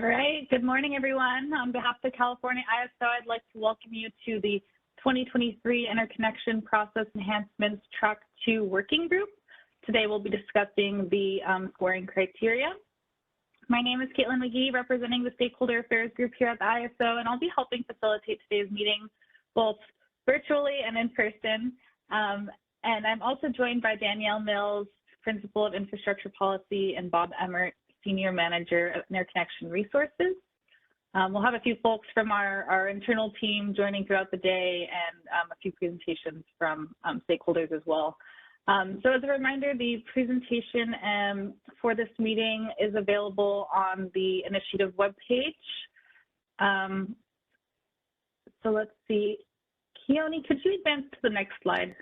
All right, good morning, everyone. On behalf of the California ISO, I'd like to welcome you to the 2023 Interconnection Process Enhancements Track 2 Working Group. Today we'll be discussing the scoring criteria. My name is Caitlin McGee, representing the Stakeholder Affairs Group here at the ISO, and I'll be helping facilitate today's meeting both virtually and in person. And I'm also joined by Danielle Mills, Principal of Infrastructure Policy, and Bob Emmert, Senior Manager of Interconnection Resources. We'll have a few folks from our internal team joining throughout the day and a few presentations from stakeholders as well. So as a reminder, the presentation for this meeting is available on the initiative webpage. So let's see. Keone, could you advance to the next slide?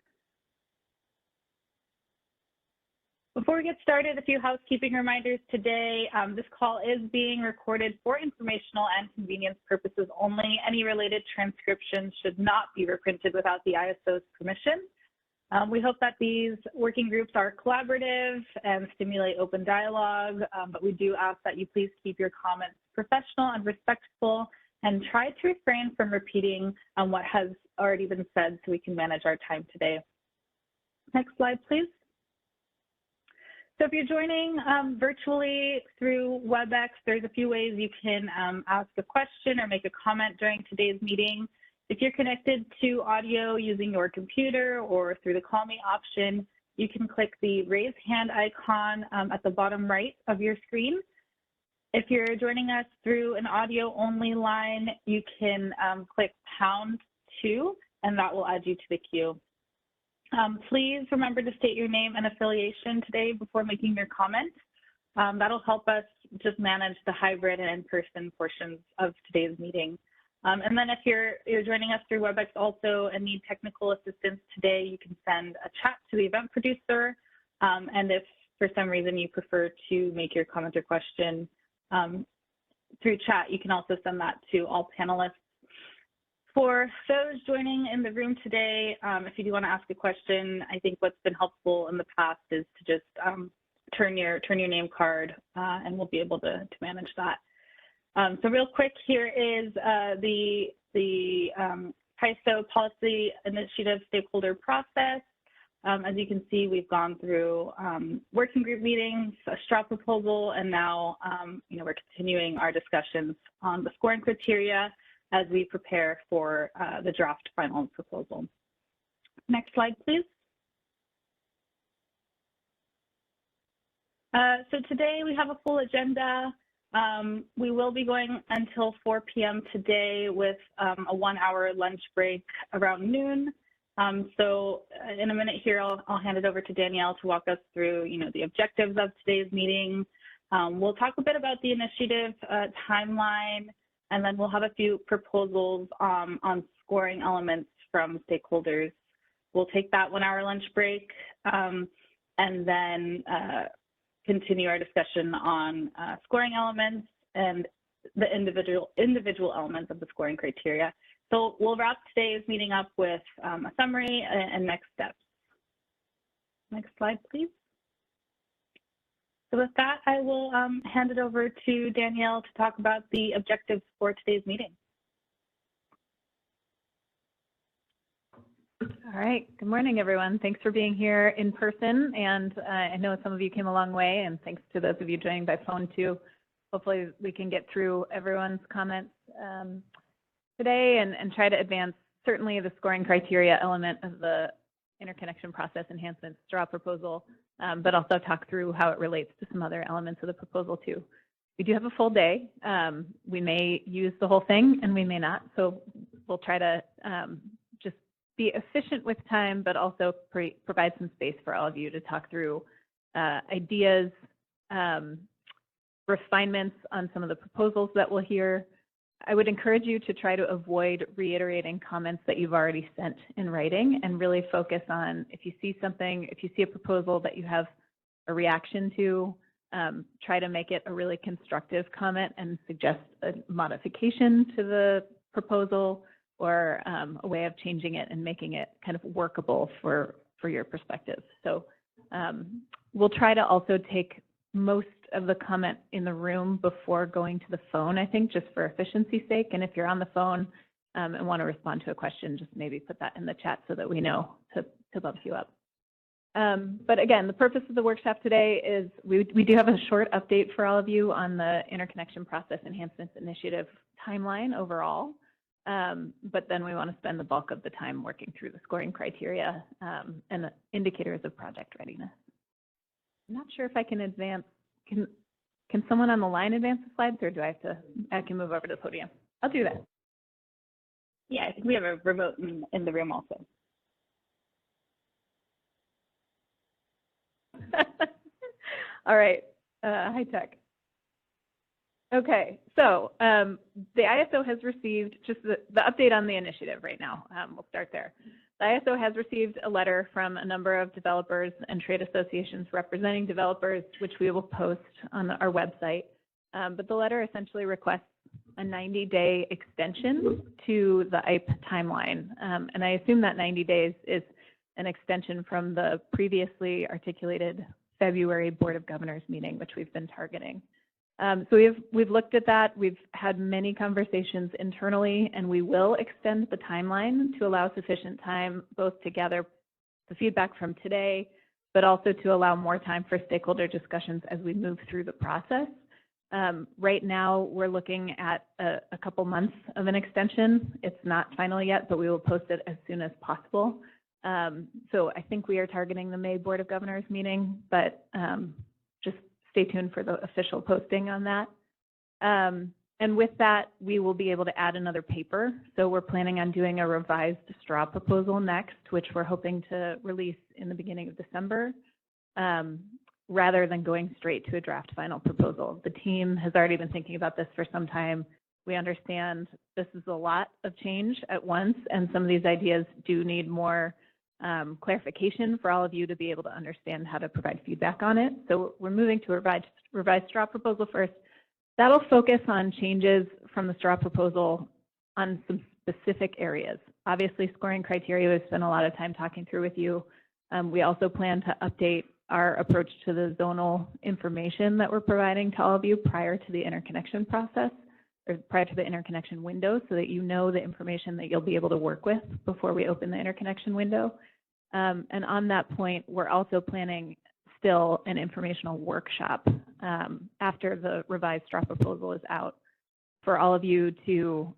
Before we get started, a few housekeeping reminders today. This call is being recorded for informational and convenience purposes only. Any related transcriptions should not be reprinted without the ISO's permission. We hope that these working groups are collaborative and stimulate open dialogue, but we do ask that you please keep your comments professional and respectful and try to refrain from repeating what has already been said so we can manage our time today. Next slide, please. So if you're joining virtually through WebEx, there's a few ways you can ask a question or make a comment during today's meeting. If you're connected to audio using your computer or through the Call Me option, you can click the raise hand icon at the bottom right of your screen. If you're joining us through an audio only line, you can click #2 and that will add you to the queue. Please remember to state your name and affiliation today before making your comment. That'll help us just manage the hybrid and in-person portions of today's meeting. And then if you're joining us through WebEx also and need technical assistance today, you can send a chat to the event producer. And if for some reason you prefer to make your comment or question through chat, you can also send that to all panelists. For those joining in the room today, if you do want to ask a question, I think what's been helpful in the past is to just turn your name card and we'll be able to manage that. So real quick, here is the ISO Policy Initiative Stakeholder Process. As you can see, we've gone through working group meetings, a straw proposal, and now we're continuing our discussions on the scoring criteria as we prepare for the draft final proposal. Next slide, please. So today we have a full agenda. We will be going until 4 p.m. today with a 1-hour lunch break around noon. So in a minute here, I'll hand it over to Danielle to walk us through, the objectives of today's meeting. We'll talk a bit about the initiative timeline, and then we'll have a few proposals on scoring elements from stakeholders. We'll take that 1-hour lunch break and then continue our discussion on scoring elements and the individual elements of the scoring criteria. So we'll wrap today's meeting up with a summary and next steps. Next slide, please. So with that, I will hand it over to Danielle to talk about the objectives for today's meeting. All right. Good morning, everyone. Thanks for being here in person. And I know some of you came a long way, and thanks to those of you joining by phone too. Hopefully we can get through everyone's comments today and try to advance certainly the scoring criteria element of the Interconnection Process Enhancements straw proposal, but also talk through how it relates to some other elements of the proposal too. We do have a full day. We may use the whole thing and we may not. So we'll try to just be efficient with time, but also provide some space for all of you to talk through ideas, refinements on some of the proposals that we'll hear. I would encourage you to try to avoid reiterating comments that you've already sent in writing and really focus on if you see something, if you see a proposal that you have a reaction to, try to make it a really constructive comment and suggest a modification to the proposal or a way of changing it and making it kind of workable for your perspective. So we'll try to also take most of the comment in the room before going to the phone, I think, just for efficiency's sake. And if you're on the phone and want to respond to a question, just maybe put that in the chat so that we know to bump you up. But again, the purpose of the workshop today is we do have a short update for all of you on the Interconnection Process Enhancements Initiative timeline overall. But then we want to spend the bulk of the time working through the scoring criteria and the indicators of project readiness. I'm not sure if I can advance. Can someone on the line advance the slides, or do I can move over to the podium? I'll do that. Yeah, I think we have a remote in the room also. All right, high tech. Okay, so the ISO has received just the update on the initiative right now. We'll start there. The ISO has received a letter from a number of developers and trade associations representing developers, which we will post on our website. But the letter essentially requests a 90-day extension to the IPE timeline. And I assume that 90 days is an extension from the previously articulated February Board of Governors meeting, which we've been targeting. So we've looked at that. We've had many conversations internally, and we will extend the timeline to allow sufficient time both to gather the feedback from today, but also to allow more time for stakeholder discussions as we move through the process. Right now, we're looking at a couple months of an extension. It's not final yet, but we will post it as soon as possible. So I think we are targeting the May Board of Governors meeting, but just stay tuned for the official posting on that. And with that, we will be able to add another paper. So we're planning on doing a revised straw proposal next, which we're hoping to release in the beginning of December, rather than going straight to a draft final proposal. The team has already been thinking about this for some time. We understand this is a lot of change at once, and some of these ideas do need more clarification for all of you to be able to understand how to provide feedback on it. So we're moving to a revised straw proposal first. That'll focus on changes from the straw proposal on some specific areas. Obviously, scoring criteria we've spent a lot of time talking through with you. We also plan to update our approach to the zonal information that we're providing to all of you prior to the interconnection process, or prior to the interconnection window, so that you know the information that you'll be able to work with before we open the interconnection window. And on that point, we're also planning still an informational workshop after the revised straw proposal is out for all of you to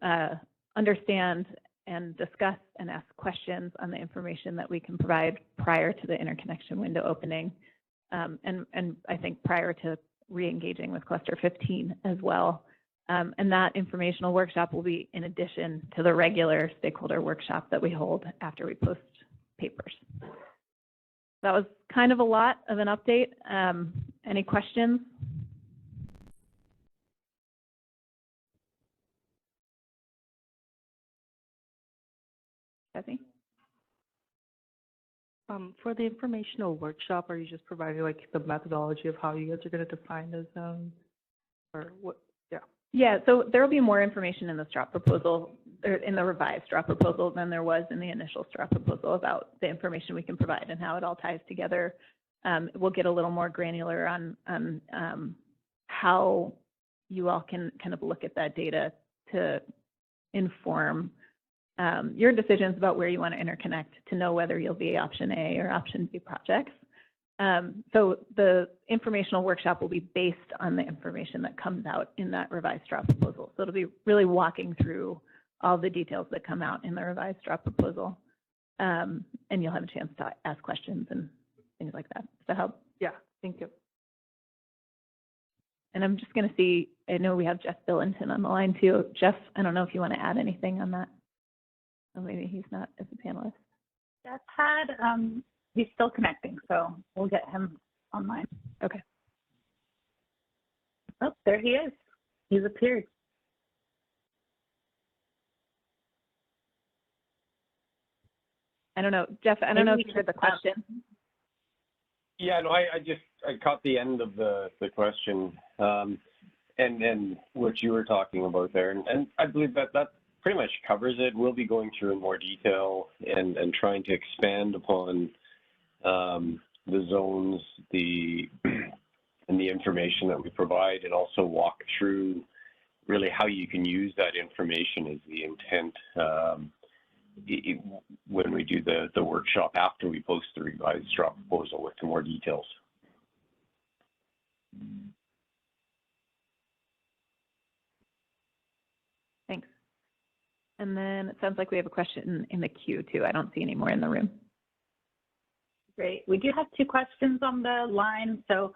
understand and discuss and ask questions on the information that we can provide prior to the interconnection window opening, and I think prior to re-engaging with Cluster 15 as well. And that informational workshop will be in addition to the regular stakeholder workshop that we hold after we post papers. That was kind of a lot of an update. Any questions? Kathy? For the informational workshop, are you just providing like the methodology of how you guys are going to define the zones, or what? Yeah, so there will be more information in the straw proposal, or in the revised straw proposal, than there was in the initial straw proposal about the information we can provide and how it all ties together. We'll get a little more granular on how you all can kind of look at that data to inform your decisions about where you want to interconnect, to know whether you'll be option A or option B projects. So the informational workshop will be based on the information that comes out in that revised straw proposal. So it'll be really walking through all the details that come out in the revised straw proposal. And you'll have a chance to ask questions and things like that. Does that help? Yeah, thank you. And I'm just going to see, I know we have Jeff Billington on the line too. Jeff, I don't know if you want to add anything on that. Oh, maybe he's not as a panelist. Jeff had, he's still connecting, so we'll get him online. Okay. Oh, there he is. He's appeared. I don't know, Jeff, I don't know if you heard the question. Yeah, no, I caught the end of the question, and what you were talking about there, and I believe that pretty much covers it. We'll be going through in more detail and trying to expand upon the zones, the the information that we provide, and also walk through really how you can use that information is the intent when we do the workshop after we post the revised straw proposal with some more details. Thanks. And then it sounds like we have a question in the queue too. I don't see any more in the room. Great. We do have 2 questions on the line. So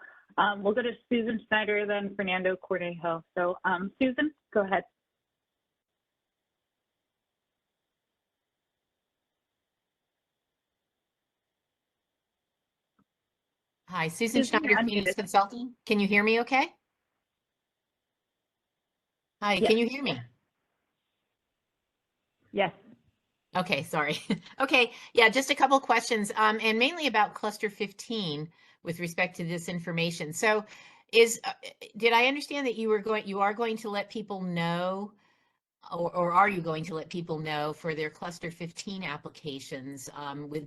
we'll go to Susan Schneider, then Fernando Cornejo. So Susan, go ahead. Hi, Susan Schneider, Phoenix Consulting. Can you hear me okay? Hi, yes. Can you hear me? Yes. Okay, sorry. Okay, yeah, just a couple questions, and mainly about cluster 15 with respect to this information. So did I understand that you are going to let people know, or are you going to let people know for their cluster 15 applications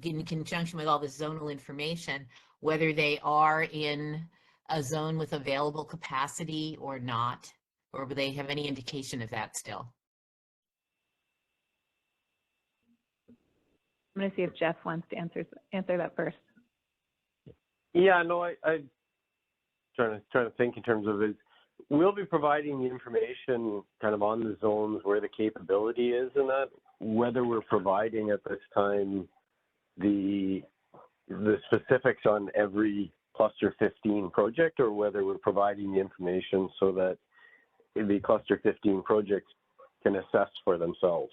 in conjunction with all the zonal information, whether they are in a zone with available capacity or not, or will they have any indication of that still? I'm going to see if Jeff wants to answer that first. Yeah, no, I'm trying to think in terms of it. We'll be providing the information kind of on the zones where the capability is in that, whether we're providing at this time the specifics on every cluster 15 project, or whether we're providing the information so that the cluster 15 projects can assess for themselves.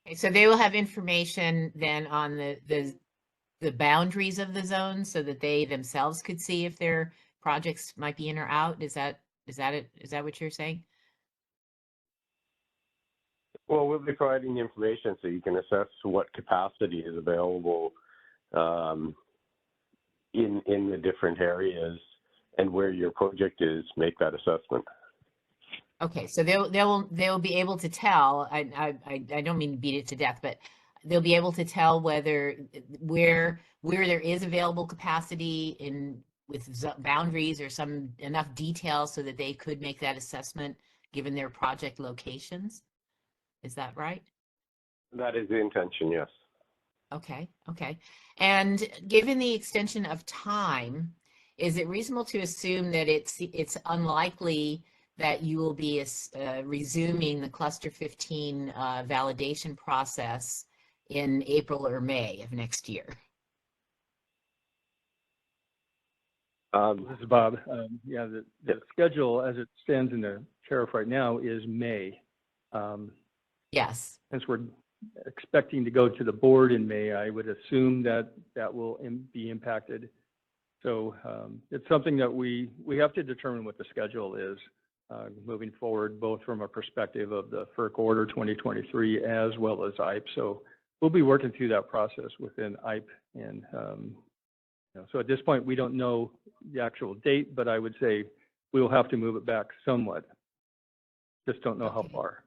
Okay, so they will have information then on the boundaries of the zone so that they themselves could see if their projects might be in or out. Is that what you're saying? Well, we'll be providing the information so you can assess what capacity is available in the different areas and where your project is. Make that assessment. Okay, so they'll be able to tell. I don't mean to beat it to death, but they'll be able to tell where there is available capacity with boundaries or some enough detail so that they could make that assessment given their project locations. Is that right? That is the intention, yes. Okay. And given the extension of time, is it reasonable to assume that it's unlikely that you will be resuming the cluster 15 validation process in April or May of next year? This is Bob. Yeah, the schedule as it stands in the tariff right now is May. Yes. Since we're expecting to go to the board in May, I would assume that will be impacted. So it's something that we have to determine what the schedule is moving forward, both from a perspective of the FERC order 2023 as well as IPE. So we'll be working through that process within IPE. And so at this point, we don't know the actual date, but I would say we will have to move it back somewhat. Just don't know how far.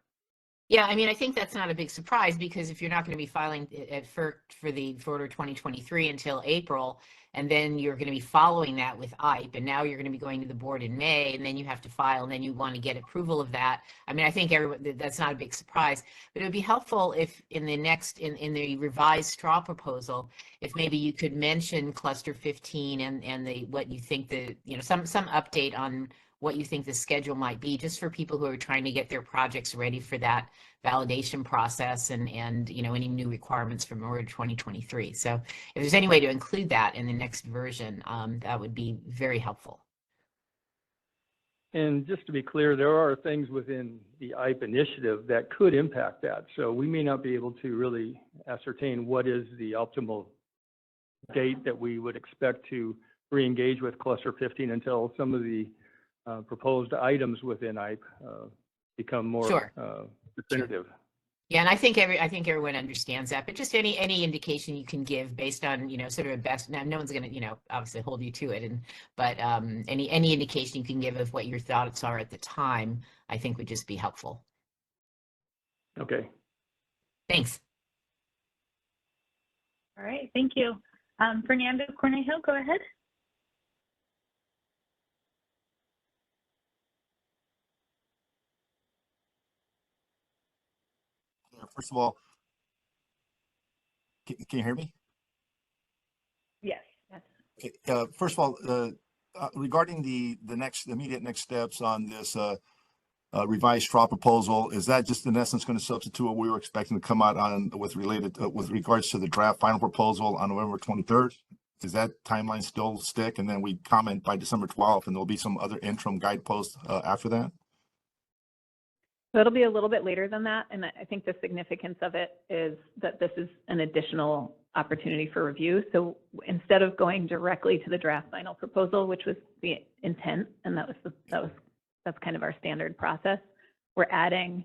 Yeah, I mean, I think that's not a big surprise, because if you're not going to be filing at FERC for order 2023 until April, and then you're going to be following that with IPE, and now you're going to be going to the board in May, and then you have to file, and then you want to get approval of that. I mean, I think that's not a big surprise, but it would be helpful if in the revised straw proposal, if maybe you could mention cluster 15 and what you think some update on what you think the schedule might be, just for people who are trying to get their projects ready for that validation process and any new requirements from order 2023. So if there's any way to include that in the next version, that would be very helpful. And just to be clear, there are things within the IPE initiative that could impact that. So we may not be able to really ascertain what is the optimal date that we would expect to re-engage with cluster 15 until some of the proposed items within IPE become more definitive. Yeah, and I think everyone understands that, but just any indication you can give based on sort of a best. Now, no one's going to obviously hold you to it, but any indication you can give of what your thoughts are at the time, I think would just be helpful. Okay. Thanks. All right, thank you. Fernando Cornejo, go ahead. First of all, can you hear me? Yes. Okay, first of all, regarding the immediate next steps on this revised straw proposal, is that just in essence going to substitute what we were expecting to come out on with regards to the draft final proposal on November 23rd? Does that timeline still stick? And then we comment by December 12th, and there'll be some other interim guideposts after that? So it'll be a little bit later than that, and I think the significance of it is that this is an additional opportunity for review. So instead of going directly to the draft final proposal, which was the intent, and that's kind of our standard process, we're adding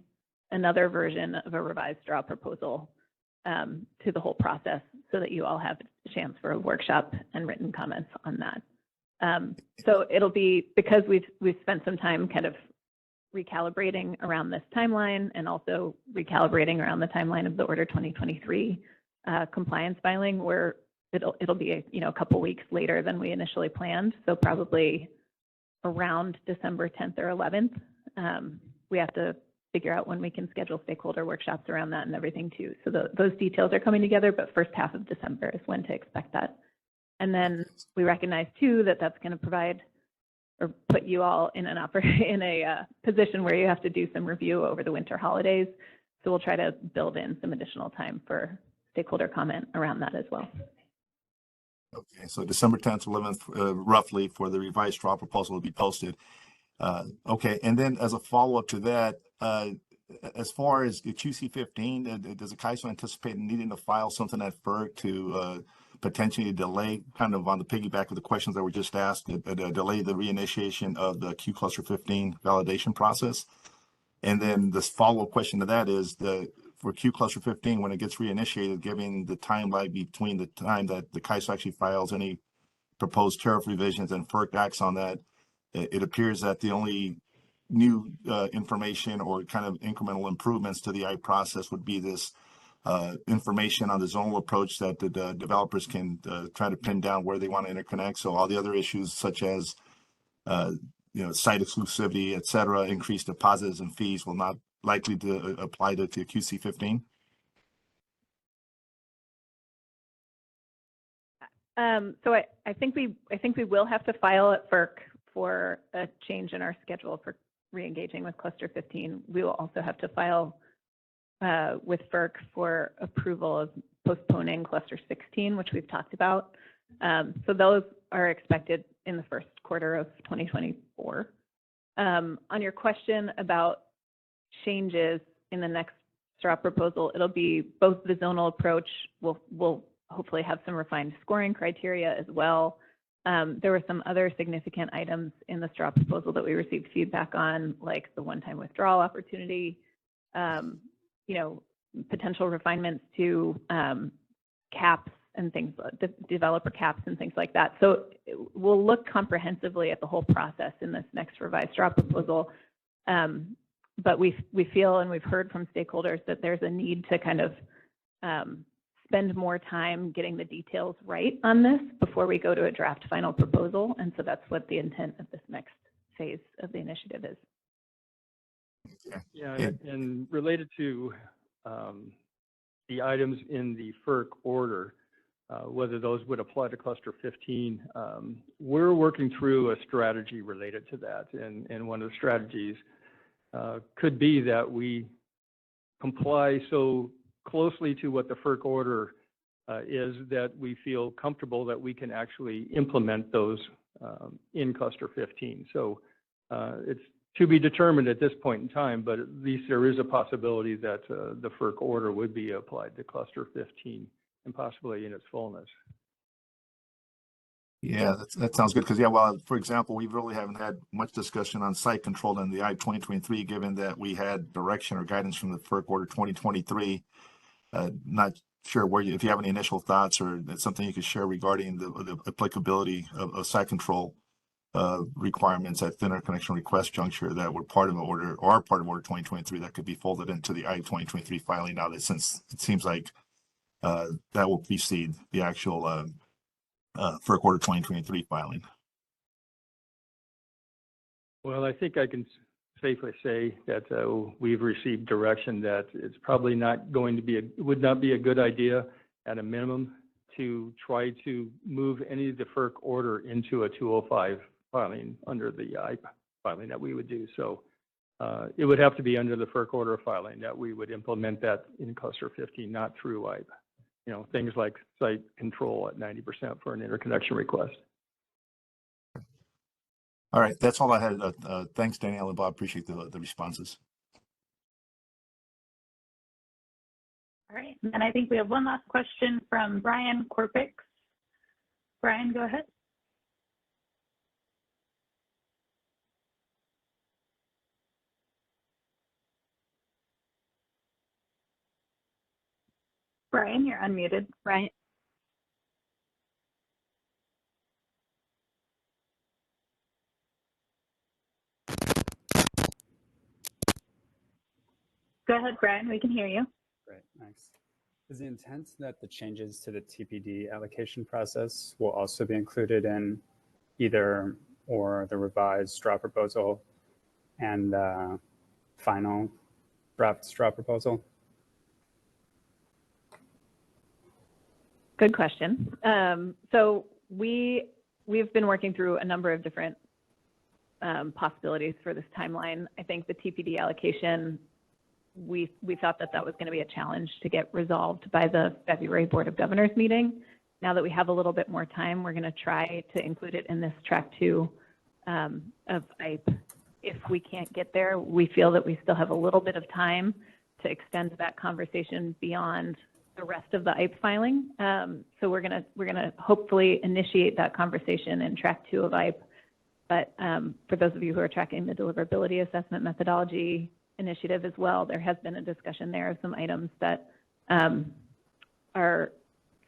another version of a revised straw proposal to the whole process so that you all have a chance for a workshop and written comments on that. So it'll be, because we've spent some time kind of recalibrating around this timeline and also recalibrating around the timeline of the Order 2023 compliance filing, where it'll be a couple weeks later than we initially planned. So probably around December 10th or 11th. We have to figure out when we can schedule stakeholder workshops around that and everything too. So those details are coming together, but first half of December is when to expect that. And then we recognize too that that's going to provide or put you all in a position where you have to do some review over the winter holidays. So we'll try to build in some additional time for stakeholder comment around that as well. Okay, so December 10th, 11th, roughly, for the revised straw proposal to be posted. Okay, and then as a follow-up to that, as far as the QC15, does the CAISO anticipate needing to file something at FERC to potentially delay, kind of on the piggyback of the questions that were just asked, delay the reinitiation of the Q Cluster 15 validation process? And then this follow-up question to that is, for Q Cluster 15, when it gets reinitiated, given the timeline between the time that the CAISO actually files any proposed tariff revisions and FERC acts on that, it appears that the only new information or kind of incremental improvements to the I process would be this information on the zonal approach that the developers can try to pin down where they want to interconnect. So all the other issues such as site exclusivity, et cetera, increased deposits and fees will not likely to apply to QC15. So I think we will have to file at FERC for a change in our schedule for re-engaging with Cluster 15. We will also have to file with FERC for approval of postponing Cluster 16, which we've talked about. So those are expected in the first quarter of 2024. On your question about changes in the next straw proposal, it'll be both the zonal approach. We'll hopefully have some refined scoring criteria as well. There were some other significant items in the straw proposal that we received feedback on, like the one-time withdrawal opportunity, potential refinements to caps and things, developer caps and things like that. So we'll look comprehensively at the whole process in this next revised straw proposal. But we feel, and we've heard from stakeholders, that there's a need to kind of spend more time getting the details right on this before we go to a draft final proposal. And so that's what the intent of this next phase of the initiative is. Yeah, and related to the items in the FERC order, whether those would apply to Cluster 15, we're working through a strategy related to that. And one of the strategies could be that we comply so closely to what the FERC order is that we feel comfortable that we can actually implement those in Cluster 15. So it's to be determined at this point in time, but at least there is a possibility that the FERC order would be applied to Cluster 15 and possibly in its fullness. Yeah, that sounds good. Because, yeah, well, for example, we really haven't had much discussion on site control in the I-2023, given that we had direction or guidance from the FERC order 2023. Not sure if you have any initial thoughts or that's something you could share regarding the applicability of site control requirements at the interconnection request juncture that were part of the order or are part of order 2023 that could be folded into the I-2023 filing now, that since it seems like that will precede the actual FERC order 2023 filing. Well, I think I can safely say that we've received direction that it's probably not going to be would not be a good idea at a minimum to try to move any of the FERC order into a 205 filing under the IPE filing that we would do. So it would have to be under the FERC order filing that we would implement that in cluster 15, not through IPE. You know, things like site control at 90% for an interconnection request. All right, that's all I had. Thanks, Danielle and Bob. Appreciate the responses. All right, and I think we have one last question from Brian Corpix. Brian, go ahead. Brian, you're unmuted. Brian. Go ahead, Brian, we can hear you. Great, thanks. Is the intent that the changes to the TPD allocation process will also be included in either or the revised straw proposal and final draft straw proposal? Good question. So we've been working through a number of different possibilities for this timeline. I think the TPD allocation, we thought that was going to be a challenge to get resolved by the February Board of Governors meeting. Now that we have a little bit more time, we're going to try to include it in this track 2 of IPE. If we can't get there, we feel that we still have a little bit of time to extend that conversation beyond the rest of the IPE filing. So we're gonna hopefully initiate that conversation in track 2 of IPE. But for those of you who are tracking the deliverability assessment methodology initiative as well, there has been a discussion there of some items that are,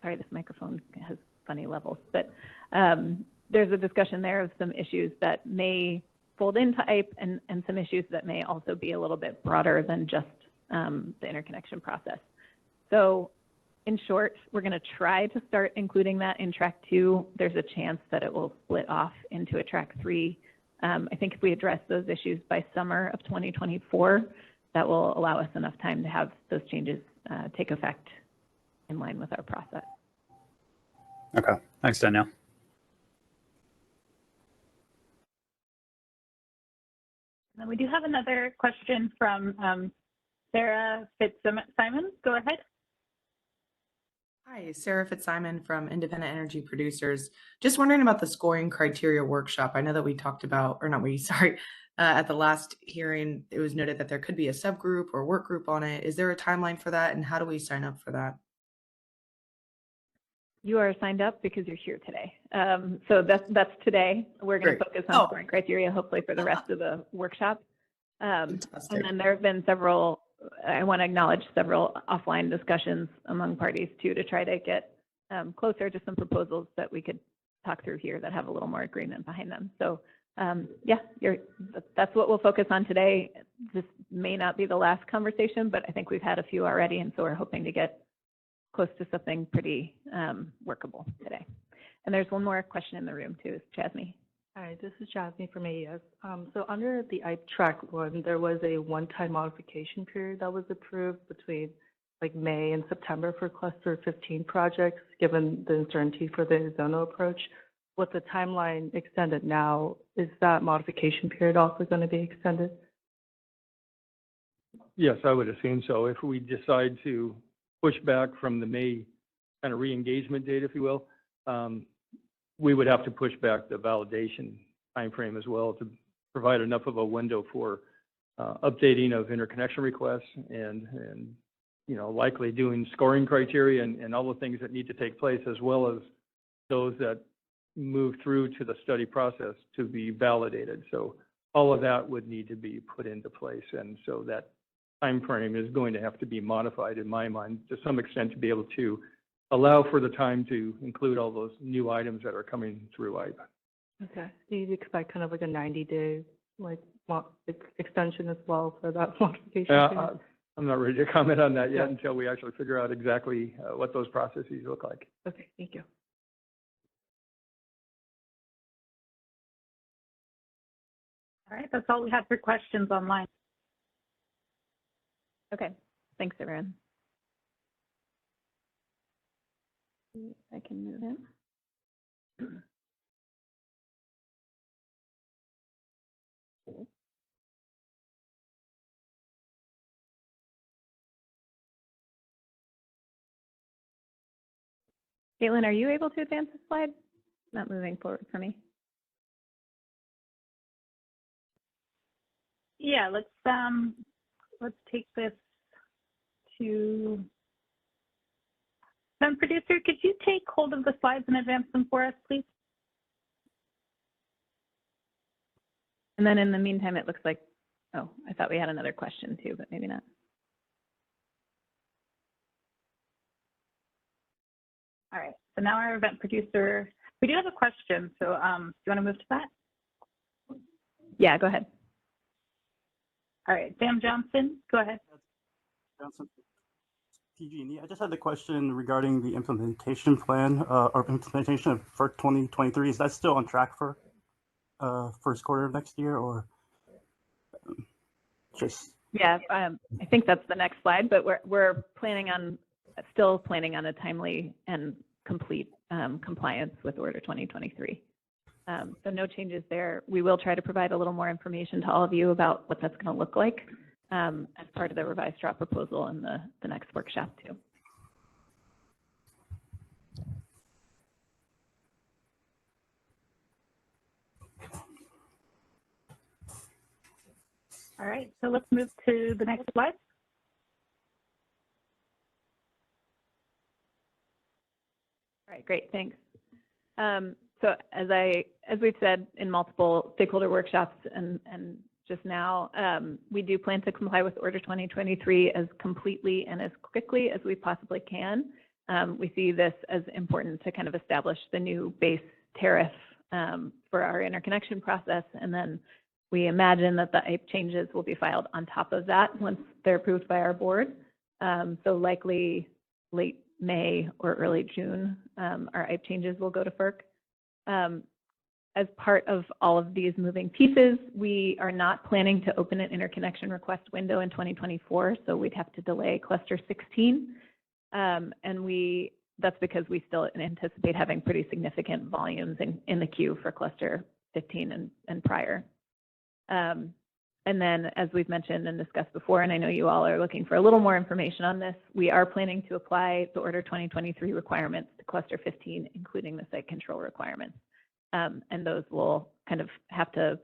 sorry, this microphone has funny levels, but there's a discussion there of some issues that may fold into IPE and some issues that may also be a little bit broader than just the interconnection process. So in short, we're going to try to start including that in track 2. There's a chance that it will split off into a track 3. I think if we address those issues by summer of 2024, that will allow us enough time to have those changes take effect in line with our process. Okay, thanks, Danielle. And we do have another question from Sarah Fitzsimons. Go ahead. Hi, Sarah Fitzsimons from Independent Energy Producers. Just wondering about the scoring criteria workshop. I know that we talked about, or not we, sorry, at the last hearing, it was noted that there could be a subgroup or work group on it. Is there a timeline for that, and how do we sign up for that? You are signed up because you're here today. So that's today. We're going to focus on scoring criteria, hopefully for the rest of the workshop. And then there have been several, I want to acknowledge several offline discussions among parties too, to try to get closer to some proposals that we could talk through here that have a little more agreement behind them. So yeah, that's what we'll focus on today. This may not be the last conversation, but I think we've had a few already, and so we're hoping to get close to something pretty workable today. And there's one more question in the room too, Jasmine. Hi, this is Jasmine from AES. So under the IPE track 1, there was a one-time modification period that was approved between like May and September for cluster 15 projects, given the uncertainty for the zonal approach. With the timeline extended now, is that modification period also going to be extended? Yes, I would assume so. If we decide to push back from the May kind of re-engagement date, if you will, we would have to push back the validation timeframe as well to provide enough of a window for updating of interconnection requests and you know, likely doing scoring criteria and all the things that need to take place, as well as those that move through to the study process to be validated. So all of that would need to be put into place, and so that time frame is going to have to be modified in my mind to some extent to be able to allow for the time to include all those new items that are coming through IPE. Okay. Do you expect kind of like a 90-day like extension as well for that modification period? I'm not ready to comment on that yet until we actually figure out exactly what those processes look like. Okay, thank you. All right, that's all we have for questions online. Okay, thanks everyone. See if I can move in. Caitlin, are you able to advance the slide? Not moving forward for me. Yeah, let's take this to producer. Could you take hold of the slides and advance them for us, please? And then in the meantime, it looks like, oh, I thought we had another question too, but maybe not. All right, so now our event producer, we do have a question, so do you want to move to that? Yeah, go ahead. All right, Sam Johnson, go ahead. Johnson, PG&E. I just had the question regarding the implementation plan or implementation of FERC 2023. Is that still on track for first quarter of next year, or just? Yeah, I think that's the next slide, but we're still planning on a timely and complete compliance with Order 2023. So no changes there. We will try to provide a little more information to all of you about what that's going to look like as part of the revised draft proposal in the next workshop too. All right, so let's move to the next slide. All right, great, thanks. So as we've said in multiple stakeholder workshops and just now, we do plan to comply with Order 2023 as completely and as quickly as we possibly can. We see this as important to kind of establish the new base tariff for our interconnection process, and then we imagine that the IPE changes will be filed on top of that once they're approved by our board. So likely late May or early June, our IPE changes will go to FERC. As part of all of these moving pieces, we are not planning to open an interconnection request window in 2024, so we'd have to delay cluster 16. And that's because we still anticipate having pretty significant volumes in the queue for cluster 15 and prior. And then, as we've mentioned and discussed before, and I know you all are looking for a little more information on this, we are planning to apply the Order 2023 requirements to cluster 15, including the site control requirements. And those will kind of have to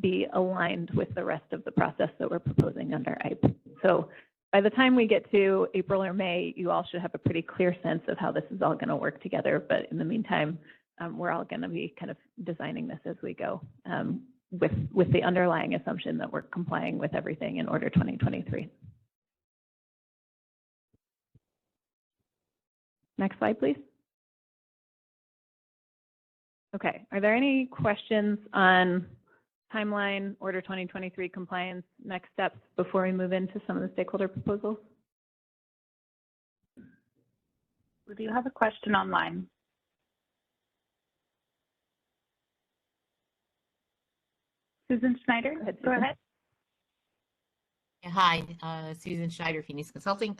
be aligned with the rest of the process that we're proposing under IPE. So by the time we get to April or May, you all should have a pretty clear sense of how this is all going to work together. But in the meantime, we're all going to be kind of designing this as we go. With the underlying assumption that we're complying with everything in Order 2023. Next slide, please. Okay, are there any questions on timeline, Order 2023 compliance, next steps before we move into some of the stakeholder proposals? We do have a question online. Susan Schneider, go ahead. Hi, Susan Schneider, Phoenix Consulting.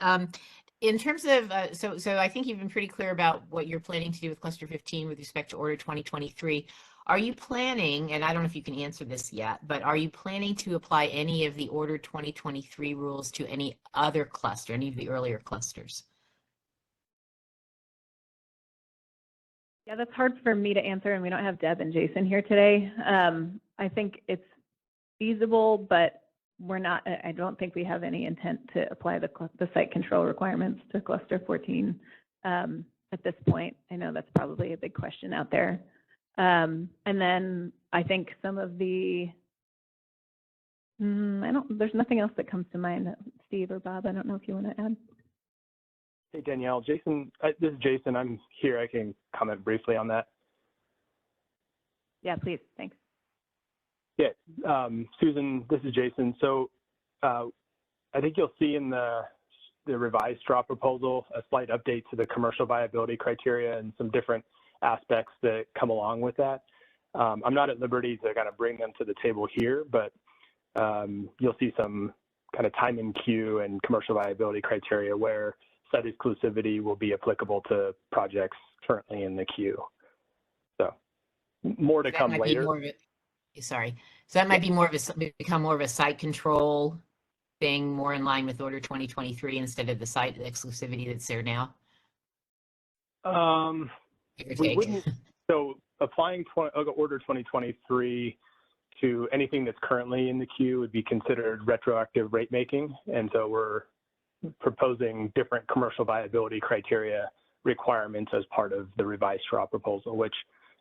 In terms of, so I think you've been pretty clear about what you're planning to do with Cluster 15 with respect to Order 2023. Are you planning, and I don't know if you can answer this yet, but are you planning to apply any of the Order 2023 rules to any other cluster, any of the earlier clusters? Yeah, that's hard for me to answer, and we don't have Deb and Jason here today. I think it's feasible, but we're not. I don't think we have any intent to apply the site control requirements to cluster 14 at this point. I know that's probably a big question out there. And then I think some of the there's nothing else that comes to mind. Steve or Bob, I don't know if you want to add. Hey, Danielle, Jason, this is Jason. I'm here. I can comment briefly on that. Yeah, please. Thanks. Yeah, Susan, this is Jason. So I think you'll see in the revised straw proposal a slight update to the commercial viability criteria and some different aspects that come along with that. I'm not at liberty to kind of bring them to the table here, but you'll see some kind of time in queue and commercial viability criteria where site exclusivity will be applicable to projects currently in the queue. So more to come later. Sorry. So that might be become more of a site control thing, more in line with Order 2023 instead of the site exclusivity that's there now? We wouldn't, so applying Order 2023 to anything that's currently in the queue would be considered retroactive rate making. And so we're proposing different commercial viability criteria requirements as part of the revised straw proposal, which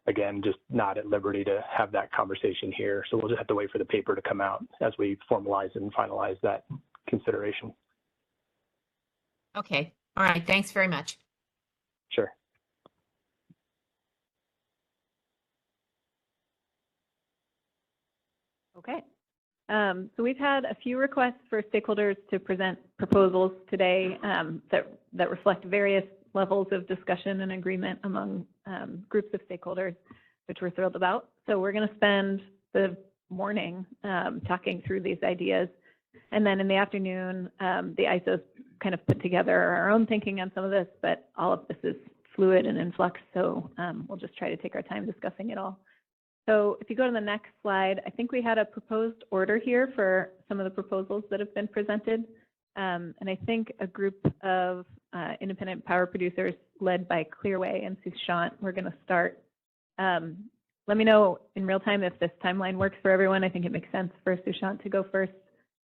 again, just not at liberty to have that conversation here. So we'll just have to wait for the paper to come out as we formalize and finalize that consideration. Okay. All right. Thanks very much. Sure. Okay. So we've had a few requests for stakeholders to present proposals today that reflect various levels of discussion and agreement among groups of stakeholders, which we're thrilled about. So we're going to spend the morning talking through these ideas. And then in the afternoon, the ISOs kind of put together our own thinking on some of this, but all of this is fluid and in flux. So we'll just try to take our time discussing it all. So if you go to the next slide, I think we had a proposed order here for some of the proposals that have been presented. And I think a group of independent power producers led by Clearway and Sushant, we're going to start. Let me know in real time if this timeline works for everyone. I think it makes sense for Sushant to go first,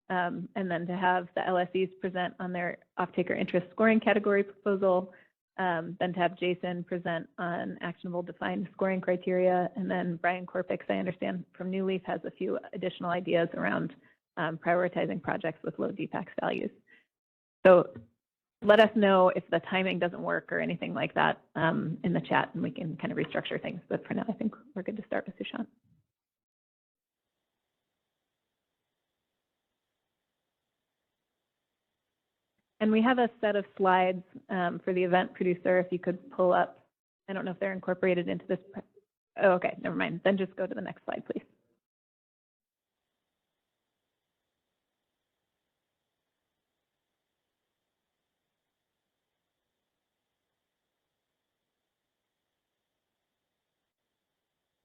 and then to have the LSEs present on their off-taker interest scoring category proposal, then to have Jason present on actionable defined scoring criteria, and then Brian Corpix, I understand from New Leaf, has a few additional ideas around prioritizing projects with low DPAX values. So let us know if the timing doesn't work or anything like that in the chat, and we can kind of restructure things. But for now, I think we're good to start with Sushant. And we have a set of slides for the event producer, if you could pull up. I don't know if they're incorporated into this. Oh, okay, never mind. Then just go to the next slide, please.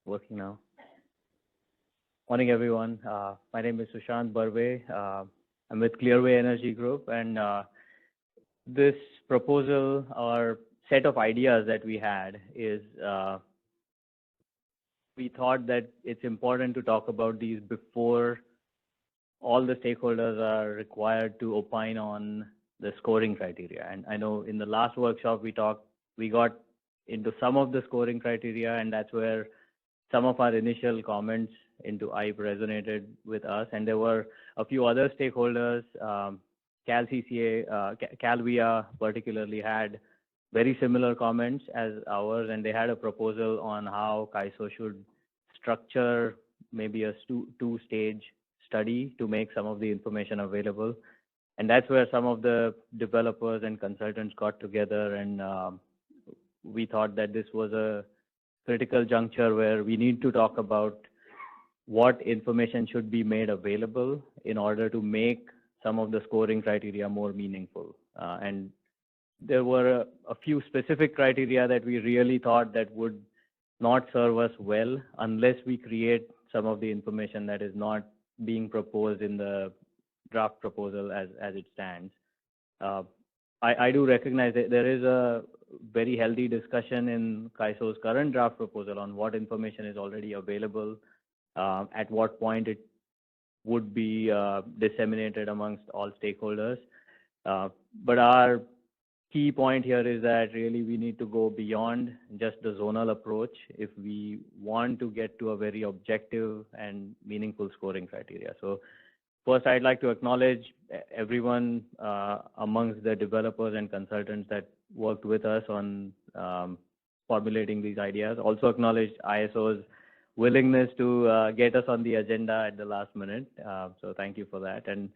Working now. Morning, everyone. My name is Sushant Barve. I'm with Clearway Energy Group, and this proposal or set of ideas that we had is we thought that it's important to talk about these before all the stakeholders are required to opine on the scoring criteria. And I know in the last workshop we got into some of the scoring criteria, and that's where some of our initial comments into IPE resonated with us. And there were a few other stakeholders, CalVIA particularly had very similar comments as ours, and they had a proposal on how CAISO should structure maybe a two-stage study to make some of the information available. And that's where some of the developers and consultants got together, and we thought that this was a critical juncture where we need to talk about what information should be made available in order to make some of the scoring criteria more meaningful. And there were a few specific criteria that we really thought that would not serve us well unless we create some of the information that is not being proposed in the draft proposal as it stands. I do recognize that there is a very healthy discussion in CAISO's current draft proposal on what information is already available, at what point it would be disseminated amongst all stakeholders. But our key point here is that really we need to go beyond just the zonal approach if we want to get to a very objective and meaningful scoring criteria. So first, I'd like to acknowledge everyone amongst the developers and consultants that worked with us on formulating these ideas. Also acknowledge ISO's willingness to get us on the agenda at the last minute. So thank you for that. And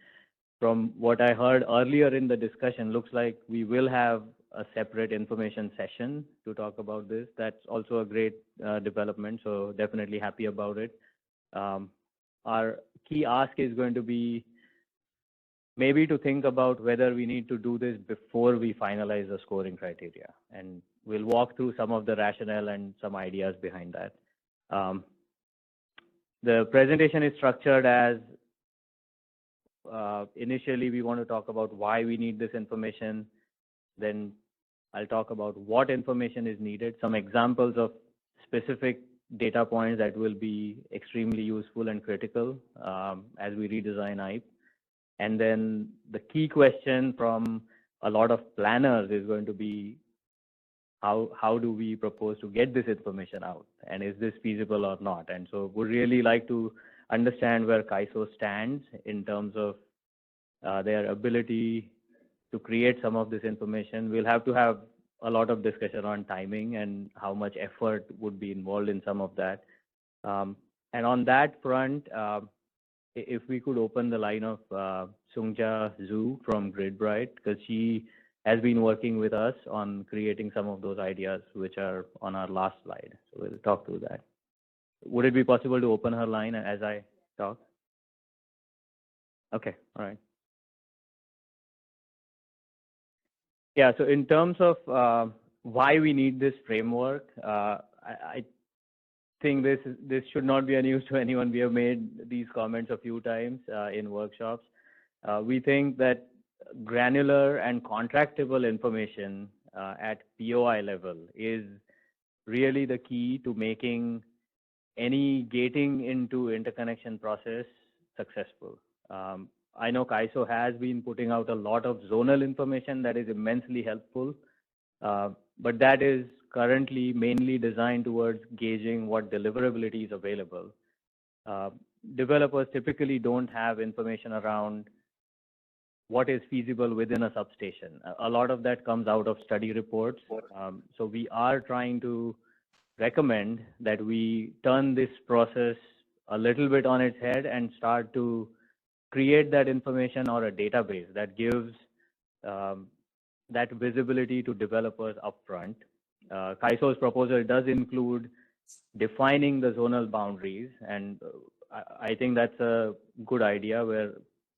from what I heard earlier in the discussion, looks like we will have a separate information session to talk about this. That's also a great development, so definitely happy about it. Our key ask is going to be maybe to think about whether we need to do this before we finalize the scoring criteria. And we'll walk through some of the rationale and some ideas behind that. The presentation is structured as initially we want to talk about why we need this information. Then I'll talk about what information is needed, some examples of specific data points that will be extremely useful and critical as we redesign IPE. And then the key question from a lot of planners is going to be, how do we propose to get this information out? And is this feasible or not? And so we'd really like to understand where CAISO stands in terms of their ability to create some of this information. We'll have to have a lot of discussion on timing and how much effort would be involved in some of that. And on that front, if we could open the line of Sungja Zhu from GridBright, because she has been working with us on creating some of those ideas, which are on our last slide. So we'll talk through that. Would it be possible to open her line as I talk? Okay, all right. Yeah, so in terms of why we need this framework, I think this should not be a news to anyone. We have made these comments a few times in workshops. We think that granular and contractable information at POI level is really the key to making any gating into interconnection process successful. I know CAISO has been putting out a lot of zonal information that is immensely helpful, but that is currently mainly designed towards gauging what deliverability is available. Developers typically don't have information around what is feasible within a substation. A lot of that comes out of study reports. So we are trying to recommend that we turn this process a little bit on its head and start to create that information or a database that gives that visibility to developers upfront. CAISO's proposal does include defining the zonal boundaries, and I think that's a good idea where a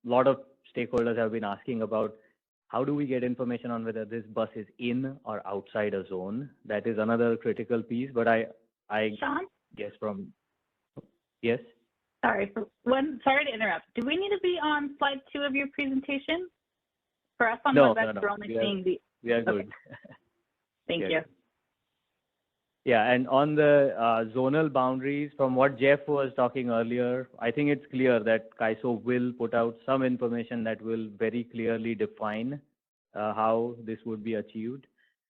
lot of stakeholders have been asking about how do we get information on whether this bus is in or outside a zone. That is another critical piece, but I Sean? guess from, yes? Sorry to interrupt. Do we need to be on slide 2 of your presentation? For us on the website, we're only seeing the... We are good. Okay. Thank you. Yeah, and on the zonal boundaries, from what Jeff was talking earlier, I think it's clear that CAISO will put out some information that will very clearly define how this would be achieved.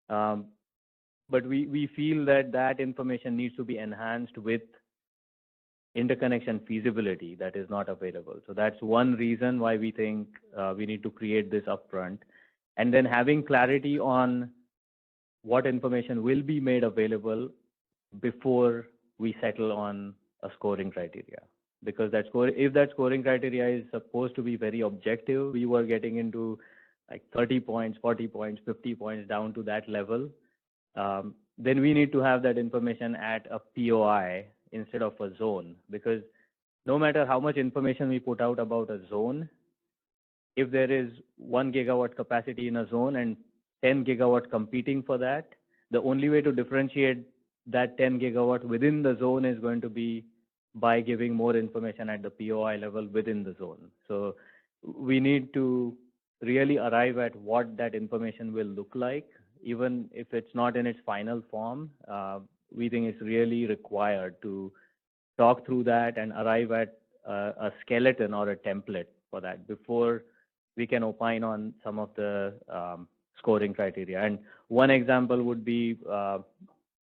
But we feel that that information needs to be enhanced with interconnection feasibility that is not available. So that's one reason why we think we need to create this upfront. And then having clarity on what information will be made available before we settle on a scoring criteria. Because if that scoring criteria is supposed to be very objective, we were getting into like 30 points, 40 points, 50 points down to that level. Then we need to have that information at a POI instead of a zone, because no matter how much information we put out about a zone, if there is 1 gigawatt capacity in a zone and 10 gigawatt competing for that, the only way to differentiate that 10 gigawatt within the zone is going to be by giving more information at the POI level within the zone. So we need to really arrive at what that information will look like, even if it's not in its final form. We think it's really required to talk through that and arrive at a skeleton or a template for that before we can opine on some of the scoring criteria. And one example would be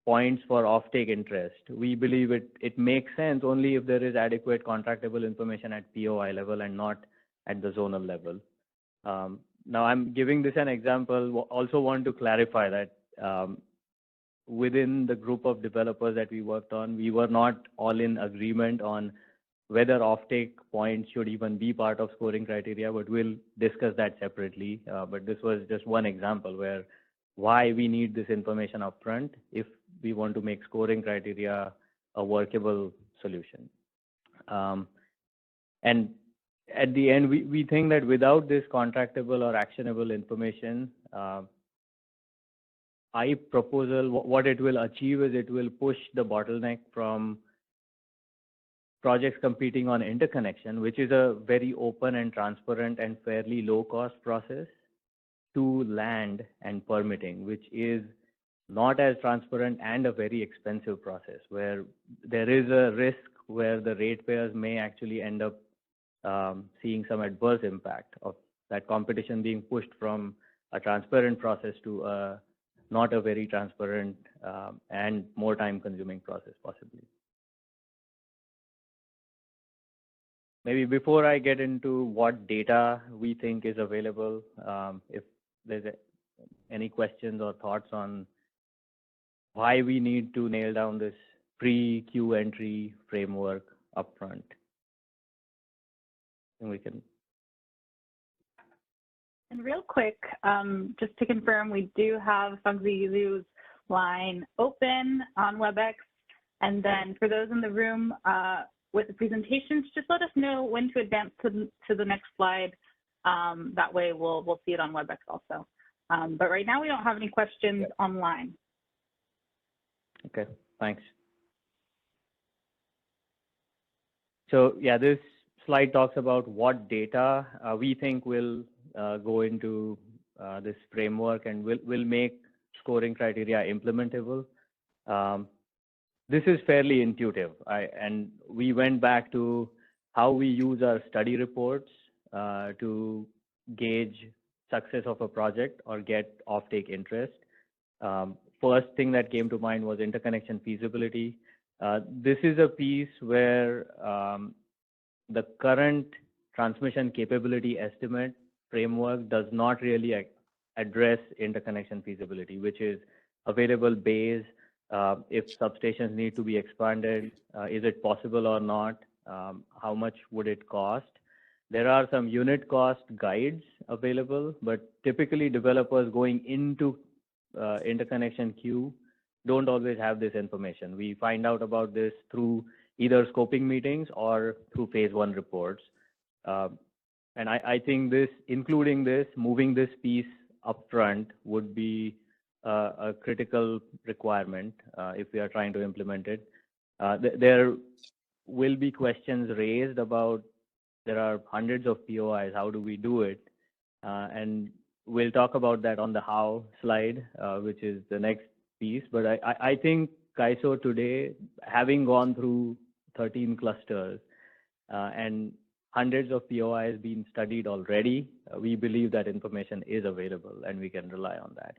points for offtake interest. We believe it makes sense only if there is adequate contractable information at POI level and not at the zonal level. Now I'm giving this an example. Also want to clarify that within the group of developers that we worked on, we were not all in agreement on whether offtake points should even be part of scoring criteria, but we'll discuss that separately. But this was just one example where why we need this information upfront if we want to make scoring criteria a workable solution. And at the end, we think that without this contractable or actionable information, IEP proposal, what it will achieve is it will push the bottleneck from projects competing on interconnection, which is a very open and transparent and fairly low cost process, to land and permitting, which is not as transparent and a very expensive process, where there is a risk where the ratepayers may actually end up seeing some adverse impact of that competition being pushed from a transparent process to not a very transparent and more time-consuming process, possibly. Maybe before I get into what data we think is available, if there's any questions or thoughts on why we need to nail down this pre-queue entry framework upfront. And we can. And real quick, just to confirm, we do have Fungzizu's line open on WebEx. And then for those in the room with the presentations, just let us know when to advance to the next slide. That way we'll see it on WebEx also. But right now we don't have any questions online. Okay, thanks. So yeah, this slide talks about what data we think will go into this framework and will make scoring criteria implementable. This is fairly intuitive, and we went back to how we use our study reports to gauge success of a project or get offtake interest. First thing that came to mind was interconnection feasibility. This is a piece where the current transmission capability estimate framework does not really address interconnection feasibility, which is available bays, if substations need to be expanded, is it possible or not, how much would it cost. There are some unit cost guides available, but typically developers going into interconnection queue don't always have this information. We find out about this through either scoping meetings or through phase 1 reports. And I think this, including this, moving this piece upfront would be a critical requirement if we are trying to implement it. There will be questions raised about there are hundreds of POIs, how do we do it? And we'll talk about that on the how slide, which is the next piece. But I think CAISO today, having gone through 13 clusters and hundreds of POIs being studied already, we believe that information is available and we can rely on that.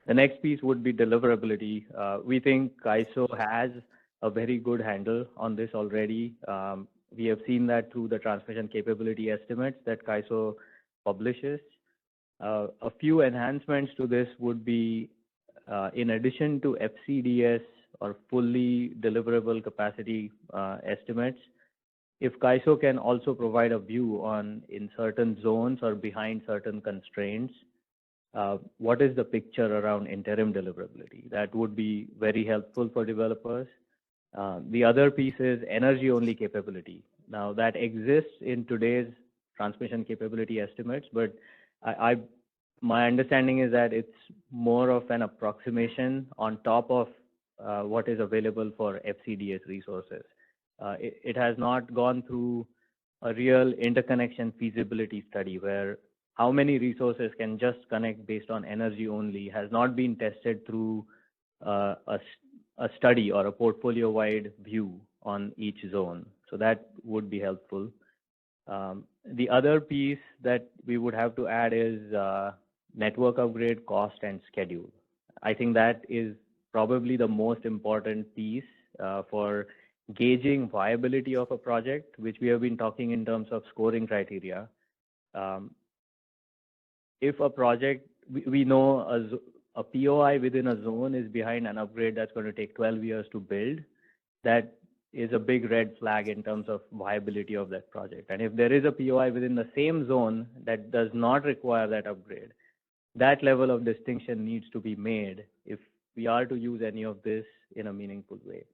The next piece would be deliverability. We think CAISO has a very good handle on this already. We have seen that through the transmission capability estimates that CAISO publishes. A few enhancements to this would be, in addition to FCDS or fully deliverable capacity estimates, if CAISO can also provide a view on in certain zones or behind certain constraints, what is the picture around interim deliverability? That would be very helpful for developers. The other piece is energy-only capability. Now, that exists in today's transmission capability estimates, but my understanding is that it's more of an approximation on top of what is available for FCDS resources. It has not gone through a real interconnection feasibility study where how many resources can just connect based on energy only has not been tested through a study or a portfolio-wide view on each zone. So that would be helpful. The other piece that we would have to add is network upgrade cost and schedule. I think that is probably the most important piece for gauging viability of a project, which we have been talking in terms of scoring criteria. If a project, we know a POI within a zone is behind an upgrade that's going to take 12 years to build, that is a big red flag in terms of viability of that project. And if there is a POI within the same zone that does not require that upgrade, that level of distinction needs to be made if we are to use any of this in a meaningful way.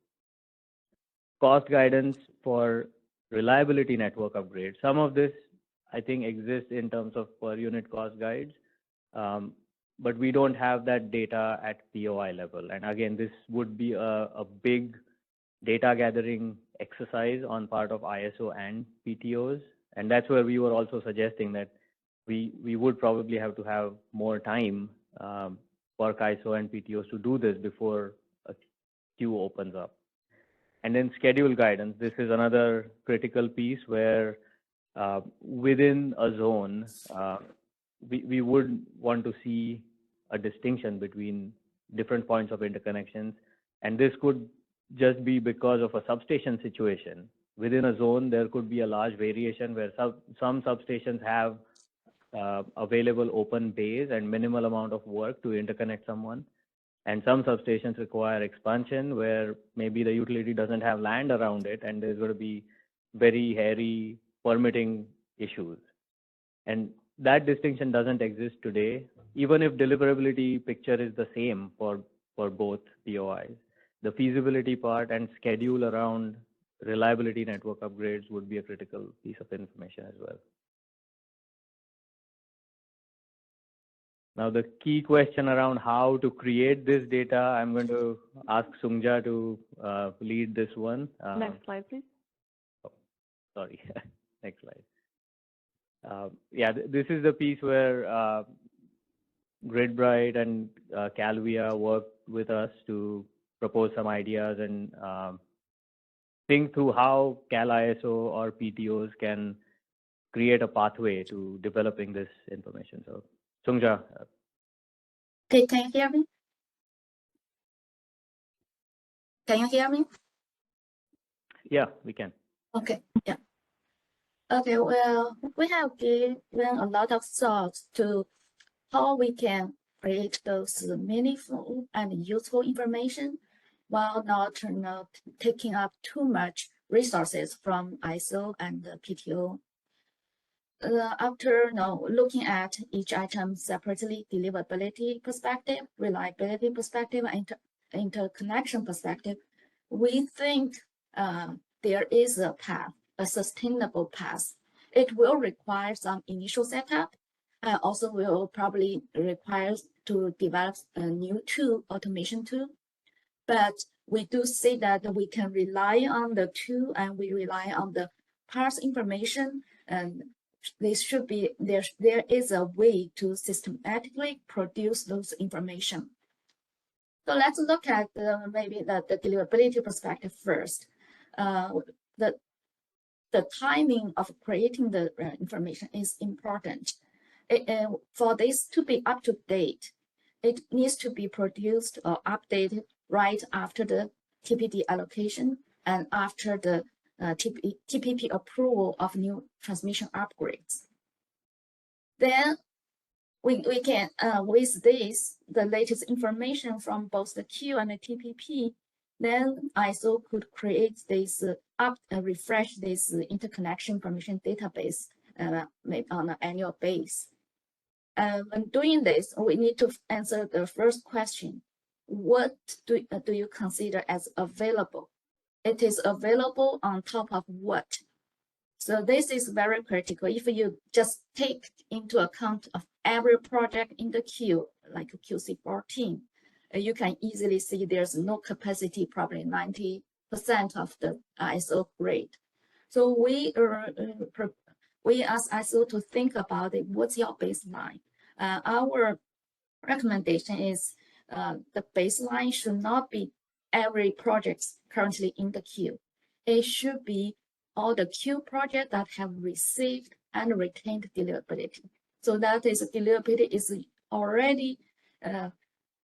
Cost guidance for reliability network upgrades. Some of this, I think, exists in terms of per unit cost guides, but we don't have that data at POI level. And again, this would be a big data gathering exercise on part of ISO and PTOs. And that's where we were also suggesting that we would probably have to have more time for ISO and PTOs to do this before a queue opens up. And then schedule guidance. This is another critical piece where within a zone, we would want to see a distinction between different points of interconnections. And this could just be because of a substation situation. Within a zone, there could be a large variation where some substations have available open bays and minimal amount of work to interconnect someone. And some substations require expansion where maybe the utility doesn't have land around it and there's going to be very hairy permitting issues. And that distinction doesn't exist today, even if deliverability picture is the same for both POIs. The feasibility part and schedule around reliability network upgrades would be a critical piece of information as well. Now, the key question around how to create this data, I'm going to ask Sungja to lead this one. Next slide, please. Oh, sorry, next slide. Yeah, this is the piece where GridBright and Calvia worked with us to propose some ideas and think through how CalISO or PTOs can create a pathway to developing this information. So, Sungja. Okay, can you hear me? Can you hear me? Yeah, we can. Okay, yeah. Okay, well, we have given a lot of thoughts to how we can create those meaningful and useful information while not taking up too much resources from ISO and the PTO. After looking at each item separately, deliverability perspective, reliability perspective, and interconnection perspective, we think there is a path, a sustainable path. It will require some initial setup, and also will probably require to develop a new tool, automation tool. But we do see that we can rely on the tool and we rely on the parse information, and there is a way to systematically produce those information. So let's look at maybe the deliverability perspective first. The timing of creating the information is important. For this to be up to date, it needs to be produced or updated right after the TPD allocation and after the TPP approval of new transmission upgrades. Then we can, with this, the latest information from both the queue and the TPP, then ISO could create this, refresh this interconnection information database maybe on an annual basis. When doing this, we need to answer the first question. What do you consider as available? It is available on top of what? So this is very critical. If you just take into account of every project in the queue, like QC14, you can easily see there's no capacity, probably 90% of the ISO grade. So we ask ISO to think about it. What's your baseline? Our recommendation is the baseline should not be every project currently in the queue. It should be all the queue projects that have received and retained deliverability. So that is deliverability is already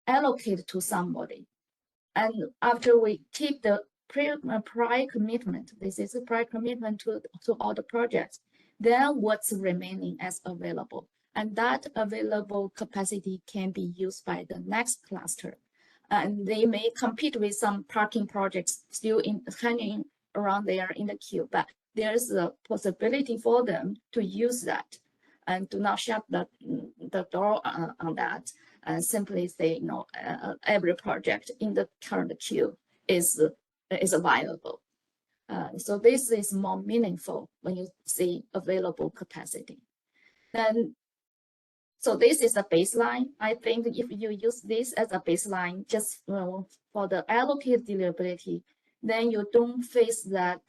allocated to somebody. And after we keep the prior commitment, this is a prior commitment to all the projects, then what's remaining as available. And that available capacity can be used by the next cluster. And they may compete with some parking projects still hanging around there in the queue, but there's a possibility for them to use that and do not shut the door on that and simply say, every project in the current queue is viable. So this is more meaningful when you see available capacity. Then, so this is a baseline. I think if you use this as a baseline just for the allocated deliverability, then you don't face that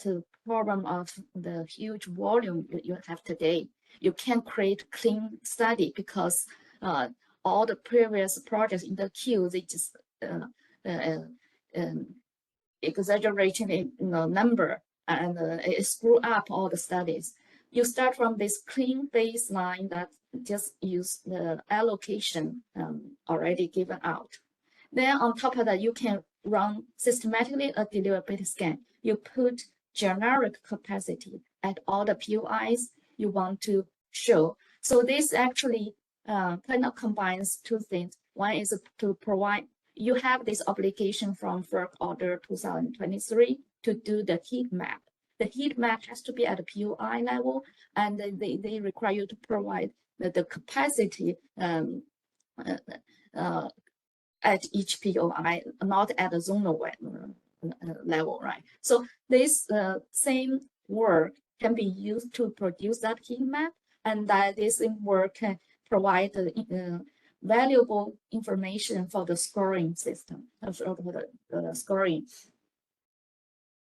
problem of the huge volume you have today. You can't create clean study because all the previous projects in the queue, they just exaggerating in number and it screw up all the studies. You start from this clean baseline that just use the allocation already given out. Then on top of that, you can run systematically a deliverability scan. You put generic capacity at all the POIs you want to show. So this actually kind of combines two things. One is to provide, you have this obligation from FERC Order 2023 to do the heat map. The heat map has to be at a POI level, and they require you to provide the capacity at each POI, not at a zonal level, right? So this same work can be used to produce that heat map, and that this work can provide valuable information for the scoring system, for the scoring.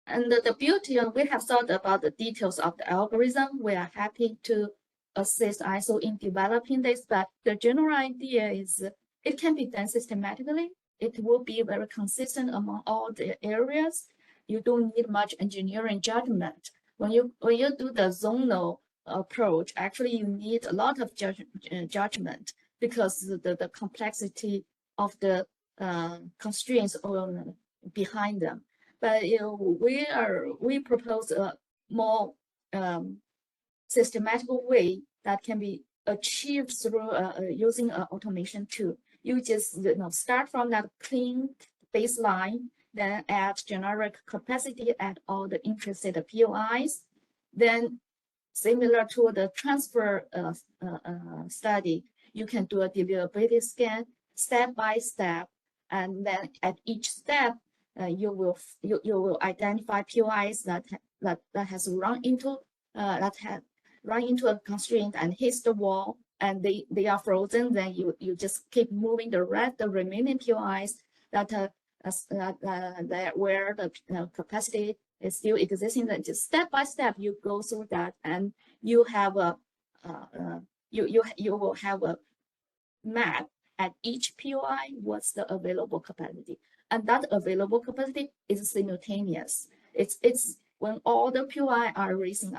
And the beauty of, we have thought about the details of the algorithm. We are happy to assist ISO in developing this, but the general idea is it can be done systematically. It will be very consistent among all the areas. You don't need much engineering judgment. When you do the zonal approach, actually you need a lot of judgment because the complexity of the constraints behind them. But we propose a more systematic way that can be achieved through using an automation tool. You just start from that clean baseline, then add generic capacity at all the interested POIs. Then, similar to the transfer study, you can do a deliverability scan step by step, and then at each step, you will identify POIs that has run into a constraint and hits the wall, and they are frozen. Then you just keep moving the remaining POIs that where the capacity is still existing. Then just step by step you go through that, and you have a you will have a map at each POI what's the available capacity. And that available capacity is simultaneous. It's when all the POI are raising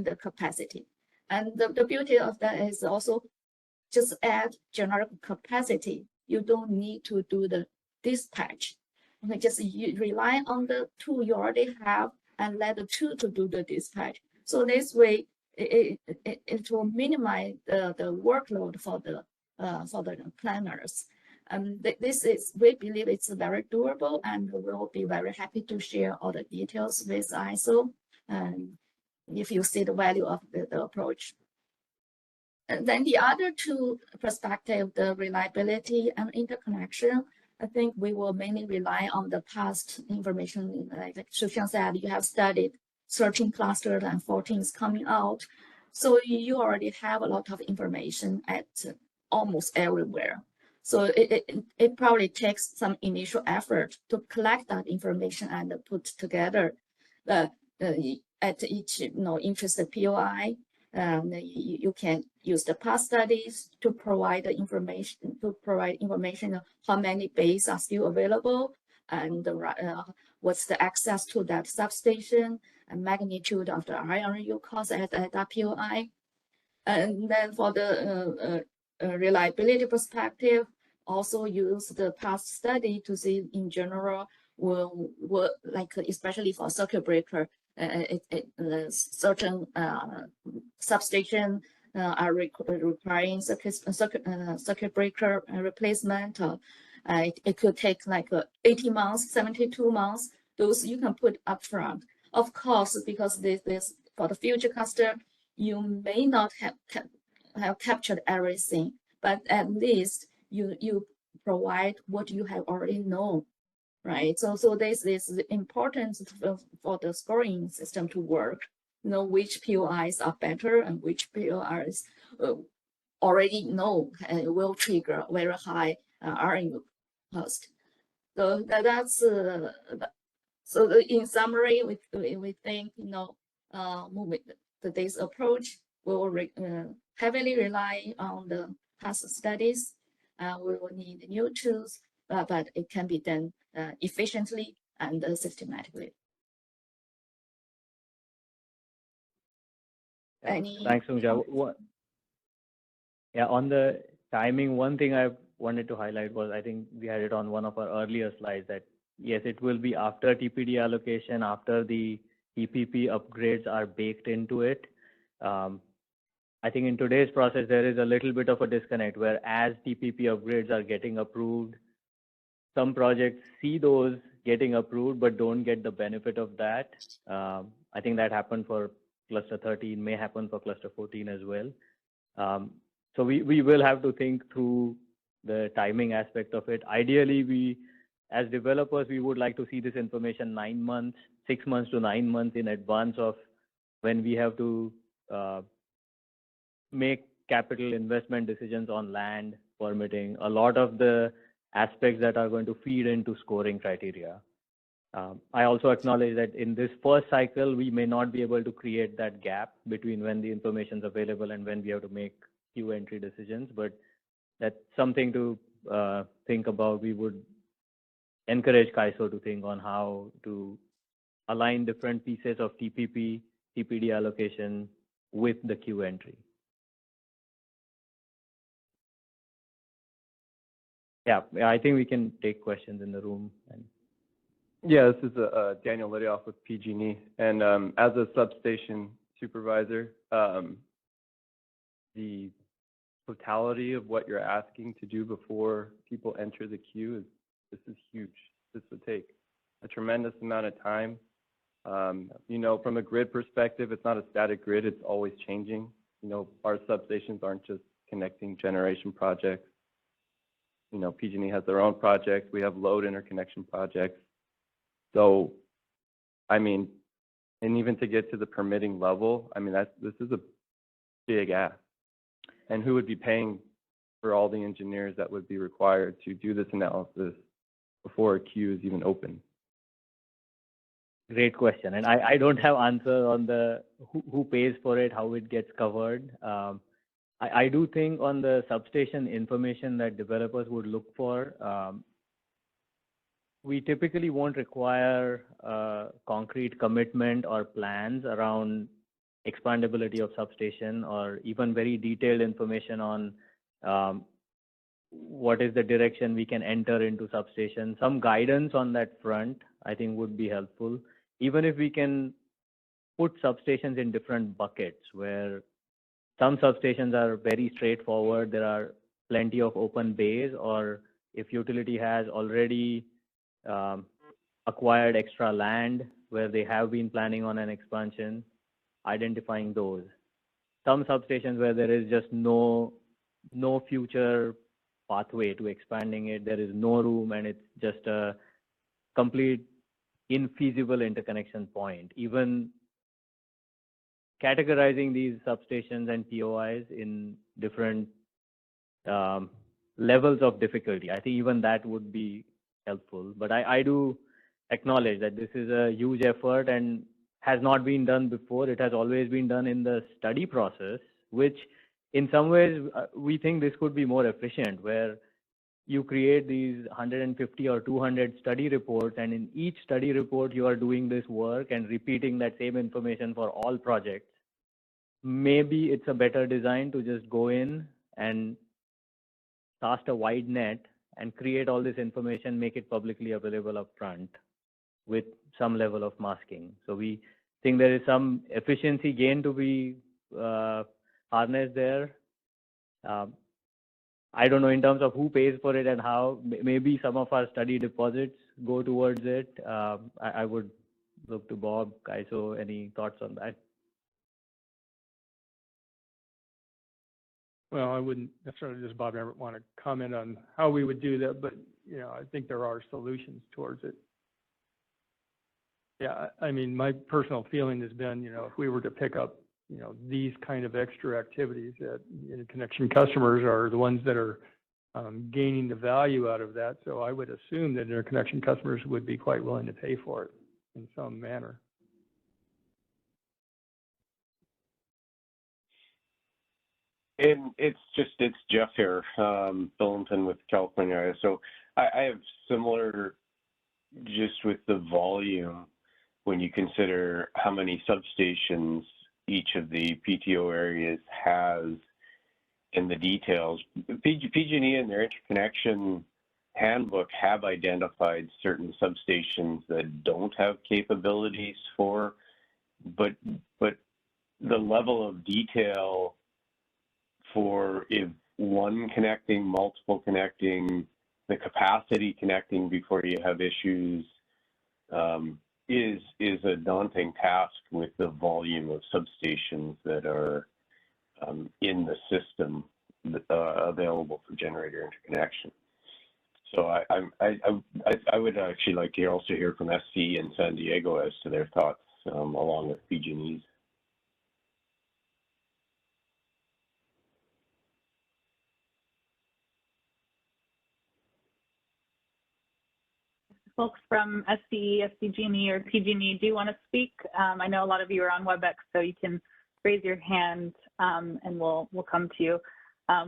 the capacity. And the beauty of that is also just add generic capacity. You don't need to do the dispatch. You can just rely on the tool you already have and let the tool to do the dispatch. So this way, it will minimize the workload for the planners. This is, we believe it's very doable, and we'll be very happy to share all the details with ISO, if you see the value of the approach. And then the other two perspectives, the reliability and interconnection, I think we will mainly rely on the past information. Like Shuxiang said, you have studied 13 clusters and 14 is coming out. So you already have a lot of information at almost everywhere. So it probably takes some initial effort to collect that information and put together at each interested POI. You can use the past studies to provide the information, of how many bays are still available, and what's the access to that substation, and magnitude of the IRU cost at that POI. And then for the reliability perspective, also use the past study to see in general will like, especially for circuit breaker, certain substation are requiring circuit breaker replacement. It could take like 80 months, 72 months those you can put upfront. Of course, because this for the future customer, you may not have captured everything, but at least you provide what you have already known, right? So this is important for the scoring system to work. Know which POIs are better and which POIs already know and will trigger very high RNU cost. So that's so in summary, we think moving this approach will heavily rely on the past studies. We will need new tools, but it can be done efficiently and systematically. Thanks, Sungja. Yeah, on the timing, one thing I wanted to highlight was, I think we had it on one of our earlier slides, that yes, it will be after TPD allocation, after the TPP upgrades are baked into it. I think in today's process, there is a little bit of a disconnect where as TPP upgrades are getting approved, some projects see those getting approved but don't get the benefit of that. I think that happened for cluster 13, may happen for cluster 14 as well. So we will have to think through the timing aspect of it. Ideally, as developers, we would like to see this information 9 months, 6 months to 9 months in advance of when we have to make capital investment decisions on land, permitting, a lot of the aspects that are going to feed into scoring criteria. I also acknowledge that in this first cycle, we may not be able to create that gap between when the information is available and when we have to make queue entry decisions, but that's something to think about. We would encourage CAISO to think on how to align different pieces of TPP, TPD allocation with the queue entry. Yeah, I think we can take questions in the room. Yeah, this is Daniel Lidioff with PG&E, and as a substation supervisor, the totality of what you're asking to do before people enter the queue this is huge. This would take a tremendous amount of time. You know, from a grid perspective, it's not a static grid, it's always changing. You know, our substations aren't just connecting generation projects. You know, PG&E has their own projects. We have load interconnection projects. So, I mean, and even to get to the permitting level, I mean, this is a big ask. And who would be paying for all the engineers that would be required to do this analysis before a queue is even open? Great question. And I don't have answer on the who pays for it, how it gets covered. I do think on the substation information that developers would look for, we typically won't require concrete commitment or plans around expandability of substation, or even very detailed information on what is the direction we can enter into substation. Some guidance on that front, I think, would be helpful. Even if we can put substations in different buckets, where some substations are very straightforward, there are plenty of open bays, or if utility has already acquired extra land where they have been planning on an expansion, identifying those. Some substations where there is just no future pathway to expanding it, there is no room, and it's just a complete infeasible interconnection point. Even categorizing these substations and POIs in different levels of difficulty, I think even that would be helpful. But I do acknowledge that this is a huge effort and has not been done before. It has always been done in the study process, which in some ways we think this could be more efficient, where you create these 150 or 200 study reports, and in each study report you are doing this work and repeating that same information for all projects. Maybe it's a better design to just go in and cast a wide net and create all this information, make it publicly available up front with some level of masking. So we think there is some efficiency gain to be harnessed there. I don't know in terms of who pays for it and how. Maybe some of our study deposits go towards it. I would look to Bob, Kaiso, any thoughts on that? Well, I wouldn't necessarily, just Bob, ever want to comment on how we would do that, but, I think there are solutions towards it. Yeah, I mean, my personal feeling has been, if we were to pick up, these kind of extra activities, that interconnection customers are the ones that are gaining the value out of that. So I would assume that interconnection customers would be quite willing to pay for it in some manner. And it's Jeff here, Billington with California. So I have similar, just with the volume, when you consider how many substations each of the PTO areas has and the details. PG&E and their interconnection handbook have identified certain substations that don't have capabilities for, but the level of detail for if one connecting, multiple connecting, the capacity connecting before you have issues is a daunting task with the volume of substations that are in the system available for generator interconnection. So I would actually like to also hear from SC and San Diego as to their thoughts along with PG&E's. Folks from SCE, SCG&E, or PG&E do want to speak. I know a lot of you are on WebEx, so you can raise your hand and we'll come to you.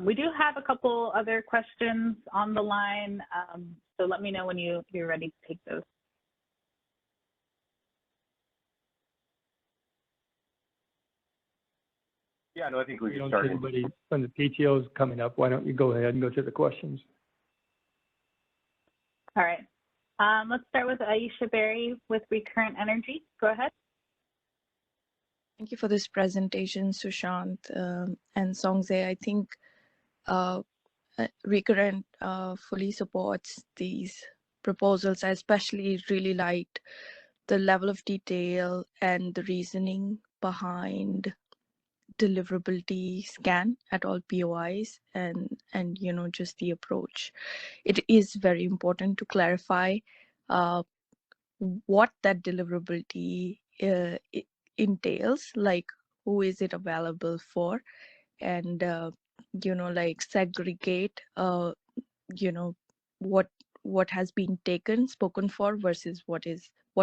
We do have a couple other questions on the line, so let me know when you're ready to take those. Yeah, no, I think we can can start. start. Anybody from the PTOs coming up, why don't you go ahead and go to the questions? All right. Let's start with Aisha Berry with Recurrent Energy. Go ahead. Thank you for this presentation, Sushant and Songze. I think Recurrent fully supports these proposals. I especially really liked the level of detail and the reasoning behind deliverability scan at all POIs and just the approach. It is very important to clarify what that deliverability entails, like who is it available for, and like segregate what has been spoken for versus what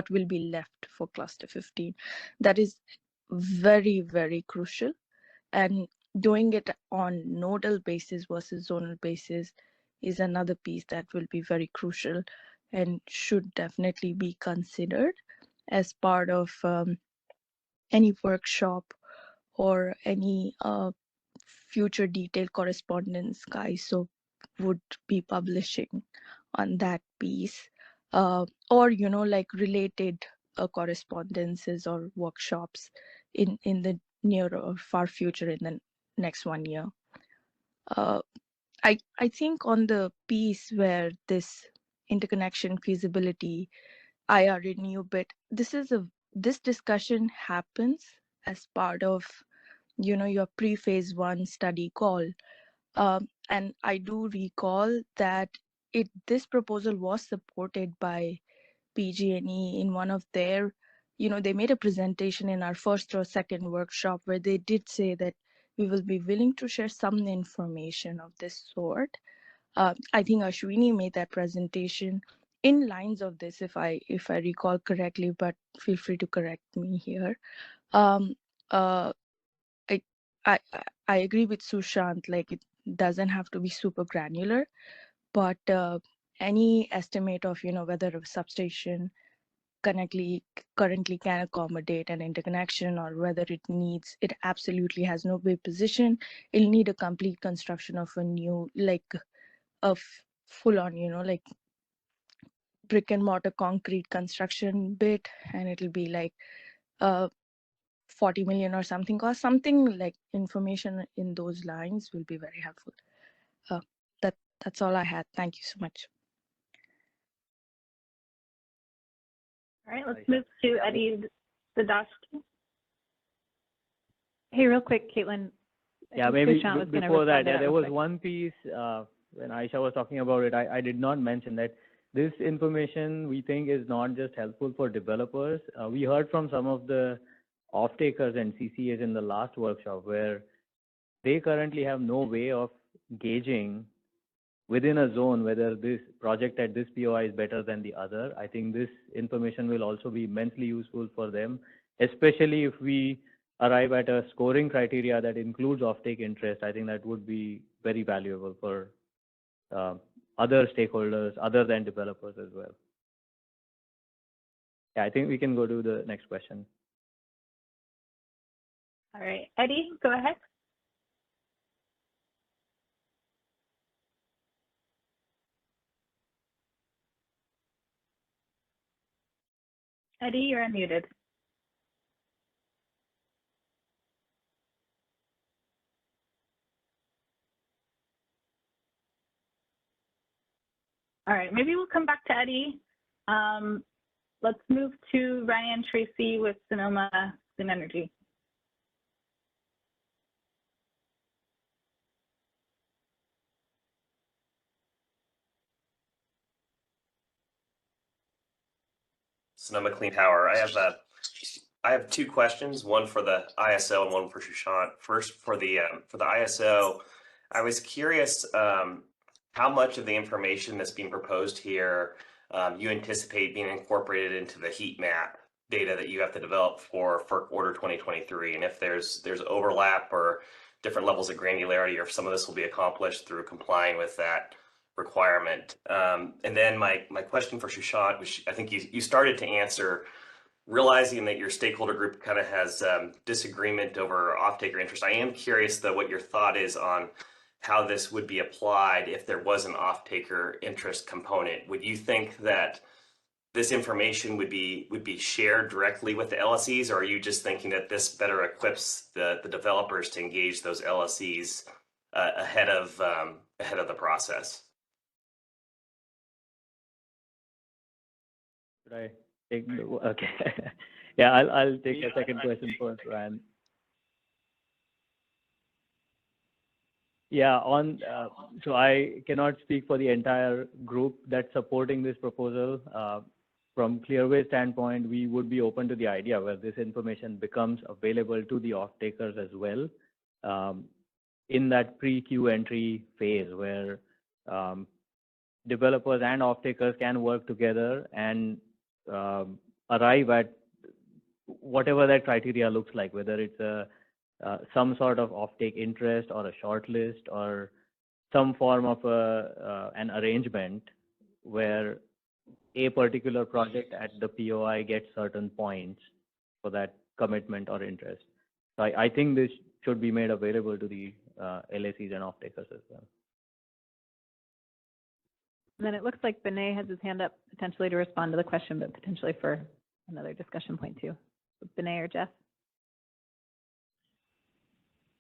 will be left for cluster 15. That is very, very crucial, and doing it on nodal basis versus zonal basis is another piece that will be very crucial and should definitely be considered as part of any workshop or any future detailed correspondence Kaiso would be publishing on that piece, or like related correspondences or workshops in the near or far future in the next 1 year. I think on the piece where this interconnection feasibility IR renew bit, this discussion happens as part of your pre-phase 1 study call, and I do recall that this proposal was supported by PG&E in one of their, they made a presentation in our first or second workshop where they did say that we will be willing to share some information of this sort. I think Ashwini made that presentation in lines of this, if I recall correctly, but feel free to correct me here. I agree with Sushant, like it doesn't have to be super granular, but any estimate of whether a substation currently can accommodate an interconnection or whether it absolutely has no way position, it'll need a complete construction of a new, like a full on like brick and mortar concrete construction bit, and it'll be like 40 million or something cost. Something like information in those lines will be very helpful. That's all I had. Thank you so much. All right, let's move to Eddie Zadashki. Hey, real quick, Caitlin. Yeah, maybe Sushant was gonna before that, respond to yeah, there real was quick. one piece when Aisha was talking about it, I did not mention that this information we think is not just helpful for developers. We heard from some of the off-takers and CCAs in the last workshop where they currently have no way of gauging within a zone whether this project at this POI is better than the other. I think this information will also be immensely useful for them, especially if we arrive at a scoring criteria that includes offtake interest. I think that would be very valuable for other stakeholders other than developers as well. Yeah, I think we can go to the next question. All right, Eddie, go ahead. Eddie, you're unmuted. All right, maybe we'll come back to Eddie. Let's move to Ryan Tracy with Sonoma Clean Energy. Sonoma Clean Power. I have two questions, one for the ISO and one for Sushant. First, for the ISO, I was curious how much of the information that's being proposed here you anticipate being incorporated into the heat map data that you have to develop for FERC Order 2023, and if there's overlap or different levels of granularity, or if some of this will be accomplished through complying with that requirement. And then my question for Sushant, which I think you started to answer, realizing that your stakeholder group kind of has disagreement over off-taker interest. I am curious though what your thought is on how this would be applied if there was an off-taker interest component. Would you think that this information would be shared directly with the LSEs, or are you just thinking that this better equips the developers to engage those LSEs ahead of the process? Should I take the, okay. Yeah, I'll take the second question first, Ryan. Yeah, so I cannot speak for the entire group that's supporting this proposal. From Clearway's standpoint, we would be open to the idea where this information becomes available to the off-takers as well in that pre-queue entry phase where developers and off-takers can work together and arrive at whatever that criteria looks like, whether it's some sort of offtake interest or a short list or some form of an arrangement where a particular project at the POI gets certain points for that commitment or interest. So I think this should be made available to the LACs and off-takers as well. And then it looks like Vinay has his hand up potentially to respond to the question, but potentially for another discussion point too. So Vinay or Jeff?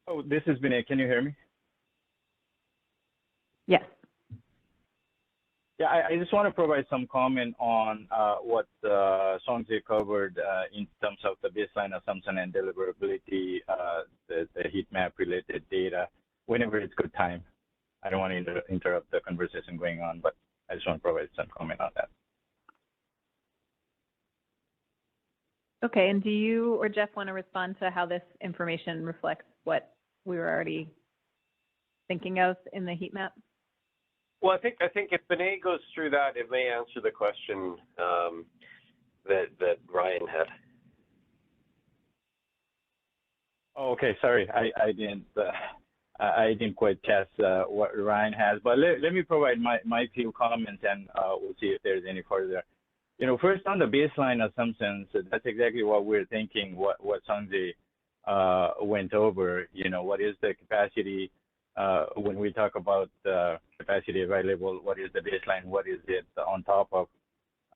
Oh, this is Vinay. Can you hear me? Yes. Yeah, I just want to provide some comment on what Songjae covered in terms of the baseline assumption and deliverability, the heat map related data, whenever it's good time. I don't want to interrupt the conversation going on, but I just want to provide some comment on that. Okay, and do you or Jeff want to respond to how this information reflects what we were already thinking of in the heat map? Well, I think if Vinay goes through that, it may answer the question that Ryan had. Oh, okay, sorry, I didn't quite catch what Ryan has, but let me provide my few comments, and we'll see if there's any further. You know, first on the baseline assumptions, that's exactly what we're thinking. What Sanjay went over. You know, what is the capacity? When we talk about capacity available, what is the baseline? What is it on top of?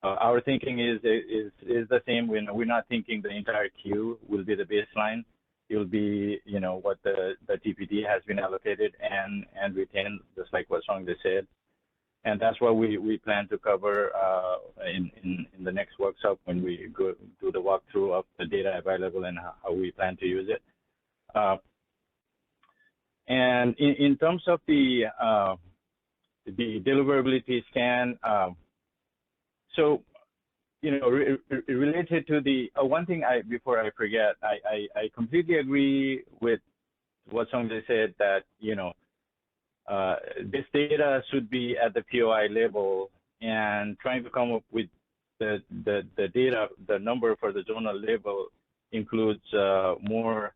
Our thinking is the same. We're not thinking the entire queue will be the baseline. It will be, you know, what the TPD has been allocated and retained, just like what Sanjay said. And that's what we plan to cover in the next workshop when we go do the walkthrough of the data available and how we plan to use it. And in terms of the deliverability scan, so related to the one thing before I forget, I completely agree with what Sanjay said that this data should be at the POI level, and trying to come up with the data, the number for the zonal level includes more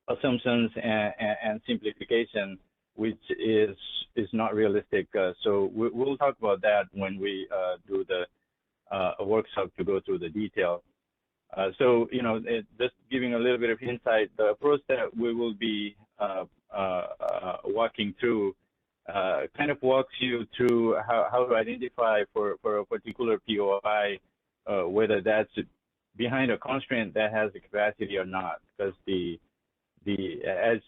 assumptions and simplification, which is not realistic. So we'll talk about that when we do the workshop to go through the detail. So just giving a little bit of insight, the approach that we will be walking through kind of walks you through how to identify for a particular POI whether that's behind a constraint that has the capacity or not, because as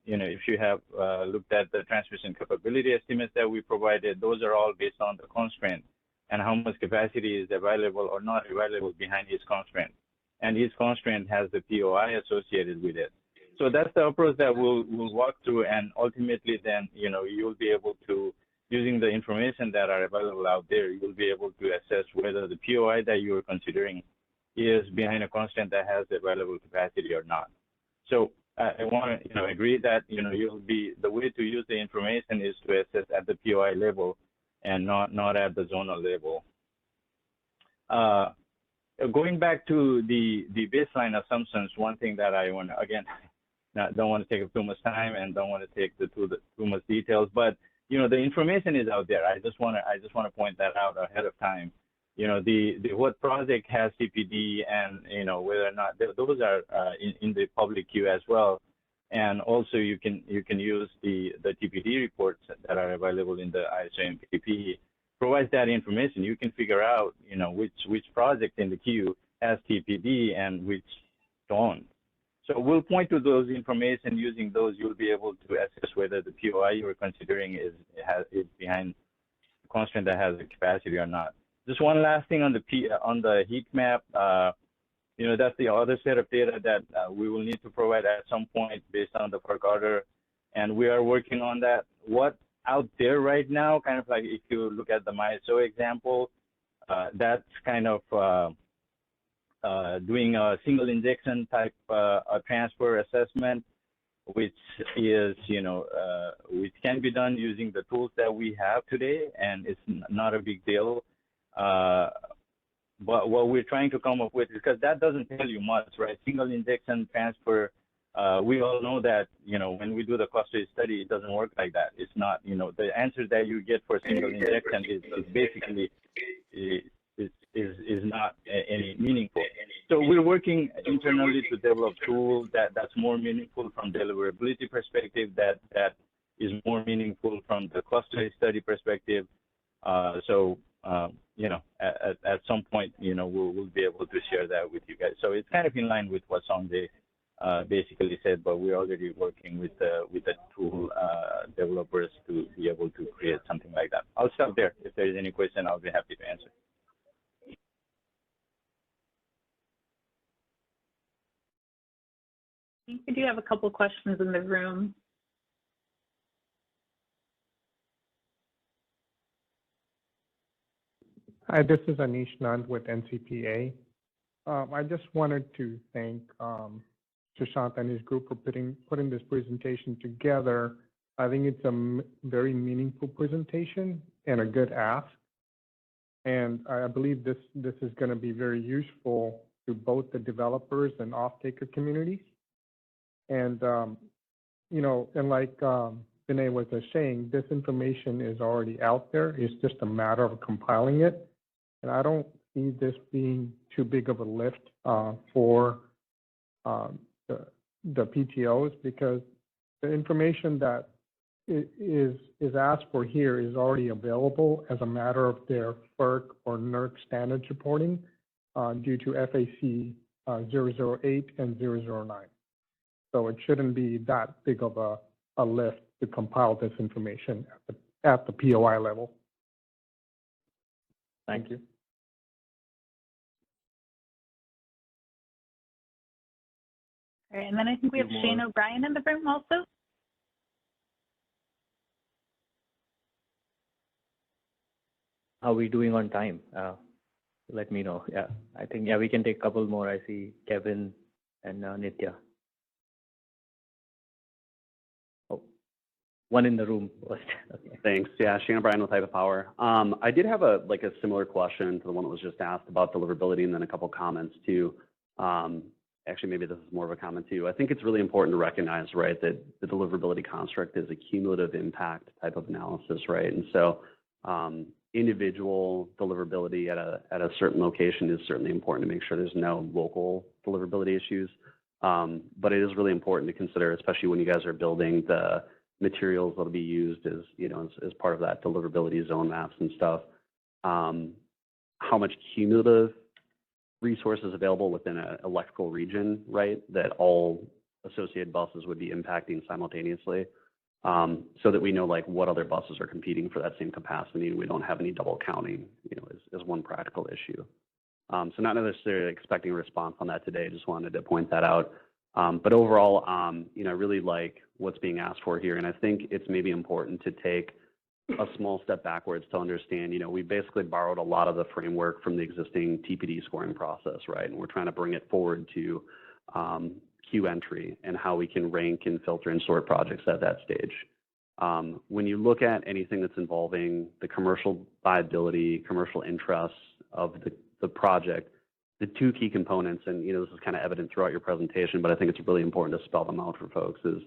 if you have looked at the transmission capability estimates that we provided, those are all based on the constraint and how much capacity is available or not available behind each constraint. And each constraint has the POI associated with it. So that's the approach that we'll walk through, and ultimately then, you'll be able to, using the information that are available out there, you'll be able to assess whether the POI that you're considering is behind a constraint that has available capacity or not. So I want to, agree that, the way to use the information is to assess at the POI level and not at the zonal level. Going back to the baseline assumptions, one thing that I want to, again, don't want to take up too much time and don't want to take too much details, but the information is out there. I just want to point that out ahead of time. What project has TPD, and whether or not those are in the public queue as well. And also you can use the TPD reports that are available in the ISO MPP. Provides that information. You can figure out which project in the queue has TPD and which don't. So we'll point to those information. Using those, you'll be able to assess whether the POI you're considering is behind the constraint that has the capacity or not. Just one last thing on the heat map. That's the other set of data that we will need to provide at some point based on the FERC order, and we are working on that. What out there right now, kind of like if you look at the MISO example, that's kind of doing a single injection type transfer assessment, which is, which can be done using the tools that we have today, and it's not a big deal. But what we're trying to come up with, because that doesn't tell you much, right? Single injection transfer, we all know that, when we do the cluster study, it doesn't work like that. It's not, the answer that you get for single injection is basically is not any meaningful. So we're working internally to develop tools that's more meaningful from deliverability perspective, that is more meaningful from the cluster study perspective. At some point, we'll be able to share that with you guys. So it's kind of in line with what Sanjay basically said, but we're already working with the tool developers to be able to create something like that. I'll stop there. If there is any question, I'll be happy to answer. I think we do have a couple questions in the room. Hi, this is Anish Nand with NCPA. I just wanted to thank Sushant and his group for putting this presentation together. I think it's a very meaningful presentation and a good ask. And I believe this is going to be very useful to both the developers and off-taker communities. And, and like Vinay was saying, this information is already out there. It's just a matter of compiling it. And I don't see this being too big of a lift for the PTOs, because the information that is asked for here is already available as a matter of their FERC or NERC standards reporting due to FAC 008 and 009. So it shouldn't be that big of a lift to compile this information at the POI level. Thank you. All right, and then I think we have Shane O'Brien in the room also. How are we doing on time? Let me know. Yeah, I think, yeah, we can take a couple more. I see Kevin and Nitya. Oh, one in the room first. Okay. Thanks. Yeah, Shane O'Brien with Hyperpower. I did have a similar question to the one that was just asked about deliverability, and then a couple comments too. Actually, maybe this is more of a comment too. I think it's really important to recognize, right, that the deliverability construct is a cumulative impact type of analysis, right? And so individual deliverability at a certain location is certainly important to make sure there's no local deliverability issues. But it is really important to consider, especially when you guys are building the materials that'll be used as, you know, as part of that deliverability zone maps and stuff, how much cumulative resources available within an electrical region, right, that all associated buses would be impacting simultaneously, so that we know like what other buses are competing for that same capacity and we don't have any double counting, you know, as one practical issue. So not necessarily expecting a response on that today, just wanted to point that out. But overall, you know, I really like what's being asked for here, and I think it's maybe important to take a small step backwards to understand, you know, we basically borrowed a lot of the framework from the existing TPD scoring process, right? And we're trying to bring it forward to queue entry and how we can rank and filter and sort projects at that stage. When you look at anything that's involving the commercial viability, commercial interests of the project, the two key components, and you know, this is kind of evident throughout your presentation, but I think it's really important to spell them out for folks, is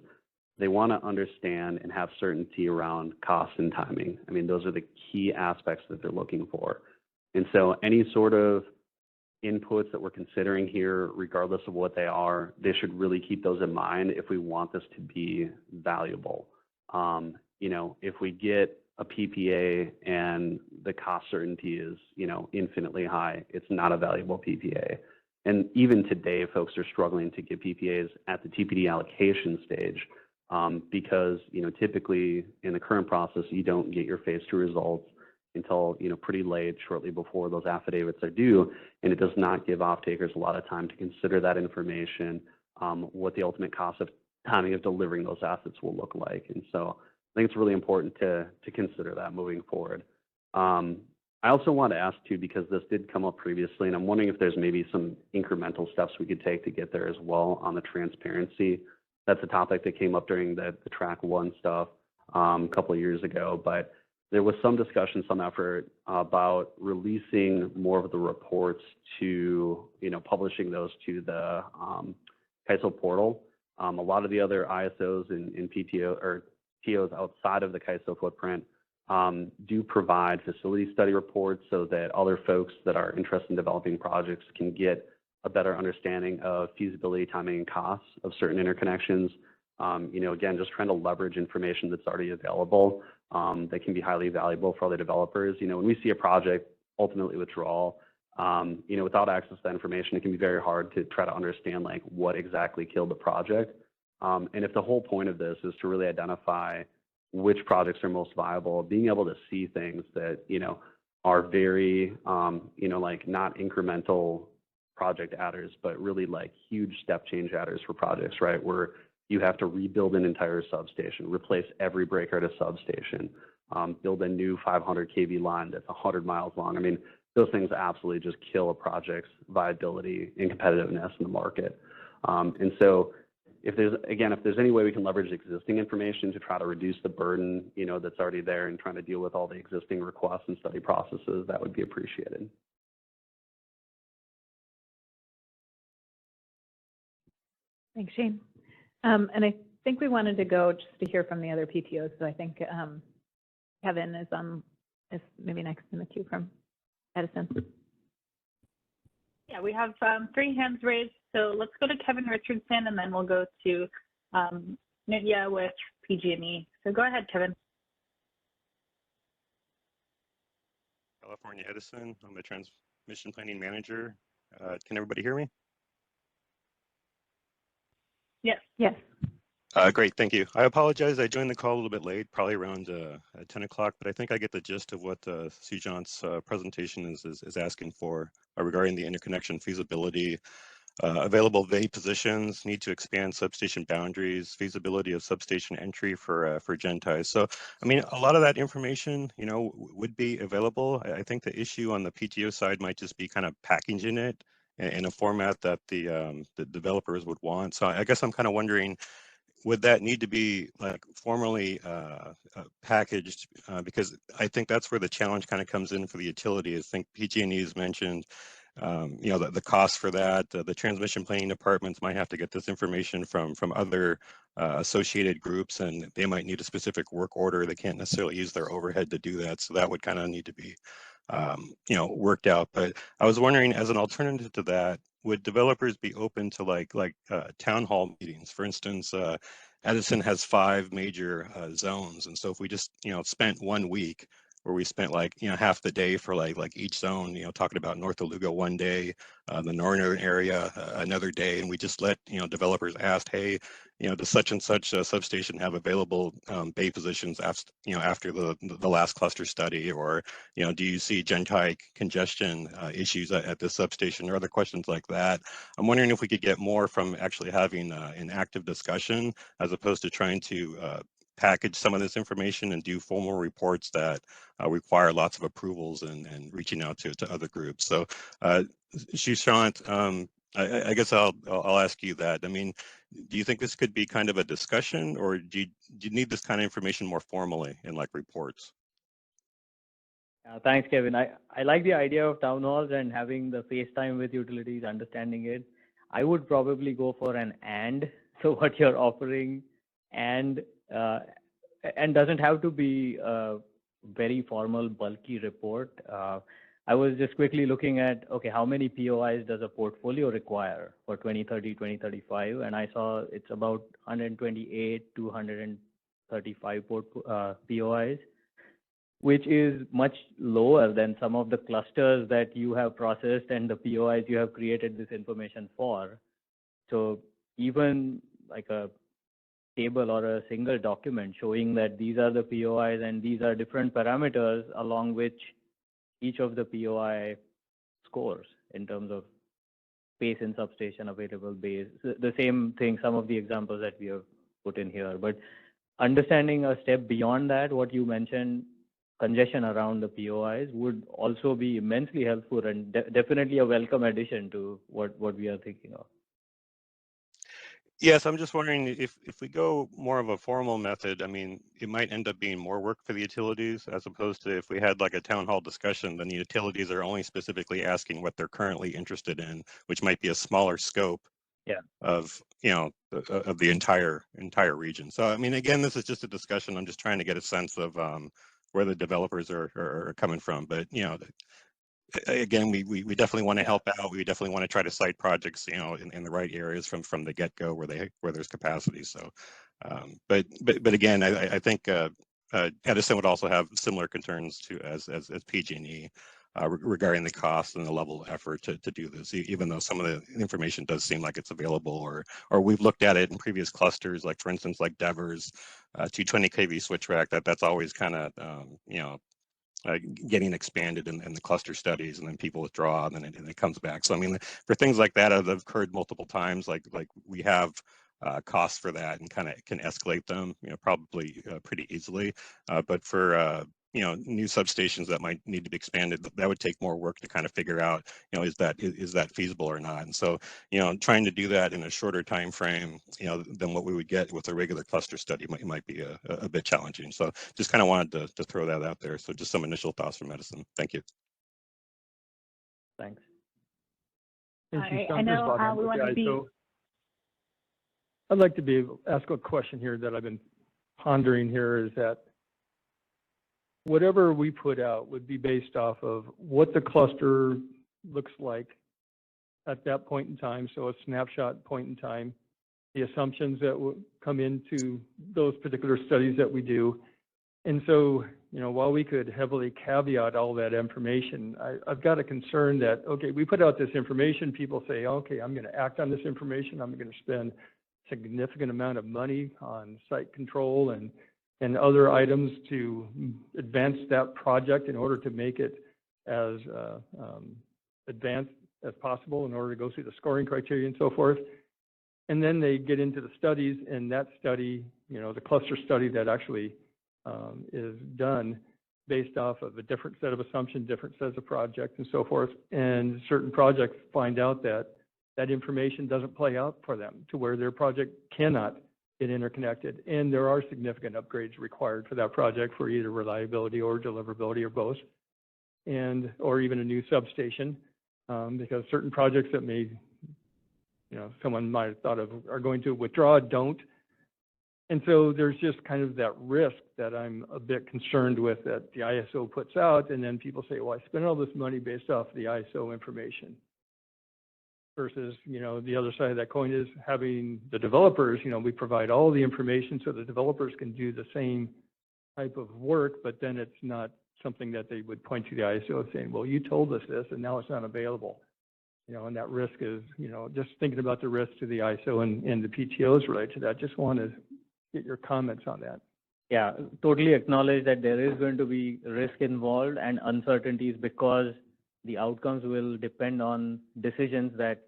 they want to understand and have certainty around cost and timing. I mean, those are the key aspects that they're looking for. And so any sort of inputs that we're considering here, regardless of what they are, they should really keep those in mind if we want this to be valuable. You know, if we get a PPA and the cost certainty is, you know, infinitely high, it's not a valuable PPA. And even today, folks are struggling to get PPAs at the TPD allocation stage, because, you know, typically in the current process, you don't get your phase 2 results until, you know, pretty late, shortly before those affidavits are due, and it does not give off-takers a lot of time to consider that information, what the ultimate cost of timing of delivering those assets will look like. And so I think it's really important to consider that moving forward. I also want to ask too, because this did come up previously, and I'm wondering if there's maybe some incremental steps we could take to get there as well on the transparency. That's a topic that came up during the track 1 stuff a couple of years ago, but there was some discussion, some effort about releasing more of the reports to, you know, publishing those to the CAISO portal. A lot of the other ISOs and PTO or TOs outside of the CAISO footprint do provide facility study reports so that other folks that are interested in developing projects can get a better understanding of feasibility, timing, and costs of certain interconnections. You know, again, just trying to leverage information that's already available that can be highly valuable for other developers. You know, when we see a project ultimately withdrawal, you know, without access to that information, it can be very hard to try to understand like what exactly killed the project. And if the whole point of this is to really identify which projects are most viable, being able to see things that, you know, are very, you know, like not incremental project adders, but really like huge step change adders for projects, right? Where you have to rebuild an entire substation, replace every breaker at a substation, build a new 500 kV line that's 100 miles long. I mean, those things absolutely just kill a project's viability and competitiveness in the market. And so if there's any way we can leverage existing information to try to reduce the burden, you know, that's already there and trying to deal with all the existing requests and study processes, that would be appreciated. Thanks, Shane. And I think we wanted to go just to hear from the other PTOs. So I think Kevin is maybe next in the queue from Edison. Yeah, we have 3 hands raised. So let's go to Kevin Richardson, and then we'll go to Nitya with PG&E. So go ahead, Kevin. California Edison. I'm the transmission planning manager. Can everybody hear me? Yes. Yes. Great, thank you. I apologize. I joined the call a little bit late, probably around 10 o'clock, but I think I get the gist of what Sujant's presentation is asking for regarding the interconnection feasibility. Available VA positions, need to expand substation boundaries, feasibility of substation entry for Genties. So, I mean, a lot of that information, you know, would be available. I think the issue on the PTO side might just be kind of packaging it in a format that the developers would want. So I guess I'm kind of wondering, would that need to be like formally packaged? Because I think that's where the challenge kind of comes in for the utility. I think PG&E has mentioned, you know, the cost for that. The transmission planning departments might have to get this information from other associated groups, and they might need a specific work order. They can't necessarily use their overhead to do that. So that would kind of need to be, you know, worked out. But I was wondering, as an alternative to that, would developers be open to like town hall meetings? For instance, Edison has 5 major zones, and so if we just, you know, spent 1 week where we spent like, you know, half the day for like each zone, you know, talking about North Aluga one day, the northern area another day, and we just let, you know, developers ask, hey, you know, does such and such substation have available bay positions after, you know, after the last cluster study, or, you know, do you see Gentie congestion issues at this substation, or other questions like that? I'm wondering if we could get more from actually having an active discussion as opposed to trying to package some of this information and do formal reports that require lots of approvals and reaching out to other groups. So, Sushant, I guess I'll ask you that. I mean, do you think this could be kind of a discussion, or do you need this kind of information more formally in like reports? Thanks, Kevin. I like the idea of town halls and having the FaceTime with utilities, understanding it. I would probably go for an and. So what you're offering and doesn't have to be a very formal, bulky report. I was just quickly looking at, okay, how many POIs does a portfolio require for 2030, 2035? And I saw it's about 128 to 135 POIs, which is much lower than some of the clusters that you have processed and the POIs you have created this information for. So even like a table or a single document showing that these are the POIs and these are different parameters along which each of the POI scores in terms of space in substation, available base, the same thing, some of the examples that we have put in here. But understanding a step beyond that, what you mentioned, congestion around the POIs would also be immensely helpful and definitely a welcome addition to what we are thinking of. Yes, I'm just wondering if we go more of a formal method, I mean, it might end up being more work for the utilities as opposed to if we had like a town hall discussion, then the utilities are only specifically asking what they're currently interested in, which might be a smaller scope of, you know, of the entire region. So, I mean, again, this is just a discussion. I'm just trying to get a sense of where the developers are coming from. But, you know, again, we definitely want to help out. We definitely want to try to cite projects, you know, in the right areas from the get-go where there's capacity. So, but again, I think Edison would also have similar concerns to as PG&E regarding the cost and the level of effort to do this, even though some of the information does seem like it's available, or we've looked at it in previous clusters, like for instance, like Devers, 220 kV switch rack. That's always kind of you know, getting expanded in the cluster studies, and then people withdraw, and then it comes back. So I mean, for things like that that have occurred multiple times, like we have costs for that and kind of can escalate them, you know, probably pretty easily. But for you know, new substations that might need to be expanded, that would take more work to kind of figure out, you know, is that feasible or not? And so, you know, trying to do that in a shorter time frame, you know, than what we would get with a regular cluster study might be a bit challenging. So just kind of wanted to throw that out there. So just some initial thoughts from Edison. Thank you. Thanks. I know we want to be. So I'd like to ask a question here that I've been pondering here, is that whatever we put out would be based off of what the cluster looks like at that point in time. So a snapshot point in time, the assumptions that will come into those particular studies that we do. And so, you know, while we could heavily caveat all that information, I've got a concern that, okay, we put out this information, people say, okay, I'm going to act on this information. I'm going to spend significant amount of money on site control and other items to advance that project in order to make it as advanced as possible in order to go through the scoring criteria and so forth. And then they get into the studies, and that study, you know, the cluster study that actually is done based off of a different set of assumptions, different sets of projects and so forth. And certain projects find out that that information doesn't play out for them to where their project cannot get interconnected. And there are significant upgrades required for that project for either reliability or deliverability or both, and or even a new substation, because certain projects that may, you know, someone might have thought of are going to withdraw, don't. And so there's just kind of that risk that I'm a bit concerned with that the ISO puts out, and then people say, well, I spent all this money based off the ISO information. Versus, you know, the other side of that coin is having the developers, you know, we provide all the information so the developers can do the same type of work, but then it's not something that they would point to the ISO saying, well, you told us this and now it's not available. You know, and that risk is, you know, just thinking about the risk to the ISO and the PTOs related to that. Just want to get your comments on that. Yeah, totally acknowledge that there is going to be risk involved and uncertainties because the outcomes will depend on decisions that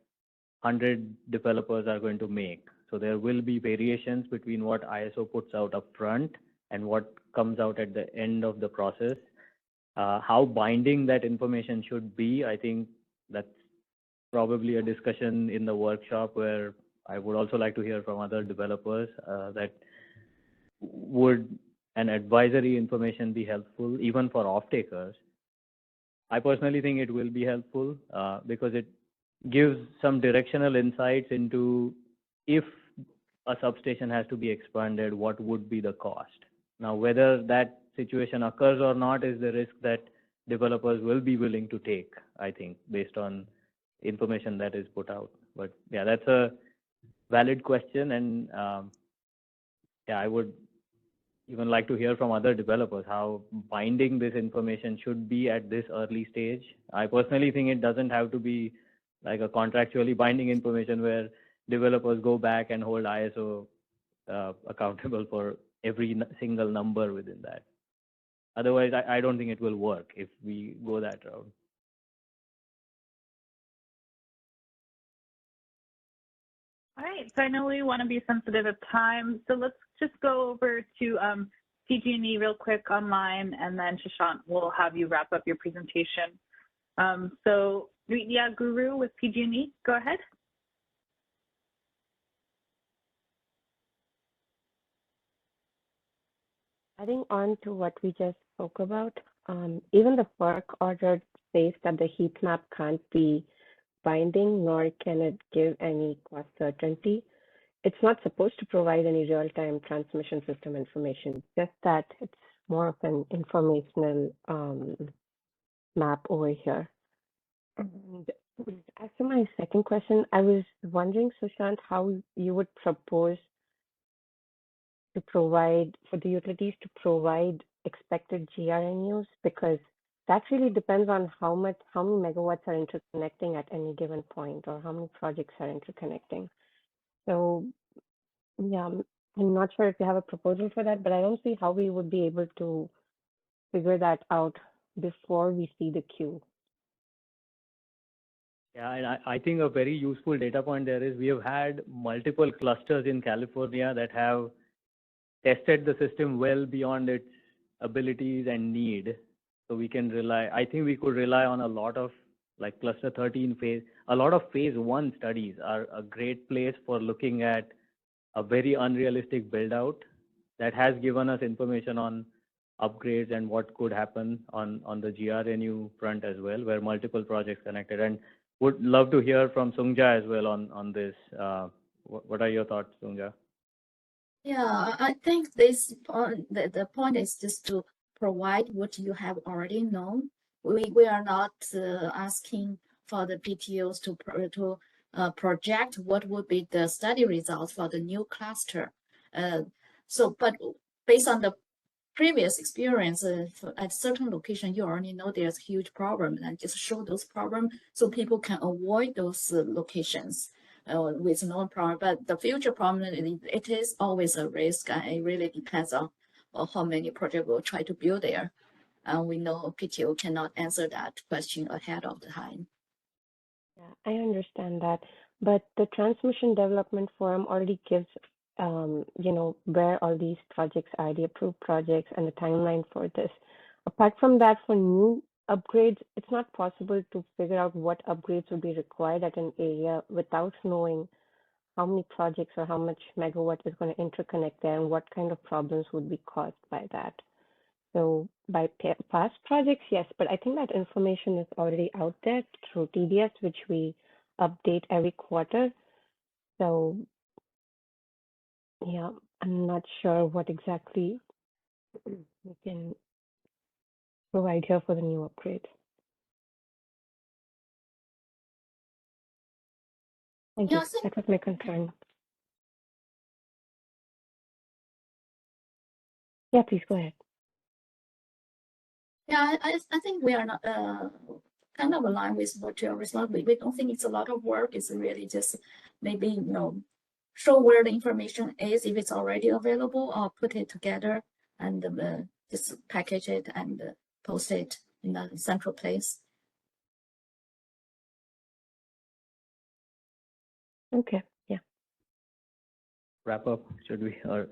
100 developers are going to make. So there will be variations between what ISO puts out up front and what comes out at the end of the process. How binding that information should be, I think that's probably a discussion in the workshop where I would also like to hear from other developers that would an advisory information be helpful even for off-takers. I personally think it will be helpful because it gives some directional insights into if a substation has to be expanded, what would be the cost. Now, whether that situation occurs or not is the risk that developers will be willing to take, I think, based on information that is put out. But yeah, that's a valid question. And yeah, I would even like to hear from other developers how binding this information should be at this early stage. I personally think it doesn't have to be like a contractually binding information where developers go back and hold ISO accountable for every single number within that. Otherwise, I don't think it will work if we go that route. All right, so I know we want to be sensitive of time, so let's just go over to PG&E real quick online, and then Shashank will have you wrap up your presentation. So yeah, Guru with PG&E, go ahead. Adding on to what we just spoke about, even the FERC order says that the heat map can't be binding, nor can it give any cost certainty. It's not supposed to provide any real-time transmission system information, just that it's more of an informational map over here. And as to my second question, I was wondering, Sushant, how you would propose to provide for the utilities to provide expected GRNUs, because that really depends on how many megawatts are interconnecting at any given point, or how many projects are interconnecting. So yeah, I'm not sure if you have a proposal for that, but I don't see how we would be able to figure that out before we see the queue. Yeah, and I think a very useful data point there is we have had multiple clusters in California that have tested the system well beyond its abilities and need. So we can rely, I think we could rely on a lot of like cluster 13 a lot of phase 1 studies are a great place for looking at a very unrealistic build out that has given us information on upgrades and what could happen on the GRNU front as well, where multiple projects connected. And would love to hear from Sungja as well on this. What are your thoughts, Sungja? Yeah, I think this the point is just to provide what you have already known. We are not asking for the PTOs to project what would be the study results for the new cluster. But based on the previous experience at certain location, you already know there's a huge problem, and just show those problems so people can avoid those locations. with no problem. But the future problem, it is always a risk, and it really depends on how many projects we'll try to build there. And we know PTO cannot answer that question ahead of the time. Yeah, I understand that, but the Transmission Development Forum already gives, where all these projects are, the approved projects, and the timeline for this. Apart from that, for new upgrades, it's not possible to figure out what upgrades would be required at an area without knowing how many projects or how much megawatt is going to interconnect there and what kind of problems would be caused by that. So by past projects, yes, but I think that information is already out there through TDS, which we update every quarter. So yeah, I'm not sure what exactly we can provide here for the new upgrades. Thank you. That was my concern. Yeah, please go ahead. Yeah, I think we are not kind of aligned with what you are. We don't think it's a lot of work. It's really just maybe show where the information is if it's already available, or put it together and just package it and post it in a central place. Okay. Yeah. Wrap up, should we? Or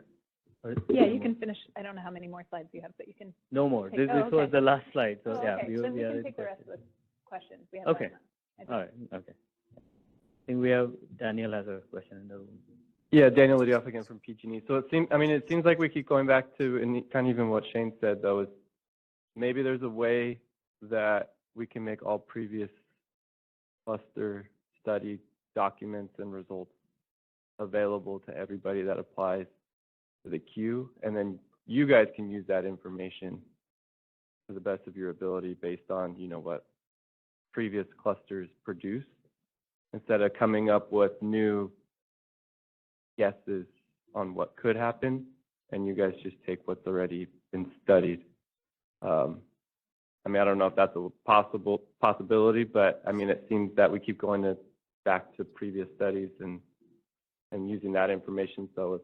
yeah, you can finish. I don't know how many more slides you have, but you can. No more. Take, this was the last slide. So yeah, okay. Then we can take the rest of the questions. We have okay. All right. Okay. I think we have Daniel has a question in the room. Yeah, Daniel Lidioff again from PG&E. So it seems like we keep going back to, and kind of even what Shane said though, is maybe there's a way that we can make all previous cluster study documents and results available to everybody that applies to the queue, and then you guys can use that information to the best of your ability based on what previous clusters produce, instead of coming up with new guesses on what could happen, and you guys just take what's already been studied. I don't know if that's a possibility, but it seems that we keep going back to previous studies and using that information. So if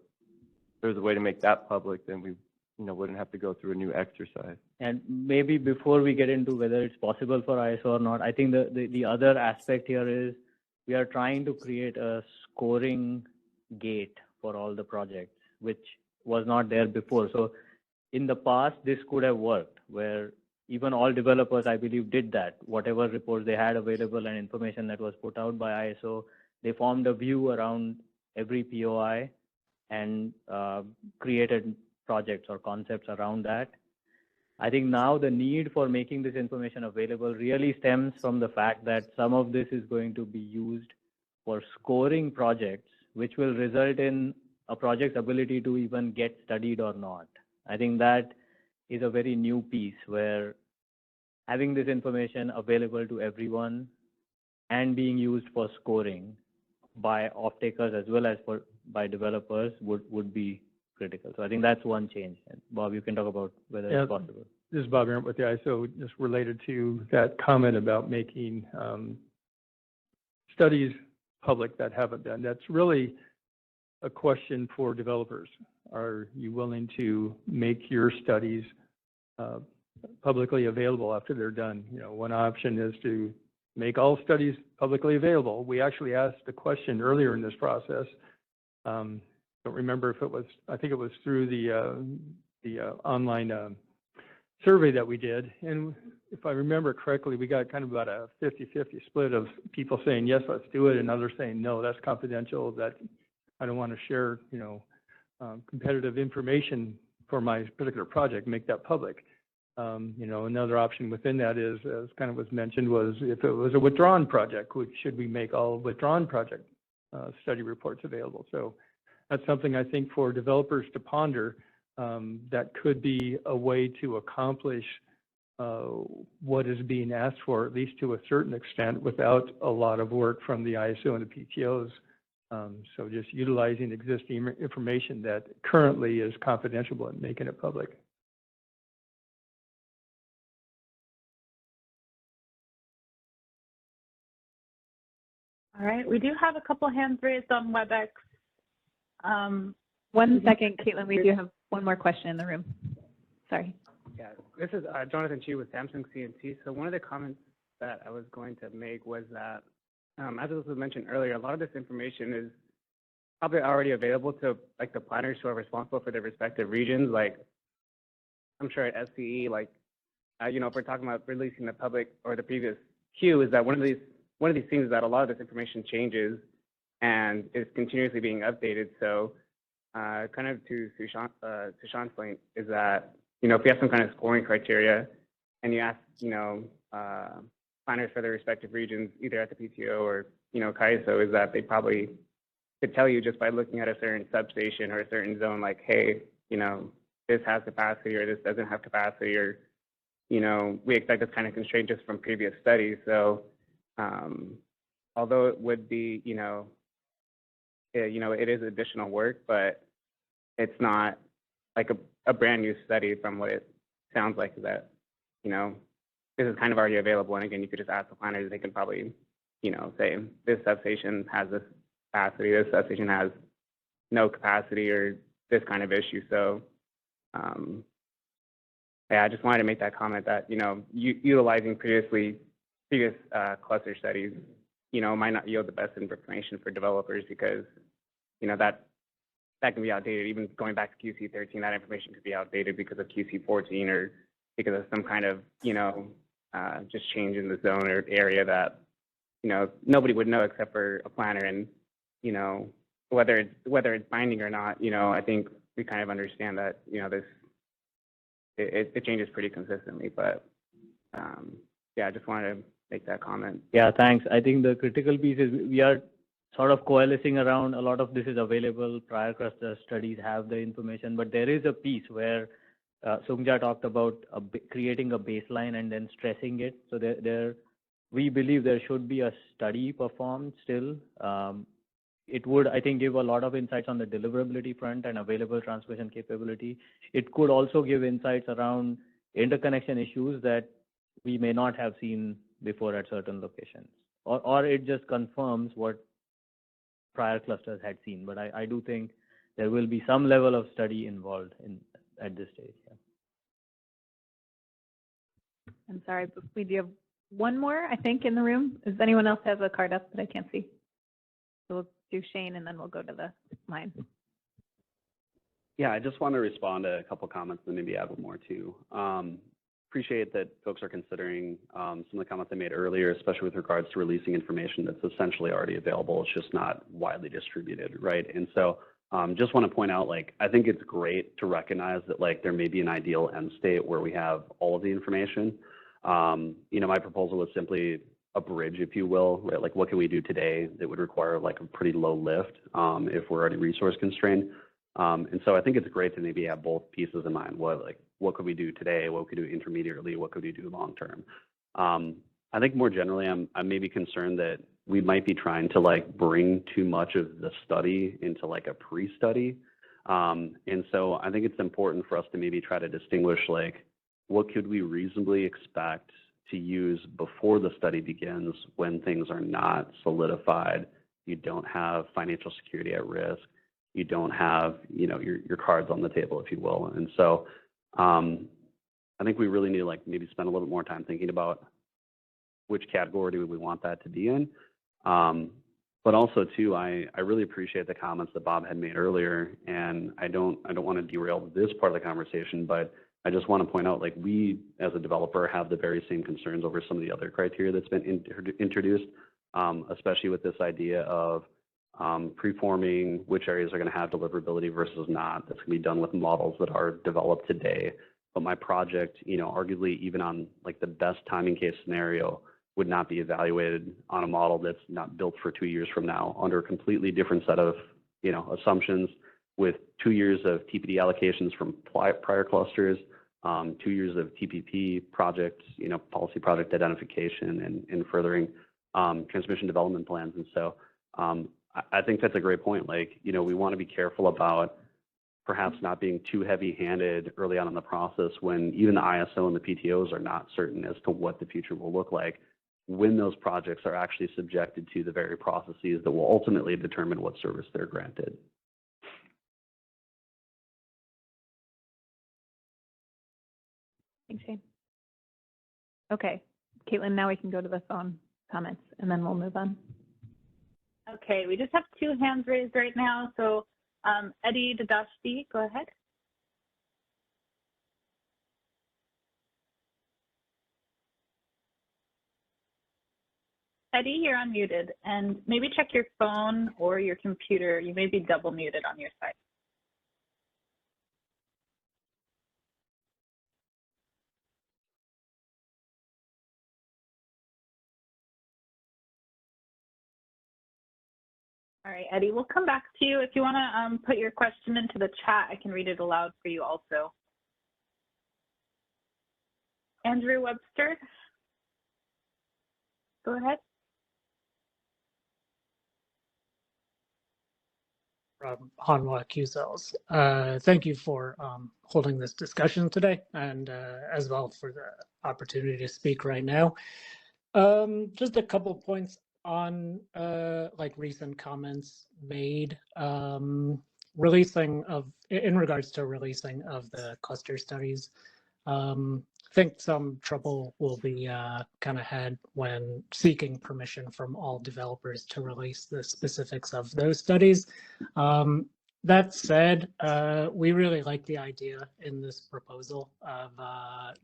there's a way to make that public, then we wouldn't have to go through a new exercise. And maybe before we get into whether it's possible for ISO or not, I think the other aspect here is we are trying to create a scoring gate for all the projects, which was not there before. So in the past, this could have worked, where even all developers, I believe, did that. Whatever reports they had available and information that was put out by ISO, they formed a view around every POI and created projects or concepts around that. I think now the need for making this information available really stems from the fact that some of this is going to be used for scoring projects, which will result in a project's ability to even get studied or not. I think that is a very new piece, where having this information available to everyone and being used for scoring by off-takers as well as by developers would be critical. So I think that's one change. And Bob, you can talk about whether it's possible. This is Bob Arendt with the ISO, just related to that comment about making studies public that haven't been. That's really a question for developers. Are you willing to make your studies publicly available after they're done? One option is to make all studies publicly available. We actually asked the question earlier in this process. Don't remember if it was, I think it was through the online survey that we did. And if I remember correctly, we got kind of about a 50-50 split of people saying, yes, let's do it, and others saying, no, that's confidential, that I don't want to share, competitive information for my particular project, make that public. Another option within that is, as kind of was mentioned, was if it was a withdrawn project, should we make all withdrawn project study reports available? So that's something I think for developers to ponder. That could be a way to accomplish what is being asked for, at least to a certain extent, without a lot of work from the ISO and the PTOs. So just utilizing existing information that currently is confidential but making it public. All right, we do have a couple hands raised on WebEx. 1 second, Caitlin, we do have one more question in the room. Sorry. Yeah, this is Jonathan Chu with Samsung CNC. So one of the comments that I was going to make was that, as was mentioned earlier, a lot of this information is probably already available to like the planners who are responsible for their respective regions. Like, I'm sure at SCE, like, you know, if we're talking about releasing the public or the previous queue, is that one of these things is that a lot of this information changes and is continuously being updated. So, kind of to Sean's point, is that, you know, if you have some kind of scoring criteria and you ask, you know, planners for their respective regions, either at the PTO or, you know, CAISO, is that they probably could tell you just by looking at a certain substation or a certain zone, like, hey, you know, this has capacity or this doesn't have capacity, or, you know, we expect this kind of constraint just from previous studies. So, although it would be, you know, it is additional work, but it's not like a brand new study from what it sounds like, is that, you know, this is kind of already available. And again, you could just ask the planners, they can probably, you know, say this substation has this capacity, this substation has no capacity, or this kind of issue. So, yeah, I just wanted to make that comment that, you know, utilizing previous cluster studies, you know, might not yield the best information for developers, because, you know, that can be outdated. Even going back to QC13, that information could be outdated because of QC14 or because of some kind of, you know, just change in the zone or area that, you know, nobody would know except for a planner. And, you know, whether it's binding or not, you know, I think we kind of understand that, you know, it changes pretty consistently. But yeah, I just wanted to make that comment. Yeah, thanks. I think the critical piece is we are sort of coalescing around a lot of this is available. Prior cluster studies have the information, but there is a piece where Sungja talked about creating a baseline and then stressing it. So we believe there should be a study performed still. It would, I think, give a lot of insights on the deliverability front and available transmission capability. It could also give insights around interconnection issues that we may not have seen before at certain locations, or it just confirms what prior clusters had seen. But I do think there will be some level of study involved at this stage. Yeah. I'm sorry, but we do have one more, I think, in the room. Does anyone else have a card up that I can't see? So we'll do Shane, and then we'll go to the line. Yeah, I just want to respond to a couple comments and maybe add one more too. Appreciate that folks are considering some of the comments I made earlier, especially with regards to releasing information that's essentially already available. It's just not widely distributed, right? And so just want to point out, like, I think it's great to recognize that, like, there may be an ideal end state where we have all of the information. You know, my proposal was simply a bridge, if you will, right? Like, what can we do today that would require like a pretty low lift if we're already resource constrained? And so I think it's great to maybe have both pieces in mind. What could we do today? What could we do intermediately? What could we do long term? I think more generally, I'm maybe concerned that we might be trying to like bring too much of the study into like a pre-study. And so I think it's important for us to maybe try to distinguish, like, what could we reasonably expect to use before the study begins when things are not solidified, you don't have financial security at risk, you don't have, you know, your cards on the table, if you will. And so I think we really need to like maybe spend a little bit more time thinking about which category do we want that to be in. But also too, I really appreciate the comments that Bob had made earlier, and I don't want to derail this part of the conversation, but I just want to point out, like, we as a developer have the very same concerns over some of the other criteria that's been introduced, especially with this idea of preforming which areas are going to have deliverability versus not. That's going to be done with models that are developed today. But my project, you know, arguably even on like the best timing case scenario, would not be evaluated on a model that's not built for 2 years from now under a completely different set of, you know, assumptions, with 2 years of TPD allocations from prior clusters, 2 years of TPP projects, you know, policy project identification and furthering transmission development plans. And so I think that's a great point. Like, you know, we want to be careful about perhaps not being too heavy-handed early on in the process when even the ISO and the PTOs are not certain as to what the future will look like. when those projects are actually subjected to the very processes that will ultimately determine what service they're granted. Thanks, Shane. Okay, Caitlin, now we can go to the phone comments and then we'll move on. Okay, we just have 2 hands raised right now. So Eddie Dadashti, go ahead. Eddie, you're unmuted, and maybe check your phone or your computer. You may be double muted on your side. All right, Eddie, we'll come back to you. If you want to put your question into the chat, I can read it aloud for you also. Andrew Webster, go ahead. From Hanwha Q-Cells. Thank you for holding this discussion today and as well for the opportunity to speak right now. Just a couple points on like recent comments made in regards to releasing of the cluster studies. I think some trouble will be kind of had when seeking permission from all developers to release the specifics of those studies. That said, we really like the idea in this proposal of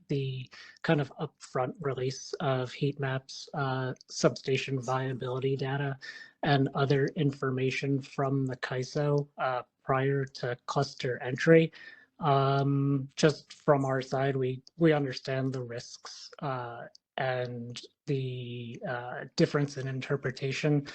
the kind of upfront release of heat maps, substation viability data, and other information from the CAISO prior to cluster entry. Just from our side, we understand the risks and the difference in interpretation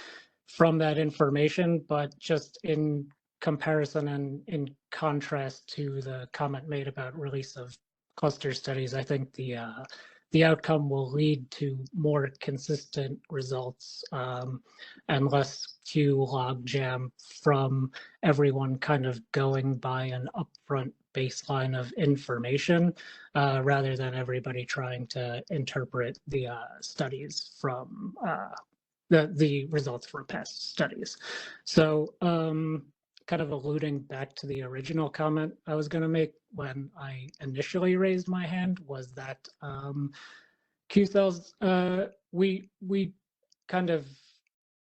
from that information, but just in comparison and in contrast to the comment made about release of cluster studies, I think the outcome will lead to more consistent results and less queue logjam from everyone kind of going by an upfront baseline of information rather than everybody trying to interpret the studies from the results from past studies. So kind of alluding back to the original comment I was going to make when I initially raised my hand was that Q-Cells, we kind of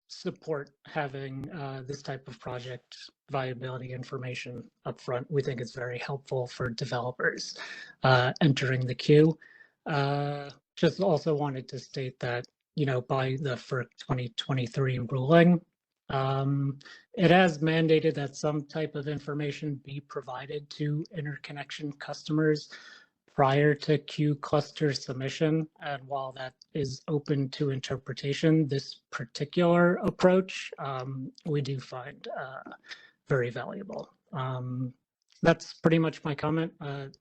support having this type of project viability information up front. We think it's very helpful for developers entering the queue. Just also wanted to state that, you know, by the FERC 2023 ruling, it has mandated that some type of information be provided to interconnection customers prior to queue cluster submission. And while that is open to interpretation, this particular approach we do find very valuable. That's pretty much my comment.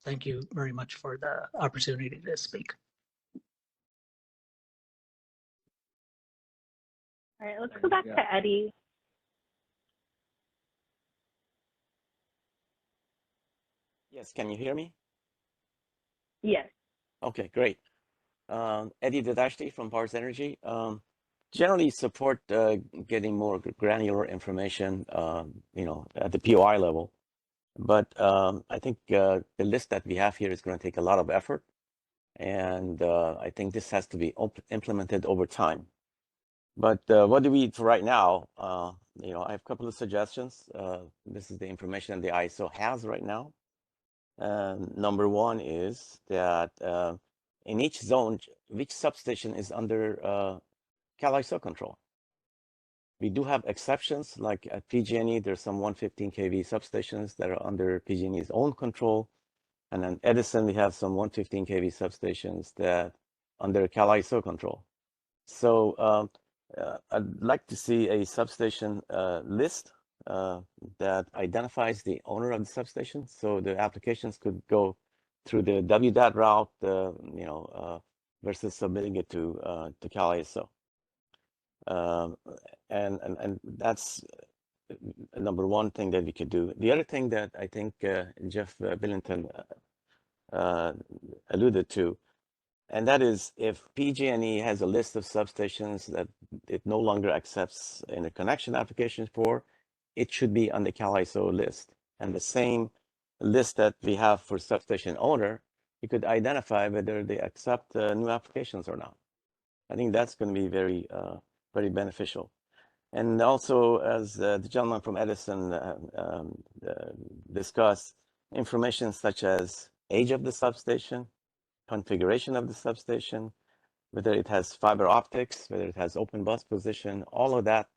Thank you very much for the opportunity to speak. All right, let's go back to Eddie. Yes, can you hear me? Yes. Okay, great. Eddie Dadashti from Powers Energy. Generally support getting more granular information, you know, at the POI level. But I think the list that we have here is going to take a lot of effort. And I think this has to be implemented over time. But what do we do right now? You know, I have a couple of suggestions. This is the information the ISO has right now. Number one is that in each zone, which substation is under CalISO control. We do have exceptions, like at PG&E, there's some 115 kV substations that are under PG&E's own control. And then Edison, we have some 115 kV substations that under CalISO control. So I'd like to see a substation list that identifies the owner of the substation, so the applications could go through the WDAT route, you know, versus submitting it to CalISO. And that's number one thing that we could do. The other thing that I think Jeff Billington alluded to And that is if PG&E has a list of substations that it no longer accepts interconnection applications for, it should be on the CalISO list. And the same list that we have for substation owner, you could identify whether they accept new applications or not. I think that's going to be very, very beneficial. And also, as the gentleman from Edison discussed, information such as age of the substation, configuration of the substation, whether it has fiber optics, whether it has open bus position, all of that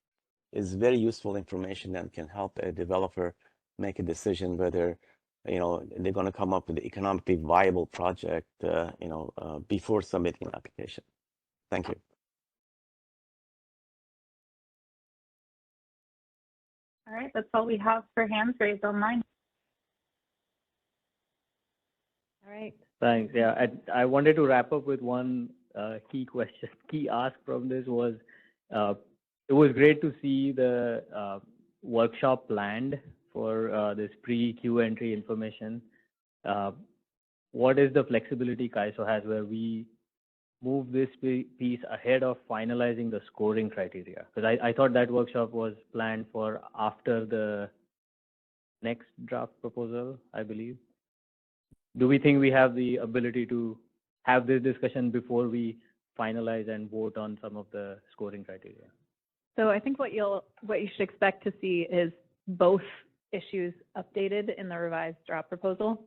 is very useful information and can help a developer make a decision whether they're going to come up with the economically viable project before submitting an application. Thank you. All right, that's all we have for hands raised online. All right. Thanks. Yeah, I wanted to wrap up with one key question. Key ask from this was, it was great to see the workshop planned for this pre-queue entry information. What is the flexibility CAISO has where we move this piece ahead of finalizing the scoring criteria? Because I thought that workshop was planned for after the next draft proposal, I believe. Do we think we have the ability to have this discussion before we finalize and vote on some of the scoring criteria? So I think what you should expect to see is both issues updated in the revised draft proposal,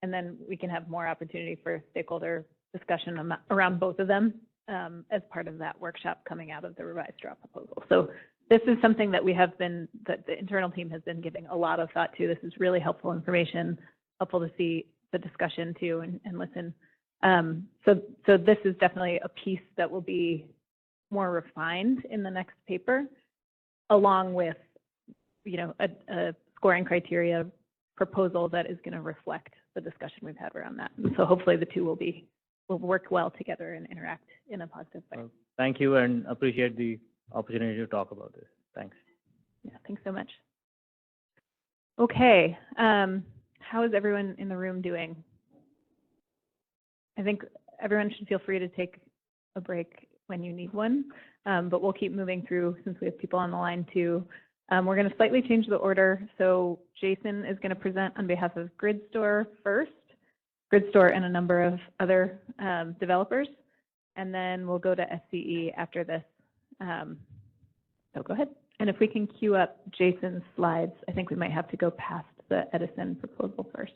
and then we can have more opportunity for stakeholder discussion around both of them as part of that workshop coming out of the revised draft proposal. So this is something that that the internal team has been giving a lot of thought to. This is really helpful information, helpful to see the discussion too and listen. So this is definitely a piece that will be more refined in the next paper, along with a scoring criteria proposal that is going to reflect the discussion we've had around that. And so hopefully the two will work well together and interact in a positive way. Thank you, and appreciate the opportunity to talk about this. Thanks. Yeah, thanks so much. Okay, how is everyone in the room doing? I think everyone should feel free to take a break when you need one, but we'll keep moving through since we have people on the line too. We're going to slightly change the order. So Jason is going to present on behalf of GridStore first, GridStore and a number of other developers, and then we'll go to SCE after this. So go ahead. And if we can queue up Jason's slides, I think we might have to go past the Edison proposal first.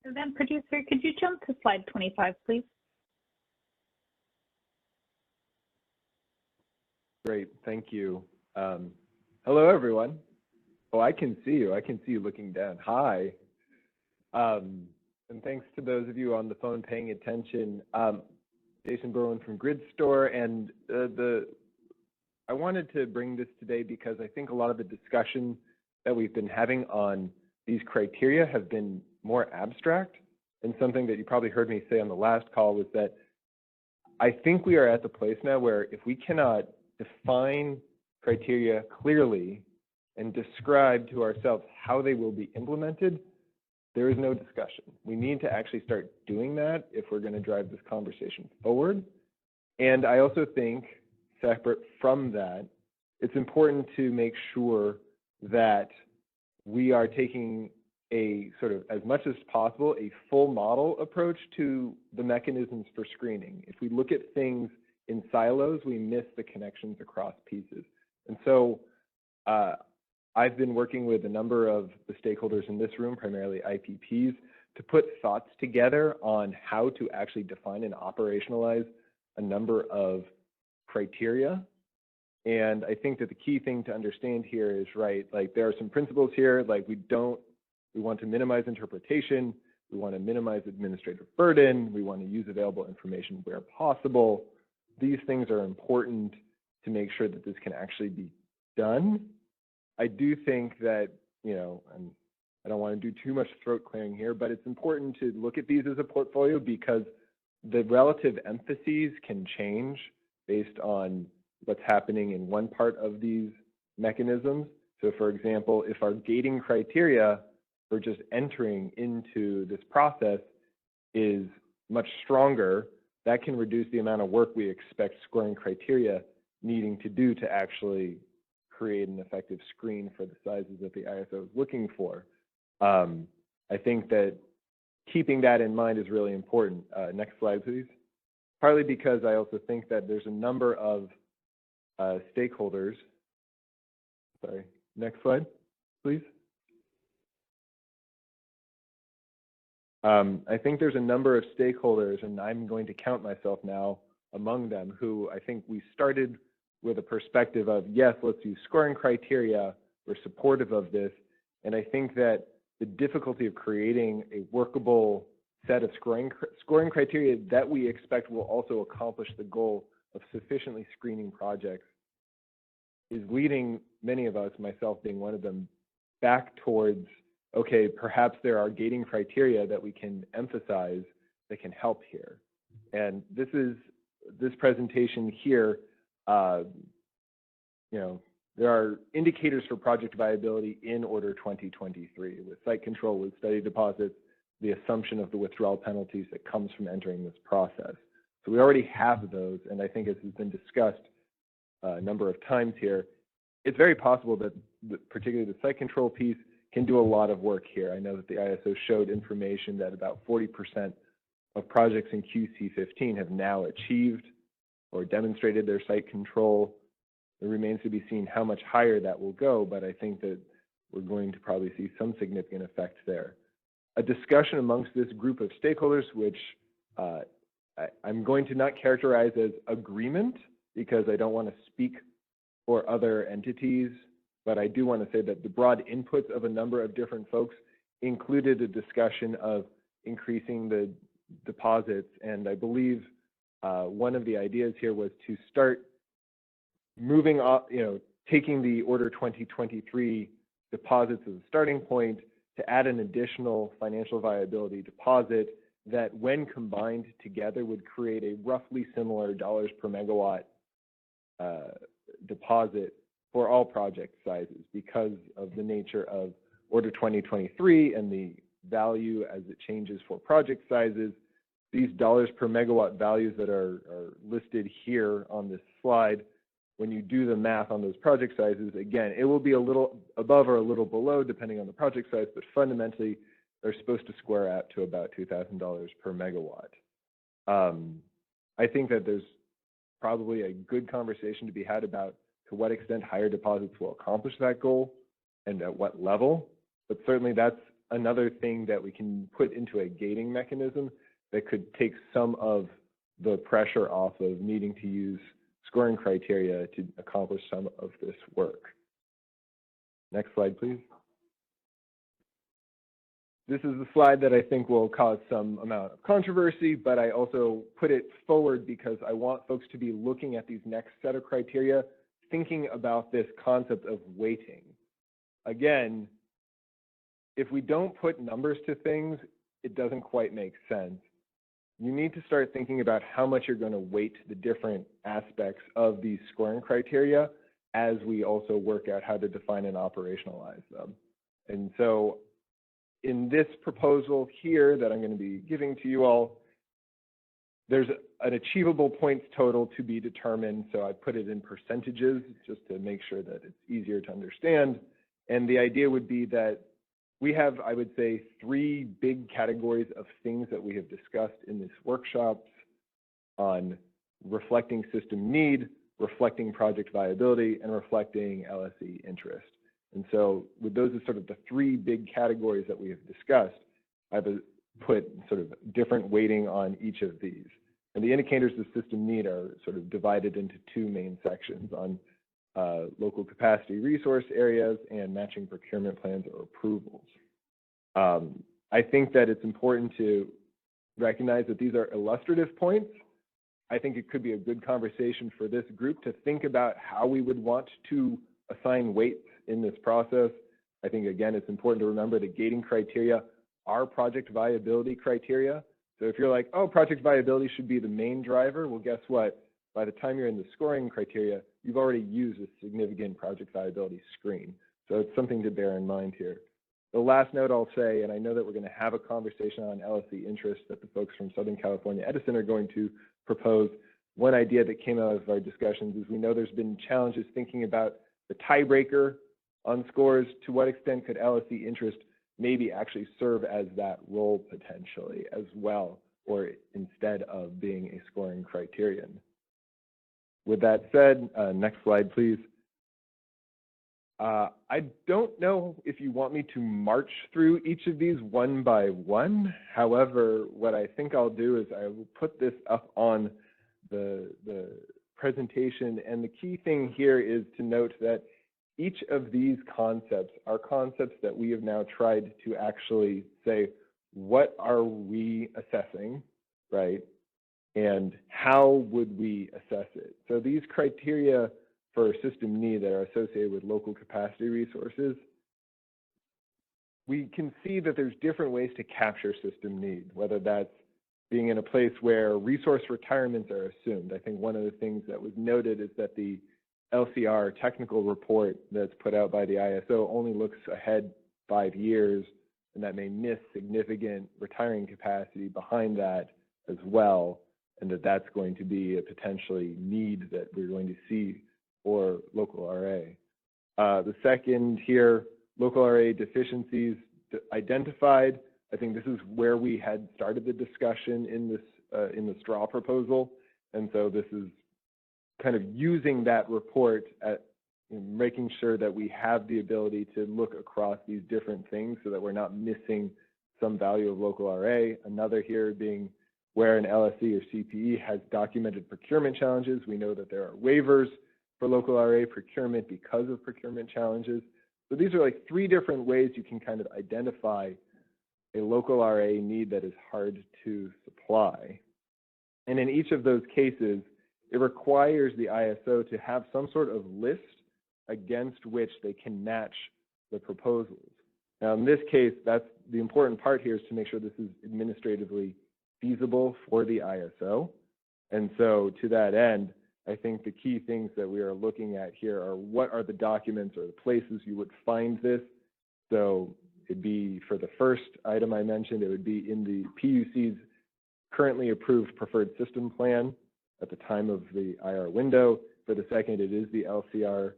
And then producer, could you jump to slide 25, please? Great, thank you. Hello, everyone. Oh, I can see you. I can see you looking down. Hi. And thanks to those of you on the phone paying attention. Jason Berwin from GridStore, and I wanted to bring this today because I think a lot of the discussion that we've been having on these criteria have been more abstract, and something that you probably heard me say on the last call was that I think we are at the place now where if we cannot define criteria clearly and describe to ourselves how they will be implemented, there is no discussion. We need to actually start doing that if we're going to drive this conversation forward. And I also think, separate from that, it's important to make sure that we are taking a sort of, as much as possible, a full model approach to the mechanisms for screening. If we look at things in silos, we miss the connections across pieces. And so I've been working with a number of the stakeholders in this room, primarily IPPs, to put thoughts together on how to actually define and operationalize a number of criteria. And I think that the key thing to understand here is, right, like there are some principles here, like we want to minimize interpretation, we want to minimize administrative burden, we want to use available information where possible. These things are important to make sure that this can actually be done. I do think that, and I don't want to do too much throat clearing here, but it's important to look at these as a portfolio because the relative emphases can change based on what's happening in one part of these mechanisms. So for example, if our gating criteria for just entering into this process is much stronger, that can reduce the amount of work we expect scoring criteria needing to do to actually create an effective screen for the sizes that the ISO is looking for. I think that keeping that in mind is really important. Next slide, please. Partly because I also think that there's a number of stakeholders. Sorry, next slide, please. I think there's a number of stakeholders, and I'm going to count myself now among them, who I think we started with a perspective of, yes, let's use scoring criteria, we're supportive of this, and I think that the difficulty of creating a workable set of scoring criteria that we expect will also accomplish the goal of sufficiently screening projects is leading many of us, myself being one of them, back towards, okay, perhaps there are gating criteria that we can emphasize that can help here. And this presentation here, there are indicators for project viability in Order 2023 with site control, with study deposits, the assumption of the withdrawal penalties that comes from entering this process. So we already have those, and I think as has been discussed a number of times here, it's very possible that particularly the site control piece can do a lot of work here. I know that the ISO showed information that about 40% of projects in QC15 have now achieved or demonstrated their site control. It remains to be seen how much higher that will go, but I think that we're going to probably see some significant effect there. A discussion amongst this group of stakeholders, which I'm going to not characterize as agreement because I don't want to speak for other entities, but I do want to say that the broad inputs of a number of different folks included a discussion of increasing the deposits, and I believe one of the ideas here was to start moving off, taking the Order 2023 deposits as a starting point to add an additional financial viability deposit that when combined together would create a roughly similar dollars per megawatt deposit for all project sizes because of the nature of Order 2023 and the value as it changes for project sizes. These dollars per megawatt values that are listed here on this slide, when you do the math on those project sizes, again, it will be a little above or a little below depending on the project size, but fundamentally they're supposed to square out to about $2,000 per megawatt. I think that there's probably a good conversation to be had about to what extent higher deposits will accomplish that goal and at what level, but certainly that's another thing that we can put into a gating mechanism that could take some of the pressure off of needing to use scoring criteria to accomplish some of this work. Next slide, please. This is the slide that I think will cause some amount of controversy, but I also put it forward because I want folks to be looking at these next set of criteria, thinking about this concept of weighting. Again, if we don't put numbers to things, it doesn't quite make sense. You need to start thinking about how much you're going to weight the different aspects of these scoring criteria as we also work out how to define and operationalize them. And so in this proposal here that I'm going to be giving to you all, there's an achievable points total to be determined. So I put it in percentages just to make sure that it's easier to understand. And the idea would be that we have, I would say, 3 big categories of things that we have discussed in this workshop on reflecting system need, reflecting project viability, and reflecting LSE interest. And so with those as sort of the 3 big categories that we have discussed, I've put sort of different weighting on each of these. And the indicators of system need are sort of divided into 2 main sections on local capacity resource areas and matching procurement plans or approvals. I think that it's important to recognize that these are illustrative points. I think it could be a good conversation for this group to think about how we would want to assign weights in this process. I think, again, it's important to remember the gating criteria are project viability criteria. So if you're like, oh, project viability should be the main driver, well, guess what? By the time you're in the scoring criteria, you've already used a significant project viability screen. So it's something to bear in mind here. The last note I'll say, and I know that we're going to have a conversation on LSE interest that the folks from Southern California Edison are going to propose. One idea that came out of our discussions is we know there's been challenges thinking about the tiebreaker on scores. To what extent could LSE interest maybe actually serve as that role potentially as well, or instead of being a scoring criterion? With that said, next slide, please. I don't know if you want me to march through each of these one by one. However, what I think I'll do is I will put this up on the presentation. And the key thing here is to note that each of these concepts are concepts that we have now tried to actually say, what are we assessing, right? And how would we assess it? So these criteria for system need that are associated with local capacity resources, we can see that there's different ways to capture system need, whether that's being in a place where resource retirements are assumed. I think one of the things that was noted is that the LCR technical report that's put out by the ISO only looks ahead 5 years, and that may miss significant retiring capacity behind that as well, and that's going to be a potentially need that we're going to see for local RA. The second here, local RA deficiencies identified. I think this is where we had started the discussion in the straw proposal, and so this is kind of using that report at making sure that we have the ability to look across these different things so that we're not missing some value of local RA. Another here being where an LSE or CPE has documented procurement challenges. We know that there are waivers for local RA procurement because of procurement challenges. So these are like 3 different ways you can kind of identify a local RA need that is hard to supply. And in each of those cases, it requires the ISO to have some sort of list against which they can match the proposals. Now, in this case, that's the important part here, is to make sure this is administratively feasible for the ISO. And so to that end, I think the key things that we are looking at here are what are the documents or the places you would find this. So it'd be, for the first item I mentioned, it would be in the PUC's currently approved preferred system plan at the time of the IR window. For the second, it is the LCR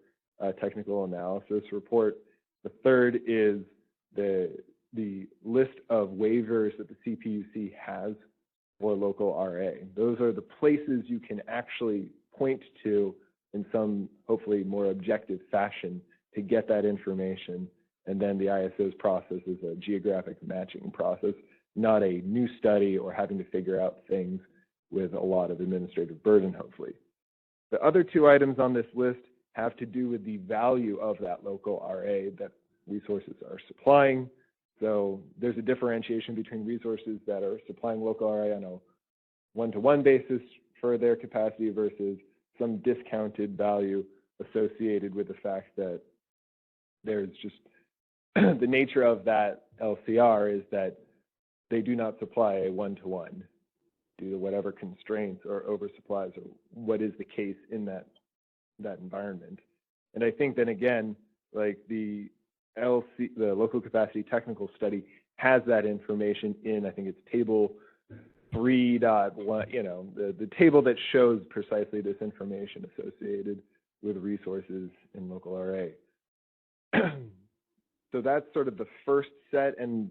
technical analysis report. The third is the list of waivers that the CPUC has for local RA. Those are the places you can actually point to in some hopefully more objective fashion to get that information. And then the ISO's process is a geographic matching process, not a new study or having to figure out things with a lot of administrative burden, hopefully. The other 2 items on this list have to do with the value of that local RA that resources are supplying. So there's a differentiation between resources that are supplying local RA on a one-to-one basis for their capacity versus some discounted value associated with the fact that there's just the nature of that LCR is that they do not supply a one-to-one due to whatever constraints or oversupplies or what is the case in that environment. And I think then again, like the local capacity technical study has that information in, I think it's table 3.1, you know, the table that shows precisely this information associated with resources in local RA. So that's sort of the first set, and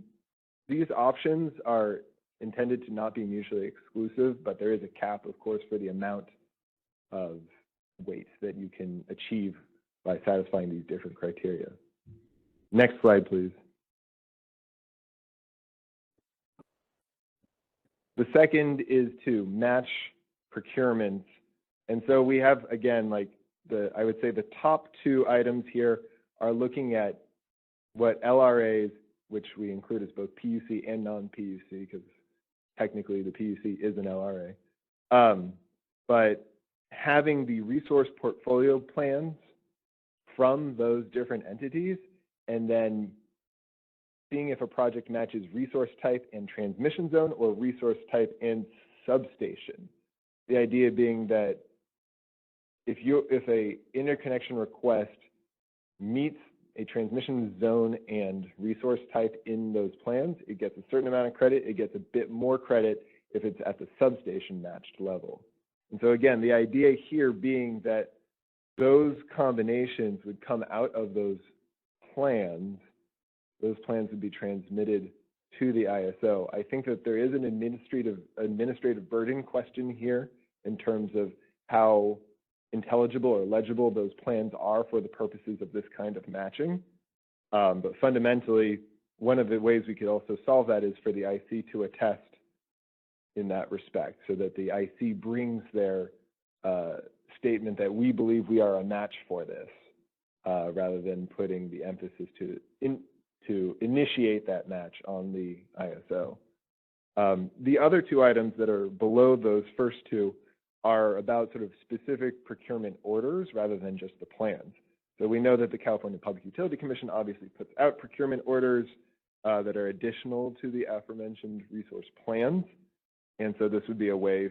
these options are intended to not be mutually exclusive, but there is a cap, of course, for the amount of weight that you can achieve by satisfying these different criteria. Next slide, please. The second is to match procurements. And so we have, again, like I would say the top 2 items here are looking at what LRAs, which we include as both PUC and non-PUC, because technically the PUC is an LRA, but having the resource portfolio plans from those different entities, and then seeing if a project matches resource type and transmission zone or resource type and substation. The idea being that if a interconnection request meets a transmission zone and resource type in those plans, it gets a certain amount of credit. It gets a bit more credit if it's at the substation matched level. And so again, the idea here being that those combinations would come out of those plans would be transmitted to the ISO. I think that there is an administrative burden question here in terms of how intelligible or legible those plans are for the purposes of this kind of matching. But fundamentally, one of the ways we could also solve that is for the IC to attest in that respect, so that the IC brings their statement that we believe we are a match for this, rather than putting the emphasis to initiate that match on the ISO. The other two items that are below those first two are about sort of specific procurement orders rather than just the plans. So we know that the California Public Utility Commission obviously puts out procurement orders that are additional to the aforementioned resource plans. And so this would be a way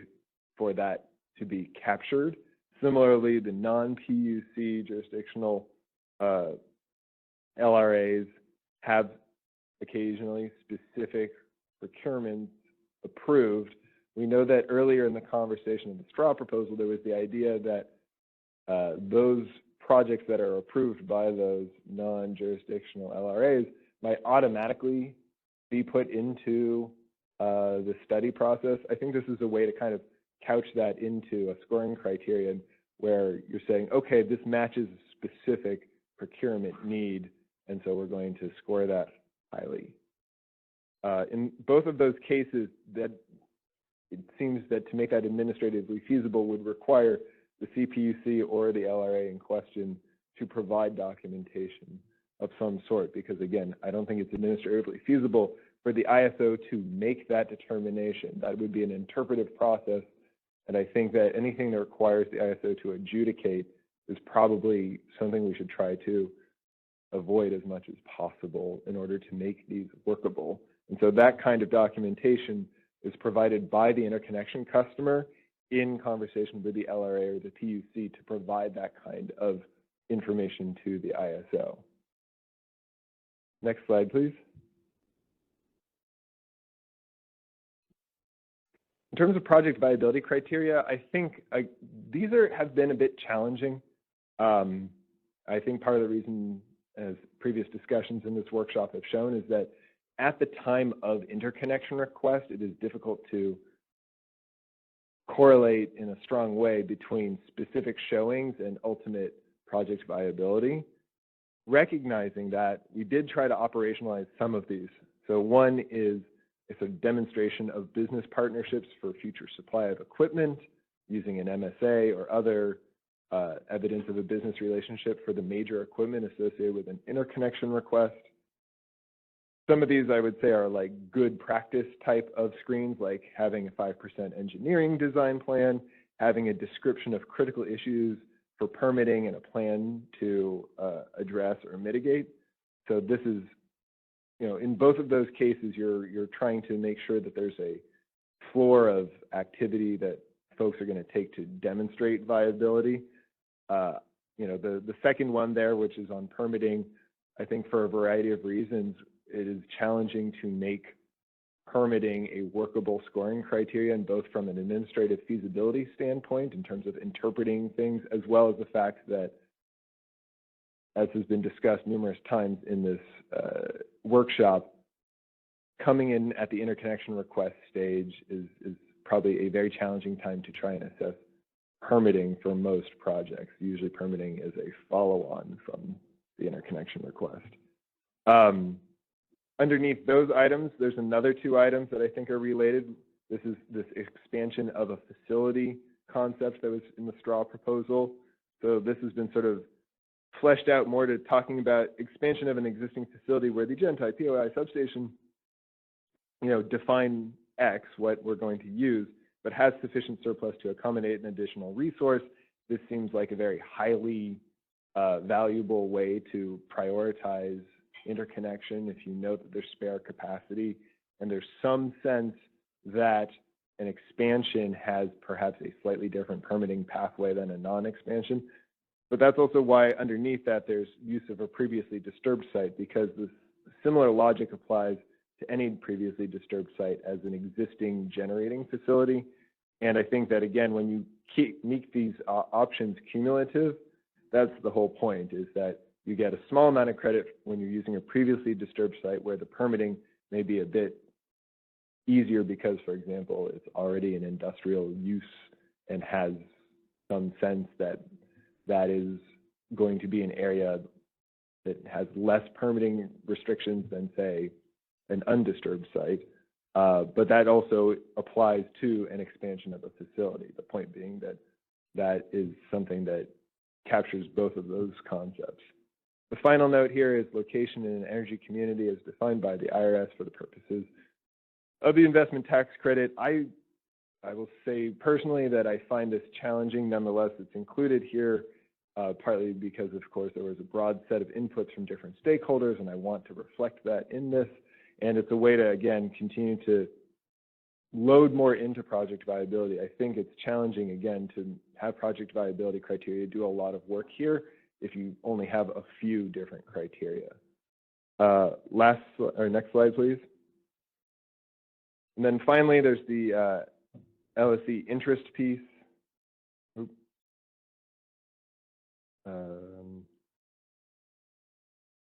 for that to be captured. Similarly, the non-PUC jurisdictional LRAs have occasionally specific procurements approved. We know that earlier in the conversation of the straw proposal, there was the idea that those projects that are approved by those non-jurisdictional LRAs might automatically be put into the study process. I think this is a way to kind of couch that into a scoring criterion where you're saying, okay, this matches a specific procurement need, and so we're going to score that highly. In both of those cases, that it seems that to make that administratively feasible would require the CPUC or the LRA in question to provide documentation of some sort, because again, I don't think it's administratively feasible for the ISO to make that determination. That would be an interpretive process, and I think that anything that requires the ISO to adjudicate is probably something we should try to avoid as much as possible in order to make these workable. And so that kind of documentation is provided by the interconnection customer in conversation with the LRA or the PUC to provide that kind of information to the ISO. Next slide, please. In terms of project viability criteria, I think these have been a bit challenging. I think part of the reason, as previous discussions in this workshop have shown, is that at the time of interconnection request, it is difficult to correlate in a strong way between specific showings and ultimate project viability. Recognizing that, we did try to operationalize some of these. So one is it's a demonstration of business partnerships for future supply of equipment using an MSA or other evidence of a business relationship for the major equipment associated with an interconnection request. Some of these I would say are like good practice type of screens, like having a 5% engineering design plan, having a description of critical issues for permitting and a plan to address or mitigate. So this is, you know, in both of those cases, you're trying to make sure that there's a floor of activity that folks are going to take to demonstrate viability. You know, the second one there, which is on permitting, I think for a variety of reasons, it is challenging to make permitting a workable scoring criterion, both from an administrative feasibility standpoint in terms of interpreting things, as well as the fact that, as has been discussed numerous times in this workshop, coming in at the interconnection request stage is probably a very challenging time to try and assess permitting for most projects. Usually permitting is a follow-on from the interconnection request. Underneath those items, there's another two items that I think are related. This is this expansion of a facility concept that was in the straw proposal. So this has been sort of fleshed out more to talking about expansion of an existing facility where the Gentai POI substation, you know, define X, what we're going to use, but has sufficient surplus to accommodate an additional resource. This seems like a very highly valuable way to prioritize interconnection if you know that there's spare capacity and there's some sense that an expansion has perhaps a slightly different permitting pathway than a non-expansion. But that's also why underneath that there's use of a previously disturbed site, because this similar logic applies to any previously disturbed site as an existing generating facility. And I think that, again, when you make these options cumulative, that's the whole point, is that you get a small amount of credit when you're using a previously disturbed site where the permitting may be a bit easier because, for example, it's already an industrial use and has some sense that that is going to be an area that has less permitting restrictions than, say, an undisturbed site. But that also applies to an expansion of a facility. The point being that that is something that captures both of those concepts. The final note here is location in an energy community as defined by the IRS for the purposes of the investment tax credit. I will say personally that I find this challenging. Nonetheless, it's included here partly because, of course, there was a broad set of inputs from different stakeholders, and I want to reflect that in this. And it's a way to, again, continue to load more into project viability. I think it's challenging, again, to have project viability criteria do a lot of work here if you only have a few different criteria. Next slide, please. And then finally, there's the LSE interest piece.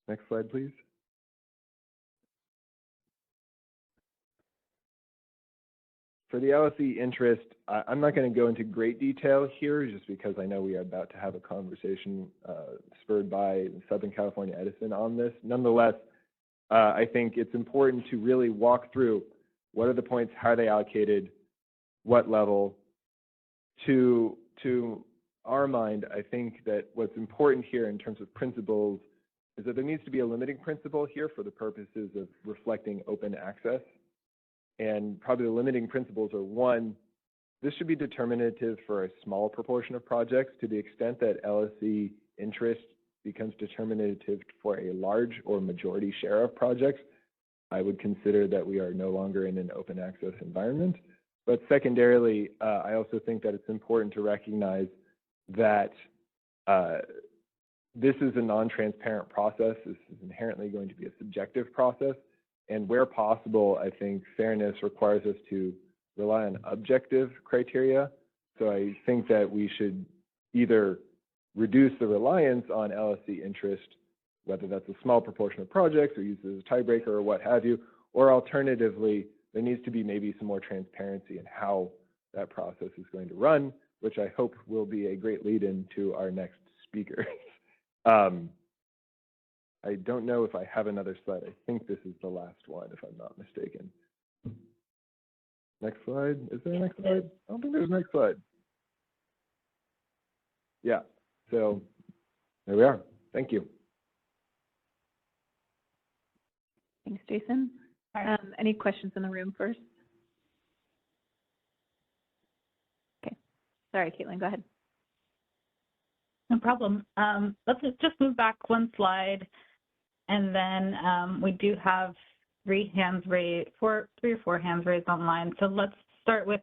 Next slide, please. For the LSE interest, I'm not going to go into great detail here just because I know we are about to have a conversation spurred by Southern California Edison on this. Nonetheless, I think it's important to really walk through what are the points, how are they allocated, what level. To our mind, I think that what's important here in terms of principles is that there needs to be a limiting principle here for the purposes of reflecting open access. And probably the limiting principles are, one, this should be determinative for a small proportion of projects. To the extent that LSE interest becomes determinative for a large or majority share of projects, I would consider that we are no longer in an open access environment. But secondarily, I also think that it's important to recognize that this is a non-transparent process. This is inherently going to be a subjective process. And where possible, I think fairness requires us to rely on objective criteria. So I think that we should either reduce the reliance on LSE interest, whether that's a small proportion of projects or use it as a tiebreaker or what have you, or alternatively, there needs to be maybe some more transparency in how that process is going to run, which I hope will be a great lead in to our next speaker. I don't know if I have another slide. I think this is the last one, if I'm not mistaken. Next slide. Is there a next slide? I don't think there's a next slide. Yeah, so there we are. Thank you. Thanks, Jason. Any questions in the room first? Okay. Sorry, Caitlin, go ahead. No problem. Let's just move back one slide. And then we do have three or four hands raised online. So let's start with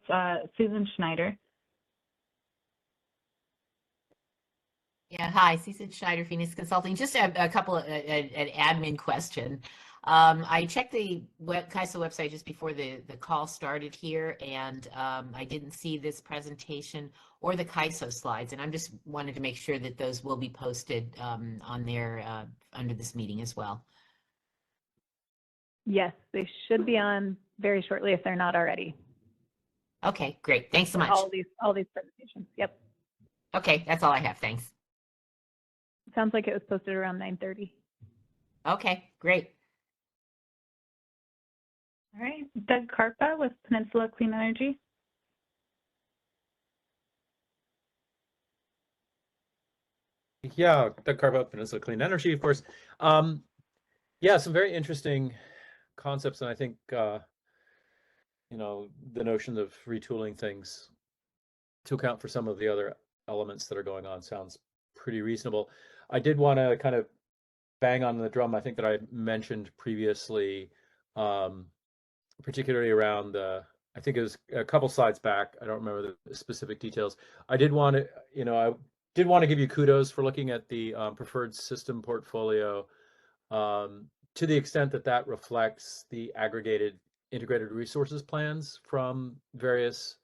Susan Schneider. Yeah, hi, Susan Schneider, Phoenix Consulting. Just a couple of an admin question. I checked the CAISO website just before the call started here, and I didn't see this presentation or the CAISO slides, and I'm just wanted to make sure that those will be posted on there under this meeting as well. Yes, they should be on very shortly if they're not already. Okay, great. Thanks so much. All these presentations. Yep. Okay, that's all I have. Thanks. Sounds like it was posted around 9:30. Okay, great. All right, Doug Karpa with Peninsula Clean Energy. Yeah, Doug Karpa, Peninsula Clean Energy, of course. Yeah, some very interesting concepts, and I think you know, the notion of retooling things to account for some of the other elements that are going on sounds pretty reasonable. I did want to kind of bang on the drum, I think, that I mentioned previously, particularly around I think it was a couple slides back. I don't remember the specific details. I did want to, you know, did want to give you kudos for looking at the preferred system portfolio to the extent that that reflects the aggregated integrated resources plans from various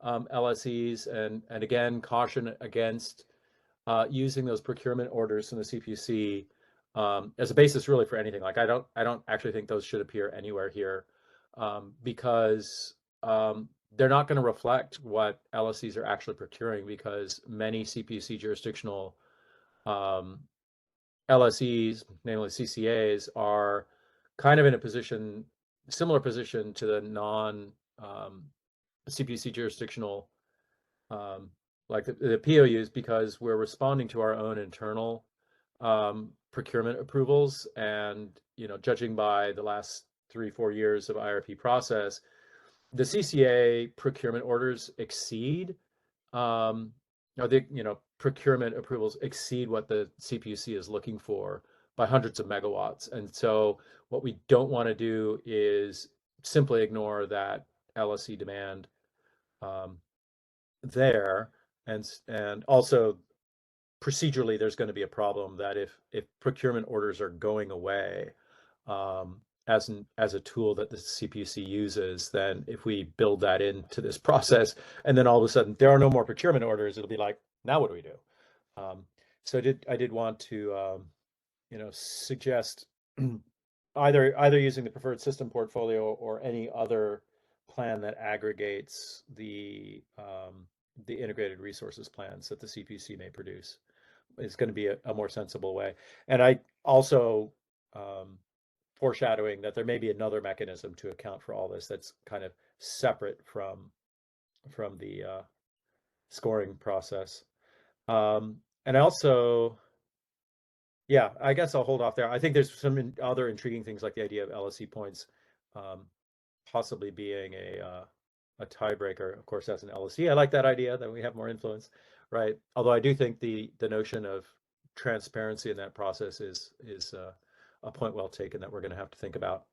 LSEs, and again, caution against using those procurement orders from the CPUC as a basis really for anything. Like I don't actually think those should appear anywhere here because they're not going to reflect what LSEs are actually procuring, because many CPUC jurisdictional LSEs, namely CCAs, are kind of in a position, similar position to the non CPUC jurisdictional like the POUs, because we're responding to our own internal procurement approvals. And, you know, judging by the last 3-4 years of IRP process, the CCA procurement orders exceed, or the, you know, procurement approvals exceed what the CPUC is looking for by hundreds of megawatts. And so what we don't want to do is simply ignore that LSE demand there. And also procedurally, there's going to be a problem that if procurement orders are going away as a tool that the CPUC uses, then if we build that into this process and then all of a sudden there are no more procurement orders, it'll be like, now what do we do? So I did want to you know, suggest either using the preferred system portfolio or any other plan that aggregates the integrated resources plans that the CPC may produce is going to be a more sensible way. And I also foreshadowing that there may be another mechanism to account for all this that's kind of separate from the scoring process. And I also, yeah, I guess I'll hold off there. I think there's some other intriguing things like the idea of LSE points possibly being a tiebreaker. Of course, as an LSE, I like that idea that we have more influence, right? Although I do think the notion of transparency in that process is a point well taken that we're going to have to think about,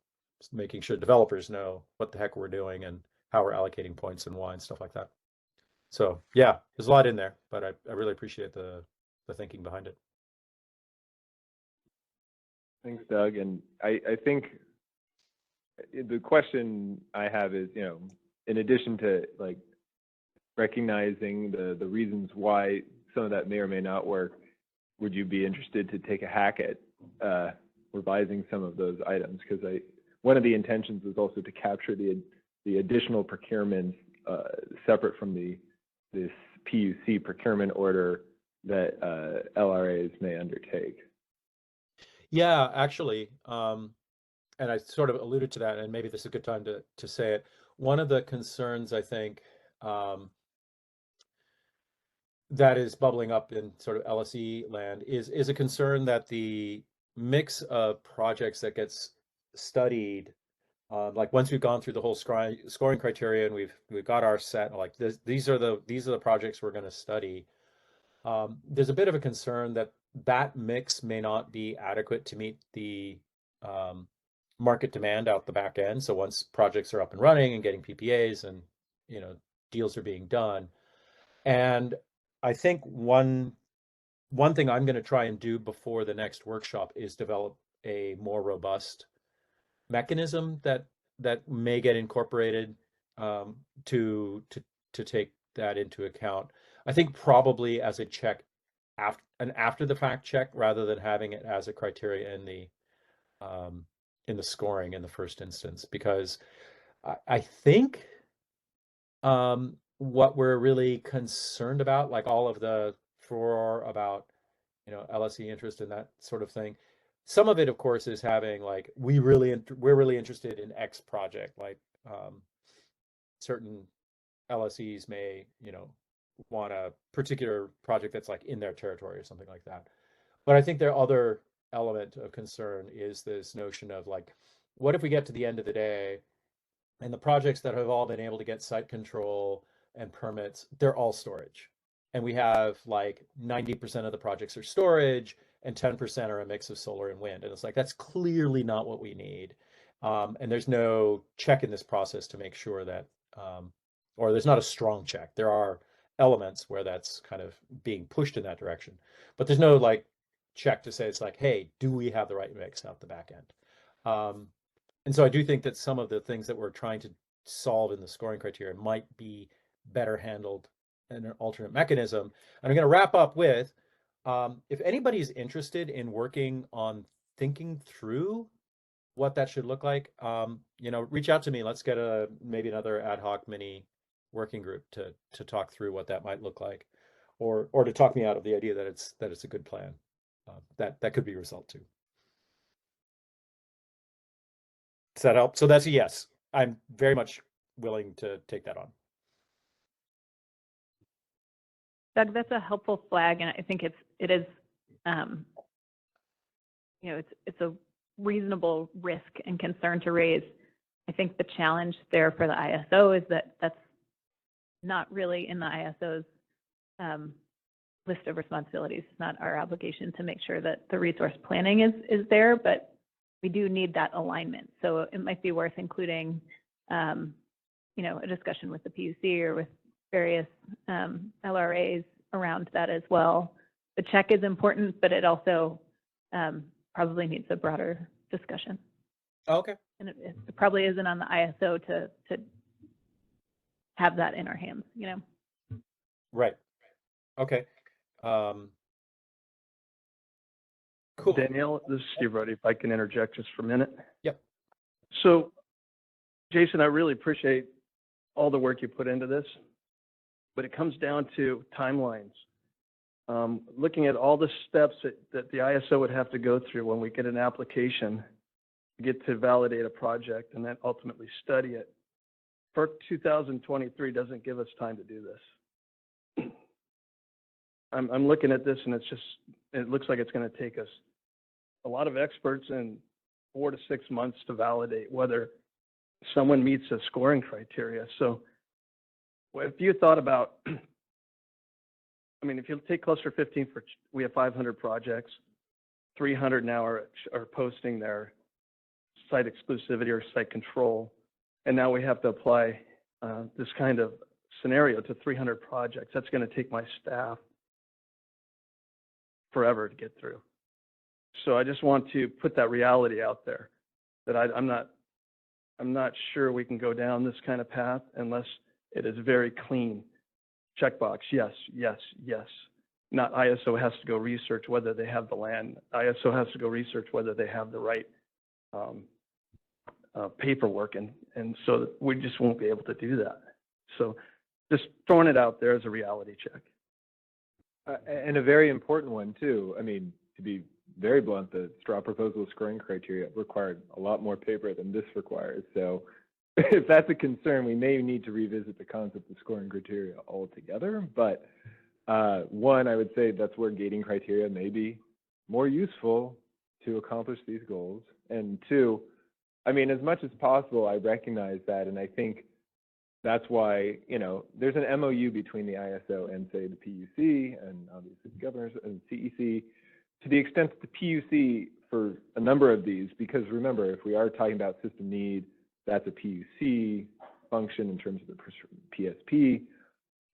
making sure developers know what the heck we're doing and how we're allocating points and why and stuff like that. So yeah, there's a lot in there, but I really appreciate the thinking behind it. Thanks, Doug. And I think the question I have is, you know, in addition to like recognizing the reasons why some of that may or may not work, would you be interested to take a hack at revising some of those items? Because one of the intentions is also to capture the additional procurements separate from this PUC procurement order that LRAs may undertake. Yeah, actually, and I sort of alluded to that, and maybe this is a good time to say it. One of the concerns I think that is bubbling up in sort of LSE land is a concern that the mix of projects that gets studied, like once we've gone through the whole scoring criteria and we've got our set, like these are the projects we're going to study. There's a bit of a concern that that mix may not be adequate to meet the market demand out the back end. So once projects are up and running and getting PPAs and, you know, deals are being done. And I think one thing I'm going to try and do before the next workshop is develop a more robust mechanism that may get incorporated to take that into account. I think probably as a check after the fact check, rather than having it as a criteria in the scoring in the first instance, because I think what we're really concerned about, like all of the furor about, you know, LSE interest and that sort of thing, some of it, of course, is having like we're really interested in X project, like certain LSEs may, you know, want a particular project that's like in their territory or something like that. But I think their other element of concern is this notion of like, what if we get to the end of the day and the projects that have all been able to get site control and permits, they're all storage. And we have like 90% of the projects are storage and 10% are a mix of solar and wind. And it's like, that's clearly not what we need. And there's no check in this process to make sure that, or there's not a strong check. There are elements where that's kind of being pushed in that direction. But there's no like check to say it's like, hey, do we have the right mix out the back end? And so I do think that some of the things that we're trying to solve in the scoring criteria might be better handled in an alternate mechanism. And I'm going to wrap up with, if anybody's interested in working on thinking through what that should look like, reach out to me. Let's get maybe another ad hoc mini working group to talk through what that might look like, or to talk me out of the idea that it's a good plan. That could be a result too. Does that help? So that's a yes. I'm very much willing to take that on. Doug, that's a helpful flag, and I think it is, it's a reasonable risk and concern to raise. I think the challenge there for the ISO is that that's not really in the ISO's list of responsibilities. It's not our obligation to make sure that the resource planning is there, but we do need that alignment. So it might be worth including, a discussion with the PUC or with various LRAs around that as well. The check is important, but it also probably needs a broader discussion. Oh, okay. And it probably isn't on the ISO to have that in our hands, Right. Okay. Cool. Danielle, this is Steve Ruddy, if I can interject just for a minute. Yep. So, Jason, I really appreciate all the work you put into this, but it comes down to timelines. Looking at all the steps that the ISO would have to go through when we get an application, get to validate a project, and then ultimately study it. FERC 2023 doesn't give us time to do this. I'm looking at this, and it looks like it's going to take us a lot of experts and 4 to 6 months to validate whether someone meets a scoring criteria. So if you thought about, if you take Cluster 15, we have 500 projects, 300 now are posting their site exclusivity or site control, and now we have to apply this kind of scenario to 300 projects. That's going to take my staff forever to get through. So I just want to put that reality out there that I'm not sure we can go down this kind of path unless it is very clean. Checkbox, yes, yes, yes. Not ISO has to go research whether they have the land. ISO has to go research whether they have the right paperwork, and so we just won't be able to do that. So just throwing it out there as a reality check. And a very important one too. To be very blunt, the straw proposal scoring criteria required a lot more paper than this requires. So if that's a concern, we may need to revisit the concept of scoring criteria altogether. But one, I would say that's where gating criteria may be more useful to accomplish these goals. And two, as much as possible, I recognize that, and I think that's why, there's an MOU between the ISO and, say, the PUC and obviously the governors and CEC, to the extent that the PUC, for a number of these, because remember, if we are talking about system need, that's a PUC function in terms of the PSP.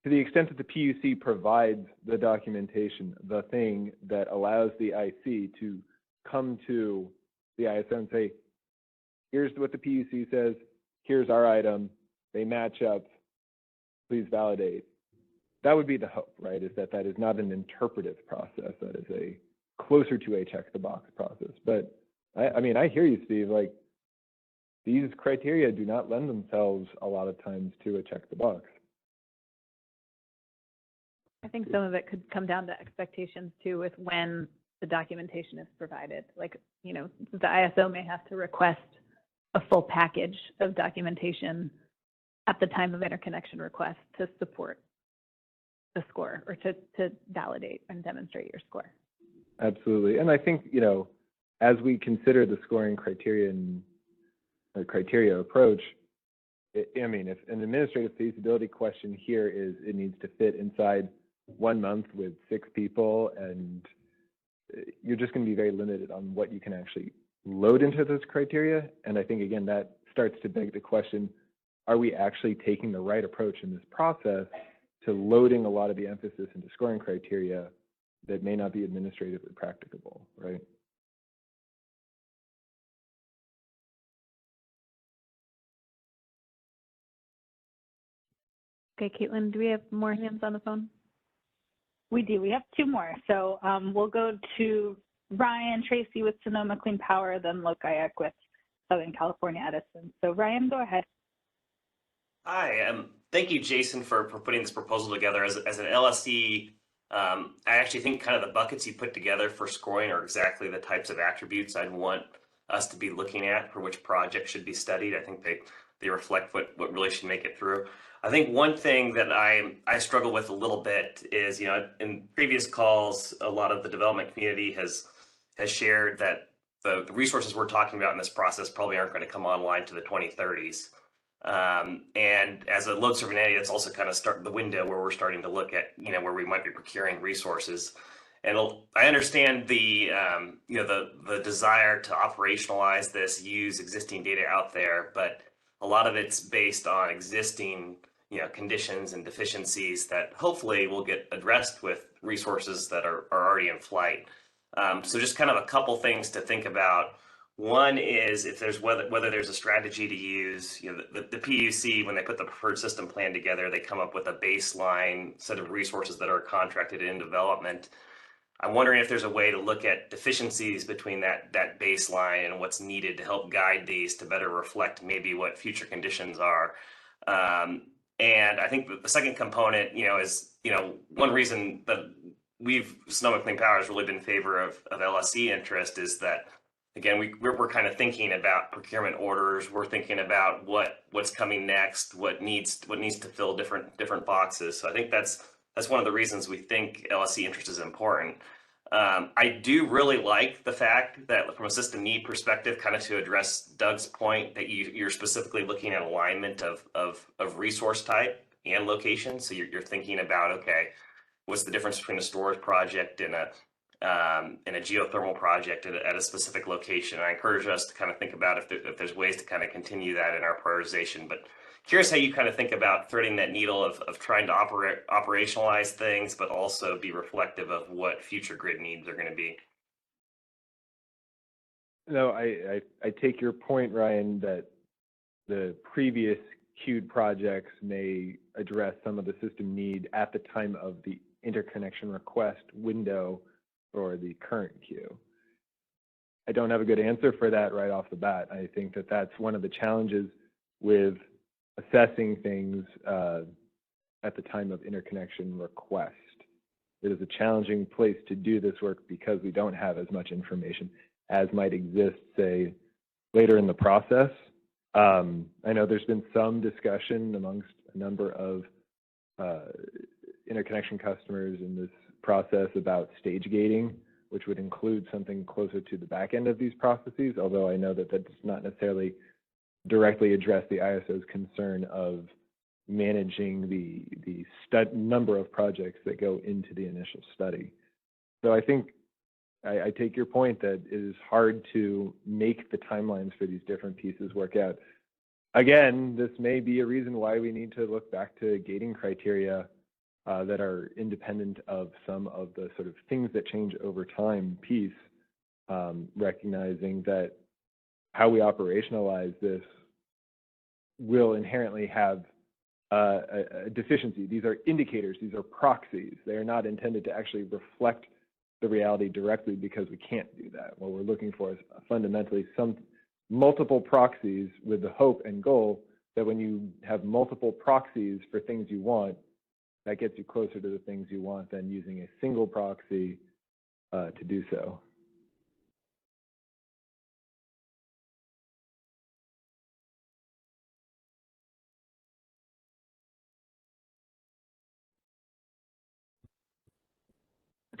To the extent that the PUC provides the documentation, the thing that allows the IC to come to the ISO and say, here's what the PUC says, here's our item, they match up, please validate. That would be the hope, right? Is that is not an interpretive process, that is a closer to a check the box process. But I hear you, Steve, like these criteria do not lend themselves a lot of times to a check the box. I think some of it could come down to expectations too with when the documentation is provided. Like, the ISO may have to request a full package of documentation at the time of interconnection request to support the score or to validate and demonstrate your score. Absolutely. And I think, as we consider the scoring criteria approach, if an administrative feasibility question here is it needs to fit inside 1 month with 6 people, and you're just going to be very limited on what you can actually load into those criteria. And I think, again, that starts to beg the question, are we actually taking the right approach in this process to loading a lot of the emphasis into scoring criteria that may not be administratively practicable, right? Okay, Caitlin, do we have more hands on the phone? We do. We have two more. So we'll go to Ryan Tracy with Sonoma Clean Power, then Lokayak with Southern California Edison. So Ryan, go ahead. Hi, thank you, Jason, for putting this proposal together. As an LSE, I actually think kind of the buckets you put together for scoring are exactly the types of attributes I'd want us to be looking at for which project should be studied. I think they reflect what really should make it through. I think one thing that I struggle with a little bit is, in previous calls, a lot of the development community has shared that the resources we're talking about in this process probably aren't going to come online to the 2030s. And as a load serving entity, that's also kind of the window where we're starting to look at, where we might be procuring resources. And I understand the desire to operationalize this, use existing data out there, but a lot of it's based on existing, conditions and deficiencies that hopefully will get addressed with resources that are already in flight. So just kind of a couple things to think about. One is if there's whether there's a strategy to use, the PUC, when they put the preferred system plan together, they come up with a baseline set of resources that are contracted in development. I'm wondering if there's a way to look at deficiencies between that baseline and what's needed to help guide these to better reflect maybe what future conditions are. And I think the second component, is, one reason that Sonoma Clean Power has really been in favor of LSE interest is that, again, we're kind of thinking about procurement orders. We're thinking about what's coming next, what needs to fill different boxes. So I think that's one of the reasons we think LSE interest is important. I do really like the fact that from a system need perspective, kind of to address Doug's point, that you're specifically looking at alignment of resource type and location. So you're thinking about, okay, what's the difference between a storage project and a geothermal project at a specific location. I encourage us to kind of think about if there's ways to kind of continue that in our prioritization. But curious how you kind of think about threading that needle of trying to operationalize things, but also be reflective of what future grid needs are going to be. No, I take your point, Ryan, that the previous queued projects may address some of the system need at the time of the interconnection request window for the current queue. I don't have a good answer for that right off the bat. I think that that's one of the challenges with assessing things at the time of interconnection request. It is a challenging place to do this work because we don't have as much information as might exist, say, later in the process. I know there's been some discussion amongst a number of interconnection customers in this process about stage gating, which would include something closer to the back end of these processes, although I know that that does not necessarily directly address the ISO's concern of managing the number of projects that go into the initial study. So I think I take your point that it is hard to make the timelines for these different pieces work out. Again, this may be a reason why we need to look back to gating criteria that are independent of some of the sort of things that change over time piece, recognizing that how we operationalize this will inherently have a deficiency. These are indicators, these are proxies. They are not intended to actually reflect the reality directly because we can't do that. What we're looking for is fundamentally some multiple proxies with the hope and goal that when you have multiple proxies for things you want, that gets you closer to the things you want than using a single proxy to do so.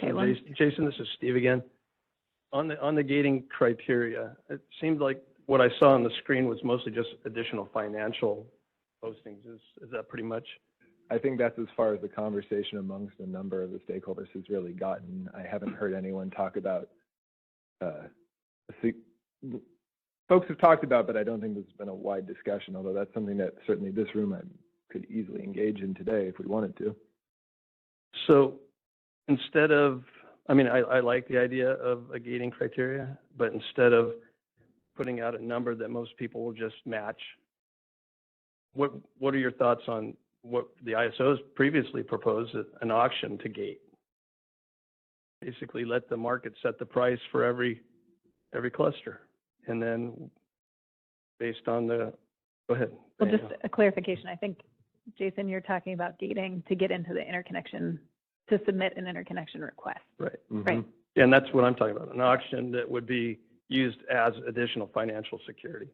Okay, well, Jason, this is Steve again. On the gating criteria, it seemed like what I saw on the screen was mostly just additional financial postings. Is that pretty much? I think that's as far as the conversation amongst a number of the stakeholders has really gotten. I haven't heard anyone talk about, folks have talked about, but I don't think there's been a wide discussion, although that's something that certainly this room could easily engage in today if we wanted to. So instead of, I mean, I like the idea of a gating criteria, but instead of putting out a number that most people will just match, what are your thoughts on what the ISOs previously proposed, an auction to gate? Basically let the market set the price for every cluster. And then based on the, go ahead. Well, just a clarification. I think, Jason, you're talking about gating to get into the interconnection, to submit an interconnection request. Right. Right. And that's what I'm talking about, an auction that would be used as additional financial security.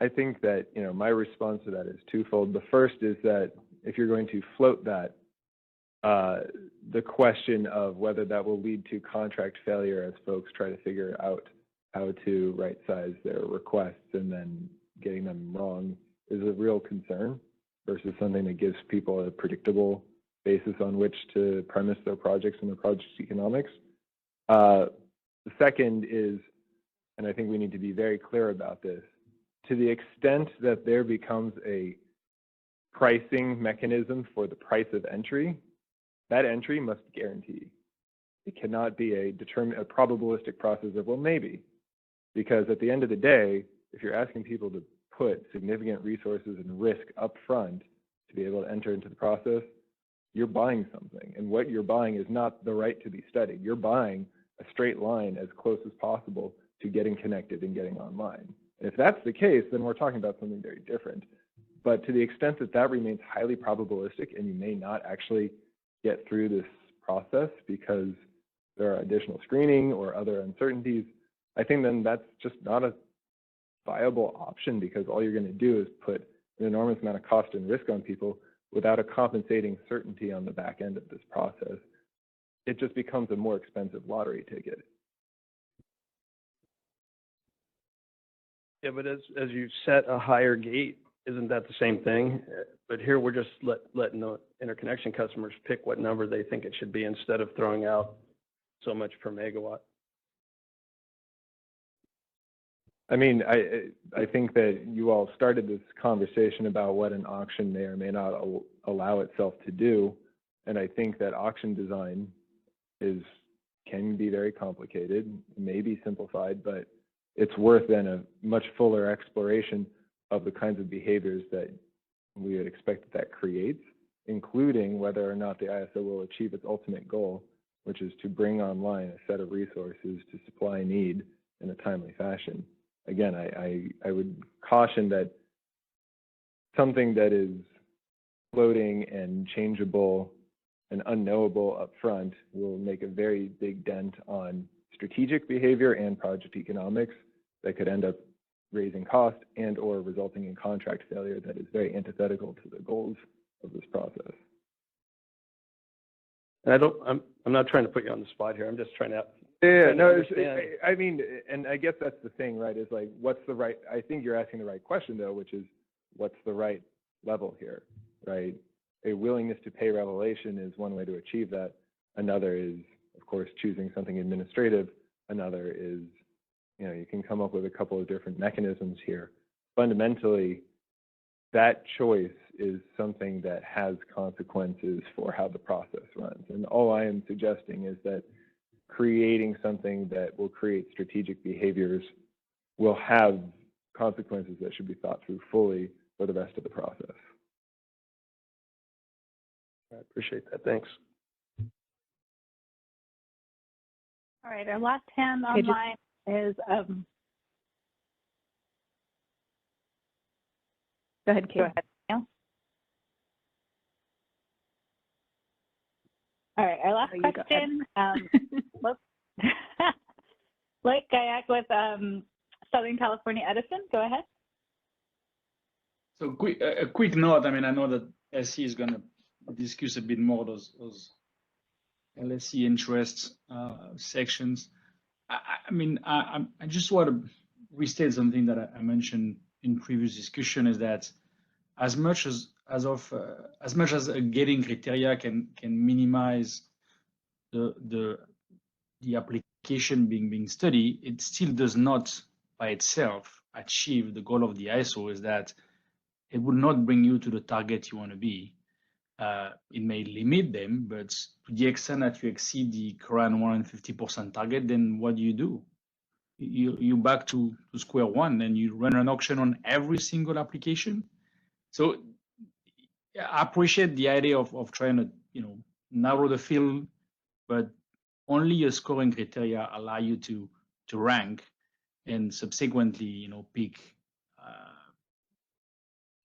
I think that, you know, my response to that is twofold. The first is that if you're going to float that, the question of whether that will lead to contract failure as folks try to figure out how to right size their requests and then getting them wrong is a real concern versus something that gives people a predictable basis on which to premise their projects and their project's economics. The second is, and I think we need to be very clear about this, to the extent that there becomes a pricing mechanism for the price of entry, that entry must guarantee. It cannot be a probabilistic process of, well, maybe. Because at the end of the day, if you're asking people to put significant resources and risk up front to be able to enter into the process, you're buying something. And what you're buying is not the right to be studied. You're buying a straight line as close as possible to getting connected and getting online. And if that's the case, then we're talking about something very different. But to the extent that that remains highly probabilistic and you may not actually get through this process because there are additional screening or other uncertainties, I think then that's just not a viable option, because all you're going to do is put an enormous amount of cost and risk on people without a compensating certainty on the back end of this process. It just becomes a more expensive lottery ticket. Yeah, but as you set a higher gate, isn't that the same thing? But here we're just letting the interconnection customers pick what number they think it should be instead of throwing out so much per megawatt. I mean, I think that you all started this conversation about what an auction may or may not allow itself to do. And I think that auction design can be very complicated, may be simplified, but it's worth then a much fuller exploration of the kinds of behaviors that we would expect that creates, including whether or not the ISO will achieve its ultimate goal, which is to bring online a set of resources to supply need in a timely fashion. Again, I would caution that something that is floating and changeable and unknowable up front will make a very big dent on strategic behavior and project economics that could end up raising cost and or resulting in contract failure that is very antithetical to the goals of this process. And I'm not trying to put you on the spot here. I'm just trying to. Yeah, no, I mean, and I guess that's the thing, right? Is like, what's the right? I think you're asking the right question though, which is, what's the right level here, right? A willingness to pay revelation is one way to achieve that. Another is, of course, choosing something administrative. Another is, you know, you can come up with a couple of different mechanisms here. Fundamentally, that choice is something that has consequences for how the process runs. And all I am suggesting is that creating something that will create strategic behaviors will have consequences that should be thought through fully for the rest of the process. I appreciate that. Thanks. All right, our last hand online is, go ahead, Kate. Go ahead, Neil. All right, our last question, Blake Gayak with Southern California Edison, go ahead. So a quick note, I mean, I know that SE is going to discuss a bit more those LSE interest sections. I mean, I just want to restate something that I mentioned in previous discussion, is that as much as a gating criteria can minimize the application being studied, it still does not by itself achieve the goal of the ISO, is that it will not bring you to the target you want to be. It may limit them, but to the extent that you exceed the current 150% target, then what do? You back to square one, and you run an auction on every single application. So I appreciate the idea of trying to narrow the field, but only a scoring criteria allow you to rank and subsequently pick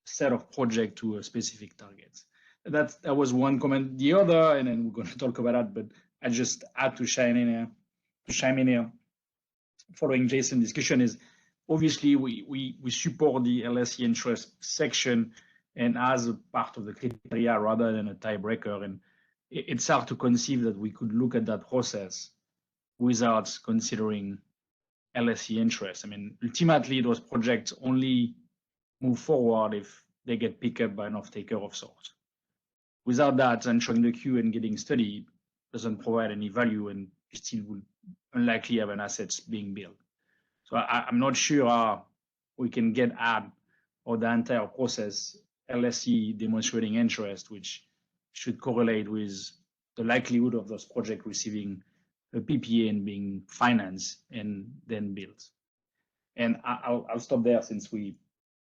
set of project to a specific target. That was one comment. The other, and then we're going to talk about that, but I just add to chime in here. Following Jason's discussion is obviously we support the LSE interest section and as a part of the criteria rather than a tiebreaker. And it's hard to conceive that we could look at that process without considering LSE interest. I mean, ultimately, those projects only move forward if they get picked up by an off-taker of sorts. Without that, entering the queue and getting studied doesn't provide any value, and you still will unlikely have an assets being built. So I'm not sure how we can get at or the entire process LSE demonstrating interest, which should correlate with the likelihood of those projects receiving a PPA and being financed and then built. And I'll stop there since we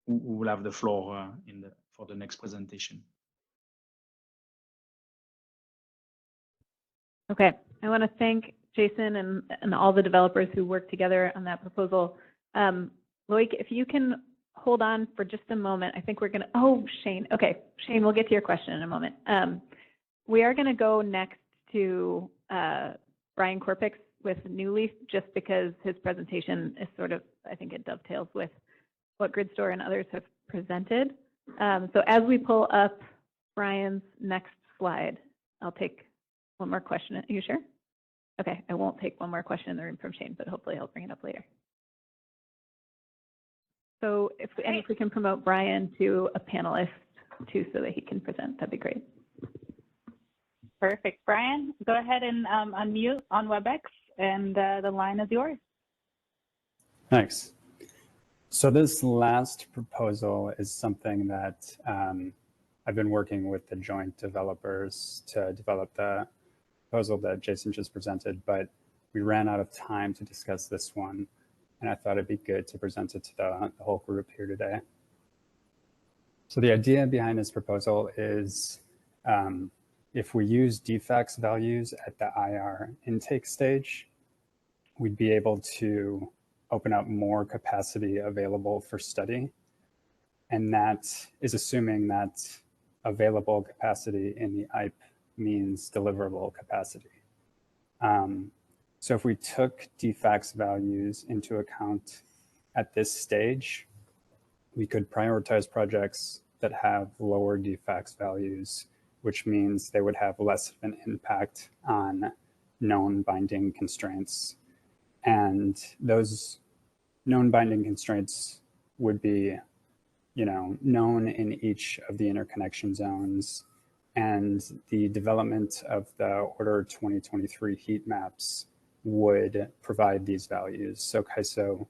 will have the floor for the next presentation. Okay, I want to thank Jason and all the developers who worked together on that proposal. Loic, if you can hold on for just a moment, I think we're going to, oh, Shane. Okay, Shane, we'll get to your question in a moment. We are going to go next to Brian Korpix with New Leaf, just because his presentation is sort of, I think it dovetails with what GridStore and others have presented. So as we pull up Brian's next slide, I'll take one more question. Are you sure? Okay, I won't take one more question in the room from Shane, but hopefully he'll bring it up later. So if we can promote Brian to a panelist too, so that he can present, that'd be great. Perfect. Brian, go ahead and unmute on WebEx, and the line is yours. Thanks. So this last proposal is something that I've been working with the joint developers to develop the proposal that Jason just presented, but we ran out of time to discuss this one, and I thought it'd be good to present it to the whole group here today. So the idea behind this proposal is if we use defects values at the IR intake stage, we'd be able to open up more capacity available for study. And that is assuming that available capacity in the IPE means deliverable capacity. So if we took defects values into account at this stage, we could prioritize projects that have lower defects values, which means they would have less of an impact on known binding constraints. And those known binding constraints would be, known in each of the interconnection zones, and the development of the Order 2023 heat maps would provide these values. So CAISO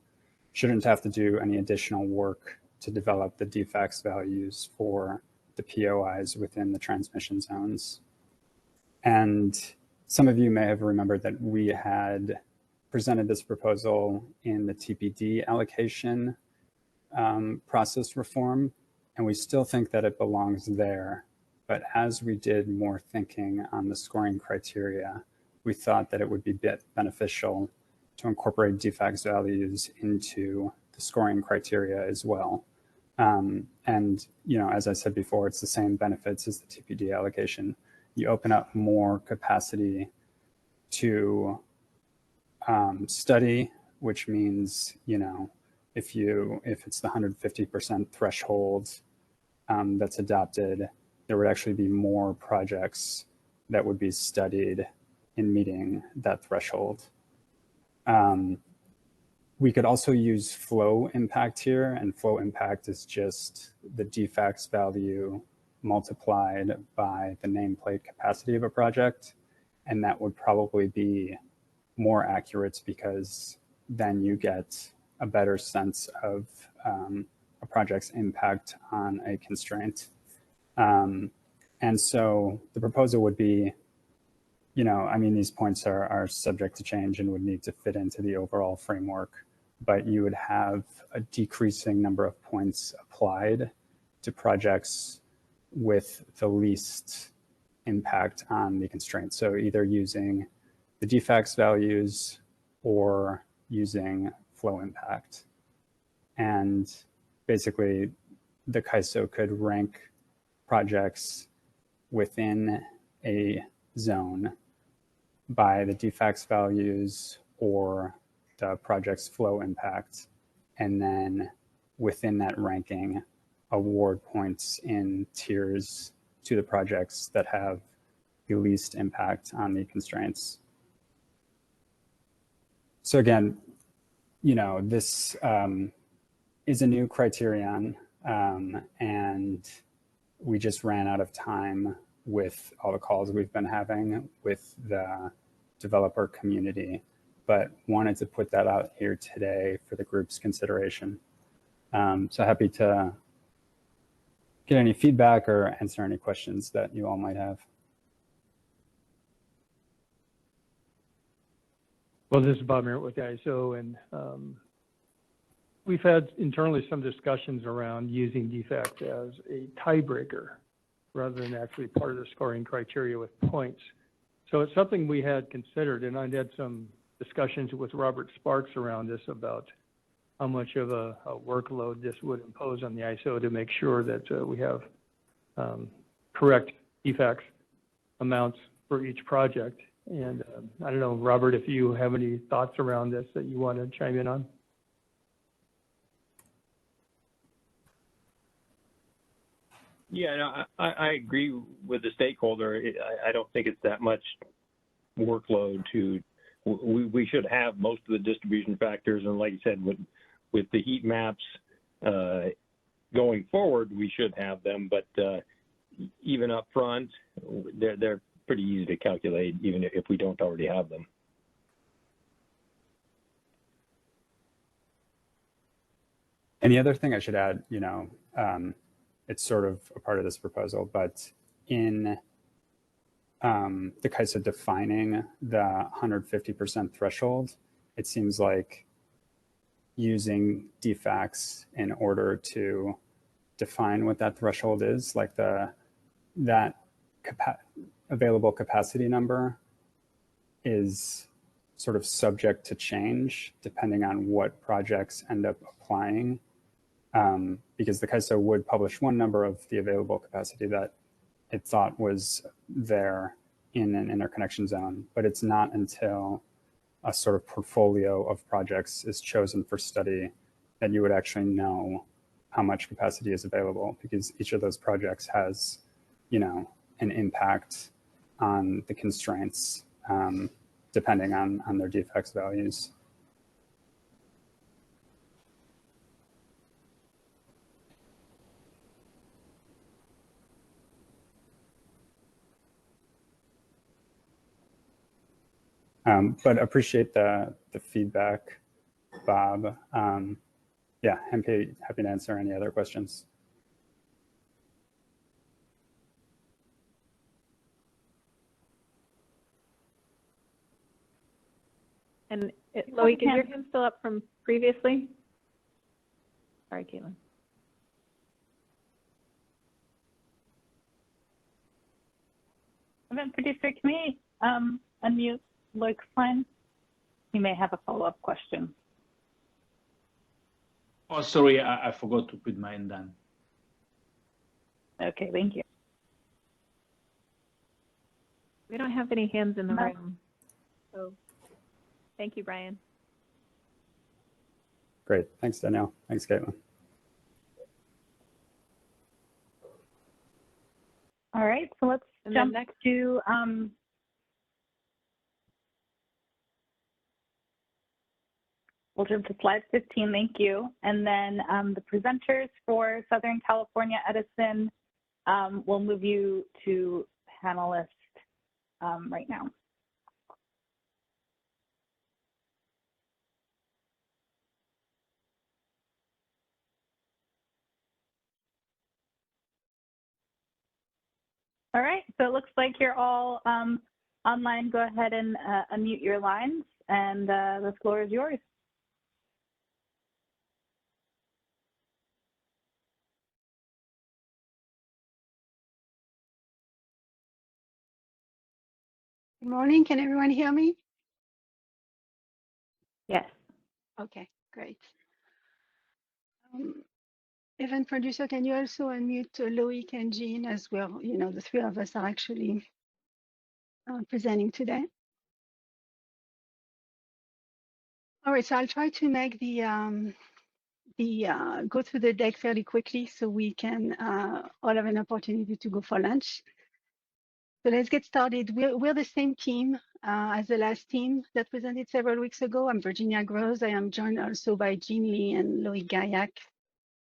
shouldn't have to do any additional work to develop the defects values for the POIs within the transmission zones. And some of you may have remembered that we had presented this proposal in the TPD allocation process reform, and we still think that it belongs there. But as we did more thinking on the scoring criteria, we thought that it would be beneficial to incorporate defects values into the scoring criteria as well. And, as I said before, it's the same benefits as the TPD allocation. You open up more capacity to study, which means, if it's the 150% threshold that's adopted, there would actually be more projects that would be studied in meeting that threshold. We could also use flow impact here, and flow impact is just the defects value multiplied by the nameplate capacity of a project. And that would probably be more accurate because then you get a better sense of a project's impact on a constraint. And so the proposal would be, I mean, these points are subject to change and would need to fit into the overall framework, but you would have a decreasing number of points applied to projects with the least impact on the constraint. So either using the defects values or using flow impact. And basically the CAISO could rank projects within a zone by the defects values or the project's flow impact, and then within that ranking, award points in tiers to the projects that have the least impact on the constraints. So again, this is a new criterion, and we just ran out of time with all the calls we've been having with the developer community, but wanted to put that out here today for the group's consideration. So happy to get any feedback or answer any questions that you all might have. Well, this is Bob Merritt with the ISO, and we've had internally some discussions around using defects as a tiebreaker rather than actually part of the scoring criteria with points. So it's something we had considered, and I'd had some discussions with Robert Sparks around this about how much of a workload this would impose on the ISO to make sure that we have correct defects amounts for each project. And I don't know, Robert, if you have any thoughts around this that you want to chime in on. Yeah, no, I agree with the stakeholder. I don't think it's that much workload to, we should have most of the distribution factors. And like you said, with the heat maps going forward, we should have them. But even up front, they're pretty easy to calculate, even if we don't already have them. And the other thing I should add, it's sort of a part of this proposal, but in the CAISO defining the 150% threshold, it seems like using defects in order to define what that threshold is, like that available capacity number is sort of subject to change depending on what projects end up applying. Because the CAISO would publish one number of the available capacity that it thought was there in an interconnection zone, but it's not until a sort of portfolio of projects is chosen for study that you would actually know how much capacity is available, because each of those projects has, an impact on the constraints depending on their defects values. But appreciate the feedback, Bob. Yeah, happy to answer any other questions. And Loic, is your hand still up from previously? Sorry, Caitlin. Event producer, can we unmute Loic's line? He may have a follow-up question. Oh, sorry, I forgot to put mine down. Okay, thank you. We don't have any hands in the room, so thank you, Brian. Great, thanks, Danielle. Thanks, Caitlin. All right, so let's jump next to we'll jump to slide 15, thank you. And then the presenters for Southern California Edison, we'll move you to panelist right now. All right, so it looks like you're all online. Go ahead and unmute your lines, and the floor is yours. Good morning. Can everyone hear me? Yes. Okay, great. Event producer, can you also unmute Loic and Jean as well? You know, the three of us are actually presenting today. All right, so I'll try to make go through the deck fairly quickly so we can all have an opportunity to go for lunch. So let's get started. We're the same team as the last team that presented several weeks ago. I'm Virginia Gross. I am joined also by Jean Lee and Loic Gaillac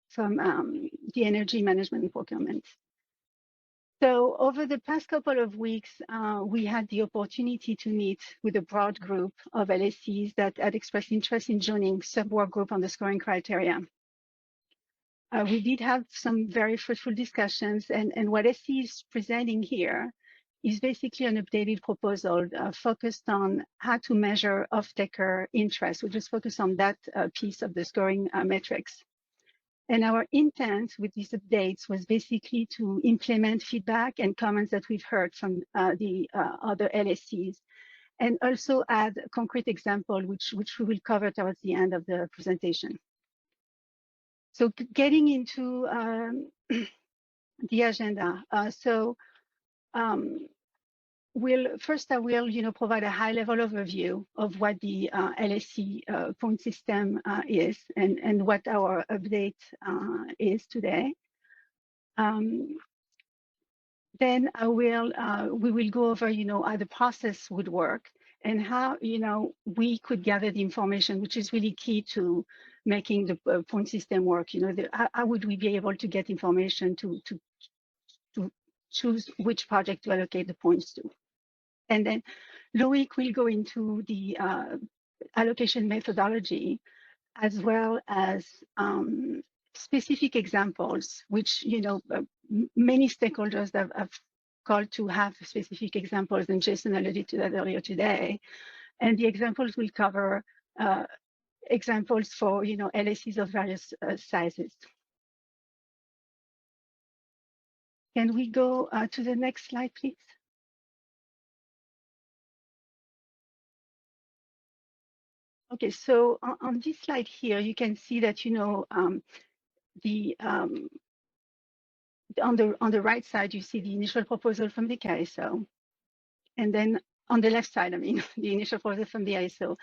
from the Energy Management and Procurement. So over the past couple of weeks, we had the opportunity to meet with a broad group of LSCs that had expressed interest in joining sub-work group on the scoring criteria. We did have some very fruitful discussions, and what SC is presenting here is basically an updated proposal focused on how to measure off-taker interest. We just focus on that piece of the scoring metrics. And our intent with these updates was basically to implement feedback and comments that we've heard from the other LSCs, and also add a concrete example, which we will cover towards the end of the presentation. So getting into the agenda. First I will provide a high-level overview of what the LSC point system is and what our update is today. Then we will go over how the process would work and how we could gather the information, which is really key to making the point system work. How would we be able to get information to choose which project to allocate the points to? And then Loic will go into the allocation methodology, as well as specific examples, which many stakeholders have called to have specific examples, and Jason alluded to that earlier today. And the examples will cover examples for LSCs of various sizes. Can we go to the next slide, please? Okay, so on this slide here, you can see that on the right side, you see the initial proposal from the KSO, and then on the left side, the initial proposal from the ISO,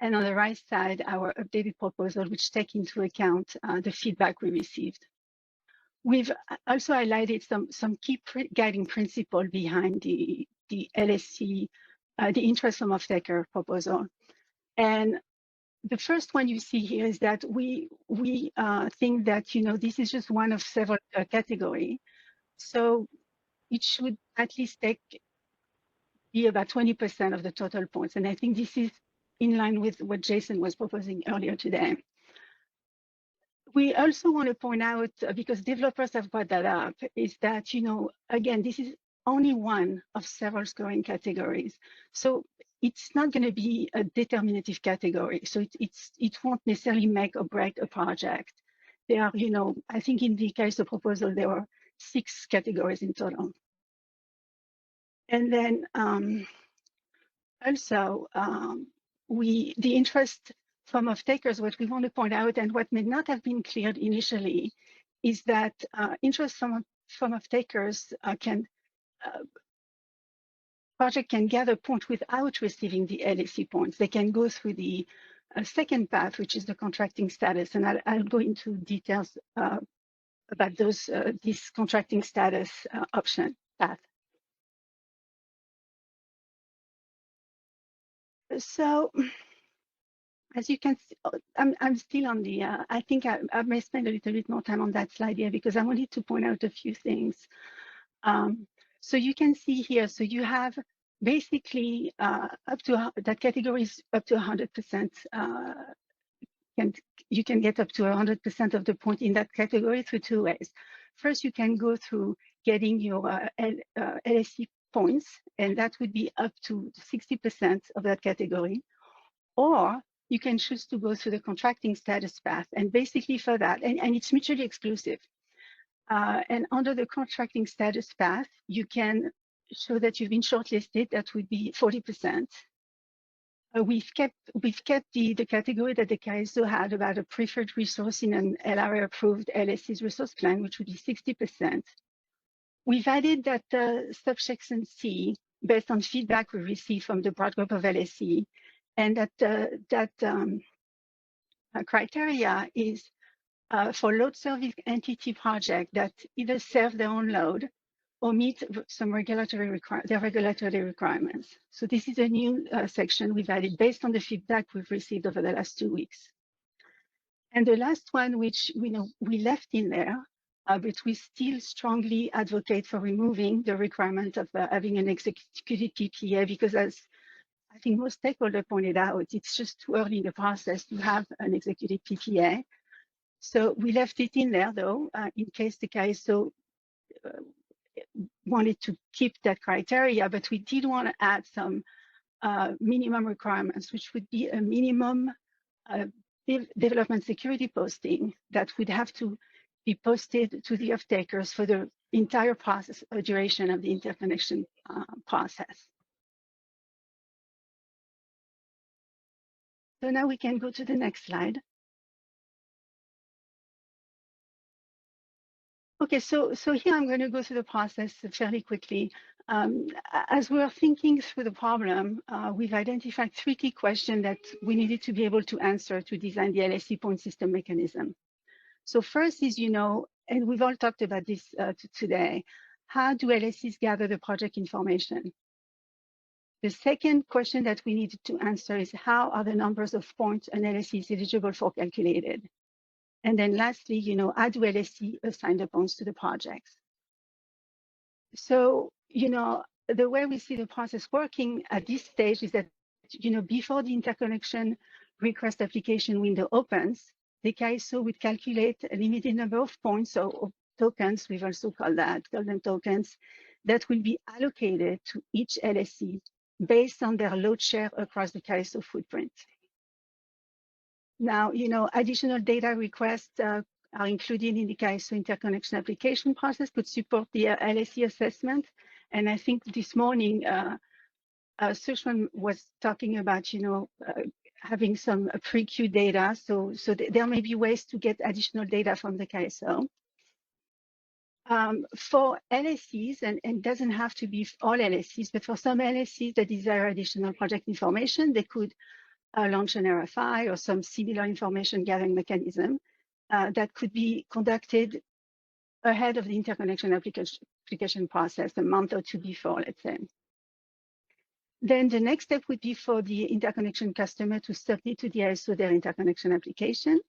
and on the right side, our updated proposal, which take into account the feedback we received. We've also highlighted some key guiding principle behind the LSC, the interest from off-taker proposal. And the first one you see here is that we think that this is just one of several categories. So it should at least be about 20% of the total points. And I think this is in line with what Jason was proposing earlier today. We also want to point out, because developers have brought that up, is that, again, this is only one of several scoring categories. So it's not going to be a determinative category. So it won't necessarily make or break a project. There are, I think in the case of proposal, there were 6 categories in total. And then also, the interest from off-takers, what we want to point out and what may not have been cleared initially is that interest from off-takers project can gather points without receiving the LSC points. They can go through the second path, which is the contracting status, and I'll go into details about this contracting status option path. So, as you can see, I'm still on the, I think I may spend a little bit more time on that slide here because I wanted to point out a few things. So you can see here, so you have basically up to, that category is up to 100%. You can get up to 100% of the point in that category through 2 ways. First, you can go through getting your LSE points, and that would be up to 60% of that category. Or you can choose to go through the contracting status path. And basically for that, and it's mutually exclusive. And under the contracting status path, you can show that you've been shortlisted. That would be 40%. We've kept the category that the KSO had about a preferred resource in an LRA approved LSE's resource plan, which would be 60%. We've added that subsection C based on feedback we received from the broad group of LSE, and that criteria is for load serving entity project that either serve their own load or meet some regulatory requirements. So this is a new section we've added based on the feedback we've received over the last 2 weeks. And the last one, which we left in there, but we still strongly advocate for removing the requirement of having an executed PPA, because as I think most stakeholders pointed out, it's just too early in the process to have an executed PPA. So we left it in there, though, in case the KSO wanted to keep that criteria, but we did want to add some minimum requirements, which would be a minimum development security posting that would have to be posted to the off-takers for the entire process duration of the interconnection process. So now we can go to the next slide. Okay, so here I'm going to go through the process fairly quickly. As we were thinking through the problem, we've identified 3 key questions that we needed to be able to answer to design the LSE point system mechanism. So first is, and we've all talked about this today, how do LSEs gather the project information? The second question that we needed to answer is how are the numbers of points an LSE is eligible for calculated? And then lastly, how do LSE assign the points to the projects? So, the way we see the process working at this stage is that, before the interconnection request application window opens, the KSO would calculate a limited number of points or tokens, we've also called them tokens, that will be allocated to each LSE based on their load share across the KSO footprint. Now, additional data requests are included in the KSO interconnection application process could support the LSE assessment. And I think this morning, Sushman was talking about, having some pre-queue data. So there may be ways to get additional data from the KSO. For LSEs, and it doesn't have to be all LSEs, but for some LSEs that desire additional project information, they could launch an RFI or some similar information gathering mechanism that could be conducted ahead of the interconnection application process, a month or 2 before, let's say. Then the next step would be for the interconnection customer to submit to the ISO their interconnection application.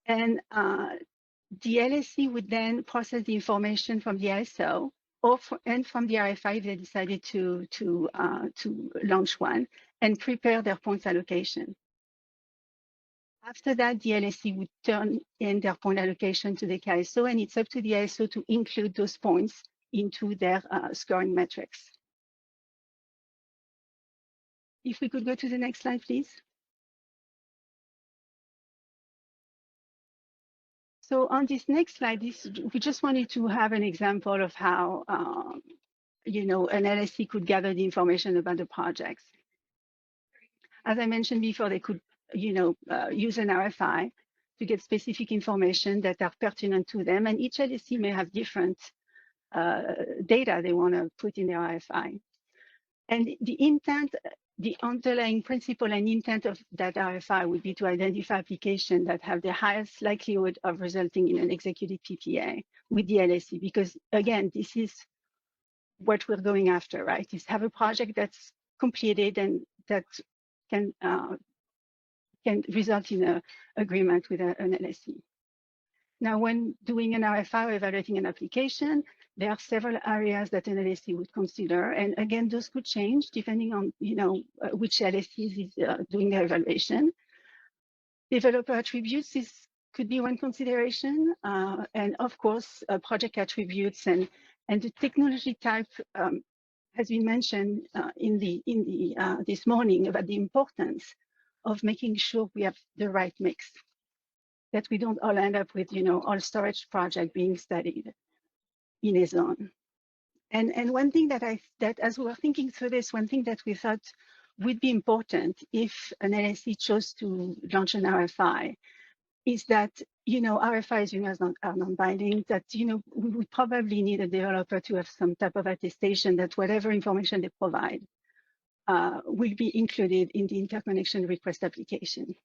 And the LSE would then process the information from the ISO and from the RFI if they decided to launch one, and prepare their points allocation. After that, the LSE would turn in their point allocation to the KSO, and it's up to the ISO to include those points into their scoring metrics. If we could go to the next slide, please. So on this next slide, we just wanted to have an example of how an LSE could gather the information about the projects. As I mentioned before, they could use an RFI to get specific information that are pertinent to them, and each LSE may have different data they want to put in their RFI. And the underlying principle and intent of that RFI would be to identify applications that have the highest likelihood of resulting in an executed PPA with the LSE, because again, this is what we're going after, right? Is have a project that's completed and that can result in an agreement with an LSE. Now, when doing an RFI or evaluating an application, there are several areas that an LSE would consider. And again, those could change depending on which LSE is doing their evaluation. Developer attributes is could be one consideration. And of course, project attributes and the technology type has been mentioned this morning about the importance of making sure we have the right mix, that we don't all end up with, all storage project being studied in a zone. And one thing that as we were thinking through this, one thing that we thought would be important if an LSE chose to launch an RFI is that, RFIs, are non-binding, that, we would probably need a developer to have some type of attestation that whatever information they provide will be included in the interconnection request application.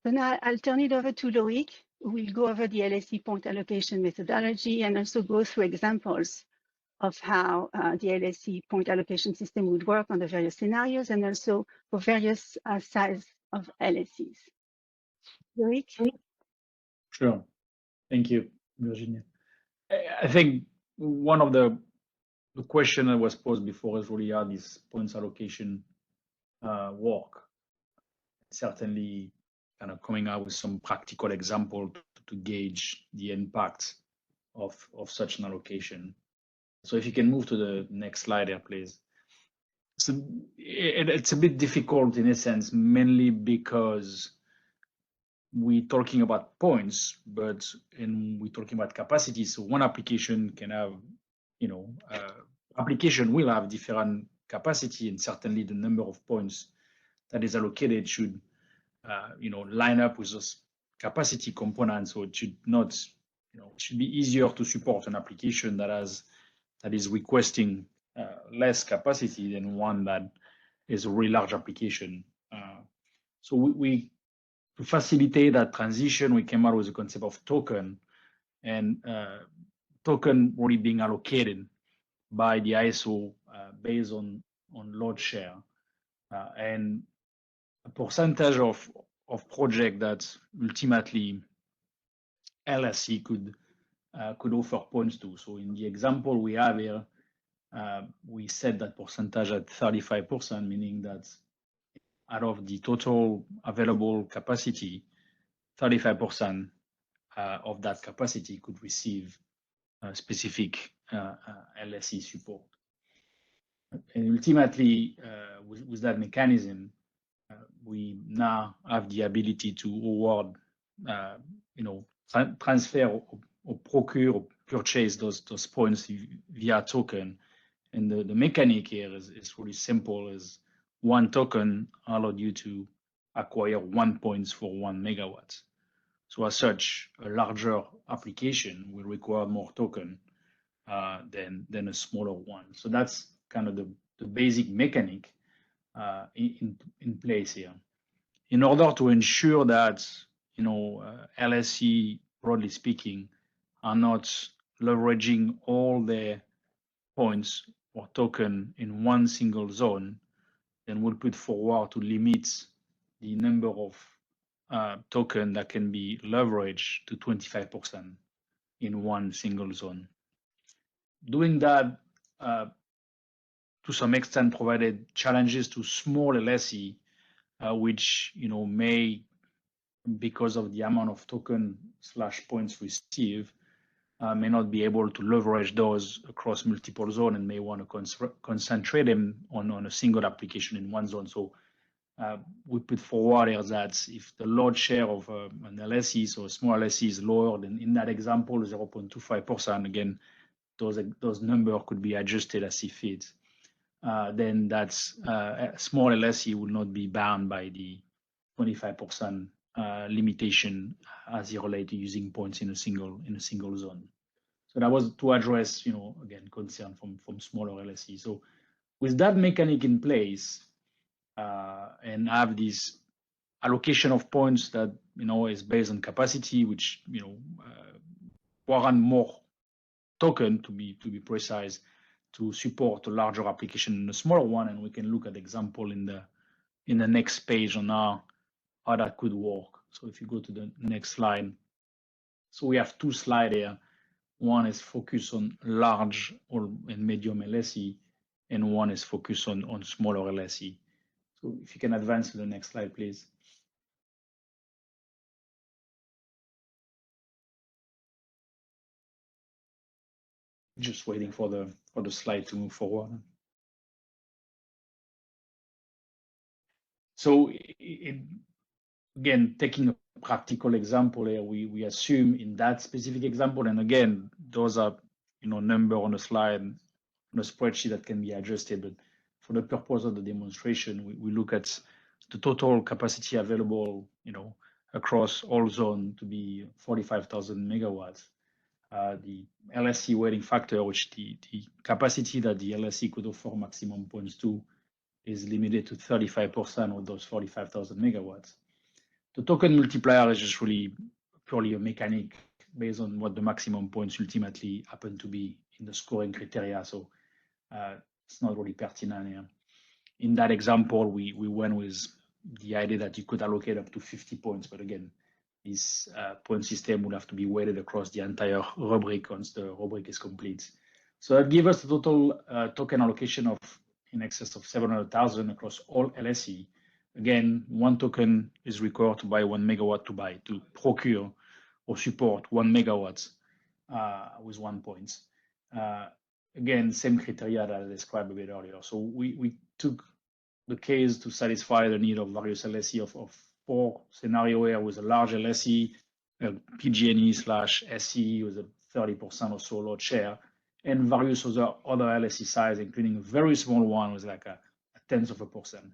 So now I'll turn it over to Loic, who will go over the LSE point allocation methodology and also go through examples of how the LSE point allocation system would work on the various scenarios and also for various size of LSEs. Loic? Sure. Thank you, Virginia. I think one of the question that was posed before is really how this points allocation work. Certainly kind of coming out with some practical example to gauge the impact of such an allocation. So if you can move to the next slide here, please. So it's a bit difficult in a sense, mainly because we're talking about points, and we're talking about capacity. So one application can have, application will have different capacity, and certainly the number of points that is allocated should, line up with those capacity components. So it should not, it should be easier to support an application that is requesting less capacity than one that is a really large application. So to facilitate that transition, we came out with the concept of token, and token really being allocated by the ISO based on load share, and a percentage of project that ultimately LSE could offer points to. So in the example we have here, we set that percentage at 35%, meaning that out of the total available capacity, 35% of that capacity could receive specific LSE support. And ultimately, with that mechanism, we now have the ability to award, transfer or procure or purchase those points via token. And the mechanic here is really simple. Is one token allowed you to acquire 1 point for 1 megawatt. So as such, a larger application will require more token than a smaller one. So that's kind of the basic mechanic in place here. In order to ensure that LSE, broadly speaking, are not leveraging all their points or token in one single zone, then we'll put forward to limit the number of token that can be leveraged to 25% in one single zone. Doing that to some extent provided challenges to small LSE, which may, because of the amount of token / points received, may not be able to leverage those across multiple zones and may want to concentrate them on a single application in one zone. So we put forward here that if the load share of an LSE, so a small LSE, is lower than in that example 0.25%, again, those numbers could be adjusted as it fits. Then that's a small LSE will not be bound by the 25% limitation as it relates to using points in a single zone. So that was to address, again, concern from smaller LSE. So with that mechanic in place, and have this allocation of points that is based on capacity, which warrant more token to be precise, to support a larger application and a smaller one, and we can look at the example in the next page on how that could work. So if you go to the next slide, so we have two slides here. One is focused on large and medium LSE, and one is focused on smaller LSE. So if you can advance to the next slide, please. just waiting for the slide to move forward. So again, taking a practical example here, we assume in that specific example, and again, those are number on the slide, on a spreadsheet that can be adjusted, but for the purpose of the demonstration, we look at the total capacity available, across all zones to be 45,000 megawatts. The LSC weighting factor, which the capacity that the LSC could offer maximum points to, is limited to 35% of those 45,000 megawatts. The token multiplier is just really purely a mechanic based on what the maximum points ultimately happen to be in the scoring criteria. So it's not really pertinent here. In that example, we went with the idea that you could allocate up to 50 points, but again, this point system will have to be weighted across the entire rubric once the rubric is complete. So that gives us a total token allocation of in excess of 700,000 across all LSE. Again, one token is required to buy 1 megawatt to procure or support 1 megawatt with 1 point. Again, same criteria that I described a bit earlier. So we took the case to satisfy the need of various LSE of 4 scenario here with a large LSE, PG&E/SE with a 30% or so load share, and various other LSE size, including a very small one with like a 0.1%.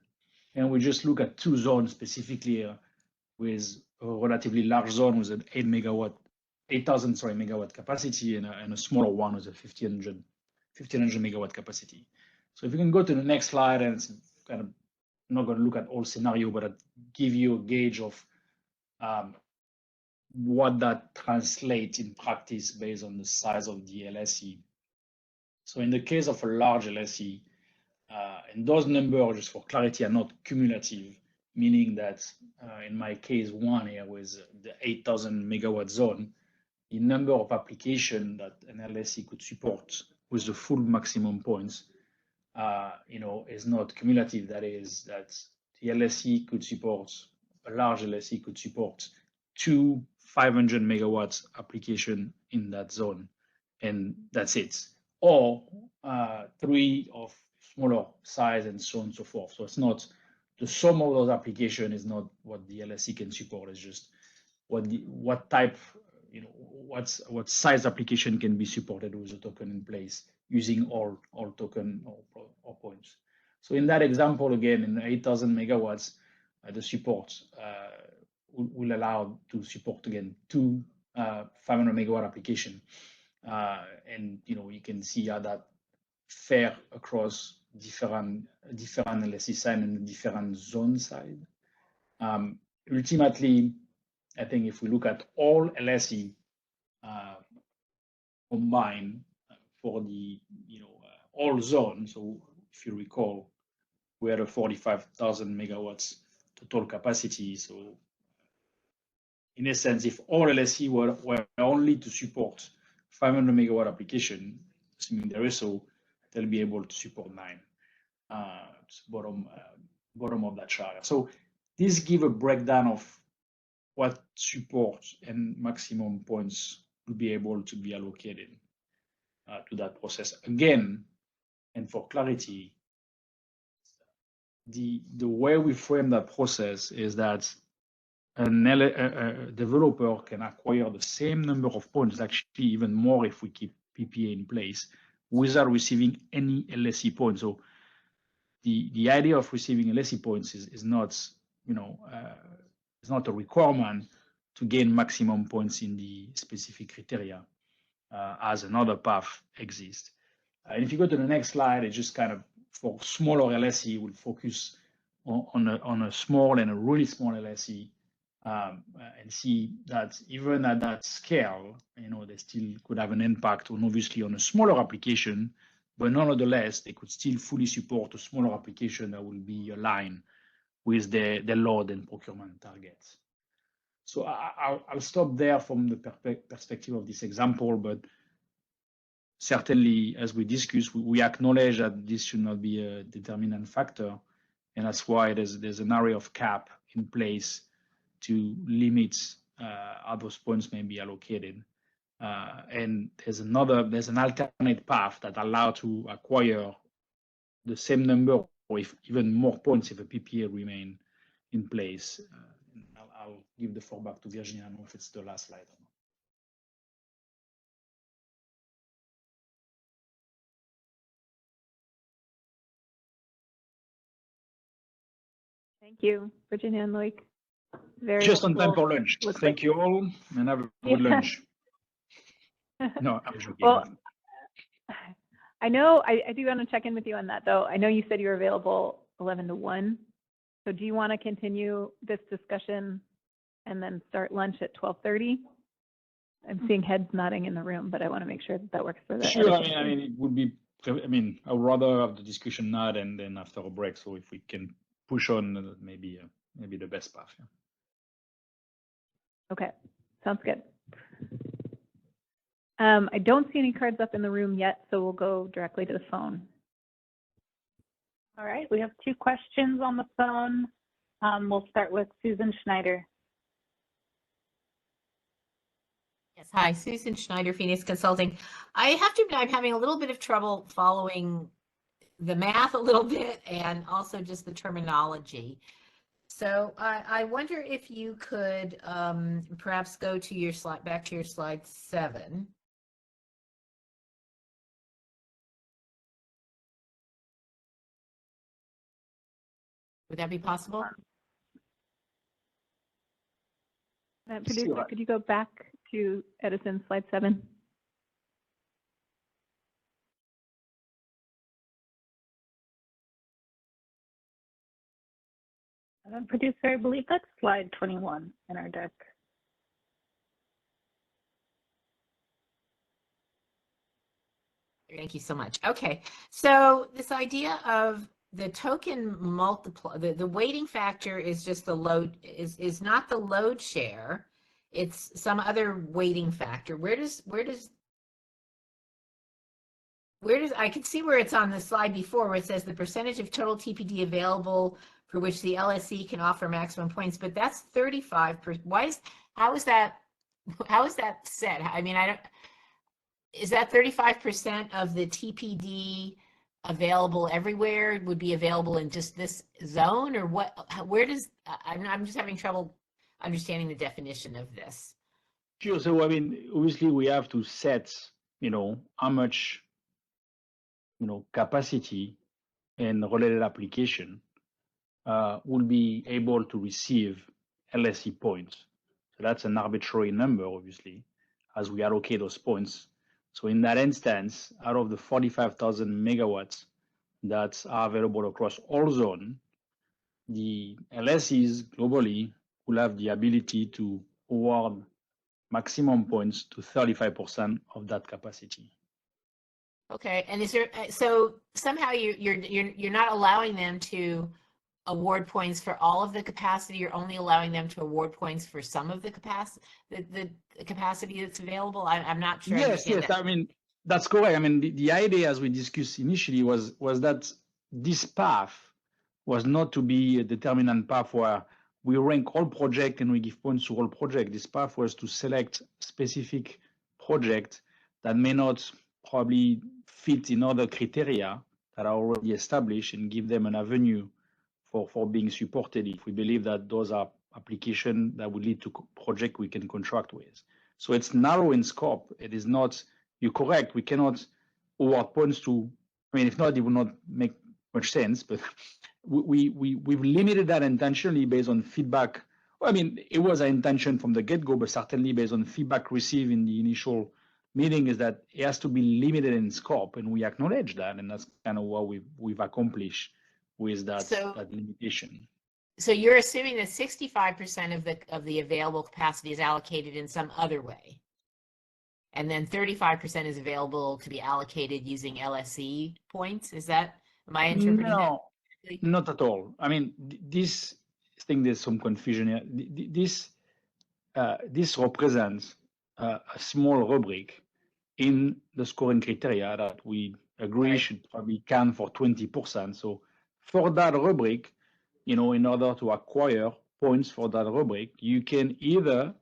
And we just look at 2 zones specifically here with a relatively large zone with an 8,000 megawatt capacity and a smaller one with a 1,500 megawatt capacity. So if you can go to the next slide, and it's kind of I'm not going to look at all scenario, but I'll give you a gauge of what that translates in practice based on the size of the LSE. So in the case of a large LSE, and those numbers, just for clarity, are not cumulative, meaning that in my case one here with the 8,000 megawatt zone, the number of applications that an LSE could support with the full maximum points is not cumulative. That is, that the LSE could support, a large LSE could support 2 500 megawatts application in that zone, and that's it. Or 3 of smaller size and so on and so forth. So it's not, the sum of those applications is not what the LSE can support. It's just what type, what size application can be supported with a token in place using all token or points. So in that example, again, in 8,000 megawatts, the support will allow to support again 2 500 megawatt application, and you can see how that fare across different LSE side and different zone side. Ultimately, I think if we look at all LSE combined for the all zones, so if you recall, we had a 45,000 megawatts total capacity. So in essence, if all LSE were only to support 500 megawatt application, assuming there is so, they'll be able to support 9. Bottom of that chart. So this gives a breakdown of what support and maximum points will be able to be allocated to that process. Again, and for clarity, the way we frame that process is that a developer can acquire the same number of points, actually even more if we keep PPA in place, without receiving any LSE points. So the idea of receiving LSE points is not, it's not a requirement to gain maximum points in the specific criteria, as another path exists. And if you go to the next slide, it's just kind of for smaller LSE, we'll focus on a small and a really small LSE, and see that even at that scale, they still could have an impact on obviously on a smaller application, but nonetheless, they could still fully support a smaller application that will be aligned with the load and procurement targets. So I'll stop there from the perspective of this example, but certainly, as we discuss, we acknowledge that this should not be a determinant factor, and that's why there's an area of cap in place to limit how those points may be allocated. And there's an alternate path that allow to acquire the same number or if even more points if a PPA remain in place. I'll give the floor back to Virginia. I don't know if it's the last slide or not. Thank you, Virginia and Loic. Very Just on time helpful. for lunch. Looks Thank you all and have a good lunch. No, I'm joking. Well, I know I do want to check in with you on that though. I know you said you were available 11 to 1. So do you want to continue this discussion and then start lunch at 12:30? I'm seeing heads nodding in the room, but I want to make sure that that works for the Sure. editing I mean, it would be. I mean, I would rather have the discussion now and then after a break. So if we can push on, maybe the best path. Yeah. Okay, sounds good. I don't see any cards up in the room yet, so we'll go directly to the phone. All right, we have 2 questions on the phone. We'll start with Susan Schneider. Yes, hi, Susan Schneider, Phoenix Consulting. I have to admit, I'm having a little bit of trouble following the math a little bit and also just the terminology. So I wonder if you could perhaps go to your slide, back to your slide 7. Would that be possible? Producer, could you go back to Edison, slide 7? Producer, I believe that's slide 21 in our deck. Thank you so much. Okay, so this idea of the token multiply, the weighting factor is just the load, is not the load share, it's some other weighting factor. Where does I can see where it's on the slide before where it says the percentage of total TPD available for which the LSE can offer maximum points, but that's 35%. How is that set? I mean, is that 35% of the TPD available everywhere would be available in just this zone, or what? Where does I'm just having trouble understanding the definition of this. Sure. So I mean, obviously we have to set, how much, capacity and related application will be able to receive LSE points. So that's an arbitrary number, obviously, as we allocate those points. So in that instance, out of the 45,000 megawatts that are available across all zones, the LSEs globally will have the ability to award maximum points to 35% of that capacity. Okay, and is there so somehow you're not allowing them to award points for all of the capacity? You're only allowing them to award points for some of the capacity, the capacity that's available. I'm not sure. Yes, yes. I mean, that's correct. I mean, the idea, as we discussed initially, was that this path was not to be a determinant path where we rank all projects and we give points to all projects. This path was to select specific projects that may not probably fit in other criteria that are already established and give them an avenue for being supported if we believe that those are applications that would lead to project we can contract with. So it's narrow in scope. It is not, you're correct, we cannot award points to, I mean, if not, it would not make much sense, but we've limited that intentionally based on feedback. Well, I mean, it was an intention from the get-go, but certainly based on feedback received in the initial meeting is that it has to be limited in scope, and we acknowledge that, and that's kind of what we've accomplished with that limitation. So you're assuming that 65% of the available capacity is allocated in some other way, and then 35% is available to be allocated using LSE points. Is that, am I interpreting that? No, not at all. I mean, this I think there's some confusion here. This represents a small rubric in the scoring criteria that we agree should probably count for 20%. So for that rubric, in order to acquire points for that rubric, you can either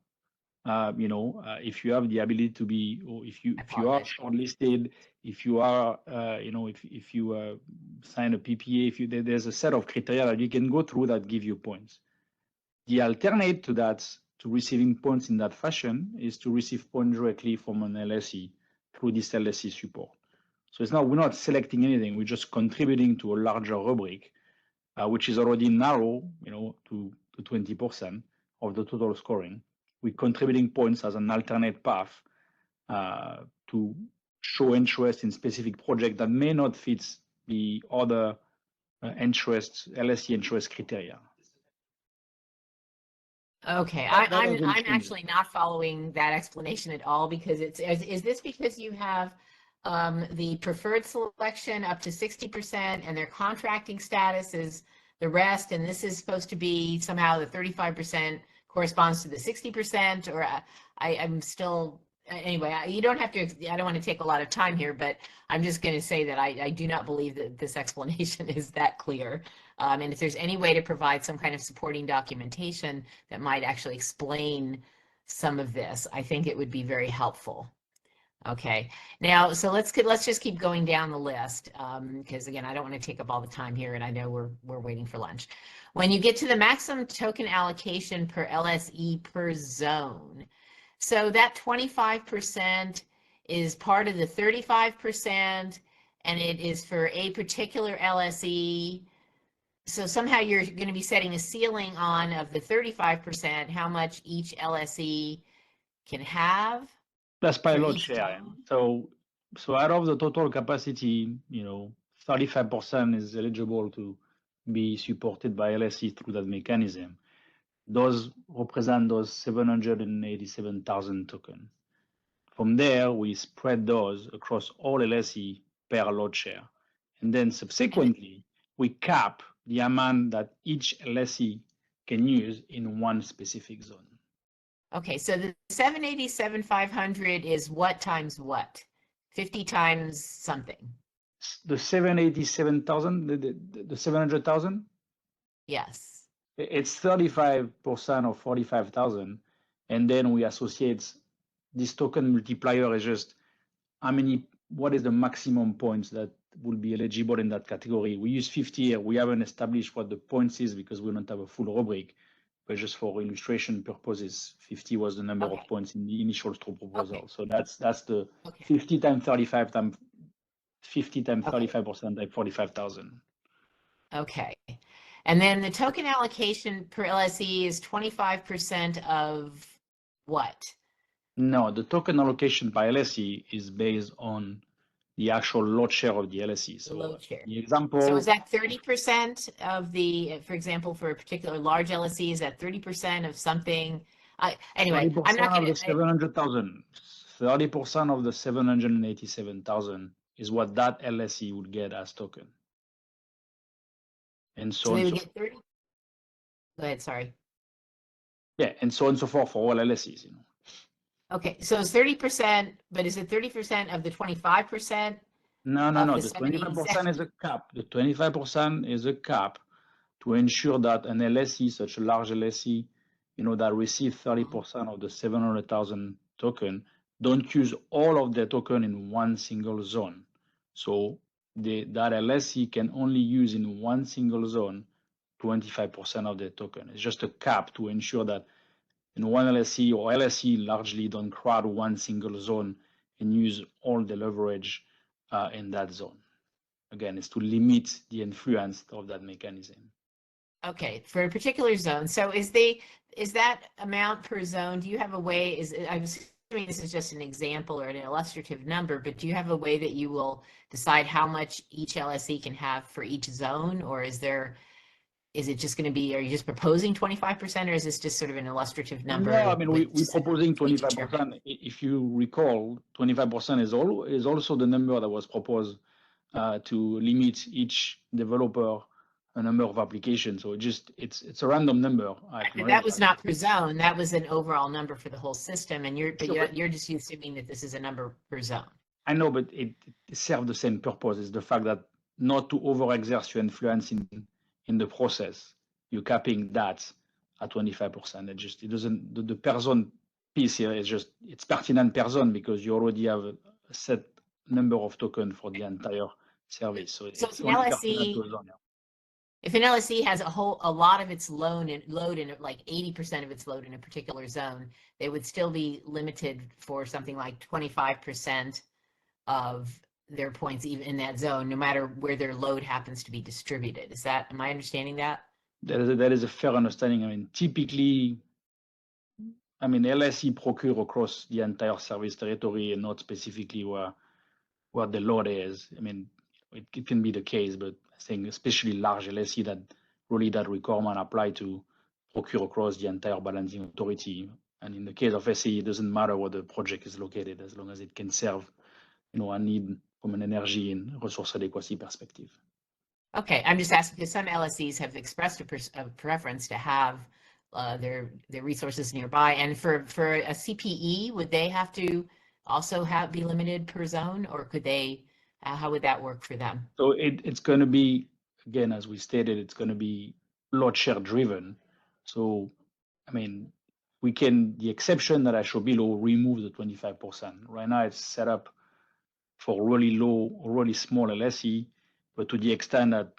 if you have the ability to be, or if you are shortlisted, if you are, if you sign a PPA, there's a set of criteria that you can go through that give you points. The alternate to that, to receiving points in that fashion, is to receive points directly from an LSE through this LSE support. So it's not, we're not selecting anything, we're just contributing to a larger rubric, which is already narrow, to 20% of the total scoring. We're contributing points as an alternate path to show interest in specific projects that may not fit the other LSE interest criteria. Okay, I'm actually not following that explanation at all, because is this because you have the preferred selection up to 60% and their contracting status is the rest, and this is supposed to be somehow the 35% corresponds to the 60%, or I'm still, anyway, you don't have to, I don't want to take a lot of time here, but I'm just going to say that I do not believe that this explanation is that clear. And if there's any way to provide some kind of supporting documentation that might actually explain some of this, I think it would be very helpful. Okay, now, so let's just keep going down the list, because again, I don't want to take up all the time here, and I know we're waiting for lunch. When you get to the maximum token allocation per LSE per zone, so that 25% is part of the 35%, and it is for a particular LSE. So somehow you're going to be setting a ceiling on of the 35%, how much each LSE can have. That's by load share. So out of the total capacity, 35% is eligible to be supported by LSE through that mechanism. Those represent those 787,000 tokens. From there, we spread those across all LSE per load share. And then subsequently, we cap the amount that each LSE can use in one specific zone. Okay, so the 787,500 is what times what? 50 times something. The 787,000, the 700,000? Yes. It's 35% of 45,000. And then we associate this token multiplier is just what is the maximum points that will be eligible in that category. We use 50 here. We haven't established what the points is because we don't have a full rubric. But just for illustration purposes, 50 was the number of points in the initial straw proposal. So that's the 50 times 35 times 35% like 45,000. Okay. And then the token allocation per LSE is 25% of what? No, the token allocation by LSE is based on the actual load share of the LSE. So load share. The example. So is that 30% of the, for example, for a particular large LSE, is that 30% of something? Anyway, I'm not going to. 700,000. 30% of the 787,000 is what that LSE would get as token. And so they would get 30. Go ahead, sorry. Yeah, and so on and so forth for all LSEs, Okay, so it's 30%, but is it 30% of the 25%? No. The 25% is a cap. The 25% is a cap to ensure that an LSE, such a large LSE, that receive 30% of the 700,000 token, don't use all of their token in one single zone. So that LSE can only use in one single zone 25% of their token. It's just a cap to ensure that in one LSE or LSE largely don't crowd one single zone and use all the leverage in that zone. Again, it's to limit the influence of that mechanism. Okay, for a particular zone. So is that amount per zone? Do you have a way? I'm assuming this is just an example or an illustrative number, but do you have a way that you will decide how much each LSE can have for each zone, or is it just going to be? Are you just proposing 25%, or is this just sort of an illustrative number? No, I mean we're proposing 25%. If you recall, 25% is also the number that was proposed to limit each developer a number of applications. So it's a random number. That was not per zone. That was an overall number for the whole system. And you're just assuming that this is a number per zone. I know, but it serves the same purpose. It's the fact that not to overexert your influence in the process. You're capping that at 25%. It doesn't, the per zone piece here is just it's pertinent per zone because you already have a set number of tokens for the entire service. So So it's if an only LSE, pertinent to a zone. if an LSE has a lot of its load in like 80% of its load in a particular zone, they would still be limited for something like 25% of their points even in that zone, no matter where their load happens to be distributed. Am I understanding that? That is a fair understanding. I mean, typically, LSE procure across the entire service territory and not specifically where the load is. I mean, it can be the case, but I think especially large LSE that requirement apply to procure across the entire balancing authority. And in the case of SE, it doesn't matter where the project is located as long as it can serve, a need from an energy and resource adequacy perspective. Okay, I'm just asking because some LSEs have expressed a preference to have their resources nearby, and for a CPE, would they have to also be limited per zone, or could they? How would that work for them? So it's going to be, again, as we stated, it's going to be load share driven. So, I mean, the exception that I show below remove the 25%. Right now it's set up for really low or really small LSE, but to the extent that,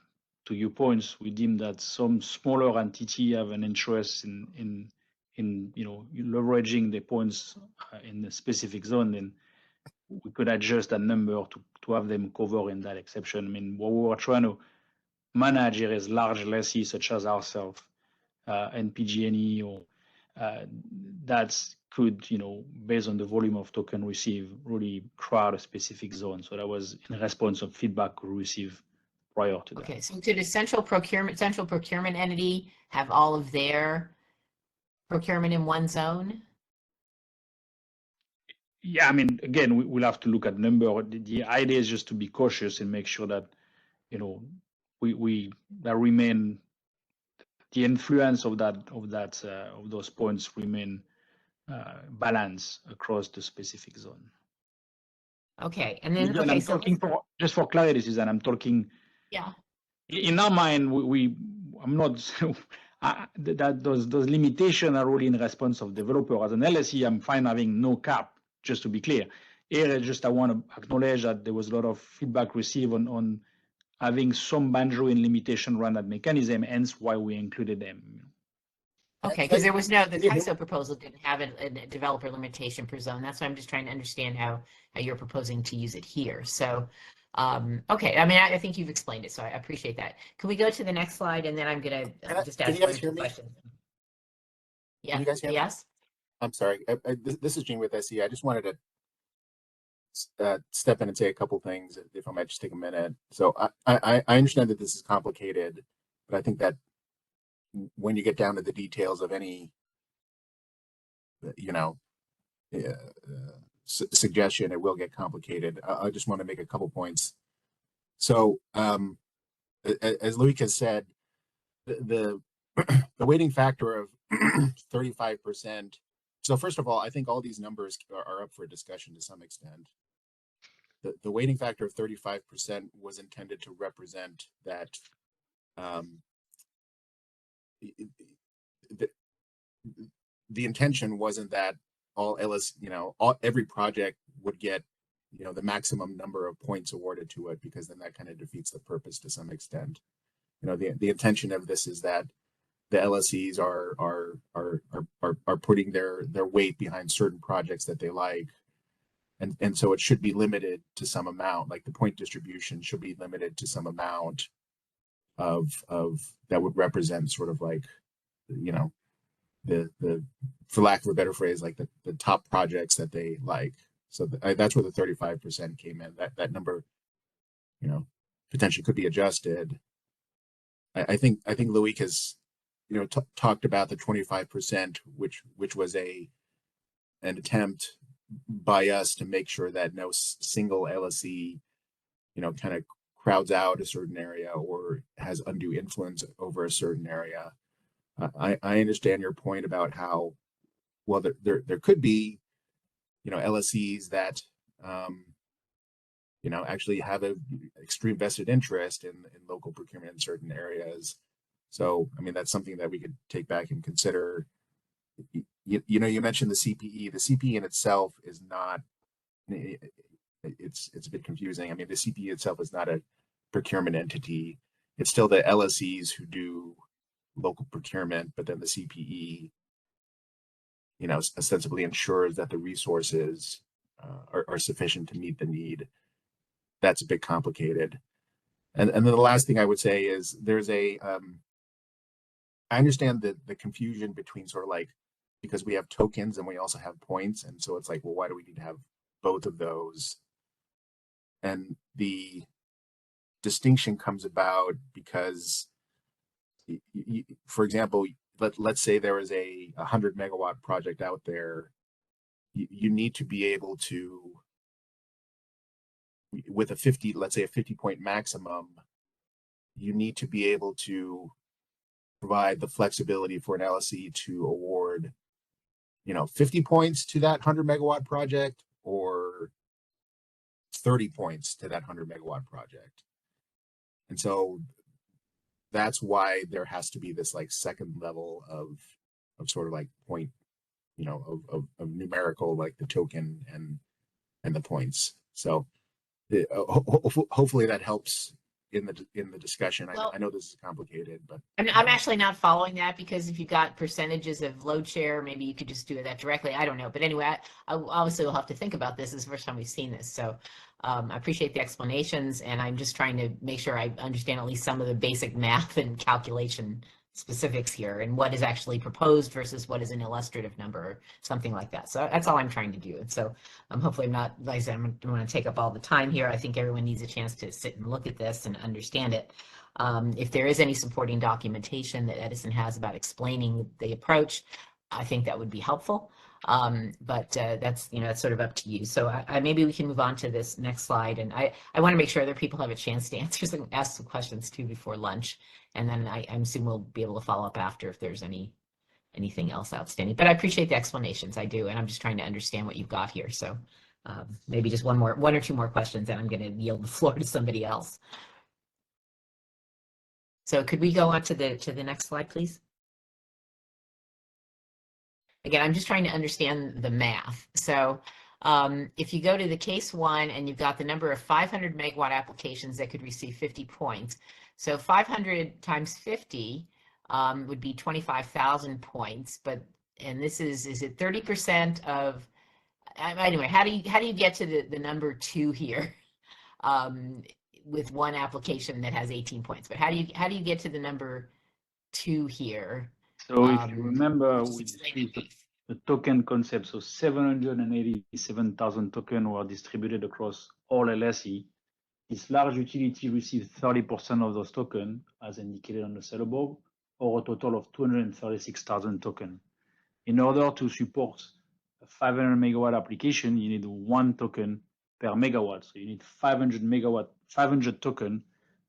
to your points, we deem that some smaller entity have an interest in leveraging the points in a specific zone, then we could adjust that number to have them cover in that exception. I mean, what we were trying to manage here is large lessees such as ourselves, and PG&E, or that could, based on the volume of token received, really crowd a specific zone. So that was in response of feedback we received prior to that. Okay, so could a central procurement entity have all of their procurement in one zone? Yeah, I mean, again, we'll have to look at number. The idea is just to be cautious and make sure that, we that remain the influence of those points remain balanced across the specific zone. Okay, and then Again, okay, I'm so talking just for clarity, Suzanne. I'm talking. Yeah. In our mind, I'm not. That those limitations are really in response of developer. As an LSE, I'm fine having no cap. Just to be clear, here I want to acknowledge that there was a lot of feedback received on having some boundary and limitation around that mechanism. Hence, why we included them. Okay, because there was the CAISO proposal didn't have a developer limitation per zone. That's why I'm just trying to understand how you're proposing to use it here. So, okay, I mean, I think you've explained it, so I appreciate that. Can we go to the next slide, and then I'm going to just ask one or two questions. Yeah. Can you guys hear me? Yes. I'm sorry. This is Gene with SE. I just wanted to step in and say a couple things, if I might just take a minute. So I understand that this is complicated, but I think that when you get down to the details of any, suggestion, it will get complicated. I just want to make a couple points. So as Luik has said, the weighting factor of 35%. So first of all, I think all these numbers are up for discussion to some extent. The weighting factor of 35% was intended to represent that the intention wasn't that all every project would get, the maximum number of points awarded to it, because then that kind of defeats the purpose to some extent. The intention of this is that the LSEs are putting their weight behind certain projects that they like. And so it should be limited to some amount, like the point distribution should be limited to some amount of that would represent sort of like, the for lack of a better phrase, like the top projects that they like. So that's where the 35% came in. That number, potentially could be adjusted. I think Luik has, talked about the 25%, which was an attempt by us to make sure that no single LSE, kind of crowds out a certain area or has undue influence over a certain area. I understand your point about how, well, there could be, LSEs that, actually have an extreme vested interest in local procurement in certain areas. So, I mean, that's something that we could take back and consider. you know, you mentioned the CPE. The CPE in itself is not, it's a bit confusing. I mean, the CPE itself is not a procurement entity. It's still the LSEs who do local procurement, but then the CPE, you know, ostensibly ensures that the resources are sufficient to meet the need. That's a bit complicated. And then the last thing I would say is there's a, I understand the confusion between sort of like, because we have tokens and we also have points. And so it's like, well, why do we need to have both of those? And the distinction comes about because, for example, let's say there is a 100 megawatt project out there. You need to be able to, with a 50, let's say a 50 point maximum, you need to be able to provide the flexibility for an LSE to award, you know, 50 points to that 100 megawatt project or 30 points to that 100 megawatt project. And so that's why there has to be this like second level of sort of like point, you know, of numerical, like the token and the points. So hopefully that helps in the discussion. Well, I know this is complicated, but I'm actually not following that, because if you got percentages of load share, maybe you could just do that directly. I don't know. But anyway, I obviously will have to think about this. This is the first time we've seen this. So I appreciate the explanations, and I'm just trying to make sure I understand at least some of the basic math and calculation specifics here, and what is actually proposed versus what is an illustrative number, or something like that. So that's all I'm trying to do. And so hopefully I'm not, like I said, I don't want to take up all the time here. I think everyone needs a chance to sit and look at this and understand it. If there is any supporting documentation that Edison has about explaining the approach, I think that would be helpful. But that's, you know, that's sort of up to you. So maybe we can move on to this next slide. And I want to make sure other people have a chance to ask some questions too before lunch. And then I assume we'll be able to follow up after if there's anything else outstanding. But I appreciate the explanations. I do. And I'm just trying to understand what you've got here. So maybe just one or two more questions, and I'm going to yield the floor to somebody else. So could we go on to the next slide, please? Again, I'm just trying to understand the math. So if you go to the case one and you've got the number of 500 megawatt applications that could receive 50 points. So 500 times 50 would be 25,000 points. And this is it 30% of, anyway, how do you get to the number 2 here? With one application that has 18 points, but how do you get to the number 2 here? So if you remember, we discussed the token concept. So 787,000 tokens were distributed across all LSE. This large utility received 30% of those tokens, as indicated on the cell above, or a total of 236,000 tokens. In order to support a 500 megawatt application, you need 1 token per megawatt. So you need 500 token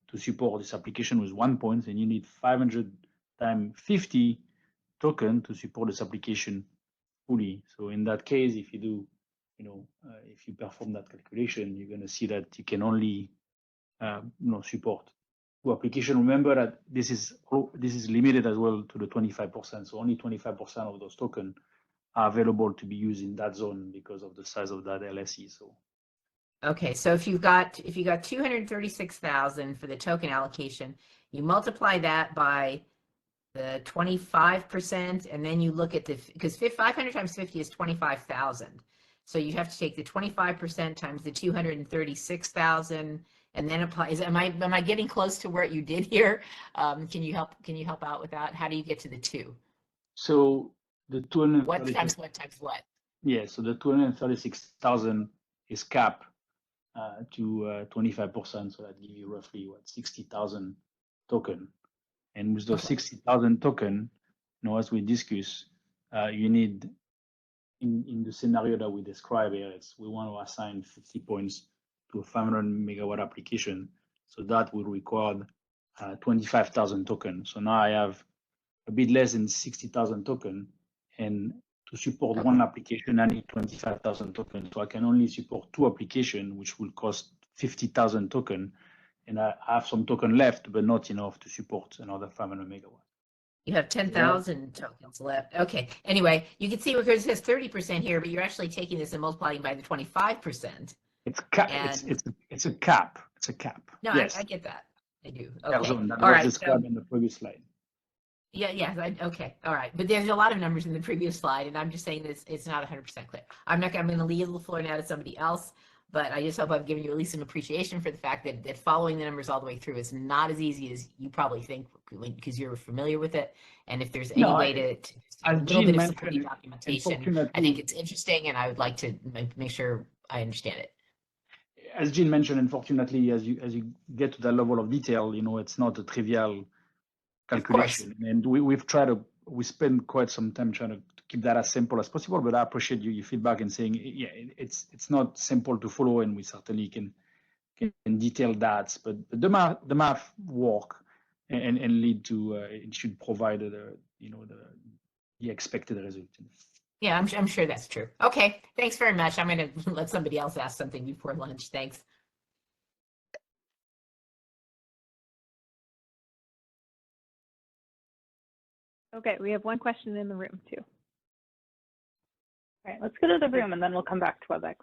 to support this application with 1 point, and you need 500 times 50 token to support this application fully. So in that case, if you do, if you perform that calculation, you're going to see that you can only, support 2 applications. Remember that this is limited as well to the 25%. So only 25% of those tokens are available to be used in that zone because of the size of that LSE. So. Okay, so if you got 236,000 for the token allocation, you multiply that by the 25%, and then you look at because 500 times 50 is 25,000. So you have to take the 25% times the 236,000, and then apply. Am I getting close to what you did here? Can you help out with that? How do you get to the 2? So the 236. What times what times what? Yeah, so the 236,000 is capped to 25%, so that gives you roughly 60,000 token. And with those 60,000 token, as we discuss, you need in the scenario that we describe here, we want to assign 50 points to a 500 megawatt application. So that will require 25,000 tokens. So now I have a bit less than 60,000 tokens, and to support 1 application, I need 25,000 tokens. So I can only support 2 applications, which will cost 50,000 tokens. And I have some token left, but not enough to support another 500 megawatts. You have 10,000 tokens left. Okay. Anyway, you can see because it says 30% here, but you're actually taking this and multiplying by the 25%. It's cap. And It's a cap. It's a cap. no, Yes. I get that. I do. That Okay. was All right. described So in the previous slide. yeah. Okay. All right. But there's a lot of numbers in the previous slide, and I'm just saying this. It's not 100% clear. I'm going to leave the floor now to somebody else. But I just hope I've given you at least some appreciation for the fact that following the numbers all the way through is not as easy as you probably think because you're familiar with it. And if there's any way to a little bit of supporting documentation, I think it's interesting, and I would like to make sure I understand it. As Jean mentioned, unfortunately, as you get to that level of detail, it's not a trivial calculation. And we spend quite some time trying to keep that as simple as possible, but I appreciate your feedback and saying, yeah, it's not simple to follow, and we certainly can detail that, but the math work and lead to it should provide the expected result. Yeah, I'm sure that's true. Okay, thanks very much. I'm going to let somebody else ask something before lunch. Thanks. Okay, we have one question in the room too. All right, let's go to the room and then we'll come back to WebEx.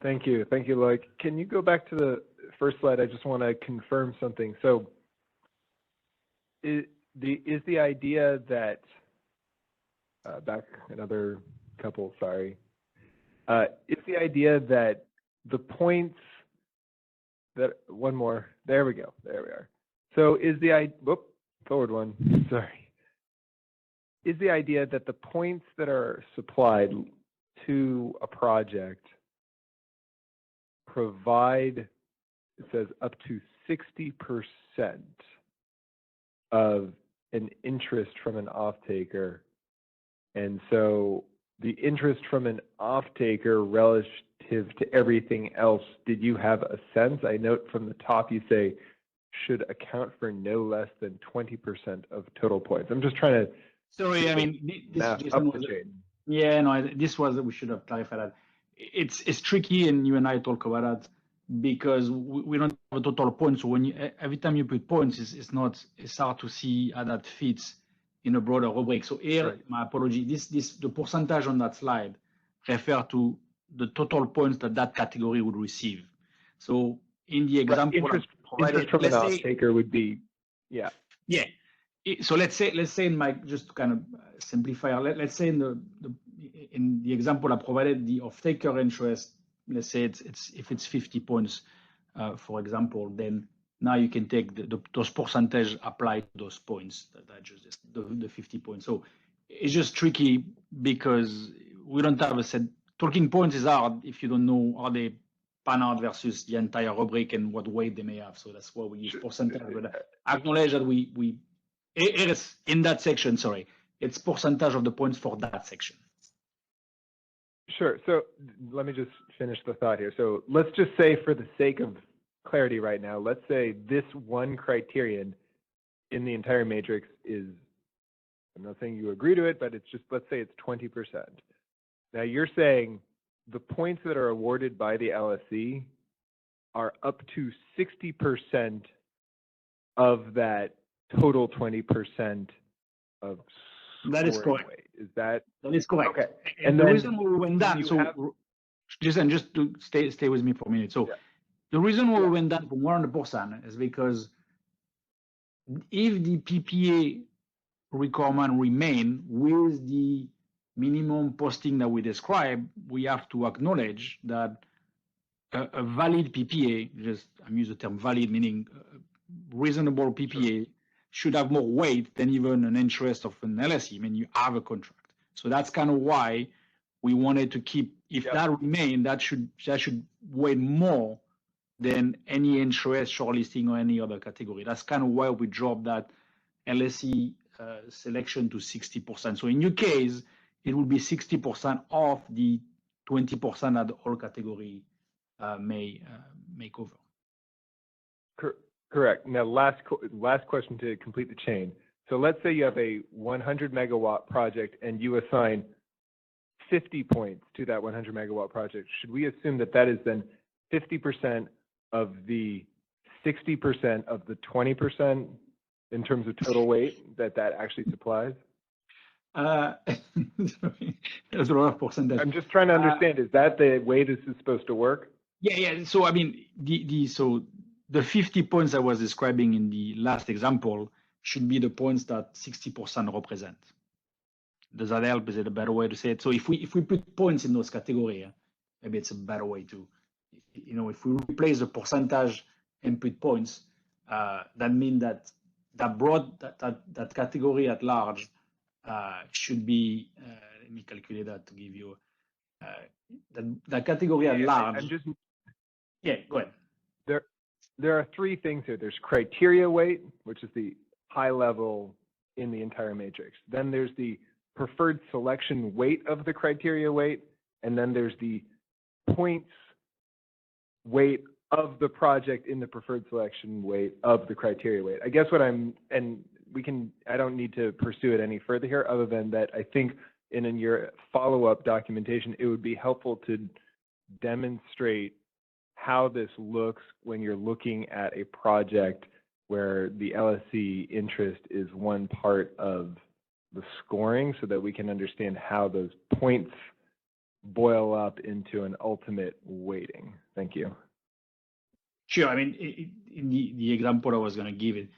Thank you, Loic. Can you go back to the first slide? I just want to confirm something. So, is the idea that back another couple? Sorry. Is the idea that the points that one more? There we go. There we are. So is the forward one? Sorry. Is the idea that the points that are supplied to a project provide, it says up to 60% of an interest from an off-taker, and so the interest from an off-taker relative to everything else, did you have a sense? I note from the top you say should account for no less than 20% of total points. I'm just trying to. Sorry, I mean, we should have clarified that. It's tricky, and you and I talk about that because we don't have a total point. So every time you put points, it's hard to see how that fits in a broader rubric. So here, right. My apology. The percentage on that slide refer to the total points that category would receive. So in the example, right. interest from an off-taker would be, yeah. Yeah. So let's say just to kind of simplify, let's say in the example I provided, the off-taker interest, let's say if it's 50 points, for example, then now you can take those percentage apply to those points that just the 50 points. So it's just tricky because we don't have a set. Talking points is hard if you don't know are they pan out versus the entire rubric and what weight they may have. So that's why we use percentage. But acknowledge that it is in that section, sorry, it's percentage of the points for that section. Sure. So let me just finish the thought here. So let's just say, for the sake of clarity right now, let's say this one criterion in the entire matrix is, I'm not saying you agree to it, but it's just, let's say it's 20%. Now you're saying the points that are awarded by the LSE are up to 60% of that total 20% of that is correct. Weight. Is that is correct? Okay. And the reason why we went down, so just to stay with me for a minute. So the reason why we went down from 100% is because if the PPA requirement remain with the minimum posting that we described, we have to acknowledge that a valid PPA, I'm using the term valid, meaning reasonable PPA, should have more weight than even an interest of an LSE. I mean, you have a contract. So that's kind of why we wanted to keep, if that remained, that should weigh more than any interest, shortlisting, or any other category. That's kind of why we dropped that LSE selection to 60%. So in your case, it will be 60% of the 20% that the whole category may cover. Correct. Now, last question to complete the chain. So let's say you have a 100 megawatt project and you assign 50 points to that 100 megawatt project. Should we assume that that is then 50% of the 60% of the 20% in terms of total weight that actually supplies? There's a lot of percentage. I'm just trying to understand, is that the way this is supposed to work? Yeah. So I mean, the 50 points I was describing in the last example should be the points that 60% represent. Does that help? Is it a better way to say it? So if we put points in those categories, maybe it's a better way to, if we replace the percentage and put points, that means that that category at large should be. Let me calculate that to give you that category at large. Yeah, go ahead. There are three things here. There's criteria weight, which is the high level in the entire matrix. Then there's the preferred selection weight of the criteria weight, and then there's the points weight of the project in the preferred selection weight of the criteria weight. I guess I don't need to pursue it any further here, other than that I think in your follow-up documentation, it would be helpful to demonstrate how this looks when you're looking at a project where the LSC interest is one part of the scoring, so that we can understand how those points boil up into an ultimate weighting. Thank you. Sure. I mean, in the example I was going to give it,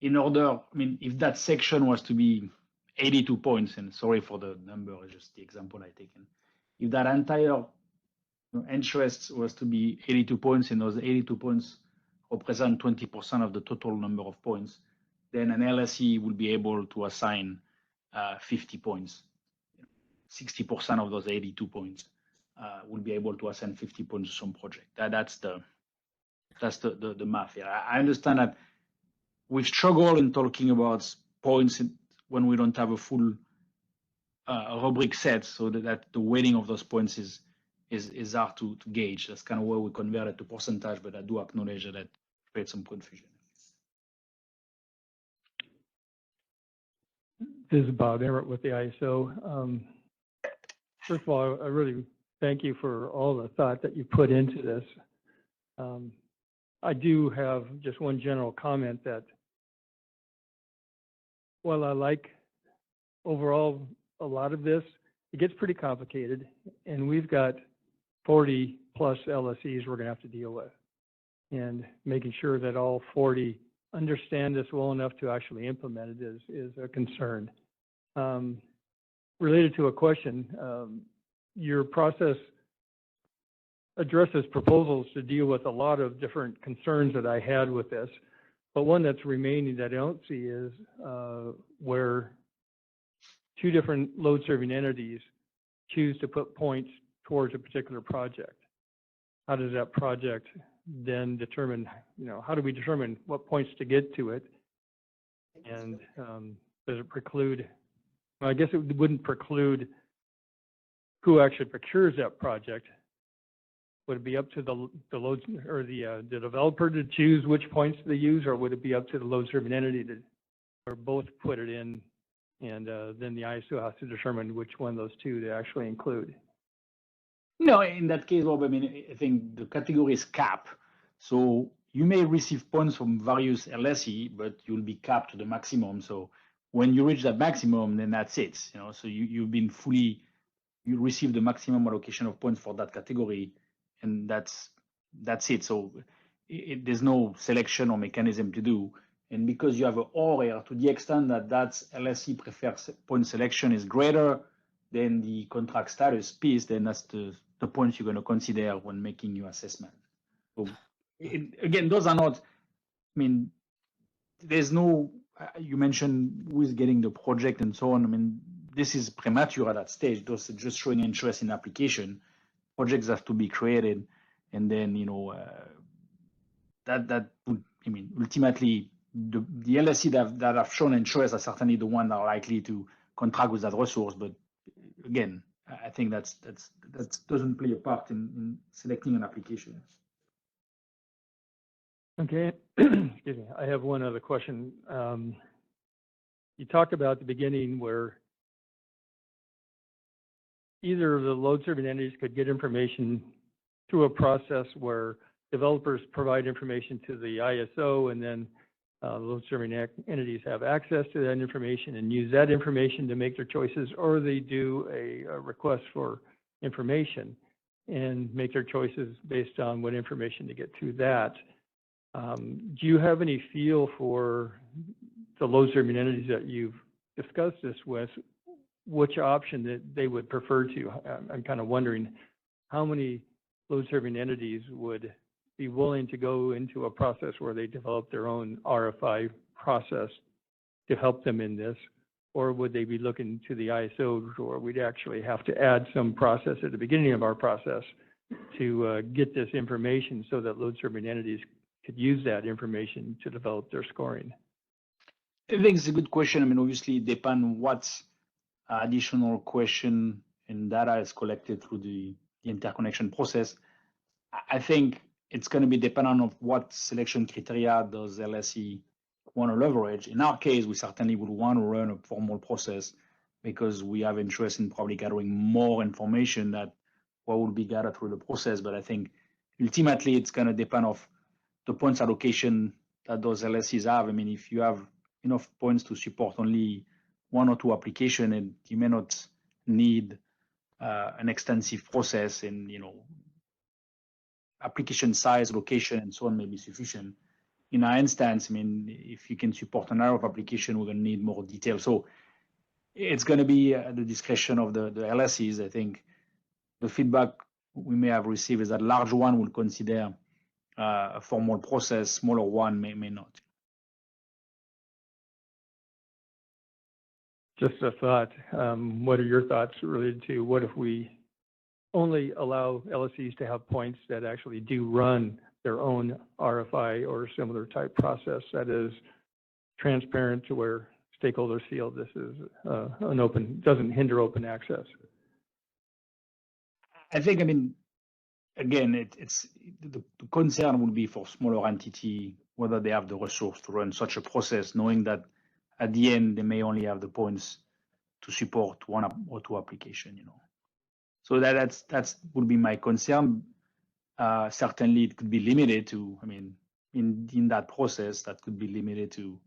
in order, I mean, if that section was to be 82 points, and sorry for the number, just the example I taken. If that entire interest was to be 82 points, and those 82 points represent 20% of the total number of points, then an LSE will be able to assign 50 points. 60% of those 82 points will be able to assign 50 points to some project. That's the math here. I understand that we struggle in talking about points when we don't have a full rubric set, so that the weighting of those points is hard to gauge. That's kind of where we convert it to percentage, but I do acknowledge that it creates some confusion. This is Bob Emmert with the ISO. First of all, I really thank you for all the thought that you put into this. I do have just one general comment that while I like overall a lot of this, it gets pretty complicated, and we've got 40 plus LSEs we're going to have to deal with, and making sure that all 40 understand this well enough to actually implement it is a concern. Related to a question, your process addresses proposals to deal with a lot of different concerns that I had with this, but one that's remaining that I don't see is where two different load serving entities choose to put points towards a particular project. How does that project then determine, how do we determine what points to get to it? And does it preclude, well, I guess it wouldn't preclude who actually procures that project. Would it be up to the load or the developer to choose which points they use, or would it be up to the load serving entity to, or both put it in, and then the ISO has to determine which one of those two to actually include? No, in that case, Rob, I mean, I think the category is cap. So you may receive points from various LSE, but you'll be capped to the maximum. So when you reach that maximum, then that's it. So you've been fully, you receive the maximum allocation of points for that category, and that's it. So there's no selection or mechanism to do. And because you have an OR here, to the extent that LSE preferred point selection is greater than the contract status piece, then that's the points you're going to consider when making your assessment. So again, those are not, I mean, there's no, you mentioned who is getting the project and so on. I mean, this is premature at that stage. Those are just showing interest in application. Projects have to be created, and then, that would, I mean, ultimately, the LSE that have shown interest are certainly the ones that are likely to contract with that resource. But again, I think that doesn't play a part in selecting an application. Okay, excuse me. I have one other question. You talked about at the beginning where either of the load serving entities could get information through a process where developers provide information to the ISO, and then load serving entities have access to that information and use that information to make their choices, or they do a request for information and make their choices based on what information to get through that. Do you have any feel for the load serving entities that you've discussed this with, which option that they would prefer to? I'm kind of wondering how many load serving entities would be willing to go into a process where they develop their own RFI process to help them in this, or would they be looking to the ISO, or we'd actually have to add some process at the beginning of our process to get this information so that load serving entities could use that information to develop their scoring? I think it's a good question. I mean, obviously, it depends what additional question and data is collected through the interconnection process. I think it's going to be dependent on what selection criteria does LSE want to leverage. In our case, we certainly would want to run a formal process because we have interest in probably gathering more information that what will be gathered through the process. But I think ultimately it's going to depend on the points allocation that those LSEs have. I mean, if you have enough points to support only one or two applications, and you may not need an extensive process, and application size, location, and so on may be sufficient. In our instance, I mean, if you can support a number of applications, we're going to need more detail. So it's going to be at the discretion of the LSEs. I think the feedback we may have received is that large one will consider a formal process, smaller one may not. Just a thought. What are your thoughts related to what if we only allow LSEs to have points that actually do run their own RFI or similar type process that is transparent to where stakeholders feel this is an open, doesn't hinder open access? I think, I mean, again, it's the concern would be for smaller entity, whether they have the resource to run such a process, knowing that at the end, they may only have the points to support one or two applications, So that's would be my concern. Certainly, it could be limited to, I mean, in that process, that could be limited to,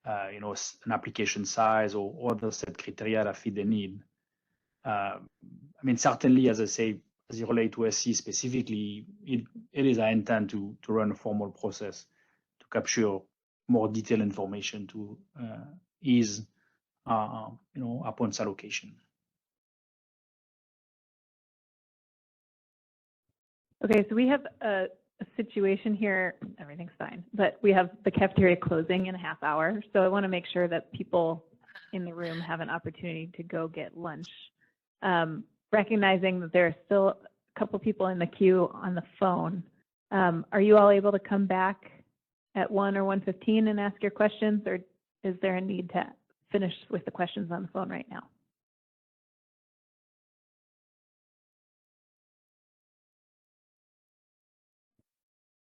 an application size or other set criteria that fit the need. I mean, certainly, as I say, as it relates to SC specifically, it is our intent to run a formal process to capture more detailed information to ease, our points allocation. Okay, so we have a situation here, everything's fine, but we have the cafeteria closing in a half hour. So I want to make sure that people in the room have an opportunity to go get lunch. Recognizing that there are still a couple people in the queue on the phone. Are you all able to come back at 1 or 1:15 and ask your questions, or is there a need to finish with the questions on the phone right now?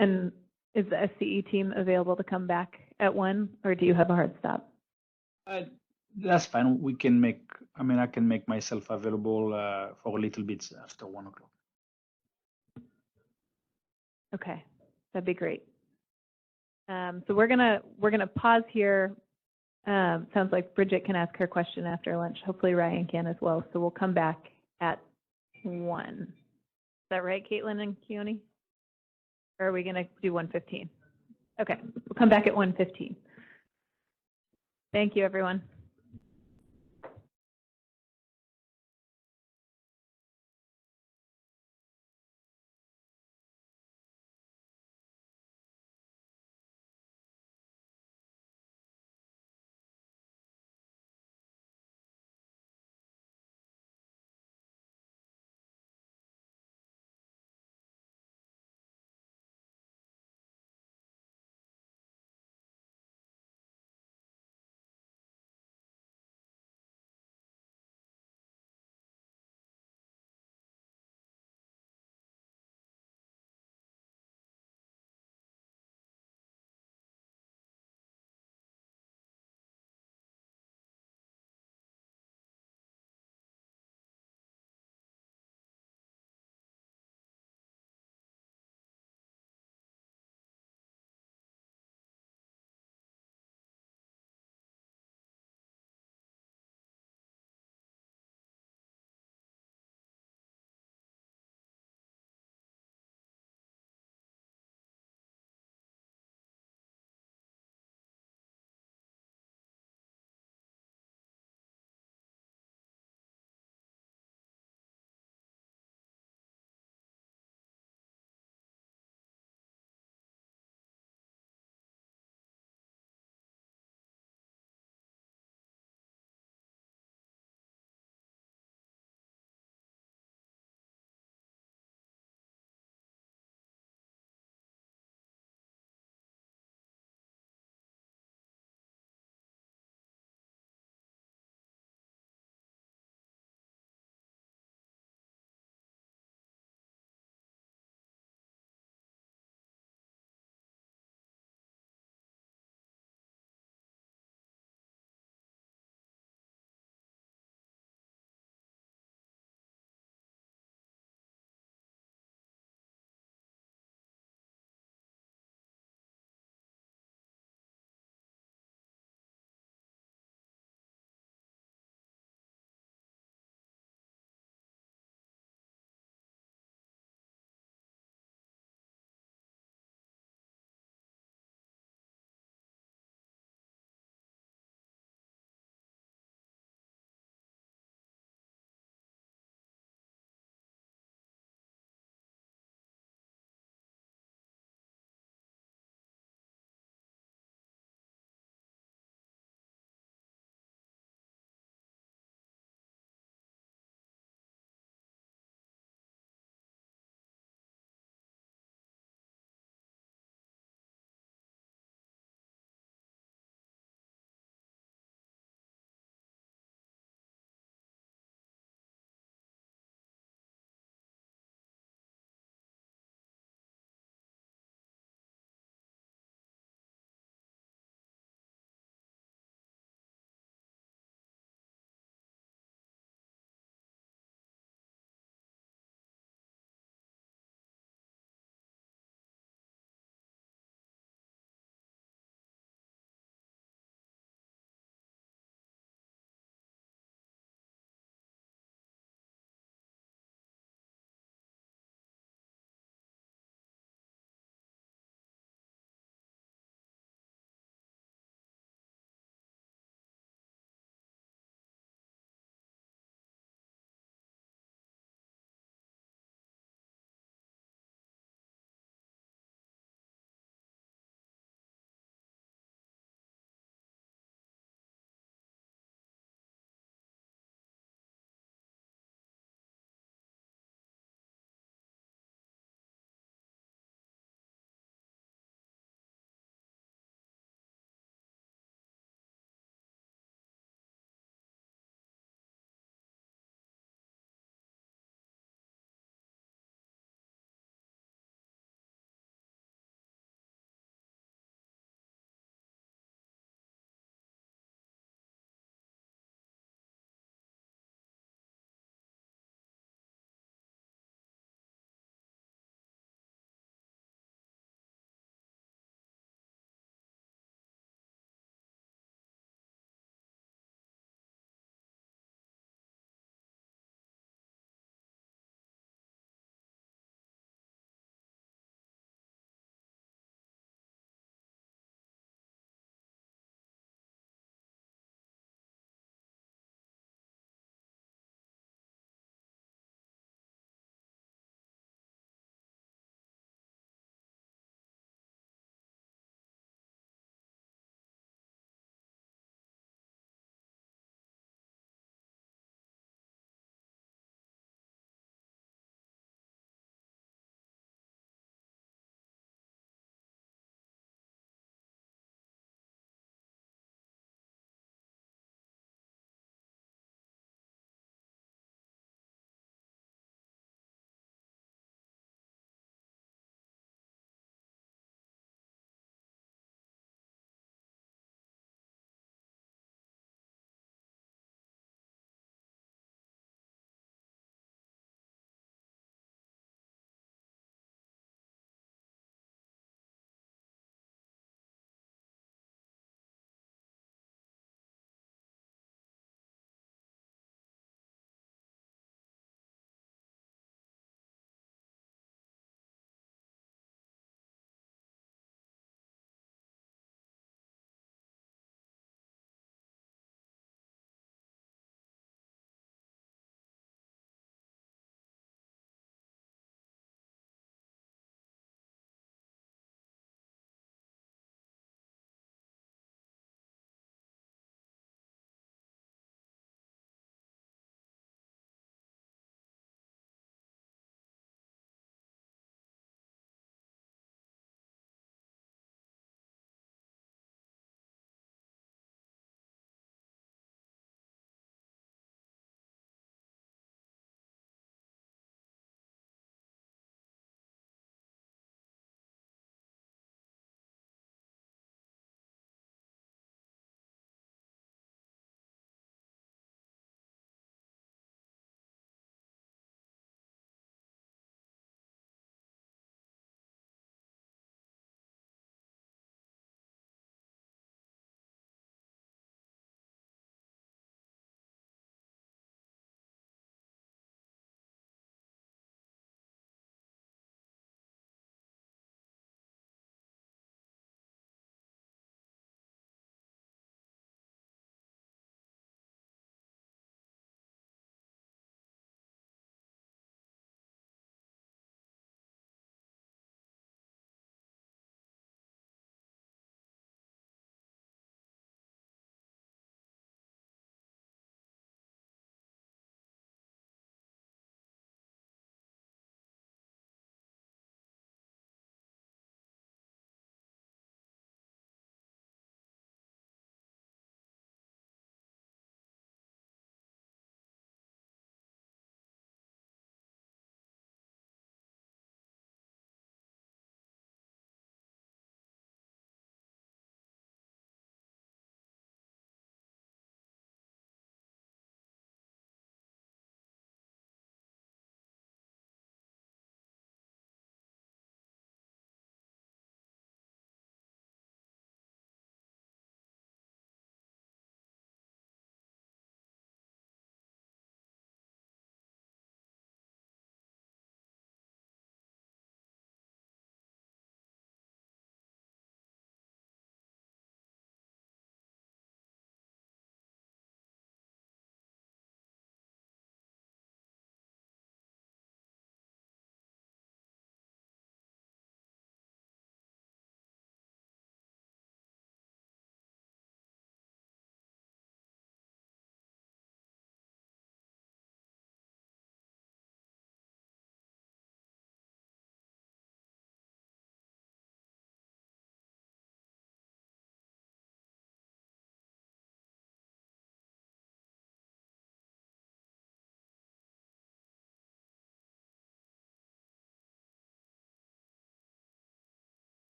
And is the SCE team available to come back at 1, or do you have a hard stop? That's fine. We can make, I mean, I can make myself available for a little bit after 1 o'clock. Okay, that'd be great. So we're gonna pause here. Sounds like Bridget can ask her question after lunch. Hopefully Ryan can as well. So we'll come back at 1. Is that right, Caitlin and Keone? Or are we gonna do 1:15? Okay, we'll come back at 1:15. Thank you, everyone.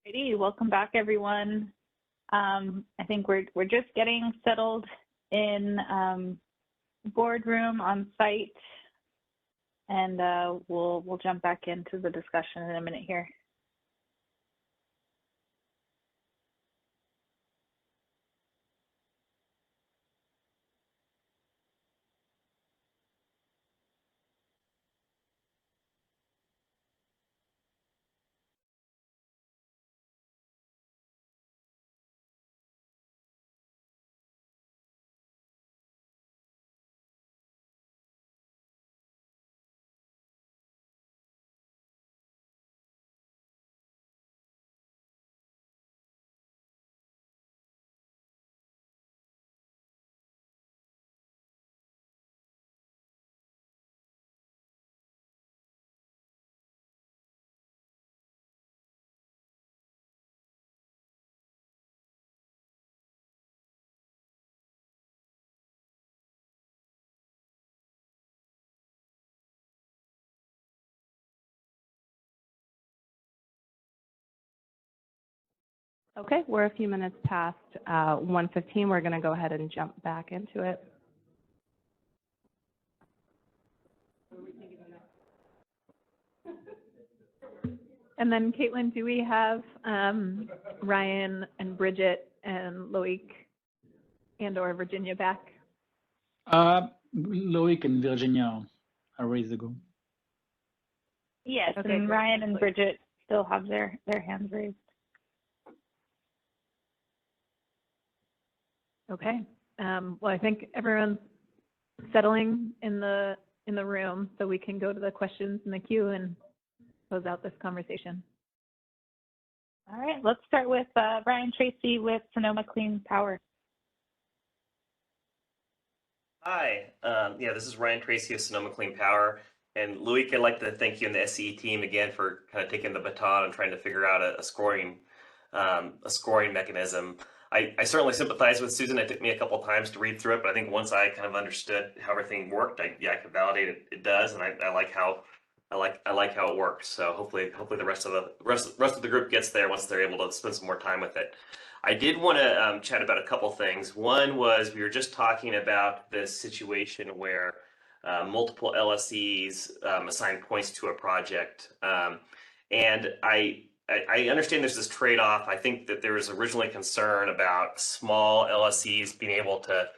Alrighty, welcome back, everyone. I think we're just getting settled in boardroom on site, and we'll jump back into the discussion in a minute here. Okay, we're a few minutes past 1:15. We're going to go ahead and jump back into it. And then, Caitlin, do we have Ryan and Bridget and Loic and or Virginia back? Loic and Virginia are ready to go. Yes, Okay, and great. Ryan and Bridget still have their hands raised. Okay. Well, I think everyone's settling in the room, so we can go to the questions in the queue and close out this conversation. All right, let's start with Ryan Tracy with Sonoma Clean Power. Hi, yeah, this is Ryan Tracy of Sonoma Clean Power. And Loic, I'd like to thank you and the SCE team again for kind of taking the baton and trying to figure out a scoring mechanism. I certainly sympathize with Susan. It took me a couple times to read through it, but I think once I kind of understood how everything worked, I could validate it does, and I like how it works. So hopefully the rest of the group gets there once they're able to spend some more time with it. I did want to chat about a couple things. One was we were just talking about this situation where multiple LSEs assign points to a project, and I understand there's this trade-off. I think that there was originally concern about small LSEs being able to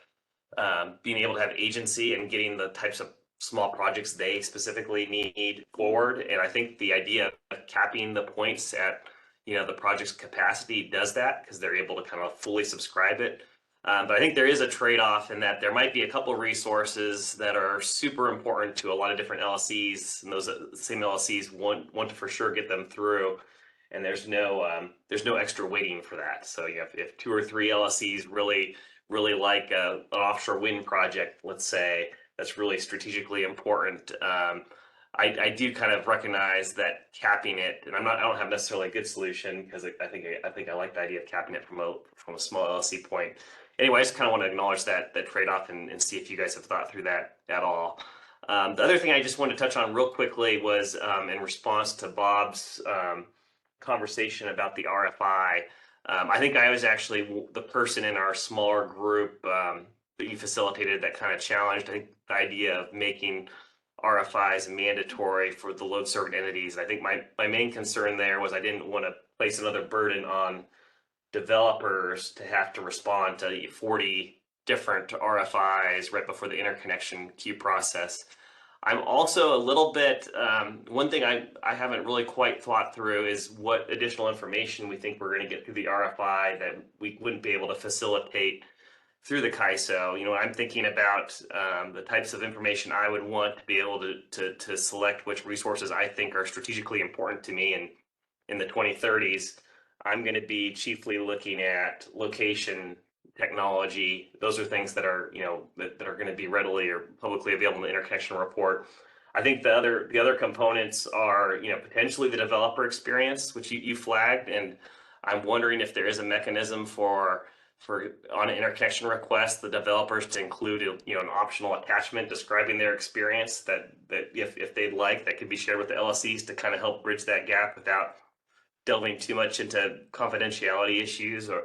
have agency and getting the types of small projects they specifically need forward. And I think the idea of capping the points at the project's capacity does that because they're able to kind of fully subscribe it. But I think there is a trade-off in that there might be a couple resources that are super important to a lot of different LSEs, and those same LSEs want to for sure get them through. And there's no extra waiting for that. So if 2 or 3 LSEs really like an offshore wind project, let's say, that's really strategically important. I do kind of recognize that capping it, and I don't have necessarily a good solution because I think I like the idea of capping it from a small LSE point. Anyway, I just kind of want to acknowledge that trade-off and see if you guys have thought through that at all. The other thing I just wanted to touch on real quickly was in response to Bob's conversation about the RFI. I think I was actually the person in our smaller group that you facilitated that kind of challenged, I think, the idea of making RFIs mandatory for the load serving entities. I think my main concern there was I didn't want to place another burden on developers to have to respond to 40 different RFIs right before the interconnection queue process. I'm also a little bit, one thing I haven't really quite thought through is what additional information we think we're going to get through the RFI that we wouldn't be able to facilitate through the CAISO. I'm thinking about the types of information I would want to be able to select which resources I think are strategically important to me. And in the 2030s, I'm going to be chiefly looking at location, technology. Those are things that are that are going to be readily or publicly available in the interconnection report. I think the other components are potentially the developer experience, which you flagged, and I'm wondering if there is a mechanism for on an interconnection request the developers to include an optional attachment describing their experience that if they'd like, that could be shared with the LSEs to kind of help bridge that gap without delving too much into confidentiality issues, or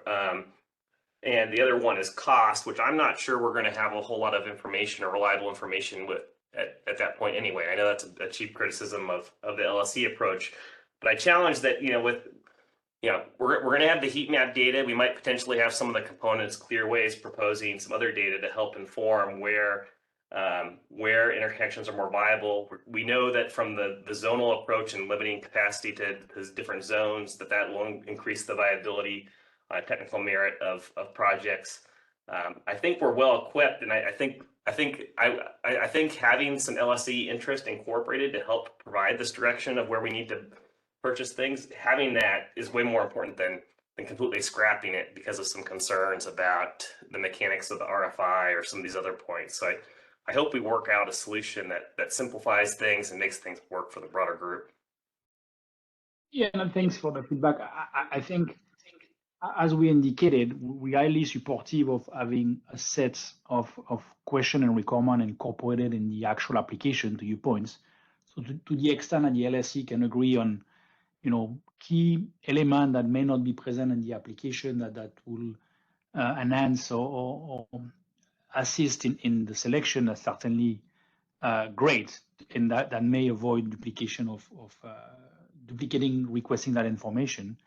and the other one is cost, which I'm not sure we're going to have a whole lot of information or reliable information with at that point anyway. I know that's a cheap criticism of the LSE approach, but I challenge that, with, we're going to have the heat map data. We might potentially have some of the components, Clearways proposing some other data to help inform where interconnections are more viable. We know that from the zonal approach and limiting capacity to different zones, that will increase the viability, technical merit of projects. I think we're well equipped, and I think having some LSE interest incorporated to help provide this direction of where we need to purchase things, having that is way more important than completely scrapping it because of some concerns about the mechanics of the RFI or some of these other points. So I hope we work out a solution that simplifies things and makes things work for the broader group. Yeah, and thanks for the feedback. I think, as we indicated, we're highly supportive of having a set of question and requirement incorporated in the actual application, to your points. So to the extent that the LSE can agree on, key element that may not be present in the application that will enhance or assist in the selection, that's certainly great, and that may avoid duplication of requesting that information.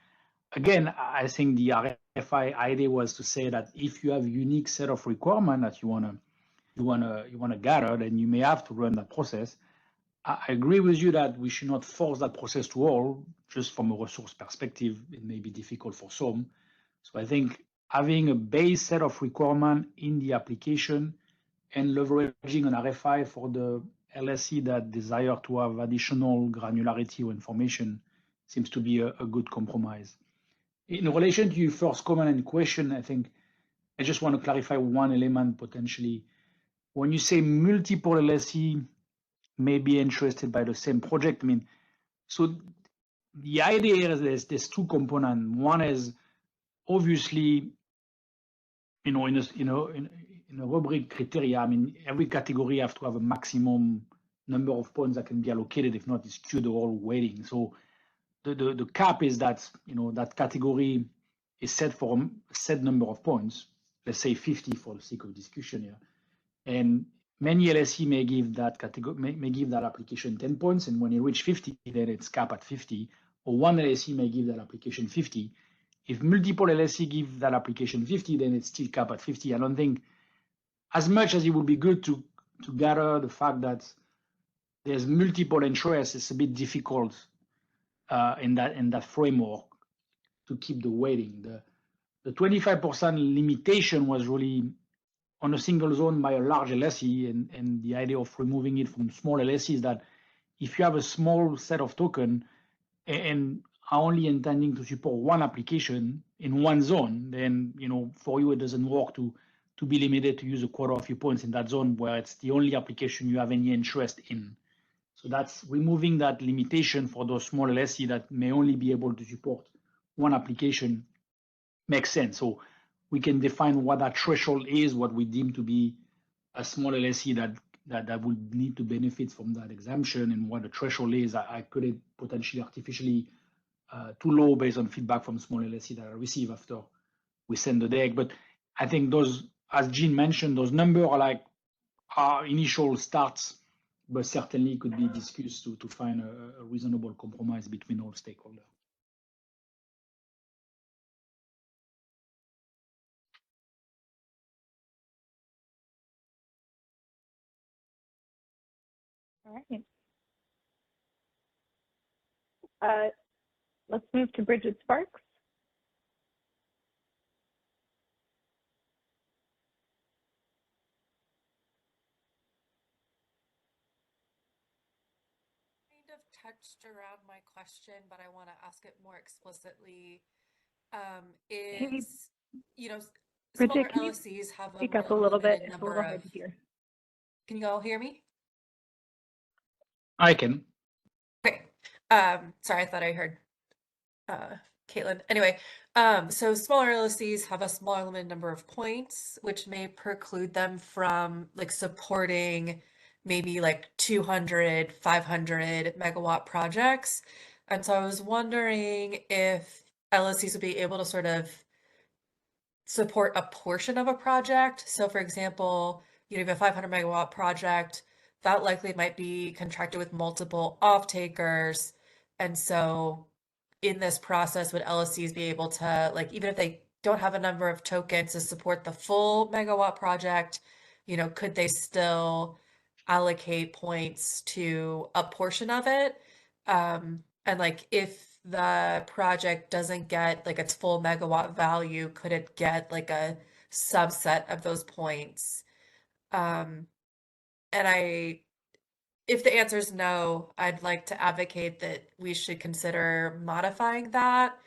Again, I think the RFI idea was to say that if you have a unique set of requirements that you wanna gather, then you may have to run that process. I agree with you that we should not force that process to all. Just from a resource perspective, it may be difficult for some. So I think having a base set of requirements in the application and leveraging an RFI for the LSE that desire to have additional granularity or information seems to be a good compromise. In relation to your first comment and question, I think I just want to clarify one element potentially. When you say multiple LSE may be interested by the same project, so the idea is there's two components. One is obviously, in a rubric criteria, every category have to have a maximum number of points that can be allocated. If not, it's skewed the whole weighting. So the cap is that that category is set for a set number of points. Let's say 50 for the sake of discussion here, and many LSE may give that category may give that application 10 points, and when you reach 50, then it's capped at 50. Or one LSE may give that application 50. If multiple LSE give that application 50, then it's still capped at 50. I don't think, as much as it would be good to gather the fact that there's multiple interests, it's a bit difficult in that framework to keep the weighting. The 25% limitation was really on a single zone by a large LSE, and the idea of removing it from small LSE is that if you have a small set of token and are only intending to support one application in one zone, then for you it doesn't work to be limited to use a quarter of your points in that zone where it's the only application you have any interest in. So that's removing that limitation for those small LSE that may only be able to support one application makes sense. So we can define what that threshold is, what we deem to be a small LSE that would need to benefit from that exemption, and what the threshold is. I could it potentially artificially too low based on feedback from small LSE that I receive after we send the deck. But I think those, as Jean mentioned, those numbers are like our initial starts, but certainly could be discussed to find a reasonable compromise between all stakeholders. All right. Let's move to Bridget Sparks. Kind of touched around my question, but I want to ask it more explicitly. Smaller Bridget, can you LSEs have a speak more up a little bit? limited It's a number little of. hard to hear. Can you all hear me? I can. Okay. Sorry, I thought I heard Caitlin. Anyway, so smaller LSEs have a smaller limited number of points, which may preclude them from supporting maybe 200, 500 megawatt projects. And so I was wondering if LSCs would be able to sort of support a portion of a project. So for example, you have a 500 megawatt project that likely might be contracted with multiple off-takers. And so in this process, would LSCs be able to, like, even if they don't have a number of tokens to support the full megawatt project, could they still allocate points to a portion of it? And like if the project doesn't get like its full megawatt value, could it get like a subset of those points? And if the answer is no, I'd like to advocate that we should consider modifying that.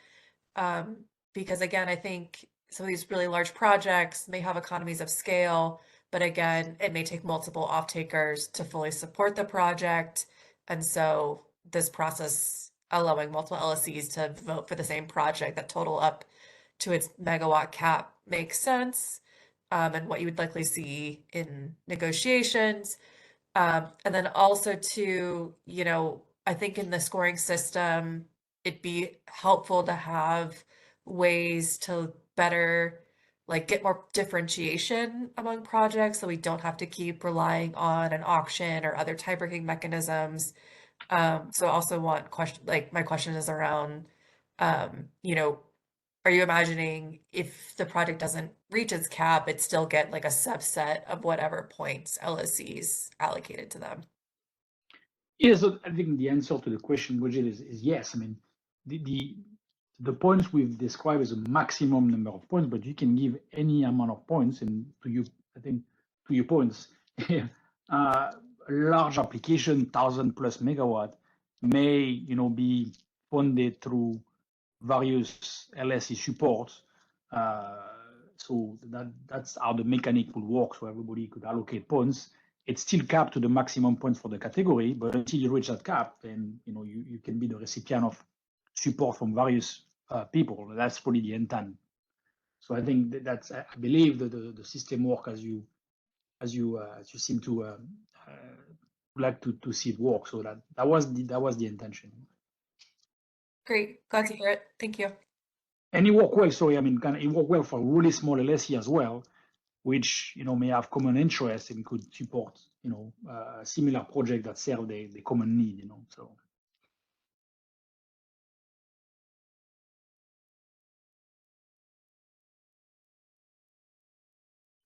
Because again, I think some of these really large projects may have economies of scale, but again, it may take multiple off-takers to fully support the project. And so this process allowing multiple LSCs to vote for the same project that total up to its megawatt cap makes sense, and what you would likely see in negotiations. And then also too, I think in the scoring system, it'd be helpful to have ways to better like get more differentiation among projects so we don't have to keep relying on an auction or other tie-breaking mechanisms. So I also want my question is around, are you imagining if the project doesn't reach its cap, it still get like a subset of whatever points LSCs allocated to them? Yeah, so I think the answer to the question, Bridget, is yes. I mean, the points we've described as a maximum number of points, but you can give any amount of points. And I think to your points, a large application, 1,000+ megawatt, may be funded through various LSC supports. So that's how the mechanic will work. So everybody could allocate points. It's still capped to the maximum points for the category, but until you reach that cap, then you can be the recipient of support from various people. That's probably the intent. So I think I believe that the system work as you seem to like to see it work. So that was the intention. Great, glad to hear it. Thank you. And it worked well. Sorry, I mean, it worked well for really small LSC as well, which may have common interest and could support a similar project that serve the common need. So.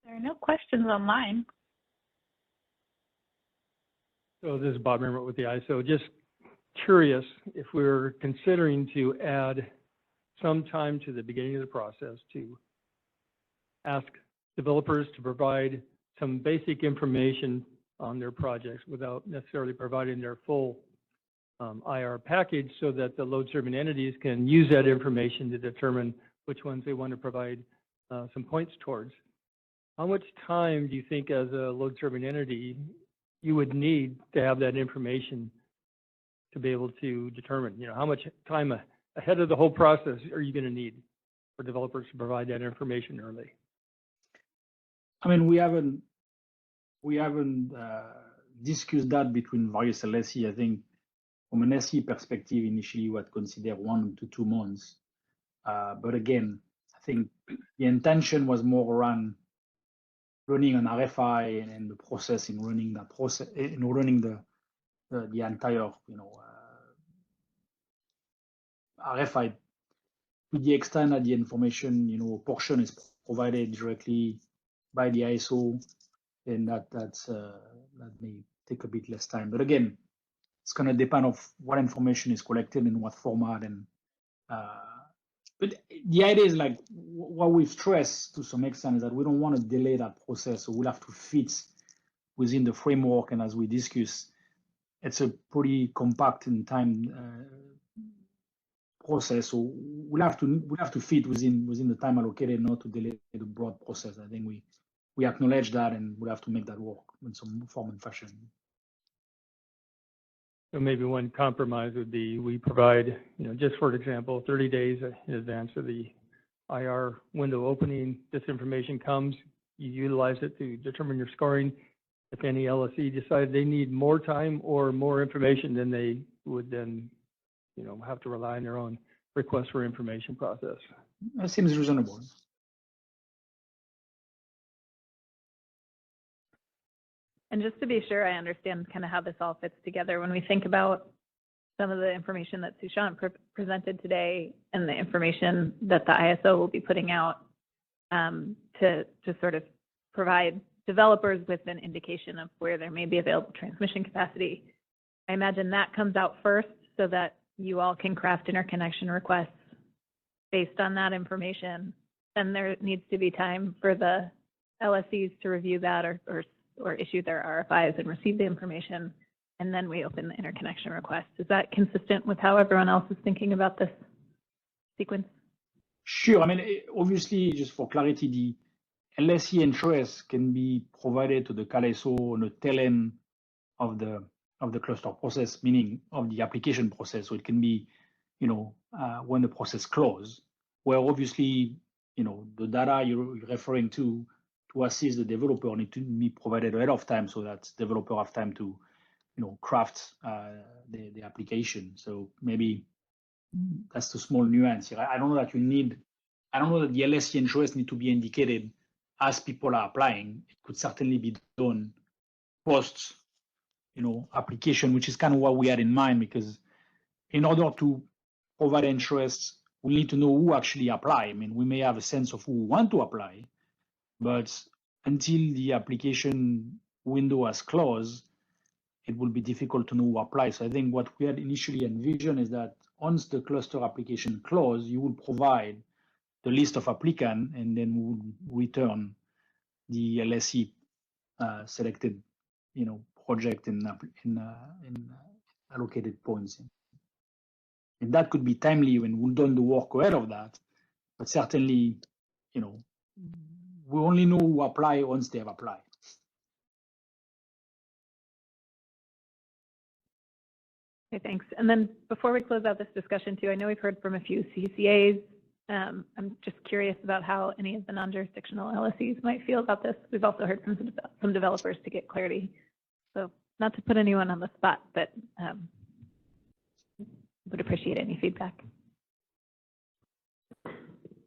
There are no questions online. So this is Bob Member with the ISO. Just curious if we're considering to add some time to the beginning of the process to ask developers to provide some basic information on their projects without necessarily providing their full IR package, so that the load serving entities can use that information to determine which ones they want to provide some points towards. How much time do you think as a load serving entity you would need to have that information to be able to determine, how much time ahead of the whole process are you going to need for developers to provide that information early? I mean, we haven't discussed that between various LSC. I think from an SE perspective, initially we had considered 1 to 2 months. But again, I think the intention was more around running an RFI and the process in running that process, running the entire RFI, to the extent that the information portion is provided directly by the ISO, then that may take a bit less time. But again, it's going to depend on what information is collected in what format. And but the idea is like what we've stressed to some extent is that we don't want to delay that process. So we'll have to fit within the framework. And as we discuss, it's a pretty compact in time process. So we'll have to fit within the time allocated, not to delay the broad process. I think we acknowledge that, and we'll have to make that work in some form and fashion. So maybe one compromise would be we provide, just for example, 30 days in advance of the IR window opening, this information comes, you utilize it to determine your scoring. If any LSE decide they need more time or more information, then they would then have to rely on their own request for information process. That seems reasonable. And just to be sure I understand kind of how this all fits together, when we think about some of the information that Sushant presented today and the information that the ISO will be putting out to sort of provide developers with an indication of where there may be available transmission capacity, I imagine that comes out first so that you all can craft interconnection requests based on that information. Then there needs to be time for the LSEs to review that or issue their RFIs and receive the information, and then we open the interconnection request. Is that consistent with how everyone else is thinking about this sequence? Sure. I mean, obviously, just for clarity, the LSE interest can be provided to the CalISO on the tail end of the cluster process, meaning of the application process. So it can be, when the process closes, where obviously, the data you're referring to assist the developer need to be provided ahead of time so that developer have time to, craft the application. So maybe that's the small nuance here. I don't know that the LSE interest need to be indicated as people are applying. It could certainly be done post, application, which is kind of what we had in mind, because in order to provide interest, we need to know who actually apply. I mean, we may have a sense of who want to apply, but until the application window has closed, it will be difficult to know who applies. So I think what we had initially envisioned is that once the cluster application closes, you will provide the list of applicants, and then we will return the LSE selected, project in allocated points. And that could be timely when we've done the work ahead of that, but certainly, we only know who apply once they have applied. Okay, thanks. And then before we close out this discussion too, I know we've heard from a few CCAs. I'm just curious about how any of the non-jurisdictional LSEs might feel about this. We've also heard from some developers to get clarity. So not to put anyone on the spot, but would appreciate any feedback.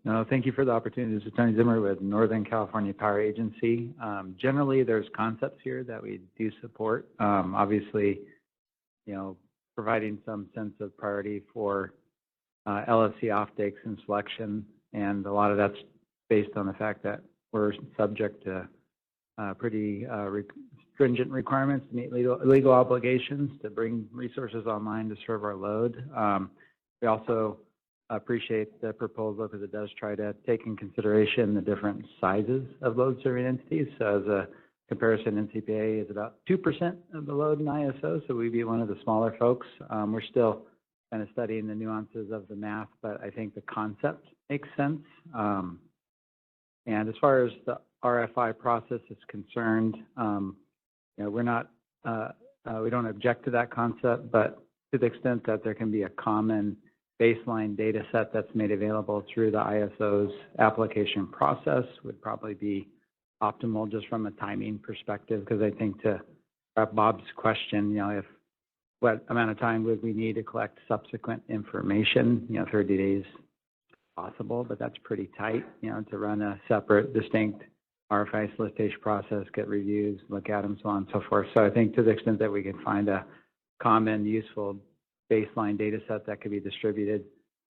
No, thank you for the opportunity. This is Tony Zimmer with Northern California Power Agency. Generally, there's concepts here that we do support. Obviously, providing some sense of priority for LSE offtakes and selection, and a lot of that's based on the fact that we're subject to pretty stringent requirements to meet legal obligations to bring resources online to serve our load. We also appreciate the proposal because it does try to take in consideration the different sizes of load serving entities. So as a comparison, NCPA is about 2% of the load in ISO, so we'd be one of the smaller folks. We're still kind of studying the nuances of the math, but I think the concept makes sense. And as far as the RFI process is concerned, we're not, we don't object to that concept, but to the extent that there can be a common baseline data set that's made available through the ISO's application process would probably be optimal just from a timing perspective, because I think to Bob's question, if what amount of time would we need to collect subsequent information, 30 days possible, but that's pretty tight, to run a separate, distinct RFI solicitation process, get reviews, look at them, so on and so forth. So I think to the extent that we can find a common, useful baseline data set that could be distributed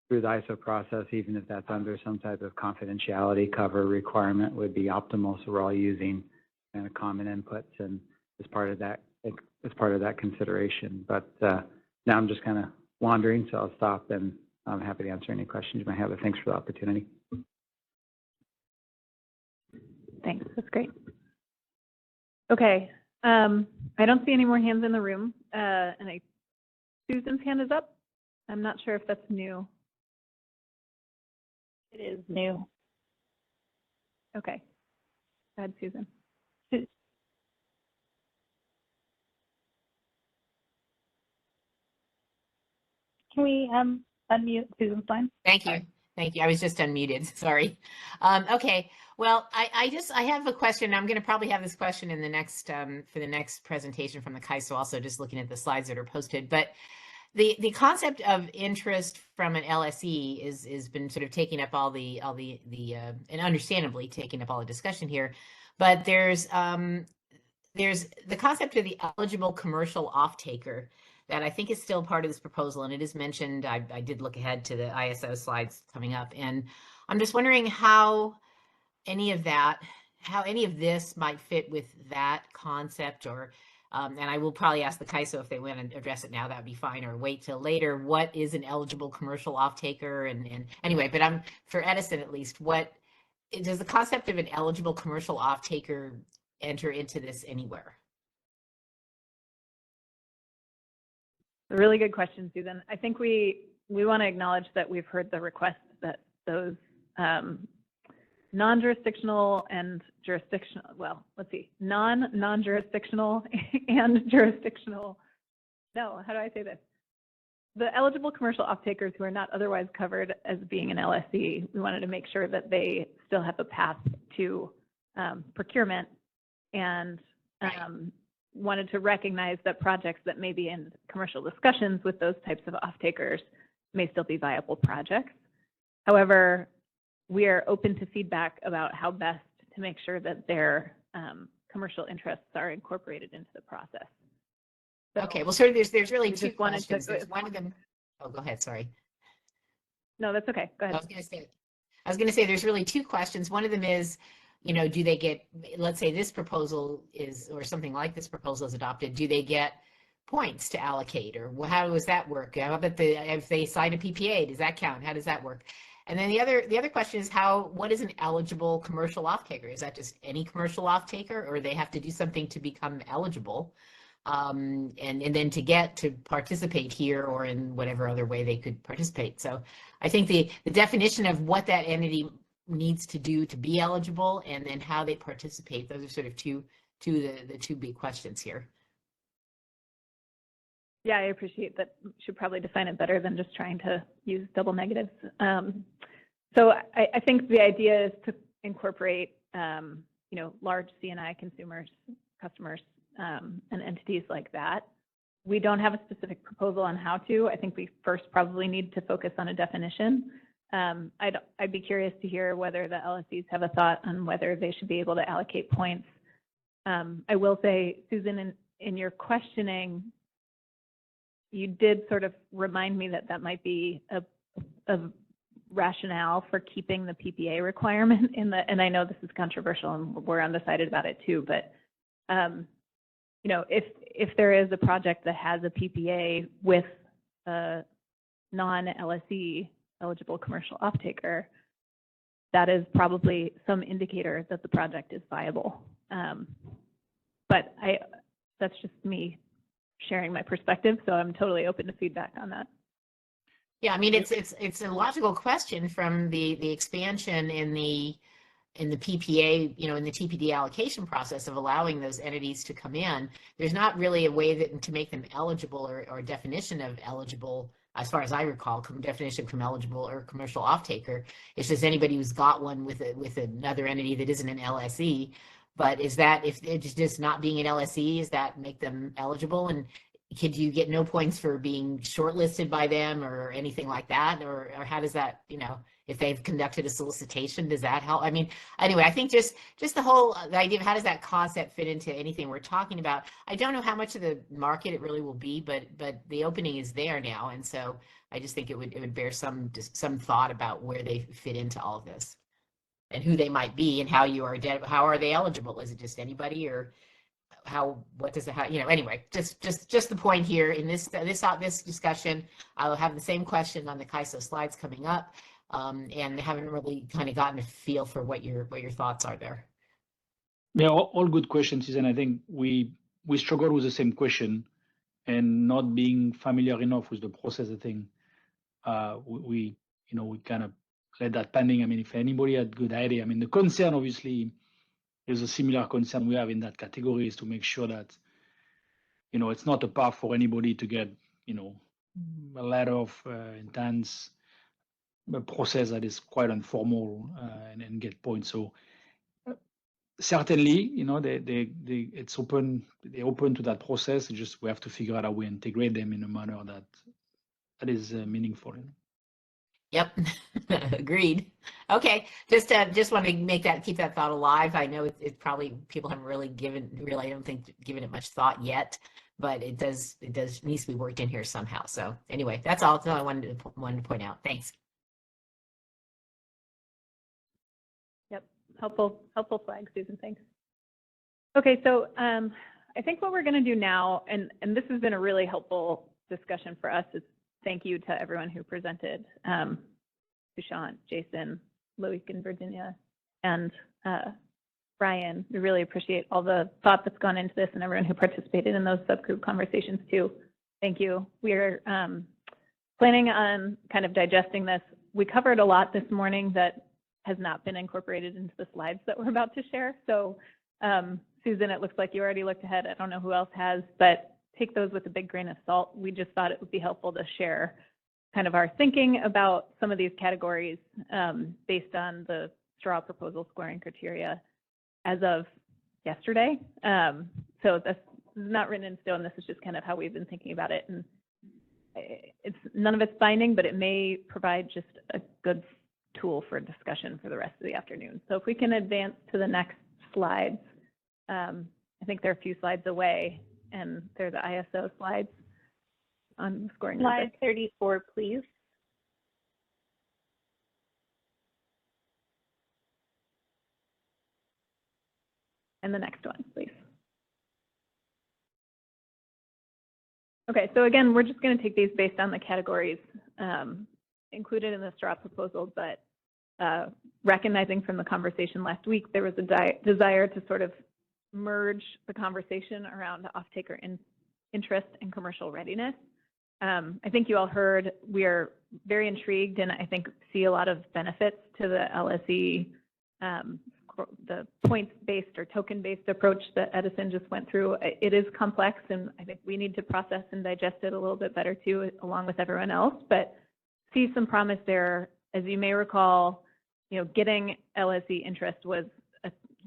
through the ISO process, even if that's under some type of confidentiality cover requirement, would be optimal. So we're all using kind of common inputs and as part of that consideration. But now I'm just kind of wandering, so I'll stop, and I'm happy to answer any questions you might have. But thanks for the opportunity. Thanks, that's great. Okay, I don't see any more hands in the room, and Susan's hand is up. I'm not sure if that's new. It is new. Okay, go ahead, Susan. Can we unmute Susan's line? Thank you. Thank you. I was just unmuted. Sorry. Okay. Well, I have a question. I'm going to probably have this question in the next for the next presentation from the CAISO. Also, just looking at the slides that are posted. But the concept of interest from an LSE is been sort of taking up all the and understandably taking up all the discussion here, but there's the concept of the eligible commercial off-taker that I think is still part of this proposal, and it is mentioned. I did look ahead to the ISO slides coming up, and I'm just wondering how any of this might fit with that concept, or and I will probably ask the CAISO if they want to address it now, that would be fine, or wait till later. What is an eligible commercial off-taker? And anyway, but for Edison at least, what does the concept of an eligible commercial off-taker enter into this anywhere? A really good question, Susan. I think we want to acknowledge that we've heard the request that those non-jurisdictional and jurisdictional, well, let's see, non-jurisdictional and jurisdictional, no, how do I say this? The eligible commercial off-takers who are not otherwise covered as being an LSE, we wanted to make sure that they still have a path to procurement, and wanted to recognize that projects that may be in commercial discussions with those types of off-takers may still be viable projects. However, we are open to feedback about how best to make sure that their commercial interests are incorporated into the process. So, okay, well, sort of there's really two questions. There's one of them. Oh, go ahead. Sorry. No, that's okay. Go ahead. I was going to say there's really two questions. One of them is, do they get, let's say this proposal is, or something like this proposal is adopted, do they get points to allocate, or how does that work? How about if they sign a PPA, does that count? How does that work? And then the other question is what is an eligible commercial off-taker? Is that just any commercial off-taker, or they have to do something to become eligible? And then to participate here or in whatever other way they could participate. So I think the definition of what that entity needs to do to be eligible, and then how they participate, those are sort of the two big questions here. Yeah, I appreciate that. Should probably define it better than just trying to use double negatives. So I think the idea is to incorporate, large C&I customers, and entities like that. We don't have a specific proposal on how to. I think we first probably need to focus on a definition. I'd be curious to hear whether the LSEs have a thought on whether they should be able to allocate points. I will say, Susan, in your questioning, you did sort of remind me that might be a rationale for keeping the PPA requirement in the, and I know this is controversial and we're undecided about it too, but if there is a project that has a PPA with a non-LSE eligible commercial off-taker, that is probably some indicator that the project is viable. But that's just me sharing my perspective, so I'm totally open to feedback on that. Yeah, I mean, it's a logical question from the expansion in the PPA, in the TPD allocation process of allowing those entities to come in. There's not really a way to make them eligible or definition of eligible, as far as I recall, definition from eligible or commercial off-taker. It's just anybody who's got one with another entity that isn't an LSE. But is that, if it's just not being an LSE, does that make them eligible? And could you get no points for being shortlisted by them or anything like that? Or how does that, if they've conducted a solicitation, does that help? I mean, anyway, I think just the idea of how does that concept fit into anything we're talking about. I don't know how much of the market it really will be, but the opening is there now. And so I just think it would bear some thought about where they fit into all of this and who they might be and how how are they eligible? Is it just anybody, or anyway, just the point here in this discussion. I'll have the same question on the CAISO slides coming up, and haven't really kind of gotten a feel for what your thoughts are there. Yeah, all good questions, Susan. I think we struggle with the same question, and not being familiar enough with the process. I think we kind of let that pending. I mean, if anybody had good idea, I mean, the concern obviously is a similar concern we have in that category, is to make sure that it's not a path for anybody to get a letter of intents, a process that is quite informal, and get points. So certainly, it's open. They're open to that process. Just we have to figure out how we integrate them in a manner that meaningful. Yep, agreed. Okay, just want to keep that thought alive. I know it's probably people haven't really I don't think given it much thought yet, but it needs to be worked in here somehow. So anyway, that's all I wanted to point out. Thanks. Yep, helpful flag, Susan. Thanks. Okay, so I think what we're going to do now, and this has been a really helpful discussion for us, is thank you to everyone who presented, Sushant, Jason, Loic and Virginia, and Brian. We really appreciate all the thought that's gone into this and everyone who participated in those subgroup conversations too. Thank you. We are planning on kind of digesting this. We covered a lot this morning that has not been incorporated into the slides that we're about to share. So Susan, it looks like you already looked ahead. I don't know who else has, but take those with a big grain of salt. We just thought it would be helpful to share kind of our thinking about some of these categories based on the straw proposal scoring criteria as of yesterday. So this is not written in stone. This is just kind of how we've been thinking about it. And none of it's binding, but it may provide just a good tool for discussion for the rest of the afternoon. So if we can advance to the next slides, I think they're a few slides away, and they're the ISO slides on the scoring. Slide 34, please. And the next one, please. Okay, so again, we're just going to take these based on the categories included in the straw proposal, but recognizing from the conversation last week, there was a desire to sort of merge the conversation around off-taker interest and commercial readiness. I think you all heard we are very intrigued and I think see a lot of benefits to the LSE, the points-based or token-based approach that Edison just went through. It is complex and I think we need to process and digest it a little bit better too, along with everyone else, but see some promise there. As you may recall, getting LSE interest was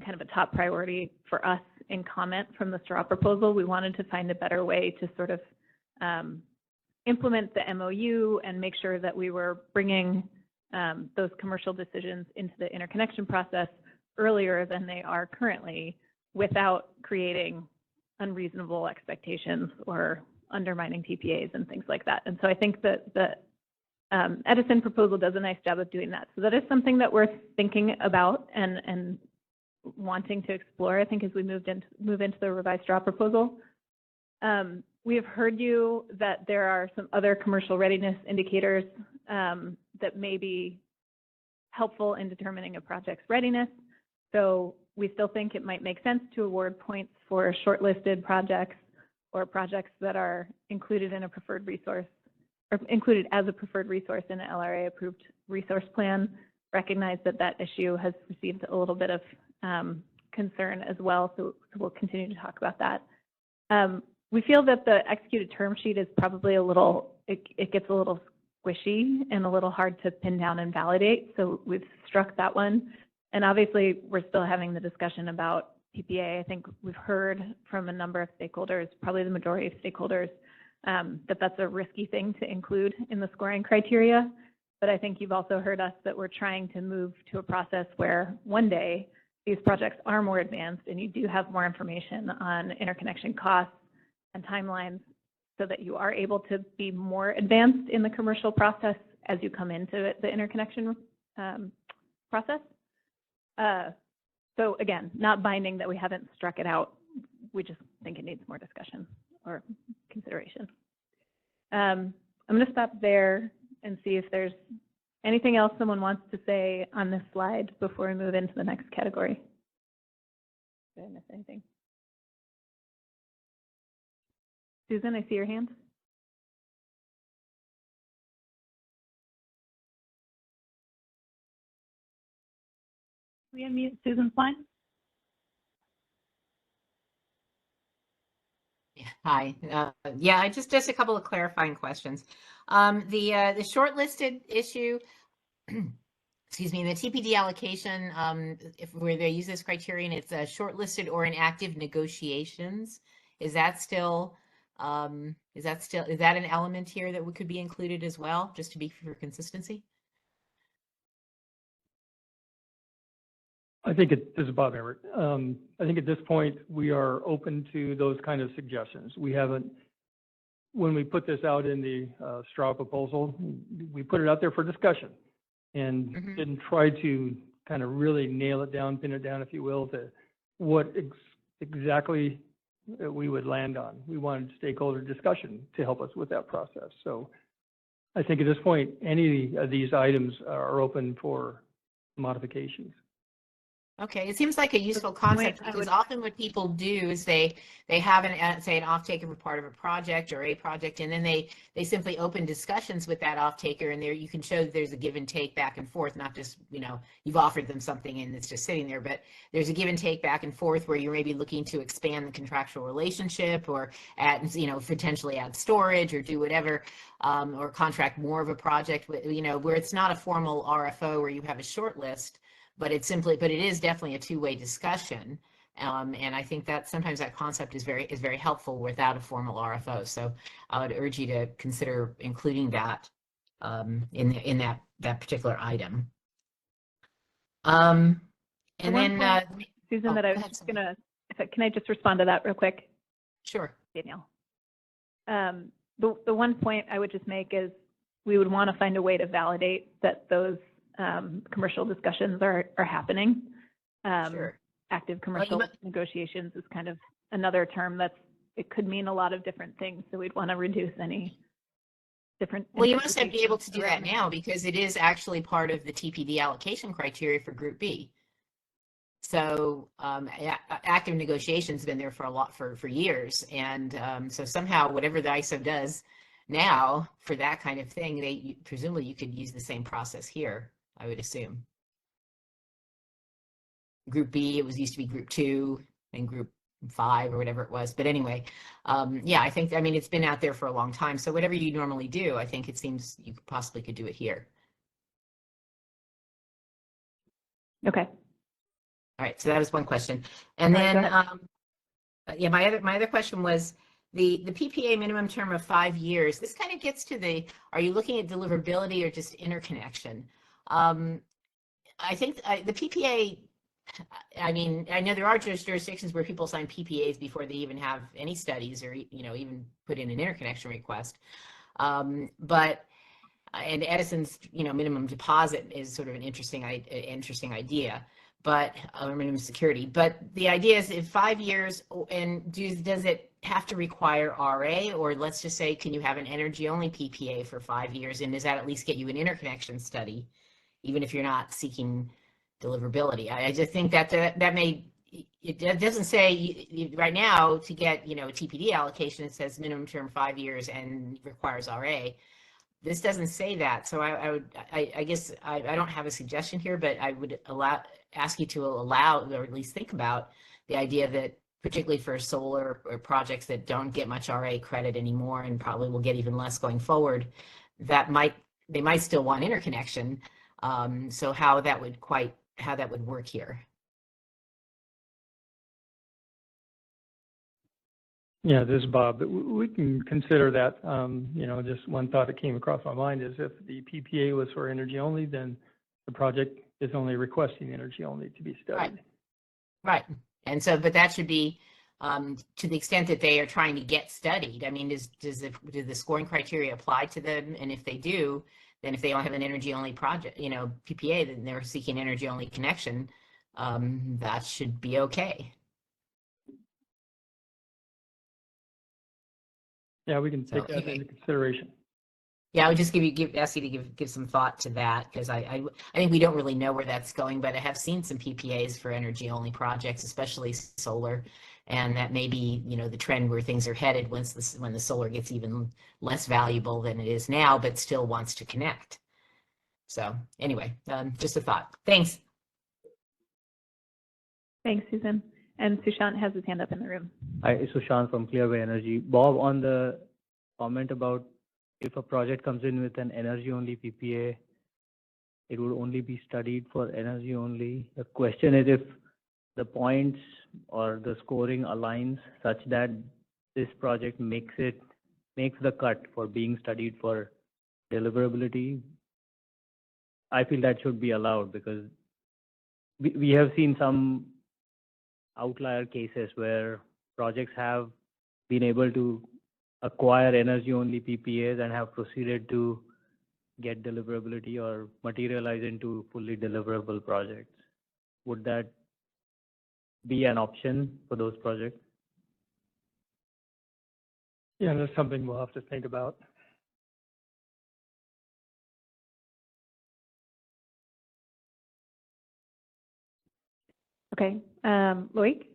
kind of a top priority for us in comment from the straw proposal. We wanted to find a better way to sort of implement the MOU and make sure that we were bringing those commercial decisions into the interconnection process earlier than they are currently without creating unreasonable expectations or undermining PPAs and things like that. And so I think that the Edison proposal does a nice job of doing that. So that is something that we're thinking about and wanting to explore, I think, as we move into the revised straw proposal. We have heard you that there are some other commercial readiness indicators that may be helpful in determining a project's readiness. So we still think it might make sense to award points for shortlisted projects or projects that are included in a preferred resource or included as a preferred resource in an LRA approved resource plan. Recognize that that issue has received a little bit of concern as well, so we'll continue to talk about that. We feel that the executed term sheet is probably it gets a little squishy and a little hard to pin down and validate, so we've struck that one. And obviously, we're still having the discussion about PPA. I think we've heard from a number of stakeholders, probably the majority of stakeholders, that that's a risky thing to include in the scoring criteria. But I think you've also heard us that we're trying to move to a process where one day these projects are more advanced and you do have more information on interconnection costs and timelines so that you are able to be more advanced in the commercial process as you come into the interconnection process. So again, not binding that we haven't struck it out. We just think it needs more discussion or consideration. I'm going to stop there and see if there's anything else someone wants to say on this slide before we move into the next category. Did I miss anything? Susan, I see your hand. We unmute Susan's line. Hi. Yeah, just a couple of clarifying questions. The shortlisted issue, excuse me, the TPD allocation, where they use this criterion, it's shortlisted or in active negotiations. Is that still Is that an element here that could be included as well, just to be for consistency? I think this is Bob Everett. I think at this point, we are open to those kind of suggestions. We haven't, when we put this out in the straw proposal, we put it out there for discussion and didn't try to kind of really nail it down, pin it down, if you will, to what exactly we would land on. We wanted stakeholder discussion to help us with that process. So I think at this point, any of these items are open for modifications. Okay, it seems like a useful concept because often what people do is they have say an off-taker for part of a project or a project, and then they simply open discussions with that off-taker, and there you can show that there's a give and take back and forth, not just, you know, you've offered them something and it's just sitting there, but there's a give and take back and forth where you're maybe looking to expand the contractual relationship or add, you know, potentially add storage or do whatever, or contract more of a project with, you know, where it's not a formal RFO where you have a short list. But it is definitely a two-way discussion, and I think that sometimes that concept is very helpful without a formal RFO. So I would urge you to consider including that in that particular item. And then Susan, that I was just gonna, can I just respond to that real quick? Sure, Danielle. The one point I would just make is we would want to find a way to validate that those commercial discussions are happening. Sure. Active commercial negotiations is kind of another term it could mean a lot of different things. So we'd want to reduce any different. Well, you must be able to do that now because it is actually part of the TPD allocation criteria for Group B. So active negotiations have been there for years, and so somehow whatever the ISO does now for that kind of thing, presumably you could use the same process here, I would assume. Group B, it used to be Group 2 and Group 5 or whatever it was. But anyway, yeah, I mean, it's been out there for a long time. So whatever you normally do, I think it seems you possibly could do it here. Okay. All right, so that was one question. And then, yeah, my other question was, the PPA minimum term of 5 years, this kind of gets to are you looking at deliverability or just interconnection? I think the PPA, I mean, I know there are jurisdictions where people sign PPAs before they even have any studies or, you know, even put in an interconnection request. But and Edison's, you know, minimum deposit is sort of an interesting idea. But minimum security. But the idea is in 5 years, and does it have to require RA, or let's just say, can you have an energy-only PPA for 5 years, and does that at least get you an interconnection study, even if you're not seeking deliverability? I just think that it doesn't say right now to get, you know, a TPD allocation. It says minimum term 5 years and requires RA. This doesn't say that, so I guess I don't have a suggestion here, but I would ask you to allow, or at least think about the idea that particularly for solar or projects that don't get much RA credit anymore and probably will get even less going forward, they might still want interconnection. So how that would work here. Yeah, this is Bob. We can consider that. You know, just one thought that came across my mind is if the PPA was for energy only, then the project is only requesting energy only to be studied. Right. And so, but that should be to the extent that they are trying to get studied. I mean, do the scoring criteria apply to them? And if they do, then if they don't have an energy only project, you know, PPA, then they're seeking energy only connection. That should be okay. Yeah, we can take that into consideration. Yeah, I would just ask you to give some thought to that, because I think we don't really know where that's going, but I have seen some PPAs for energy only projects, especially solar, and that may be, you know, the trend where things are headed when the solar gets even less valuable than it is now, but still wants to connect. So anyway, just a thought. Thanks. Thanks, Susan. And Sushant has his hand up in the room. Hi, Sushant from Clearway Energy. Bob, on the comment about if a project comes in with an energy-only PPA, it would only be studied for energy only. The question is if the points or the scoring aligns such that this project makes the cut for being studied for deliverability, I feel that should be allowed, because we have seen some outlier cases where projects have been able to acquire energy-only PPAs and have proceeded to get deliverability or materialize into fully deliverable projects. Would that be an option for those projects? Yeah, that's something we'll have to think about. Okay, Loic?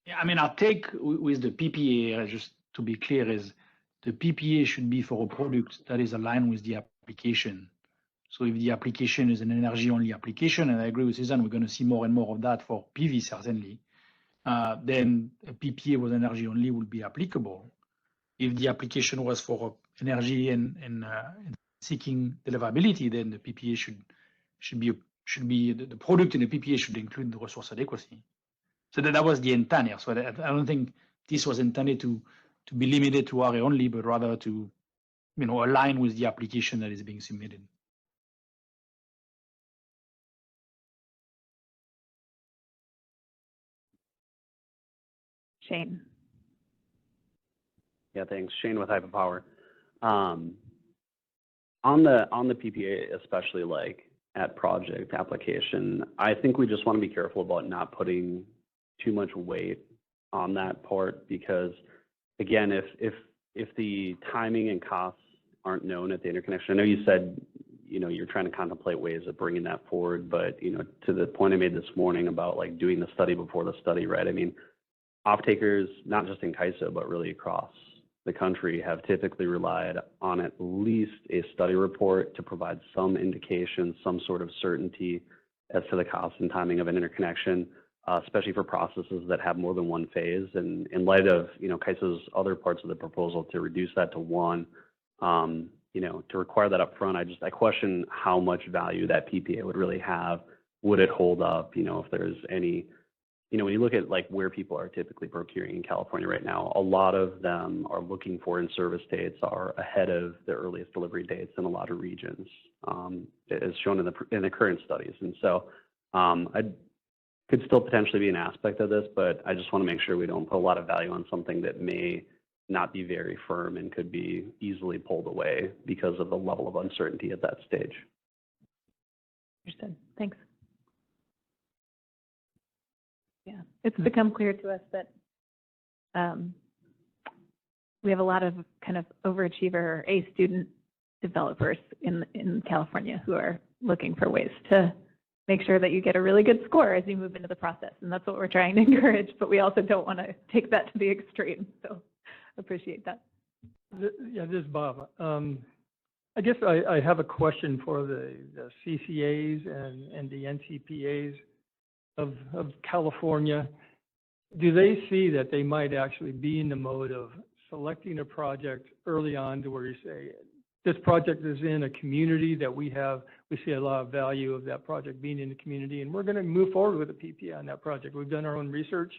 Yeah, I mean, our take with the PPA, just to be clear, is the PPA should be for a product that is aligned with the application. So if the application is an energy-only application, and I agree with Susan, we're going to see more and more of that for PV, certainly, then a PPA with energy-only will be applicable. If the application was for energy and seeking deliverability, then the PPA should be the product in the PPA should include the resource adequacy. So that was the intent here. So I don't think this was intended to be limited to RA only, but rather to, align with the application that is being submitted. Shane. Yeah, thanks. Shane with Hyperpower. On the PPA, especially like at project application, I think we just want to be careful about not putting too much weight on that part, because again, if the timing and costs aren't known at the interconnection, I know you said, you're trying to contemplate ways of bringing that forward, but, to the point I made this morning about like doing the study before the study, right? I mean, off-takers, not just in CAISO, but really across the country, have typically relied on at least a study report to provide some indication, some sort of certainty as to the cost and timing of an interconnection, especially for processes that have more than one phase. And in light of, CAISO's other parts of the proposal to reduce that to one, to require that up front, I question how much value that PPA would really have. Would it hold up, if there's any, when you look at like where people are typically procuring in California right now, a lot of them are looking for in-service dates are ahead of the earliest delivery dates in a lot of regions, as shown in the current studies. And so I could still potentially be an aspect of this, but I just want to make sure we don't put a lot of value on something that may not be very firm and could be easily pulled away because of the level of uncertainty at that stage. Understood. Thanks. Yeah, it's become clear to us that we have a lot of kind of overachiever A student developers in California who are looking for ways to make sure that you get a really good score as you move into the process. And that's what we're trying to encourage, but we also don't want to take that to the extreme. So appreciate that. Yeah, this is Bob. I guess I have a question for the CCAs and the NCPAs of California. Do they see that they might actually be in the mode of selecting a project early on to where you say, this project is in a community that we see a lot of value of that project being in the community, and we're going to move forward with a PPA on that project. We've done our own research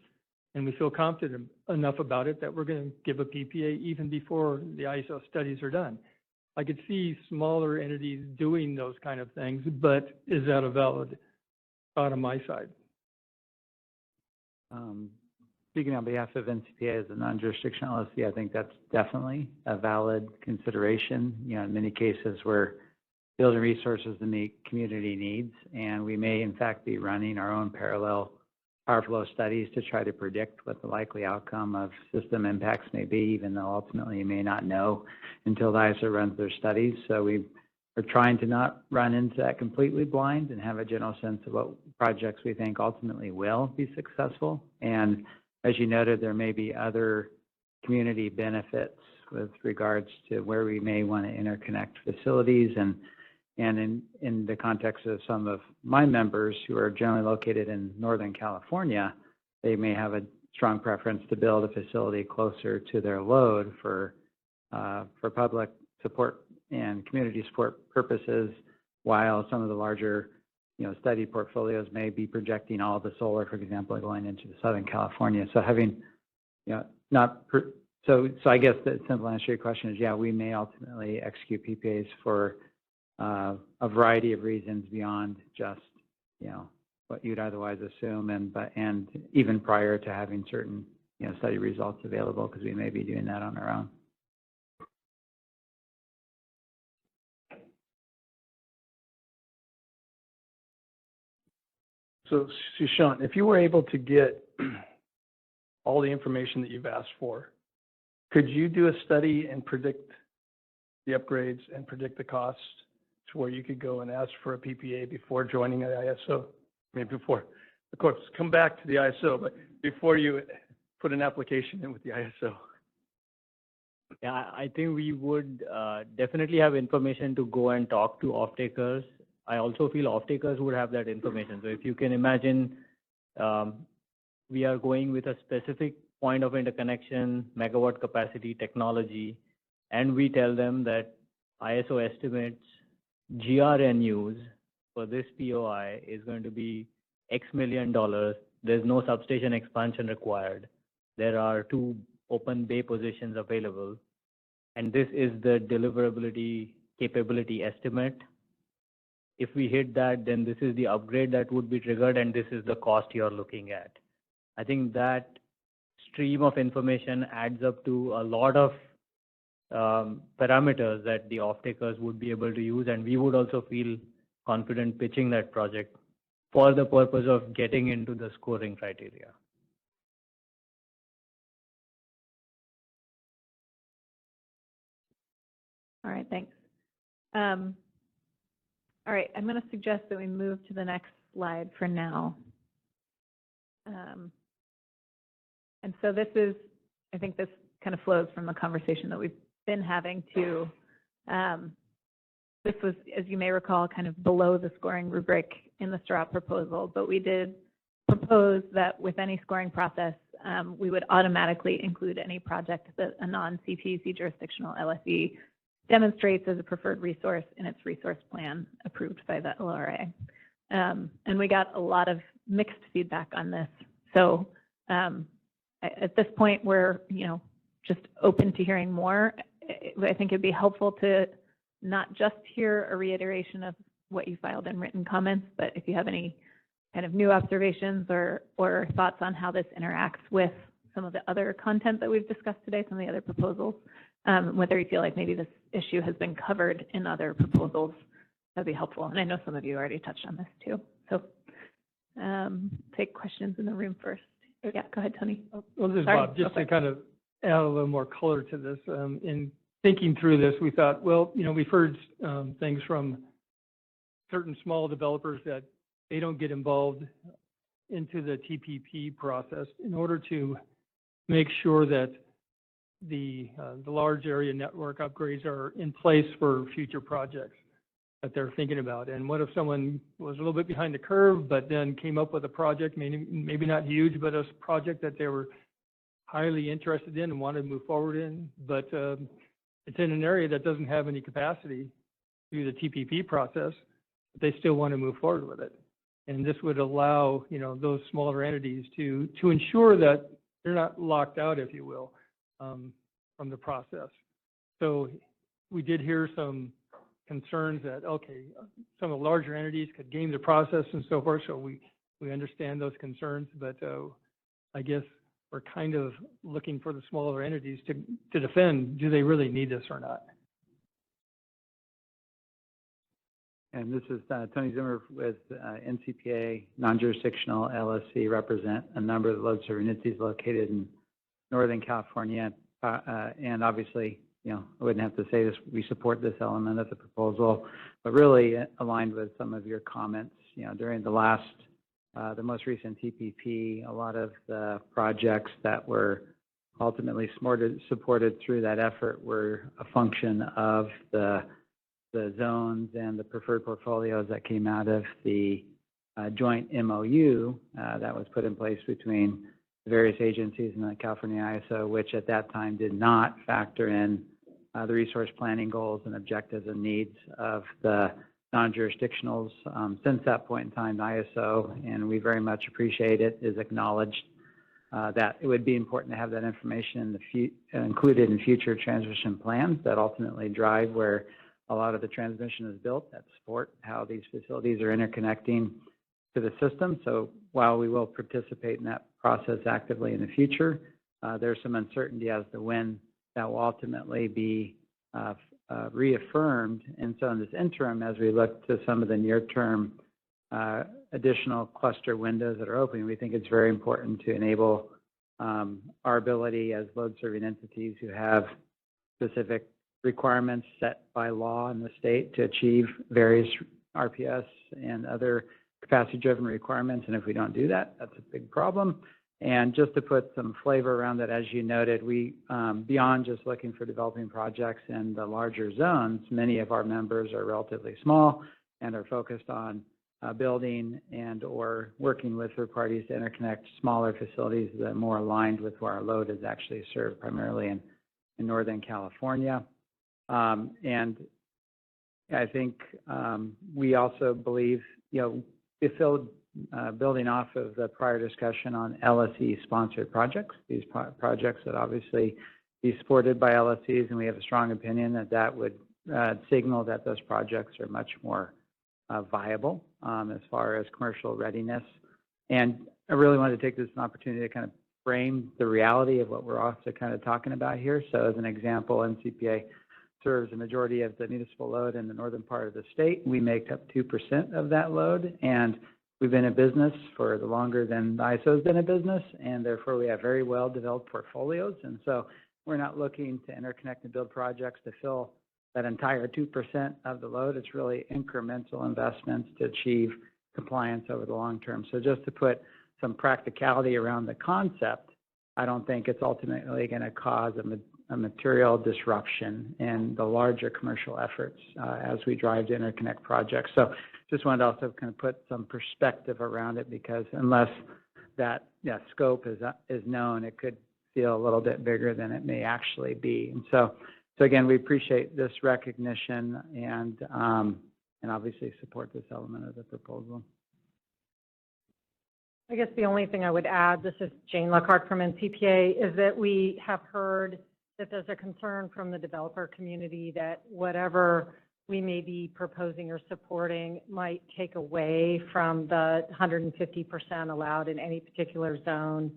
and we feel confident enough about it that we're going to give a PPA even before the ISO studies are done. I could see smaller entities doing those kind of things, but is that a valid thought on my side? Speaking on behalf of NCPA as a non-jurisdictional LSC, I think that's definitely a valid consideration. In many cases we're building resources to meet community needs, and we may in fact be running our own parallel power flow studies to try to predict what the likely outcome of system impacts may be, even though ultimately you may not know until the ISO runs their studies. So we are trying to not run into that completely blind and have a general sense of what projects we think ultimately will be successful. And as you noted, there may be other community benefits with regards to where we may want to interconnect facilities. And in the context of some of my members who are generally located in Northern California, they may have a strong preference to build a facility closer to their load for public support and community support purposes, while some of the larger study portfolios may be projecting all the solar, for example, going into Southern California. So having, so I guess the simple answer to your question is, yeah, we may ultimately execute PPAs for a variety of reasons beyond just, what you'd otherwise assume, and even prior to having certain, study results available, because we may be doing that on our own. So, Sushant, if you were able to get all the information that you've asked for, could you do a study and predict the upgrades and predict the costs to where you could go and ask for a PPA before joining the ISO? I mean, before, of course, come back to the ISO, but before you put an application in with the ISO. Yeah, I think we would definitely have information to go and talk to off-takers. I also feel off-takers would have that information. So if you can imagine, we are going with a specific point of interconnection, megawatt capacity technology, and we tell them that ISO estimates GRNUs for this POI is going to be X million dollars. There's no substation expansion required. There are 2 open bay positions available. And this is the deliverability capability estimate. If we hit that, then this is the upgrade that would be triggered, and this is the cost you're looking at. I think that stream of information adds up to a lot of parameters that the off-takers would be able to use, and we would also feel confident pitching that project for the purpose of getting into the scoring criteria. All right, thanks. All right, I'm going to suggest that we move to the next slide for now. And so this is, I think this kind of flows from the conversation that we've been having too. This was, as you may recall, kind of below the scoring rubric in the STRAW proposal, but we did propose that with any scoring process, we would automatically include any project that a non-CPUC jurisdictional LSE demonstrates as a preferred resource in its resource plan approved by the LRA. And we got a lot of mixed feedback on this. So at this point, we're just open to hearing more. I think it'd be helpful to not just hear a reiteration of what you filed in written comments, but if you have any kind of new observations or thoughts on how this interacts with some of the other content that we've discussed today, some of the other proposals, whether you feel like maybe this issue has been covered in other proposals, that'd be helpful. And I know some of you already touched on this too. So take questions in the room first. Yeah, go ahead, Tony. Well, this is Bob. Just to kind of add a little more color to this, in thinking through this, we thought, well, we've heard things from certain small developers that they don't get involved into the TPP process in order to make sure that the large area network upgrades are in place for future projects that they're thinking about. And what if someone was a little bit behind the curve, but then came up with a project, maybe not huge, but a project that they were highly interested in and wanted to move forward in, but it's in an area that doesn't have any capacity through the TPP process, but they still want to move forward with it. And this would allow, those smaller entities to ensure that they're not locked out, if you will, from the process. So we did hear some concerns that, okay, some of the larger entities could game the process and so forth. So we understand those concerns, but I guess we're kind of looking for the smaller entities to defend, do they really need this or not? And this is Tony Zimmer with NCPA, non-jurisdictional LSC, represent a number of load serving entities located in Northern California. And obviously, I wouldn't have to say this, we support this element of the proposal, but really aligned with some of your comments. During the most recent TPP, a lot of the projects that were ultimately supported through that effort were a function of the zones and the preferred portfolios that came out of the joint MOU that was put in place between the various agencies in the California ISO, which at that time did not factor in the resource planning goals and objectives and needs of the non-jurisdictionals. Since that point in time, the ISO, and we very much appreciate it, is acknowledged that it would be important to have that information included in future transmission plans that ultimately drive where a lot of the transmission is built, that support how these facilities are interconnecting to the system. So while we will participate in that process actively in the future, there's some uncertainty as to when that will ultimately be reaffirmed. And so in this interim, as we look to some of the near-term additional cluster windows that are open, we think it's very important to enable our ability as load-serving entities who have specific requirements set by law in the state to achieve various RPS and other capacity-driven requirements. And if we don't do that, that's a big problem. And just to put some flavor around that, as you noted, we, beyond just looking for developing projects in the larger zones, many of our members are relatively small and are focused on building and or working with third parties to interconnect smaller facilities that are more aligned with where our load is actually served, primarily in Northern California. And I think we also believe, building off of the prior discussion on LSE-sponsored projects, these projects that obviously be supported by LSEs, and we have a strong opinion that that would signal that those projects are much more viable as far as commercial readiness. And I really wanted to take this as an opportunity to kind of frame the reality of what we're also kind of talking about here. So as an example, NCPA serves a majority of the municipal load in the northern part of the state. We make up 2% of that load, and we've been in business for the longer than the ISO has been in business, and therefore we have very well-developed portfolios. And so we're not looking to interconnect and build projects to fill that entire 2% of the load. It's really incremental investments to achieve compliance over the long term. So just to put some practicality around the concept, I don't think it's ultimately going to cause a material disruption in the larger commercial efforts as we drive to interconnect projects. So just wanted to also kind of put some perspective around it, because unless that scope is known, it could feel a little bit bigger than it may actually be. And so again, we appreciate this recognition and obviously support this element of the proposal. I guess the only thing I would add, this is Jane Lockhart from NCPA, is that we have heard that there's a concern from the developer community that whatever we may be proposing or supporting might take away from the 150% allowed in any particular zone,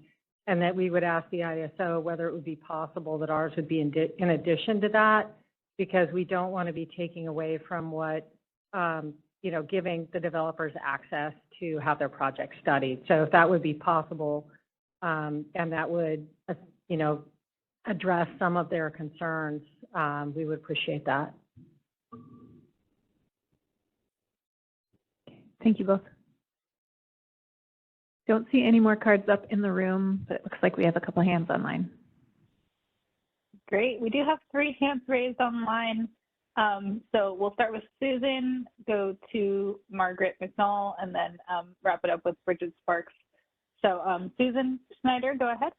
and that we would ask the ISO whether it would be possible that ours would be in addition to that, because we don't want to be taking away from what, giving the developers access to have their project studied. So if that would be possible, and that would, address some of their concerns, we would appreciate that. Thank you both. Don't see any more cards up in the room, but it looks like we have a couple hands online. Great. We do have 3 hands raised online. So we'll start with Susan, go to Margaret McNall, and then wrap it up with Bridget Sparks. So Susan Schneider, go ahead.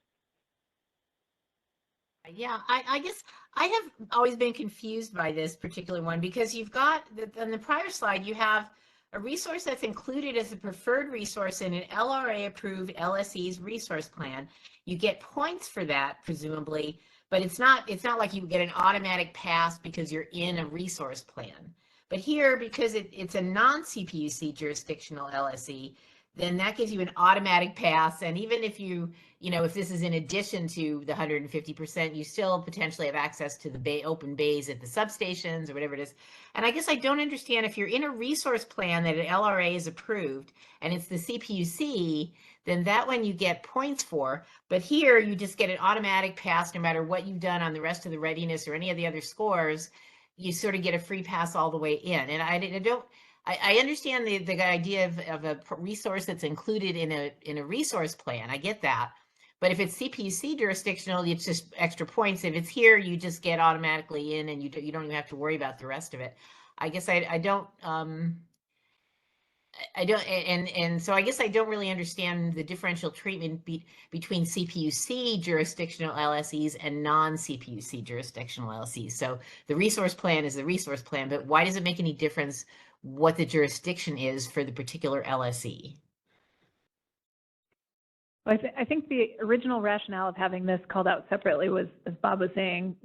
Yeah, I guess I have always been confused by this particular one, because you've got, on the prior slide, you have a resource that's included as a preferred resource in an LRA-approved LSE's resource plan. You get points for that, presumably, but it's not like you get an automatic pass because you're in a resource plan. But here, because it's a non-CPUC jurisdictional LSE, then that gives you an automatic pass. And even if if this is in addition to the 150%, you still potentially have access to the open bays at the substations or whatever it is. And I guess I don't understand, if you're in a resource plan that an LRA is approved and it's the CPUC, then that one you get points for. But here you just get an automatic pass no matter what you've done on the rest of the readiness or any of the other scores. You sort of get a free pass all the way in. And I understand the idea of a resource that's included in a resource plan. I get that. But if it's CPUC jurisdictional, it's just extra points. If it's here, you just get automatically in, and you don't even have to worry about the rest of it. I guess I don't. I don't, and so I guess I don't really understand the differential treatment between CPUC jurisdictional LSEs and non-CPUC jurisdictional LSEs. So the resource plan is the resource plan, but why does it make any difference what the jurisdiction is for the particular LSE? Well, I think the original rationale of having this called out separately was, as Bob was saying,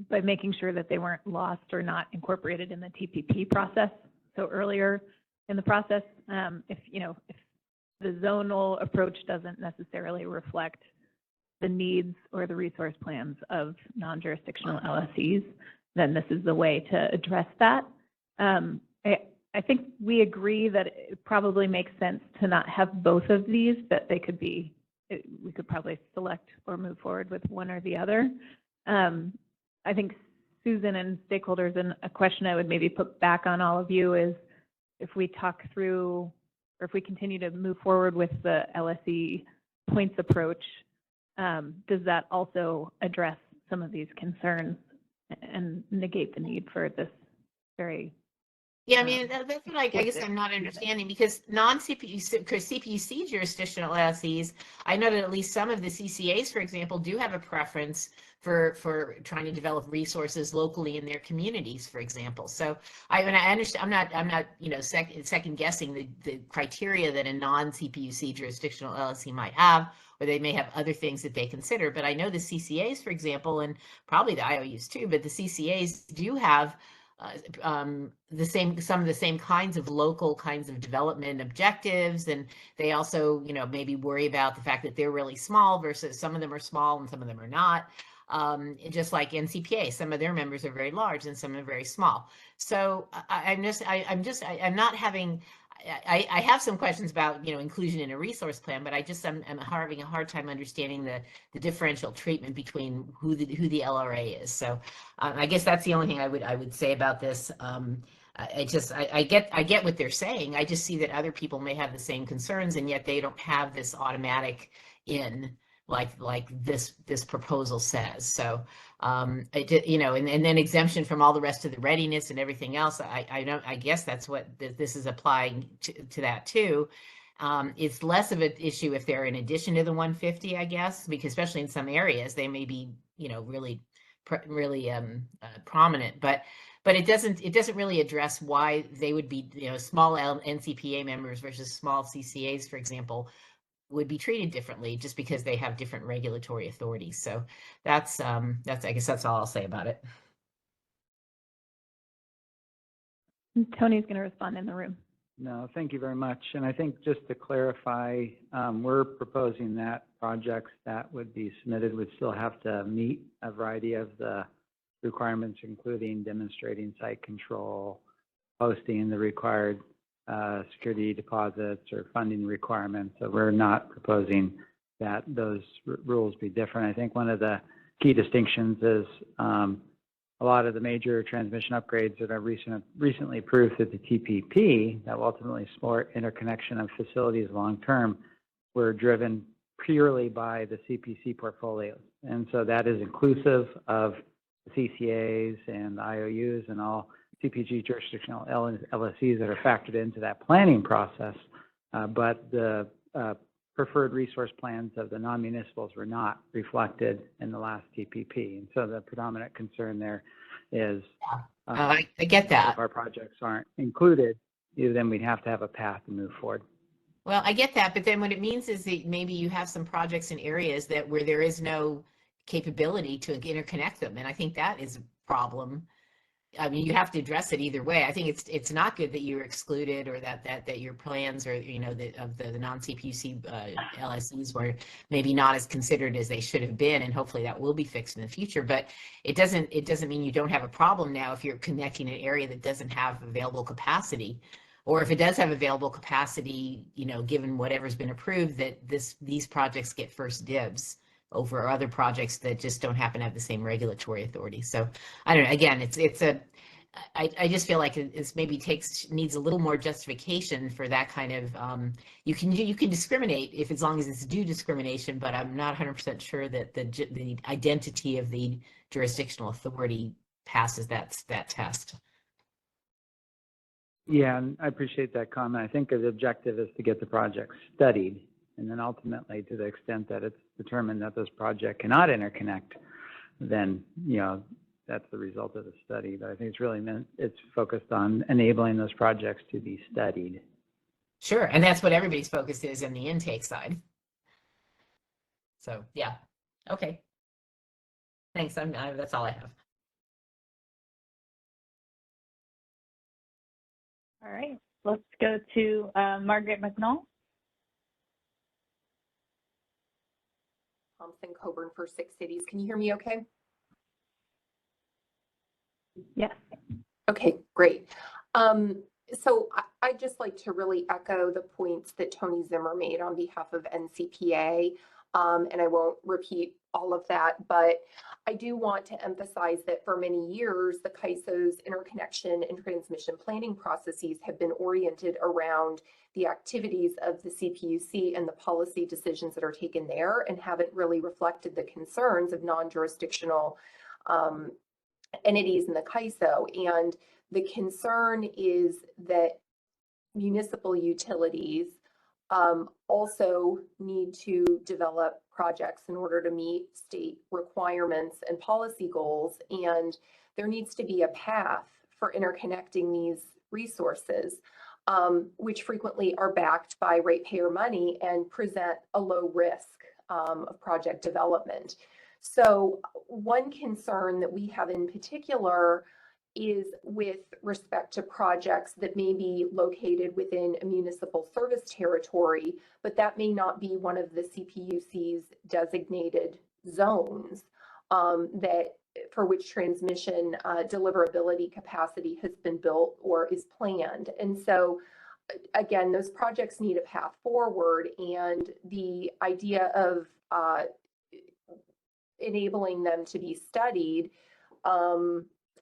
by making sure that they weren't lost or not incorporated in the TPP process. So earlier in the process, if the zonal approach doesn't necessarily reflect the needs or the resource plans of non-jurisdictional LSEs, then this is the way to address that. I think we agree that it probably makes sense to not have both of these, that they could be, we could probably select or move forward with one or the other. I think Susan and stakeholders, and a question I would maybe put back on all of you is, if we talk through, or if we continue to move forward with the LSE points approach, does that also address some of these concerns and negate the need for this very Yeah, I mean, that's what I guess I'm not understanding, because CPUC jurisdictional LSEs, I know that at least some of the CCAs, for example, do have a preference for trying to develop resources locally in their communities, for example. So I understand, I'm not second guessing the criteria that a non-CPUC jurisdictional LSE might have, or they may have other things that they consider. But I know the CCAs, for example, and probably the IOUs too, but the CCAs do have some of the same kinds of local kinds of development objectives, and they also maybe worry about the fact that they're really small versus some of them are small and some of them are not. Just like NCPA, some of their members are very large and some are very small. So I have some questions about inclusion in a resource plan, but I'm having a hard time understanding the differential treatment between who the LRA is. So I guess that's the only thing I would say about this. I get what they're saying. I just see that other people may have the same concerns, and yet they don't have this automatic in like this proposal says. So and then exemption from all the rest of the readiness and everything else. I guess that's what this is applying to that too. It's less of an issue if they're in addition to the 150, I guess, because especially in some areas they may be really prominent, but it doesn't really address why they would be small NCPA members versus small CCAs, for example, would be treated differently just because they have different regulatory authorities. So that's I guess that's all I'll say about it. Tony's going to respond in the room. No, thank you very much. And I think just to clarify, we're proposing that projects that would be submitted would still have to meet a variety of the requirements, including demonstrating site control, posting the required security deposits or funding requirements. So we're not proposing that those rules be different. I think one of the key distinctions is a lot of the major transmission upgrades that are recently approved through the TPP that will ultimately support interconnection of facilities long-term were driven purely by the CPC portfolios. And so that is inclusive of the CCAs and the IOUs and all CPG jurisdictional LSEs that are factored into that planning process, but the preferred resource plans of the non-municipals were not reflected in the last TPP. And so the predominant concern there is I get that. If our projects aren't included, then we'd have to have a path to move forward. Well, I get that, but then what it means is that maybe you have some projects in areas where there is no capability to interconnect them, and I think that is a problem. I mean, you have to address it either way. I think it's not good that you're excluded, or that your plans, or of the non-CPUC LSEs were maybe not as considered as they should have been, and hopefully that will be fixed in the future. But it doesn't mean you don't have a problem now if you're connecting an area that doesn't have available capacity, or if it does have available capacity, given whatever's been approved, that these projects get first dibs over other projects that just don't happen to have the same regulatory authority. So I don't know, again, I just feel like it's maybe needs a little more justification for that kind of, you can discriminate as long as it's due discrimination, but I'm not 100% sure that the identity of the jurisdictional authority passes that test. Yeah, and I appreciate that comment. I think the objective is to get the project studied, and then ultimately, to the extent that it's determined that this project cannot interconnect, then, you know, that's the result of the study. But I think it's really it's focused on enabling those projects to be studied. Sure, and that's what everybody's focus is in the intake side. So yeah, okay. Thanks. That's all I have. All right, let's go to Margaret McNall. Thompson Coburn for 6 Cities. Can you hear me okay? Yes. Okay, great. So I'd just like to really echo the points that Tony Zimmer made on behalf of NCPA, and I won't repeat all of that, but I do want to emphasize that for many years, the CAISO's interconnection and transmission planning processes have been oriented around the activities of the CPUC and the policy decisions that are taken there, and haven't really reflected the concerns of non-jurisdictional entities in the CAISO. And the concern is that municipal utilities also need to develop projects in order to meet state requirements and policy goals. And there needs to be a path for interconnecting these resources, which frequently are backed by ratepayer money and present a low risk of project development. So one concern that we have in particular is with respect to projects that may be located within a municipal service territory, but that may not be one of the CPUC's designated zones that for which transmission deliverability capacity has been built or is planned. And so again, those projects need a path forward, and the idea of enabling them to be studied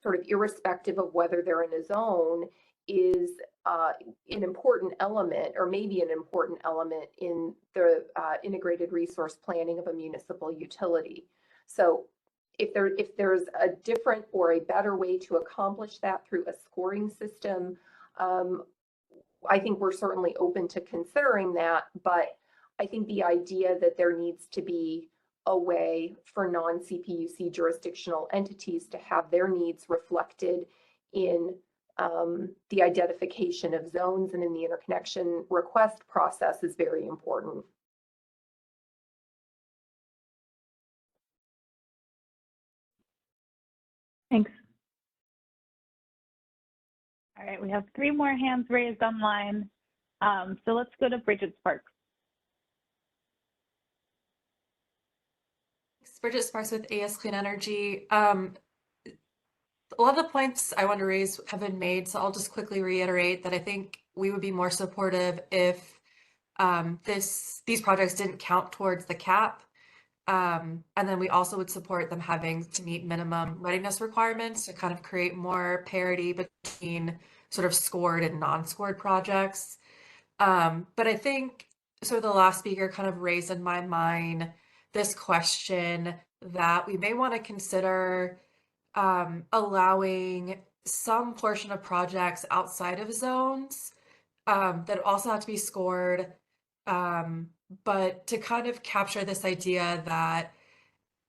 sort of irrespective of whether they're in a zone is an important element, or maybe an important element in the integrated resource planning of a municipal utility. So if there's a different or a better way to accomplish that through a scoring system, I think we're certainly open to considering that, but I think the idea that there needs to be a way for non-CPUC jurisdictional entities to have their needs reflected in the identification of zones and in the interconnection request process is very important. Thanks. All right, we have 3 more hands raised online. So let's go to Bridget Sparks. Bridget Sparks with AS Clean Energy. A lot of the points I want to raise have been made, so I'll just quickly reiterate that I think we would be more supportive if these projects didn't count towards the cap. And then we also would support them having to meet minimum readiness requirements to kind of create more parity between sort of scored and non-scored projects. But I think sort of the last speaker kind of raised in my mind this question that we may want to consider allowing some portion of projects outside of zones that also have to be scored, but to kind of capture this idea that,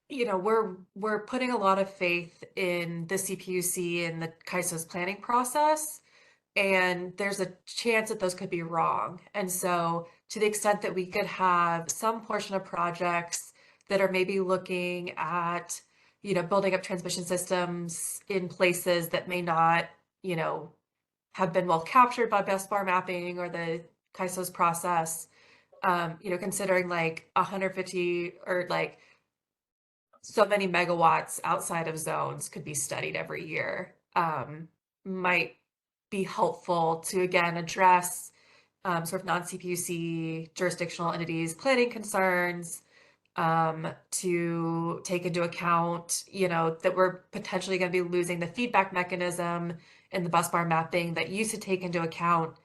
you know, we're putting a lot of faith in the CPUC and the CAISO's planning process, and there's a chance that those could be wrong. And so to the extent that we could have some portion of projects that are maybe looking at, you know, building up transmission systems in places that may not, you know, have been well captured by busbar mapping or the CAISO's process, you know, considering like 150 or like so many megawatts outside of zones could be studied every year, might be helpful to, again, address sort of non-CPUC jurisdictional entities planning concerns, to take into account, you know, that we're potentially going to be losing the feedback mechanism in the busbar mapping that used to take into account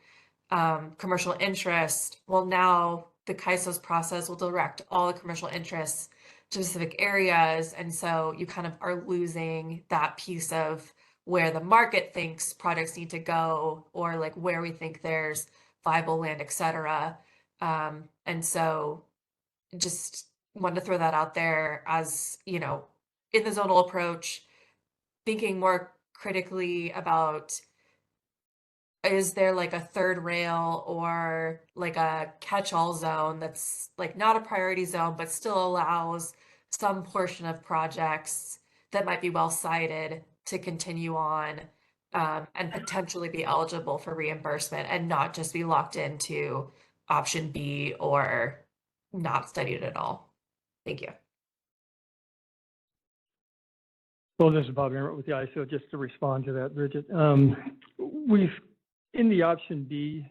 commercial interest. Well, now the CAISO's process will direct all the commercial interests to specific areas, and so you kind of are losing that piece of where the market thinks projects need to go, or like where we think there's viable land, et cetera. And so just wanted to throw that out there as, you know, in the zonal approach, thinking more critically about, is there like a third rail or like a catch-all zone that's like not a priority zone, but still allows some portion of projects that might be well sited to continue on, and potentially be eligible for reimbursement and not just be locked into option B or not studied at all. Thank you. Well, this is Bob Emmert with the ISO, just to respond to that, Bridget. We've, in the option B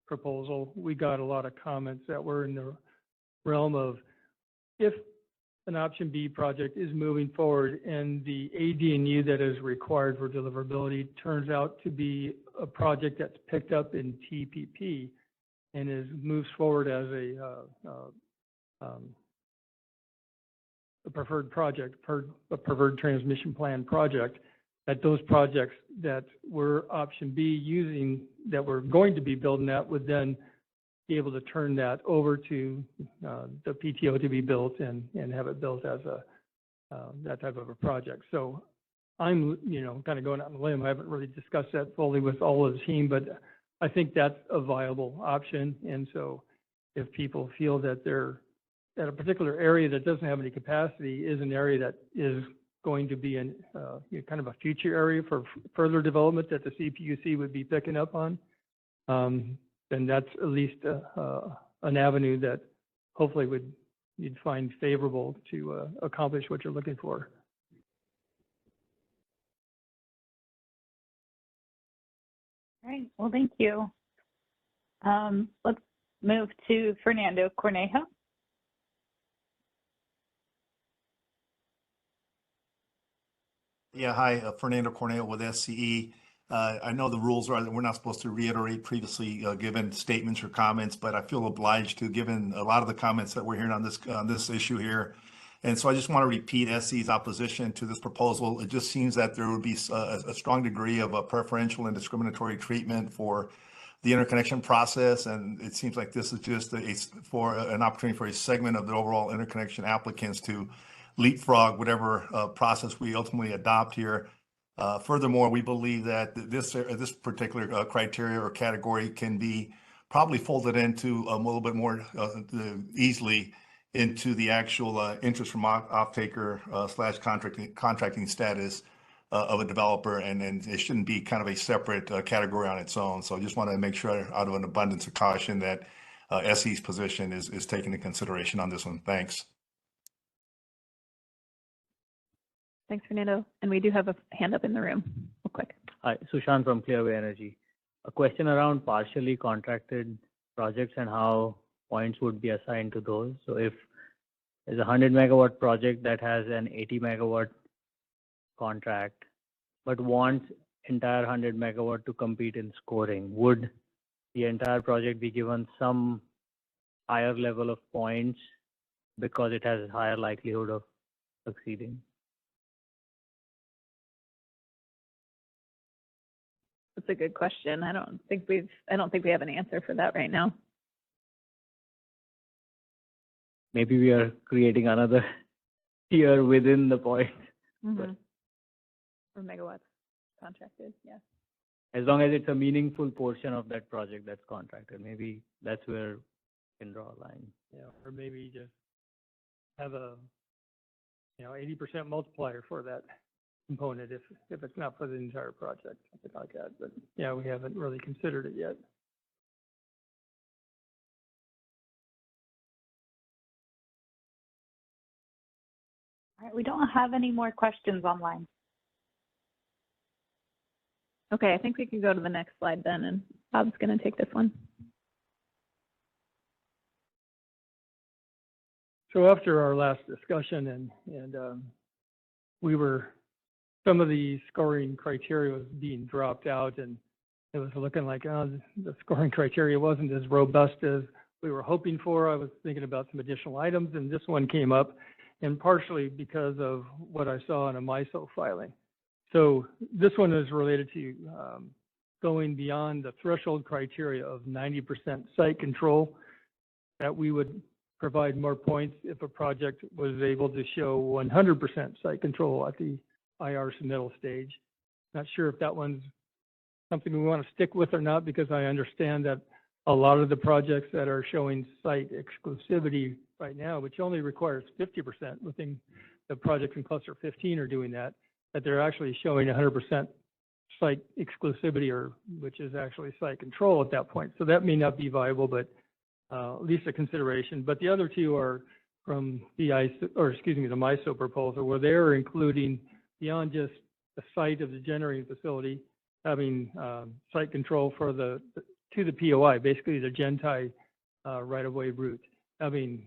proposal, we got a lot of comments that were in the realm of, if an option B project is moving forward and the AD&U that is required for deliverability turns out to be a project that's picked up in TPP and moves forward as a preferred project, a preferred transmission plan project, that those projects that were option B using, that we're going to be building that, would then be able to turn that over to the PTO to be built and have it built as that type of a project. So I'm, you know, kind of going out on a limb. I haven't really discussed that fully with all of the team, but I think that's a viable option. And so if people feel that they're at a particular area that doesn't have any capacity, is an area that is going to be in kind of a future area for further development that the CPUC would be picking up on, then that's at least an avenue that hopefully you'd find favorable to accomplish what you're looking for. All right, well, thank you. Let's move to Fernando Cornejo. Yeah, hi, Fernando Cornejo with SCE. I know the rules are that we're not supposed to reiterate previously given statements or comments, but I feel obliged to, given a lot of the comments that we're hearing on this issue here. And so I just want to repeat SCE's opposition to this proposal. It just seems that there would be a strong degree of a preferential and discriminatory treatment for the interconnection process. And it seems like this is just for an opportunity for a segment of the overall interconnection applicants to leapfrog whatever process we ultimately adopt here. Furthermore, we believe that this particular criteria or category can be probably folded into a little bit more easily into the actual interest from off-taker slash contracting status of a developer, and then it shouldn't be kind of a separate category on its own. So I just want to make sure, out of an abundance of caution, that SE's position is taken into consideration on this one. Thanks. Thanks, Fernando. And we do have a hand up in the room, real quick. Hi, Sushant from Clearway Energy. A question around partially contracted projects and how points would be assigned to those. So if there's a 100 megawatt project that has an 80 megawatt contract, but wants entire 100 megawatt to compete in scoring, would the entire project be given some higher level of points because it has a higher likelihood of succeeding? That's a good question. I don't think we have an answer for that right now. Maybe we are creating another tier within the point. Mm-hmm. For megawatts contracted, yeah. As long as it's a meaningful portion of that project that's contracted, maybe that's where we can draw a line. Yeah, or maybe just have a 80% multiplier for that component if it's not for the entire project, something like that. But yeah, we haven't really considered it yet. All right, we don't have any more questions online. Okay, I think we can go to the next slide then, and Bob's going to take this one. So after our last discussion, and some of the scoring criteria was being dropped out, and it was looking like the scoring criteria wasn't as robust as we were hoping for. I was thinking about some additional items, and this one came up, and partially because of what I saw in a MISO filing. So this one is related to going beyond the threshold criteria of 90% site control, that we would provide more points if a project was able to show 100% site control at the IR submittal stage. Not sure if that one's something we want to stick with or not, because I understand that a lot of the projects that are showing site exclusivity right now, which only requires 50% within the projects in cluster 15 are doing that they're actually showing 100% site exclusivity, or which is actually site control at that point. So that may not be viable, but at least a consideration. But the other two are from the MISO proposal, where they're including beyond just the site of the generating facility, having site control for to the POI, basically the GenTie right-of-way route, having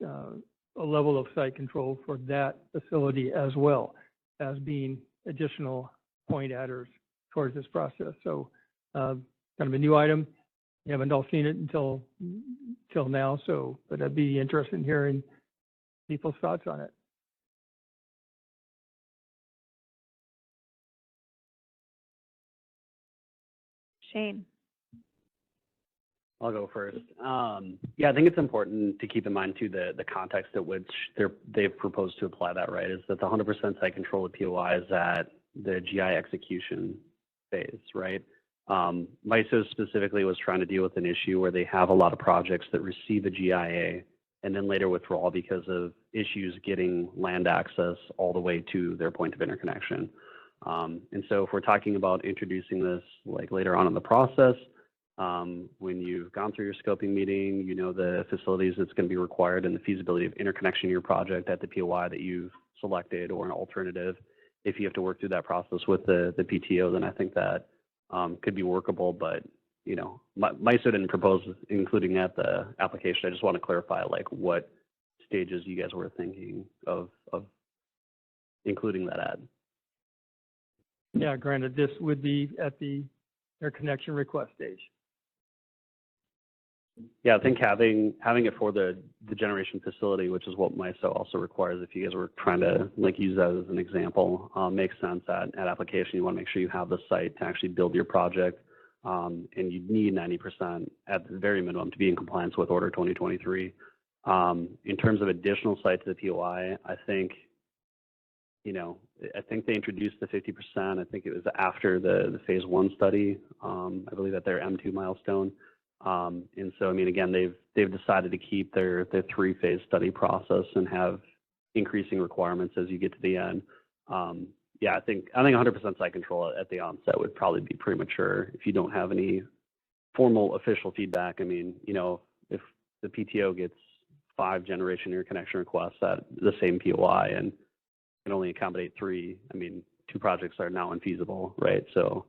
a level of site control for that facility as well as being additional point adders towards this process. So kind of a new item. You haven't all seen it until now, so but I'd be interested in hearing people's thoughts on it. Shane. I'll go first. Yeah, I think it's important to keep in mind too the context at which they've proposed to apply that, right? Is that the 100% site control of POI is at the GI execution phase, right? MISO specifically was trying to deal with an issue where they have a lot of projects that receive a GIA and then later withdraw because of issues getting land access all the way to their point of interconnection. And so if we're talking about introducing this like later on in the process, when you've gone through your scoping meeting, you know the facilities that's going to be required and the feasibility of interconnection of your project at the POI that you've selected or an alternative. If you have to work through that process with the PTO, then I think that could be workable. But you know, MISO didn't propose including that the application. I just want to clarify like what stages you guys were thinking of including that at. Yeah, granted, this would be at the interconnection request stage. Yeah, I think having it for the generation facility, which is what MISO also requires, if you guys were trying to like use that as an example, makes sense at application. You want to make sure you have the site to actually build your project, and you need 90% at the very minimum to be in compliance with Order 2023. In terms of additional sites to the POI, I think, you know, I think they introduced the 50%. I think it was after the phase 1 study, I believe at their M2 milestone. And so, I mean, again, they've decided to keep their 3-phase study process and have increasing requirements as you get to the end. Yeah, I think 100% site control at the onset would probably be premature if you don't have any formal official feedback. I mean, you know, if the PTO gets 5 generation interconnection requests at the same POI and can only accommodate 3, I mean, 2 projects are now infeasible, right? So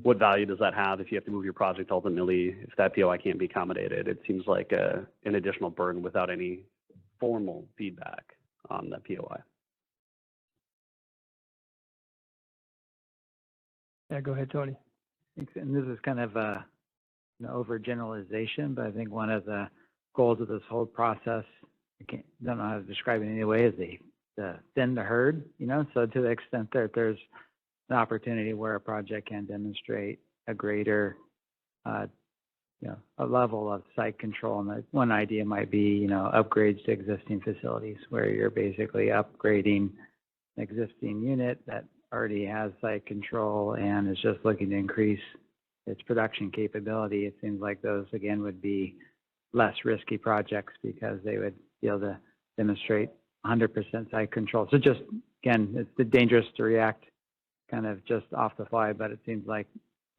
what value does that have if you have to move your project ultimately, if that POI can't be accommodated? It seems like an additional burden without any formal feedback on the POI. Yeah, go ahead, Tony. And this is kind of an overgeneralization, but I think one of the goals of this whole process, don't know how to describe it anyway, is the thin the herd, you know, so to the extent that there's an opportunity where a project can demonstrate a greater, you know, a level of site control. And one idea might be, you know, upgrades to existing facilities where you're basically upgrading an existing unit that already has site control and is just looking to increase its production capability. It seems like those, again, would be less risky projects because they would be able to demonstrate 100% site control. So just, again, it's dangerous to react kind of just off the fly, but it seems like,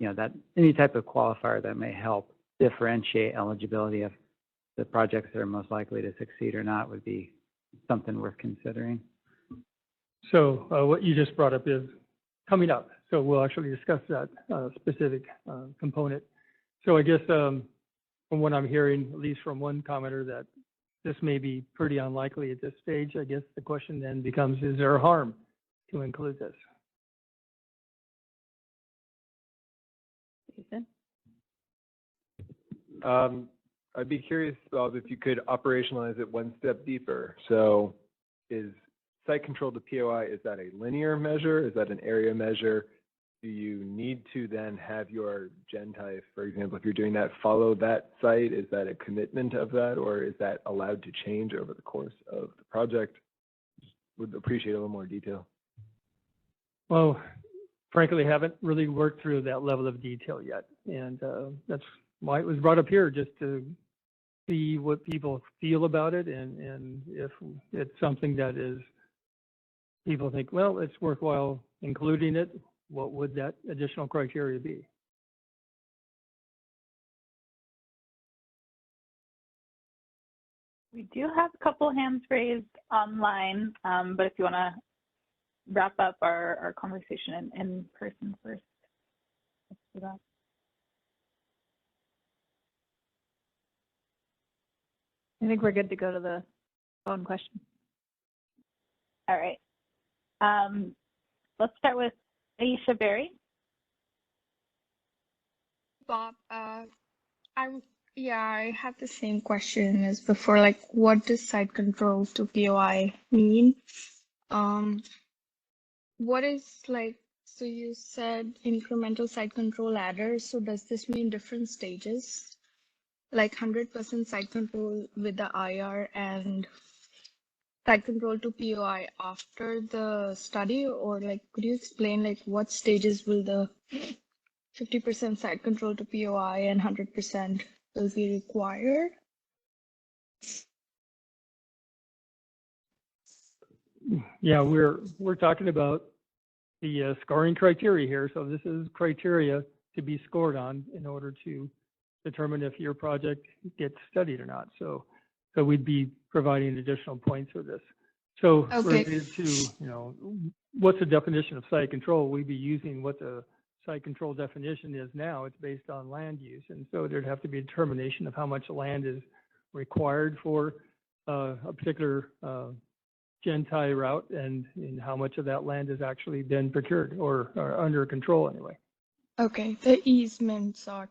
you know, that any type of qualifier that may help differentiate eligibility of the projects that are most likely to succeed or not would be something worth considering. So what you just brought up is coming up. So we'll actually discuss that specific component. So I guess from what I'm hearing, at least from one commenter, that this may be pretty unlikely at this stage. I guess the question then becomes, is there harm to include this? Ethan? I'd be curious, Bob, if you could operationalize it one step deeper. So is site control to POI, is that a linear measure? Is that an area measure? Do you need to then have your gen type, for example, if you're doing that, follow that site? Is that a commitment of that, or is that allowed to change over the course of the project? Would appreciate a little more detail. Well, frankly, haven't really worked through that level of detail yet. And that's why it was brought up here, just to see what people feel about it, and if it's something that is, people think, well, it's worthwhile including it, what would that additional criteria be? We do have a couple hands raised online, but if you want to wrap up our conversation in person first. Let's do that. I think we're good to go to the phone question. All right. Let's start with Aisha Berry. Bob, I have the same question as before. Like, what does site control to POI mean? What is like, so you said incremental site control adder. So does this mean different stages? Like 100% site control with the IR and site control to POI after the study? Or like, could you explain like what stages will the 50% site control to POI and 100% will be required? Yeah, we're talking about the scoring criteria here. So this is criteria to be scored on in order to determine if your project gets studied or not. So we'd be providing additional points for this. So Okay. related to, what's the definition of site control? We'd be using what the site control definition is now. It's based on land use. And so there'd have to be a determination of how much land is required for a particular gen-tie route, and how much of that land has actually been procured or under control anyway. Okay, the easements are.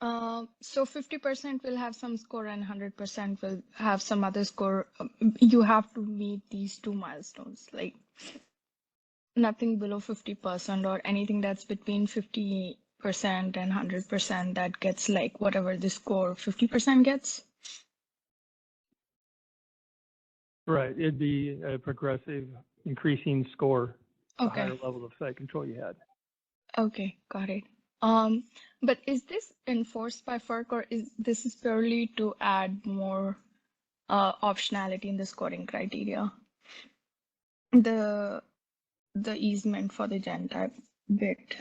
So 50% will have some score and 100% will have some other score. You have to meet these two milestones, like nothing below 50% or anything that's between 50% and 100% that gets like whatever the score 50% gets. Right, it'd be a progressive increasing score, the Okay. higher level of site control you had. Okay, got it. But is this enforced by FERC, or is this is purely to add more optionality in the scoring criteria? The easement for the gen type bit.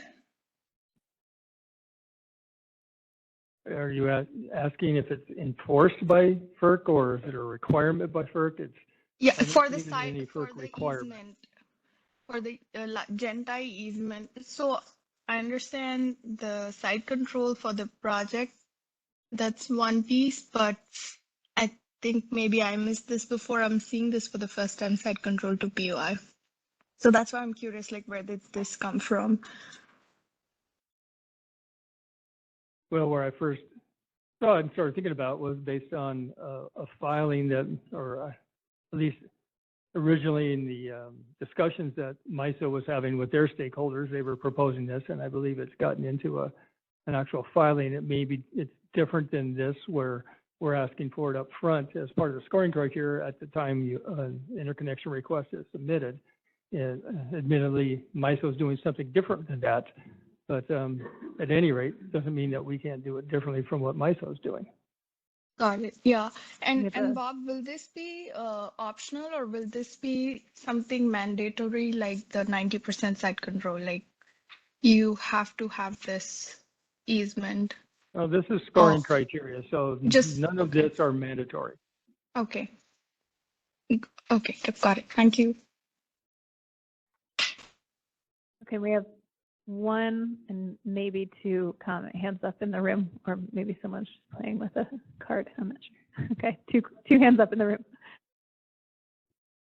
Are you asking if it's enforced by FERC, or is it a requirement by FERC? It's Yeah, I haven't for the seen any site, for FERC the requirement. easement, for the gen type easement. So I understand the site control for the project. That's one piece, but I think maybe I missed this before. I'm seeing this for the first time, site control to POI. So that's why I'm curious, like, where did this come from? Well, where I first saw it and started thinking about was based on a filing that, or at least originally in the discussions that MISO was having with their stakeholders, they were proposing this, and I believe it's gotten into an actual filing. It's different than this, where we're asking for it up front as part of the scoring criteria at the time an interconnection request is submitted. And admittedly, MISO is doing something different than that, but at any rate, doesn't mean that we can't do it differently from what MISO is doing. Got it. Yeah. And Bob, will this be optional, or will this be something mandatory, like the 90% site control? Like, you have to have this easement. Well, this is scoring criteria, so Just- none of this are mandatory. Okay. Okay, got it. Thank you. Okay, we have one and maybe two hands up in the room, or maybe someone's just playing with a card. I'm not sure. Okay, two hands up in the room.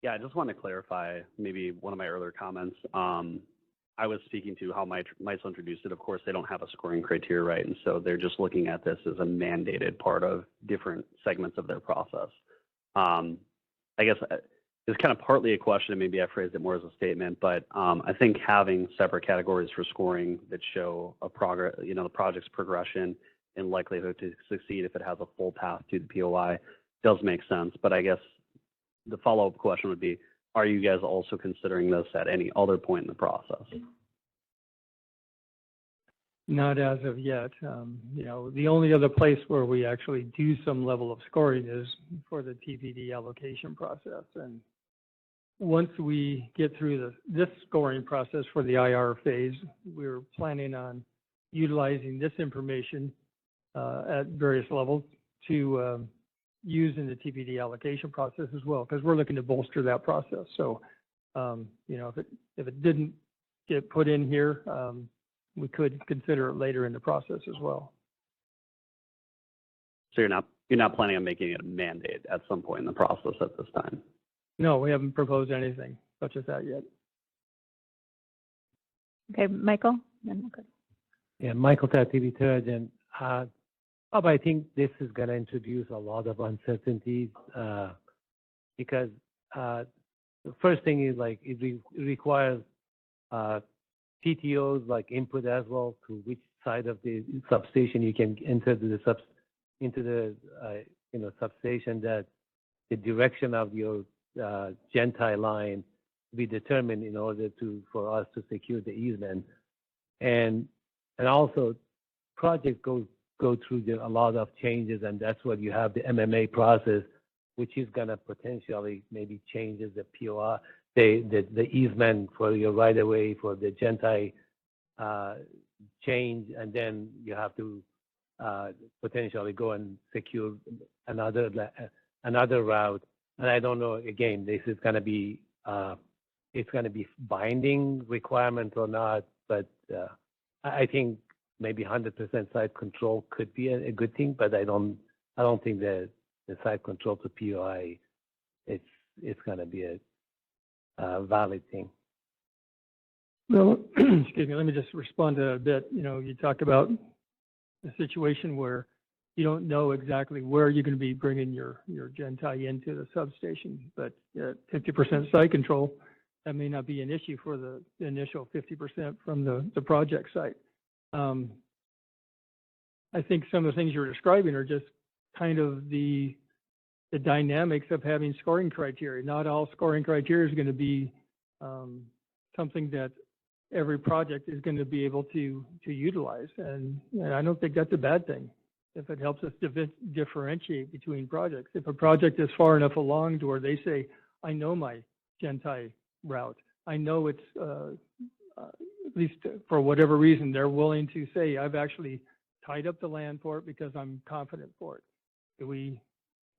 Yeah, I just want to clarify maybe one of my earlier comments. I was speaking to how MISO introduced it. Of course, they don't have a scoring criteria, right? And so they're just looking at this as a mandated part of different segments of their process. I guess is kind of partly a question, and maybe I phrased it more as a statement, but I think having separate categories for scoring that show a progress, the project's progression and likelihood to succeed if it has a full path to the POI does make sense. But I guess the follow-up question would be, are you guys also considering this at any other point in the process? Not as of yet. The only other place where we actually do some level of scoring is for the TPD allocation process. And once we get through this scoring process for the IR phase, we're planning on utilizing this information at various levels to use in the TPD allocation process as well, because we're looking to bolster that process. So, if it didn't get put in here, we could consider it later in the process as well. So you're not planning on making it a mandate at some point in the process at this time? No, we haven't proposed anything such as that yet. Okay, Michael? Yeah, Michael TV Turgeon. Bob, I think this is going to introduce a lot of uncertainties because the first thing is like it requires PTOs like input as well to which side of the substation you can enter into the substation, that the direction of your Gentile line be determined in order for us to secure the easement, and also projects go through a lot of changes, and that's what you have the MMA process, which is going to potentially maybe changes the POR, the easement for your right of way for the Gentile change, and then you have to potentially go and secure another route. And I don't know, again, this is going to be it's going to be binding requirement or not, but I think maybe 100% site control could be a good thing, but I don't think that the site control to POI it's going to be a valid thing. Well, excuse me, let me just respond to that a bit. You talked about a situation where you don't know exactly where you're going to be bringing your Gentile into the substation, but 50% site control, that may not be an issue for the initial 50% from the project site. I think some of the things you're describing are just kind of the dynamics of having scoring criteria. Not all scoring criteria is going to be something that every project is going to be able to utilize, and I don't think that's a bad thing if it helps us differentiate between projects. If a project is far enough along to where they say, I know my Gentile route, I know it's at least for whatever reason, they're willing to say, I've actually tied up the land for it because I'm confident for it.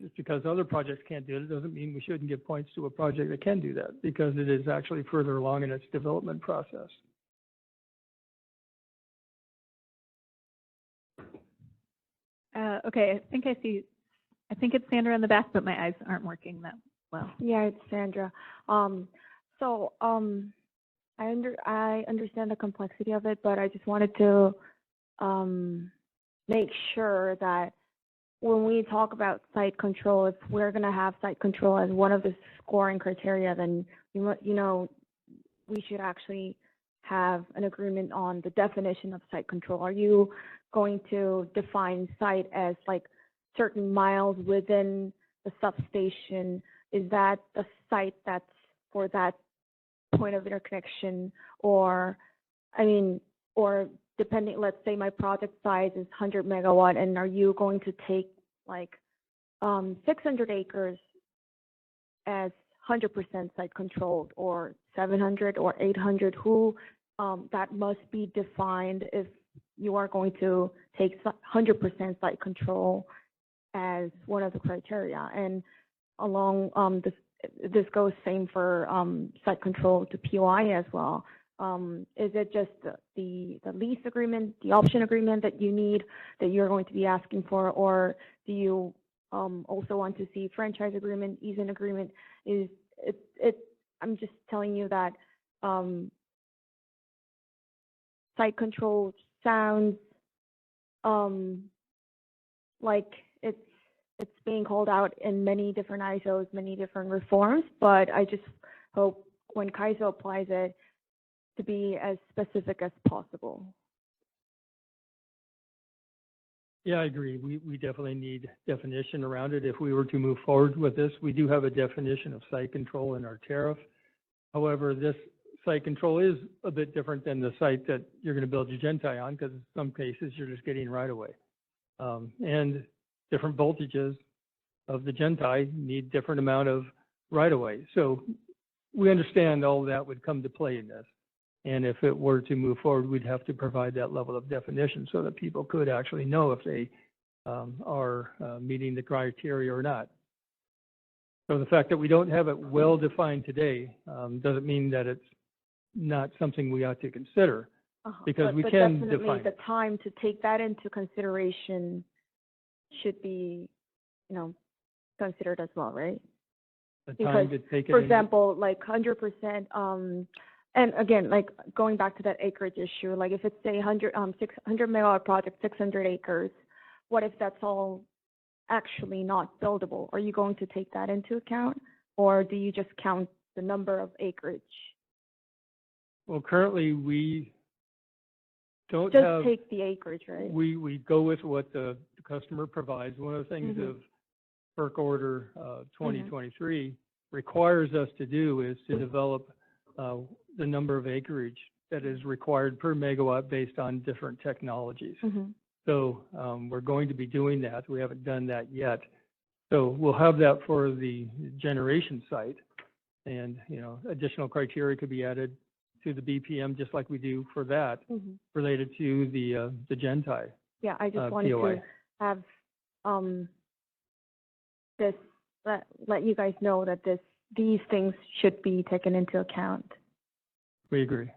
Just because other projects can't do it, doesn't mean we shouldn't give points to a project that can do that, because it is actually further along in its development process. Okay, I think it's Sandra in the back, but my eyes aren't working that well. Yeah, it's Sandra. I understand the complexity of it, but I just wanted to make sure that when we talk about site control, if we're going to have site control as one of the scoring criteria, then we should actually have an agreement on the definition of site control. Are you going to define site as like certain miles within the substation? Is that the site that's for that point of interconnection, or depending, let's say my project size is 100 megawatt, and are you going to take like 600 acres as 100% site controlled, or 700 or 800? That must be defined if you are going to take 100% site control as one of the criteria. And along this goes same for site control to POI as well. Is it just the lease agreement, the option agreement that you need, that you're going to be asking for, or do you also want to see franchise agreement, easement agreement? I'm just telling you that site control sounds like it's it's being called out in many different ISOs, many different reforms, but I just hope when CAISO applies it to be as specific as possible. Yeah, I agree. We definitely need definition around it. If we were to move forward with this, we do have a definition of site control in our tariff. However, this site control is a bit different than the site that you're going to build your Gentai on, because in some cases you're just getting right away. And different voltages of the Gentai need different amount of right of way. So we understand all that would come to play in this. And if it were to move forward, we'd have to provide that level of definition so that people could actually know if they are meeting the criteria or not. So the fact that we don't have it well defined today doesn't mean that it's not something we ought to consider, because we can definitely define the it. time to take that into consideration should be, considered as well, right? The time to take it for in- example, like 100%, and again, like going back to that acreage issue, like if it's a 600 megawatt project, 600 acres, what if that's all actually not buildable? Are you going to take that into account, or do you just count the number of acreage? Well, currently we don't Just have. take the acreage, right? We go with what the customer provides. One of the things of FERC Order 2023 requires us to do is to develop the number of acreage that is required per megawatt based on different technologies. So we're going to be doing that. We haven't done that yet. So we'll have that for the generation site, and additional criteria could be added to the BPM just like we do for that related to the Gentai. Yeah, I just wanted POI. to have this let you guys know that these things should be taken into account. We agree.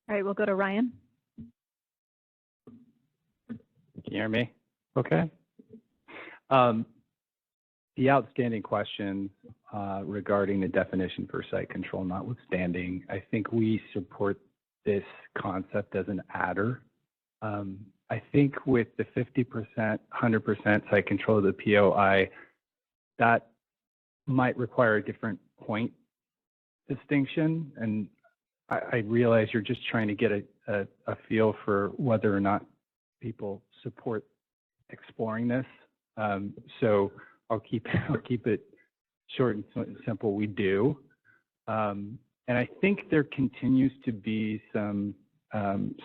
All right, we'll go to Ryan. Can you hear me? Okay. The outstanding questions regarding the definition for site control notwithstanding, I think we support this concept as an adder. I think with the 50%, 100% site control of the POI, that might require a different point distinction. And I realize you're just trying to get a feel for whether or not people support exploring this. So I'll keep it short and simple. We do. And I think there continues to be some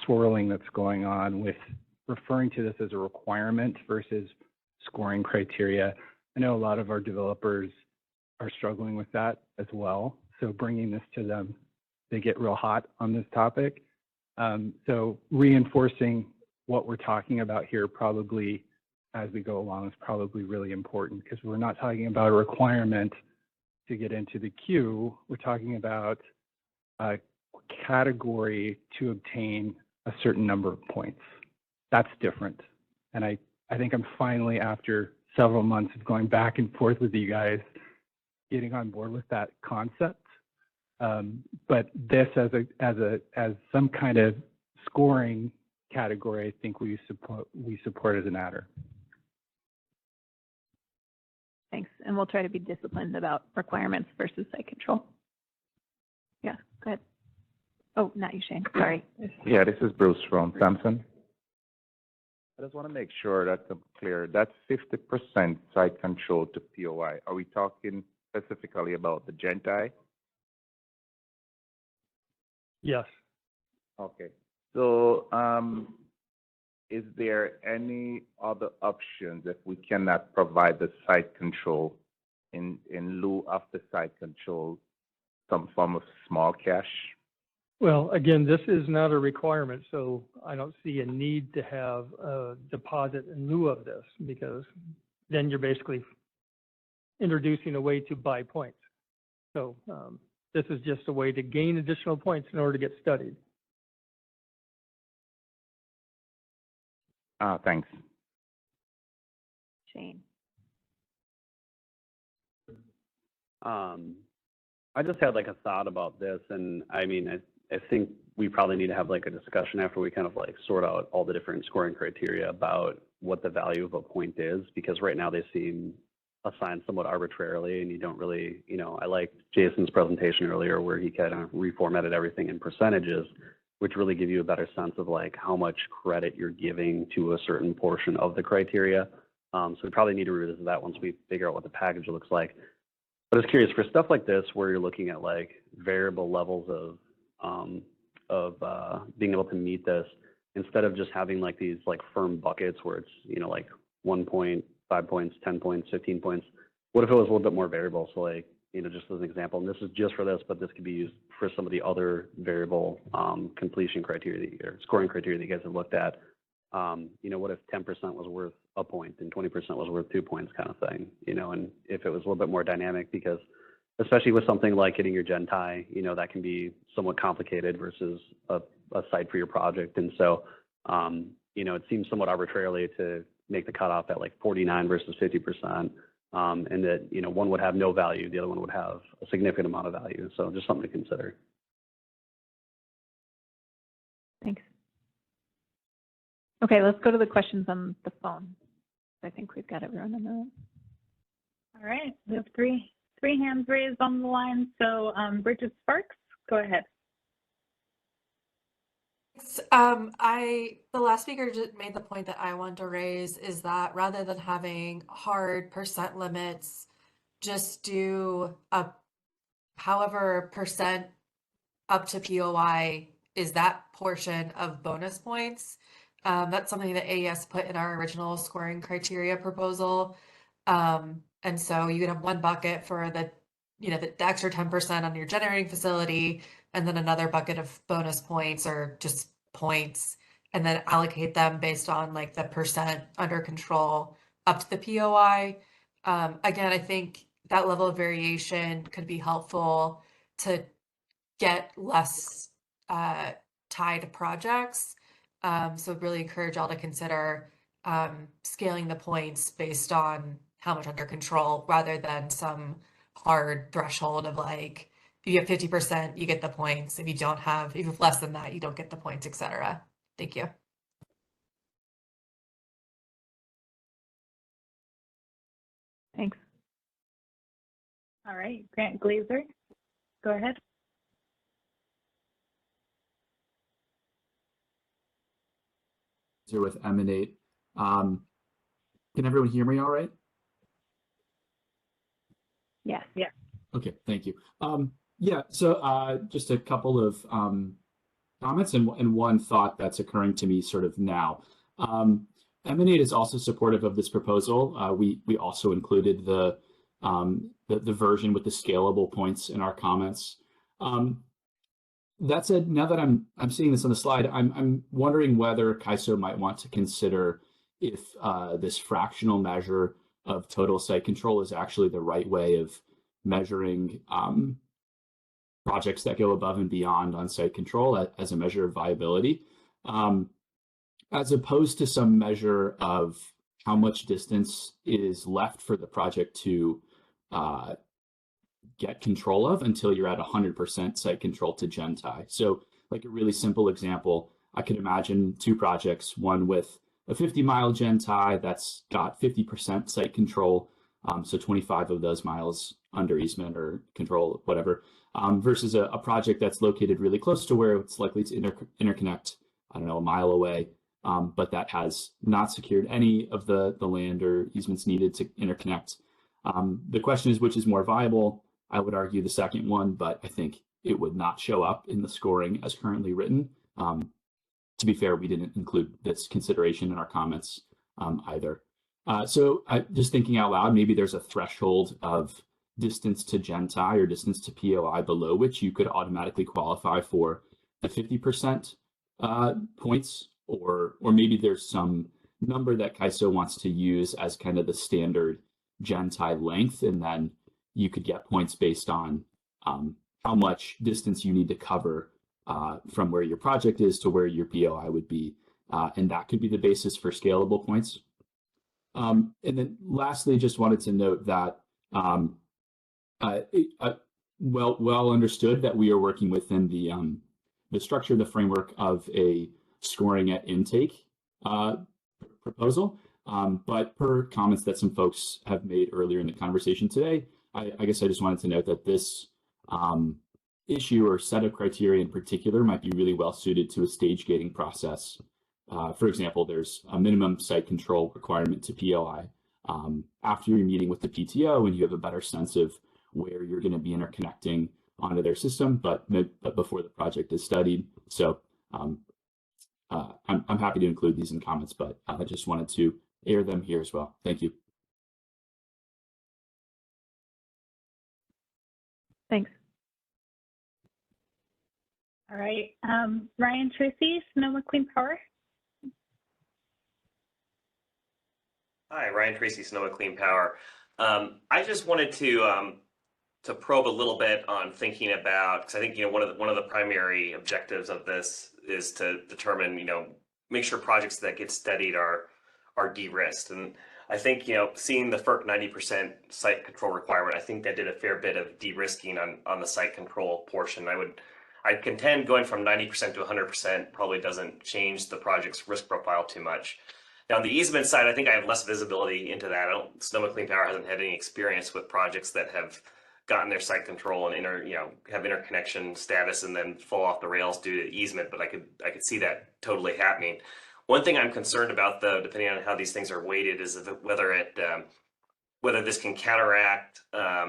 swirling that's going on with referring to this as a requirement versus scoring criteria. I know a lot of our developers are struggling with that as well. So bringing this to them, they get real hot on this topic. So reinforcing what we're talking about here probably as we go along is probably really important, because we're not talking about a requirement to get into the queue. We're talking about a category to obtain a certain number of points. That's different. And I think I'm finally, after several months of going back and forth with you guys, getting on board with that concept. But this as some kind of scoring category, I think we support as an adder. Thanks. And we'll try to be disciplined about requirements versus site control. Yeah, go ahead. Oh, not you, Shane. Sorry. Yeah, this is Bruce from Samson. I just want to make sure that I'm clear. That's 50% site control to POI. Are we talking specifically about the Gentai? Yes. Okay. So is there any other options if we cannot provide the site control in lieu of the site control, some form of small cash? Well, again, this is not a requirement, so I don't see a need to have a deposit in lieu of this, because then you're basically introducing a way to buy points. So this is just a way to gain additional points in order to get studied. Thanks. Shane. I just had like a thought about this, and I mean, I think we probably need to have like a discussion after we kind of like sort out all the different scoring criteria about what the value of a point is, because right now they seem assigned somewhat arbitrarily, and you don't really, you know, I liked Jason's presentation earlier where he kind of reformatted everything in percentages, which really give you a better sense of like how much credit you're giving to a certain portion of the criteria. So we probably need to revisit that once we figure out what the package looks like. But I was curious for stuff like this where you're looking at like variable levels of being able to meet this, instead of just having like these like firm buckets where it's, you know, like 1 point, 5 points, 10 points, 15 points. What if it was a little bit more variable? So like, you know, just as an example, and this is just for this, but this could be used for some of the other variable completion criteria or scoring criteria that you guys have looked at. You know, what if 10% was worth a point and 20% was worth 2 points kind of thing, you know, and if it was a little bit more dynamic, because especially with something like hitting your gen tie, you know, that can be somewhat complicated versus a site for your project. And so, you know, it seems somewhat arbitrarily to make the cutoff at like 49 versus 50%. And that, you know, one would have no value, the other one would have a significant amount of value. So just something to consider. Thanks. Okay, let's go to the questions on the phone. I think we've got everyone in the room. All right, we have three hands raised on the line. So Bridget Sparks, go ahead. The last speaker just made the point that I want to raise is that rather than having hard percent limits, just do a however percent up to POI is that portion of bonus points. That's something that AES put in our original scoring criteria proposal. And so you can have one bucket for the, you know, the extra 10% on your generating facility, and then another bucket of bonus points or just points, and then allocate them based on like the percent under control up to the POI. Again, I think that level of variation could be helpful to get less tied projects. So really encourage y'all to consider scaling the points based on how much under control rather than some hard threshold of like, if you have 50%, you get the points. If you don't have, if you have less than that, you don't get the points, etc. Thank you. Thanks. All right, Grant Glazer, go ahead. Here with Emanate. Can everyone hear me all right? Yes. Yeah. Okay, thank you. Yeah, so just a couple of comments and one thought that's occurring to me sort of now. Emanate is also supportive of this proposal. We also included the version with the scalable points in our comments. That said, now that I'm seeing this on the slide, I'm wondering whether CAISO might want to consider if this fractional measure of total site control is actually the right way of measuring projects that go above and beyond on site control as a measure of viability, as opposed to some measure of how much distance is left for the project to get control of until you're at 100% site control to gen tie. So like a really simple example, I could imagine two projects, one with a 50-mile gen tie that's got 50% site control, so 25 of those miles under easement or control, whatever, versus a project that's located really close to where it's likely to interconnect, I don't know, a mile away, but that has not secured any of the land or easements needed to interconnect. The question is, which is more viable? I would argue the second one, but I think it would not show up in the scoring as currently written. To be fair, we didn't include this consideration in our comments either. So just thinking out loud, maybe there's a threshold of distance to gen tie or distance to POI below which you could automatically qualify for the 50% points, or maybe there's some number that CAISO wants to use as kind of the standard gen tie length, and then you could get points based on how much distance you need to cover from where your project is to where your POI would be. And that could be the basis for scalable points. And then lastly, just wanted to note that well understood that we are working within the the structure, the framework of a scoring at intake proposal. But per comments that some folks have made earlier in the conversation today, I guess I just wanted to note that this issue or set of criteria in particular might be really well suited to a stage gating process. For example, there's a minimum site control requirement to POI. After you're meeting with the PTO and you have a better sense of where you're going to be interconnecting onto their system, but before the project is studied. So I'm happy to include these in comments, but I just wanted to air them here as well. Thank you. Thanks. All right, Ryan Tracy, Sonoma Clean Power. Hi, Ryan Tracy, Sonoma Clean Power. I just wanted to probe a little bit on thinking about, because I think one of the primary objectives of this is to determine, make sure projects that get studied are de-risked. And I think seeing the FERC 90% site control requirement, I think that did a fair bit of de-risking on the site control portion. I'd contend going from 90% to 100% probably doesn't change the project's risk profile too much. Now, on the easement side, I think I have less visibility into that. Sonoma Clean Power hasn't had any experience with projects that have gotten their site control and have interconnection status and then fall off the rails due to easement, but I could see that totally happening. One thing I'm concerned about, though, depending on how these things are weighted, is whether this can counteract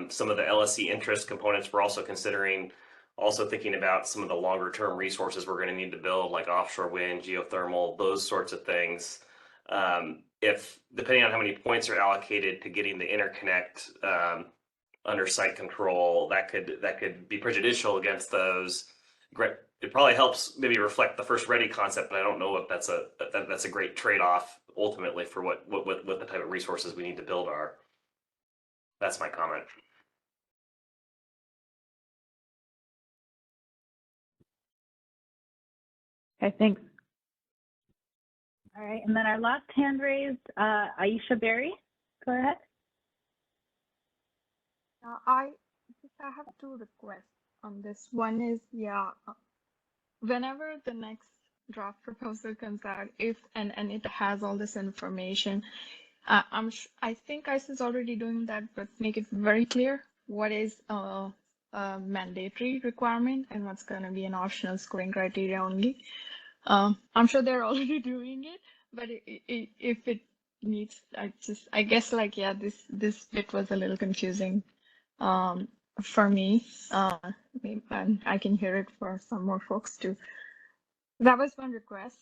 some of the LSC interest components we're also considering. Also thinking about some of the longer term resources we're going to need to build, like offshore wind, geothermal, those sorts of things. If depending on how many points are allocated to getting the interconnect under site control, that could be prejudicial against those. It probably helps maybe reflect the first ready concept, but I don't know if that's a great trade-off ultimately for what the type of resources we need to build are. That's my comment. Okay, thanks. All right, and then our last hand raised, Aisha Berry. Go ahead. I have two requests on this. One is, whenever the next draft proposal comes out, if and it has all this information, I think ICE is already doing that, but make it very clear what is a mandatory requirement and what's going to be an optional scoring criteria only. I'm sure they're already doing it, but if it needs, I guess this bit was a little confusing for me, and I can hear it for some more folks too. That was one request.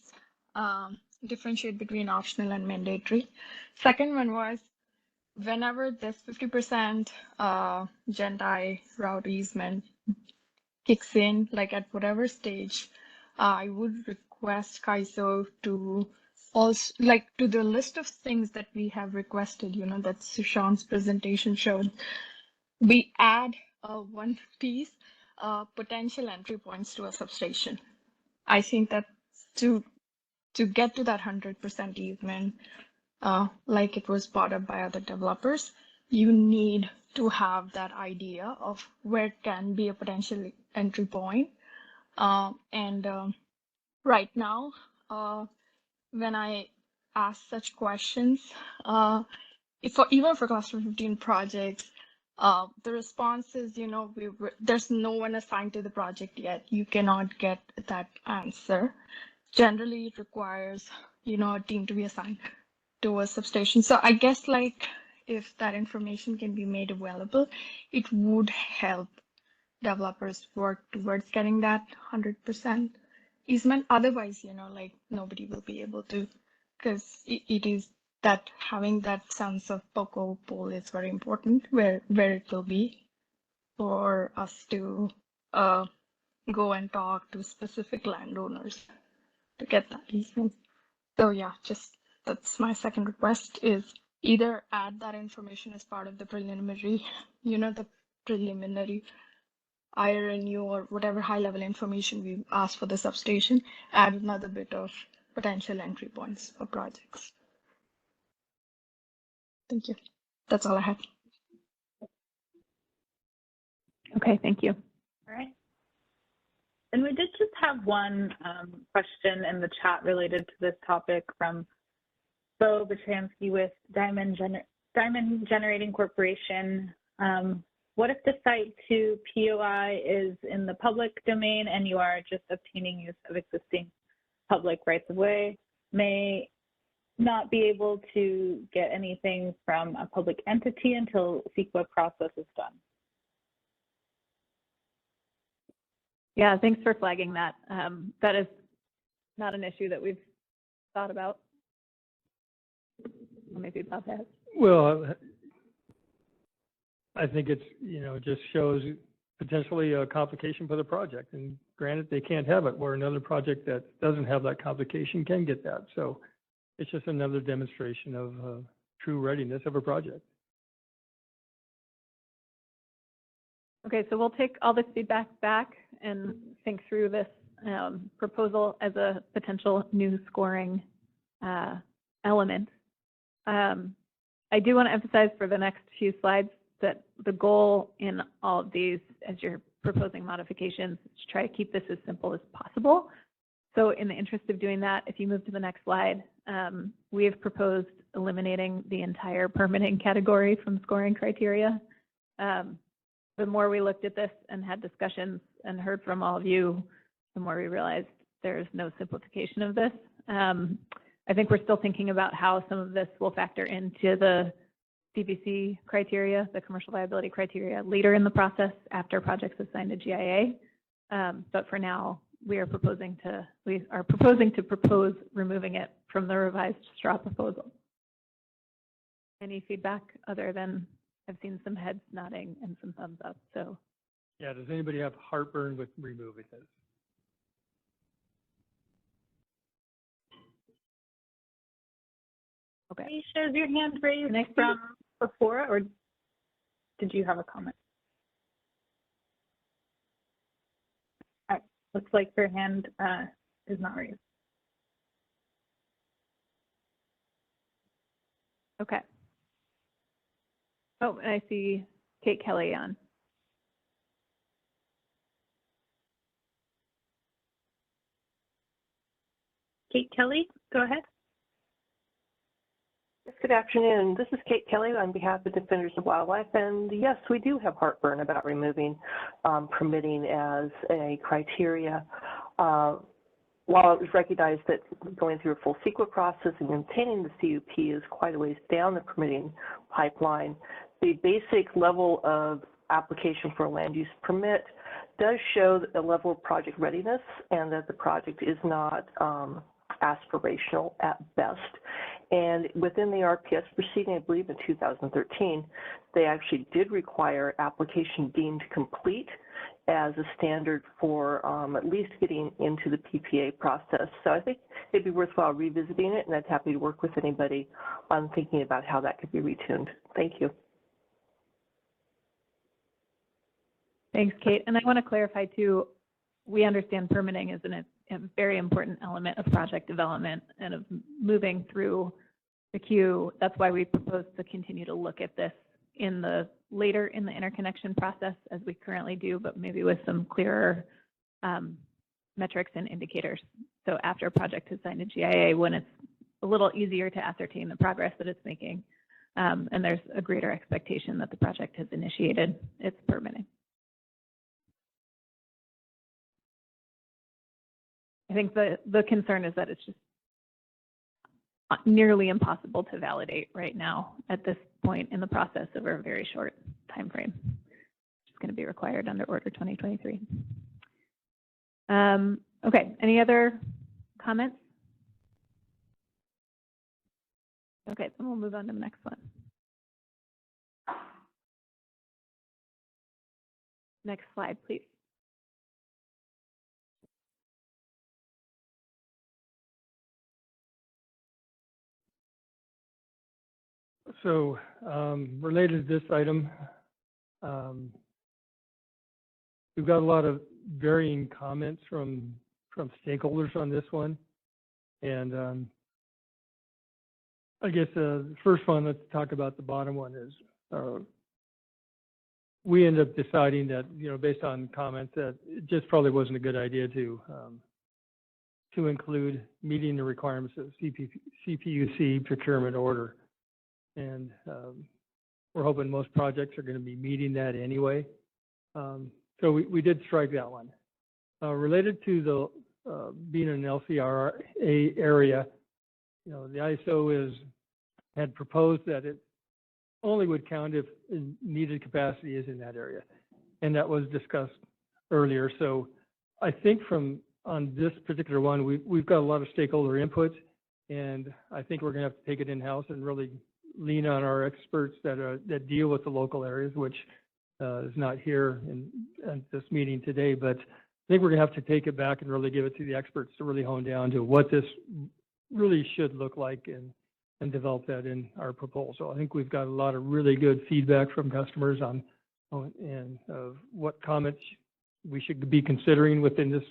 Differentiate between optional and mandatory. Second one was, whenever this 50% GenTie route easement kicks in, like at whatever stage, I would request CAISO to also, to the list of things that we have requested, that Sushan's presentation showed, we add one piece, potential entry points to a substation. I think that to get to that 100% easement, like it was brought up by other developers, you need to have that idea of where it can be a potential entry point. Right now, when I ask such questions, even for cluster 15 projects, the response is, there's no one assigned to the project yet. You cannot get that answer. Generally, it requires, a team to be assigned to a substation. So I guess if that information can be made available, it would help developers work towards getting that 100% easement. Otherwise, nobody will be able to, because it is that having that sense of POCO pool is very important, where it will be for us to go and talk to specific landowners to get that easement. So yeah, that's my second request, is either add that information as part of the preliminary, the preliminary IRNU or whatever high level information we ask for the substation, add another bit of potential entry points for projects. Thank you. That's all I have. Okay, thank you. All right. And we did just have one question in the chat related to this topic from Bo Batransky with Diamond Generating Corporation. What if the site to POI is in the public domain and you are just obtaining use of existing public rights-of-way? May not be able to get anything from a public entity until CEQA process is done. Yeah, thanks for flagging that. That is not an issue that we've thought about. Or maybe Bob has. Well, I think it's, it just shows potentially a complication for the project. And granted, they can't have it, where another project that doesn't have that complication can get that. So it's just another demonstration of true readiness of a project. Okay, so we'll take all this feedback back and think through this proposal as a potential new scoring element. I do want to emphasize for the next few slides that the goal in all of these, as you're proposing modifications, is to try to keep this as simple as possible. So in the interest of doing that, if you move to the next slide, we have proposed eliminating the entire permitting category from scoring criteria. The more we looked at this and had discussions and heard from all of you, the more we realized there's no simplification of this. I think we're still thinking about how some of this will factor into the CBC criteria, the commercial viability criteria, later in the process after projects assigned to GIA. But for now, we are proposing to propose removing it from the revised straw proposal. Any feedback other than I've seen some heads nodding and some thumbs up, so. Yeah, does anybody have heartburn with removing this? Okay. Is your hand raised from before, or did you have a comment? All right. Looks like your hand is not raised. Okay. Oh, and I see Kate Kelly on. Kate Kelly, go ahead. Yes, good afternoon. This is Kate Kelly on behalf of Defenders of Wildlife, and yes, we do have heartburn about removing permitting as a criteria. While it was recognized that going through a full CEQA process and obtaining the CUP is quite a ways down the permitting pipeline, the basic level of application for a land use permit does show a level of project readiness and that the project is not aspirational at best. And within the RPS proceeding, I believe in 2013, they actually did require application deemed complete as a standard for at least getting into the PPA process. So I think it'd be worthwhile revisiting it, and I'd happy to work with anybody on thinking about how that could be retuned. Thank you. Thanks, Kate. And I want to clarify too, we understand permitting is a very important element of project development and of moving through the queue. That's why we propose to continue to look at this later in the interconnection process as we currently do, but maybe with some clearer metrics and indicators. So after a project is signed to GIA, when it's a little easier to ascertain the progress that it's making, and there's a greater expectation that the project has initiated its permitting. I think the concern is that it's just nearly impossible to validate right now at this point in the process over a very short time frame. It's going to be required under Order 2023. Okay, any other comments? Okay, then we'll move on to the next one. Next slide, please. So related to this item, we've got a lot of varying comments from stakeholders on this one. And I guess the first one, let's talk about the bottom one, is we ended up deciding that, based on comments, that it just probably wasn't a good idea to include meeting the requirements of CPUC procurement order. And we're hoping most projects are going to be meeting that anyway. So we did strike that one. Related to the being an LCRA area, the ISO had proposed that it only would count if needed capacity is in that area. And that was discussed earlier. So I think on this particular one, we've got a lot of stakeholder input, and I think we're going to have to take it in-house and really lean on our experts that deal with the local areas, which is not here in this meeting today. But I think we're going to have to take it back and really give it to the experts to really hone down to what this really should look like and develop that in our proposal. I think we've got a lot of really good feedback from customers on what comments we should be considering within this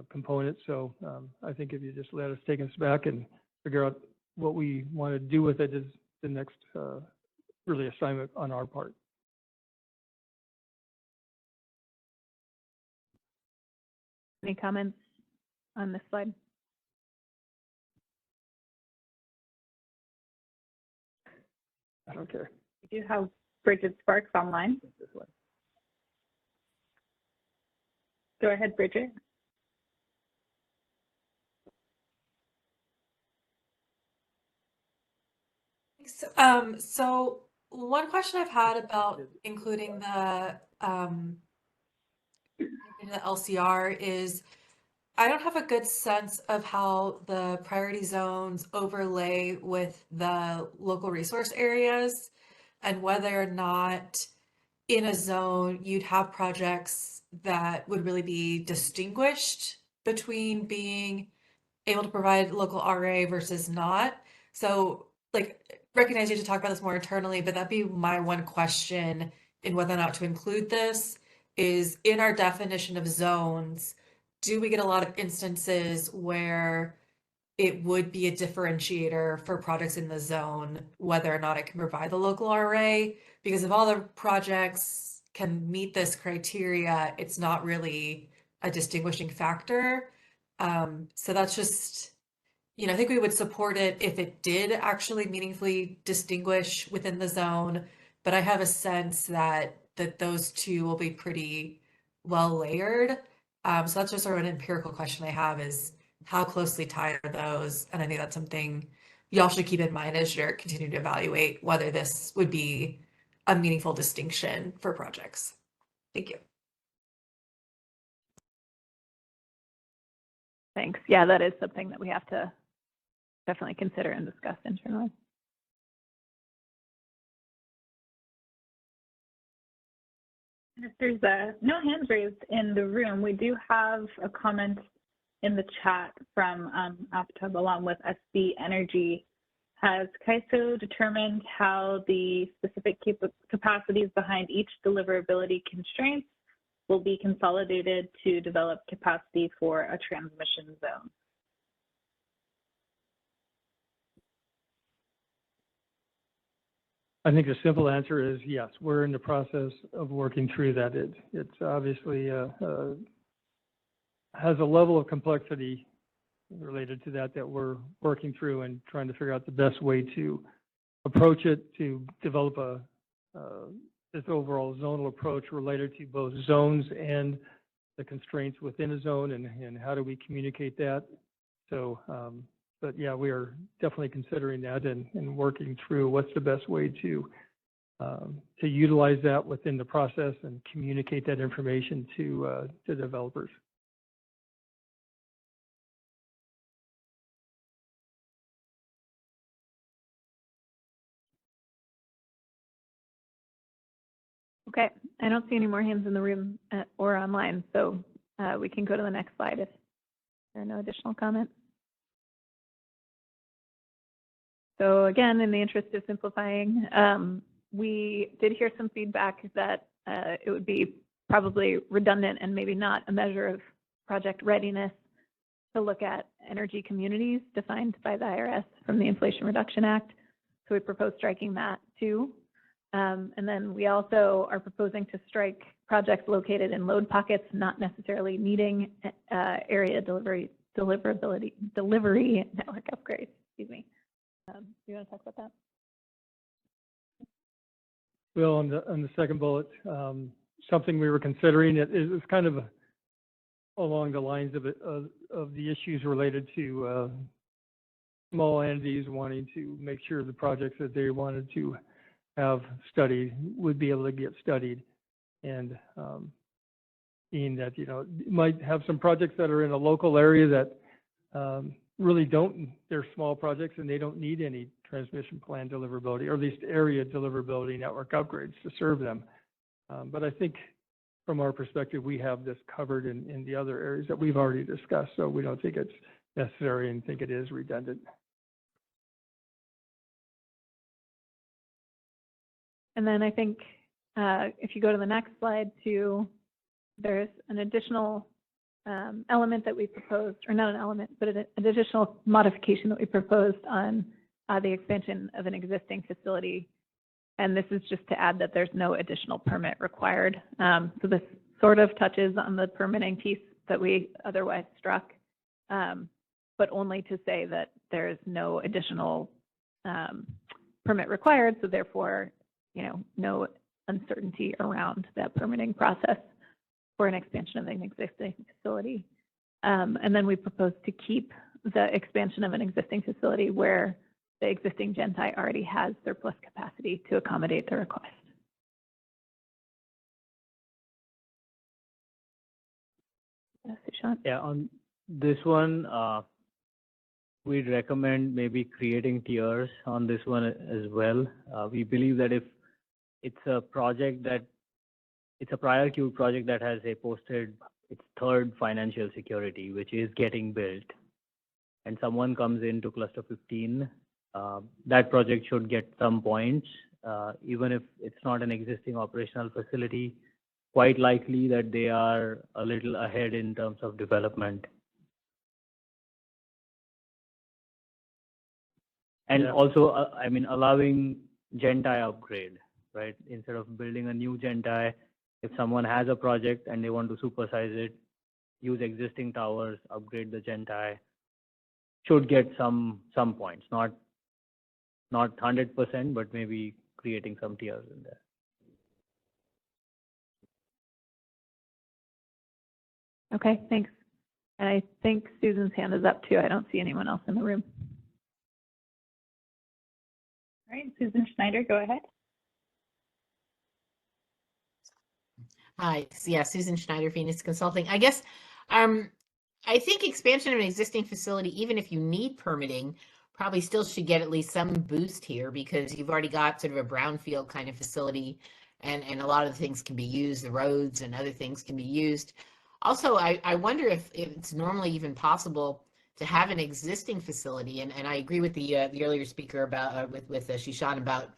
component. So I think if you just let us take us back and figure out what we want to do with it is the next really assignment on our part. Any comments on this slide? I don't care. We do have Bridget Sparks online. Go ahead, Bridget. So one question I've had about including the LCR is I don't have a good sense of how the priority zones overlay with the local resource areas and whether or not in a zone you'd have projects that would really be distinguished between being able to provide local RA versus not. So like recognize you to talk about this more internally, but that'd be my one question in whether or not to include this is in our definition of zones, do we get a lot of instances where it would be a differentiator for projects in the zone, whether or not it can provide the local RA? Because if all the projects can meet this criteria, it's not really a distinguishing factor. So that's just, I think we would support it if it did actually meaningfully distinguish within the zone, but I have a sense that those two will be pretty well layered. So that's just sort of an empirical question I have is how closely tied are those? And I think that's something y'all should keep in mind as you're continuing to evaluate whether this would be a meaningful distinction for projects. Thank you. Thanks. Yeah, that is something that we have to definitely consider and discuss internally. If there's no hands raised in the room, we do have a comment in the chat from Aftab along with SB Energy. Has CAISO determined how the specific capacities behind each deliverability constraints will be consolidated to develop capacity for a transmission zone? I think the simple answer is yes. We're in the process of working through that. It's obviously has a level of complexity related to that we're working through and trying to figure out the best way to approach it, to develop this overall zonal approach related to both zones and the constraints within a zone and how do we communicate that. So, but yeah, we are definitely considering that and working through what's the best way to utilize that within the process and communicate that information to developers. Okay, I don't see any more hands in the room or online, so we can go to the next slide if there are no additional comments. So again, in the interest of simplifying, we did hear some feedback that it would be probably redundant and maybe not a measure of project readiness to look at energy communities defined by the IRS from the Inflation Reduction Act. So we propose striking that too. And then we also are proposing to strike projects located in load pockets, not necessarily needing area delivery network upgrades. Excuse me. You want to talk about that? Well, on the second bullet, something we were considering, it was kind of along the lines of the issues related to small entities wanting to make sure the projects that they wanted to have studied would be able to get studied, and being that, you might have some projects that are in a local area that really they're small projects and they don't need any transmission plan deliverability, or at least area deliverability network upgrades to serve them. But I think from our perspective, we have this covered in the other areas that we've already discussed, so we don't think it's necessary and think it is redundant. And then I think if you go to the next slide too, there's an additional element that we proposed, or not an element, but an additional modification that we proposed on the expansion of an existing facility. And this is just to add that there's no additional permit required. So this sort of touches on the permitting piece that we otherwise struck, but only to say that there's no additional permit required. So therefore, no uncertainty around that permitting process for an expansion of an existing facility. And then we propose to keep the expansion of an existing facility where the existing Gentai already has surplus capacity to accommodate the request. Sushant? Yeah, on this one, we'd recommend maybe creating tiers on this one as well. We believe that if it's a project that, it's a prior queue project that has posted its third financial security, which is getting built, and someone comes into cluster 15, that project should get some points, even if it's not an existing operational facility. Quite likely that they are a little ahead in terms of development. And also, I mean, allowing Gentai upgrade, right? Instead of building a new Gentai, if someone has a project and they want to supersize it, use existing towers, upgrade the Gentai, should get some points, not 100%, but maybe creating some tiers in there. Okay, thanks. And I think Susan's hand is up too. I don't see anyone else in the room. All right, Susan Schneider, go ahead. Hi, yeah, Susan Schneider, Phoenix Consulting. I guess I think expansion of an existing facility, even if you need permitting, probably still should get at least some boost here, because you've already got sort of a brownfield kind of facility, and a lot of the things can be used, the roads and other things can be used. Also, I wonder if it's normally even possible to have an existing facility, and I agree with the earlier speaker about with Shishan about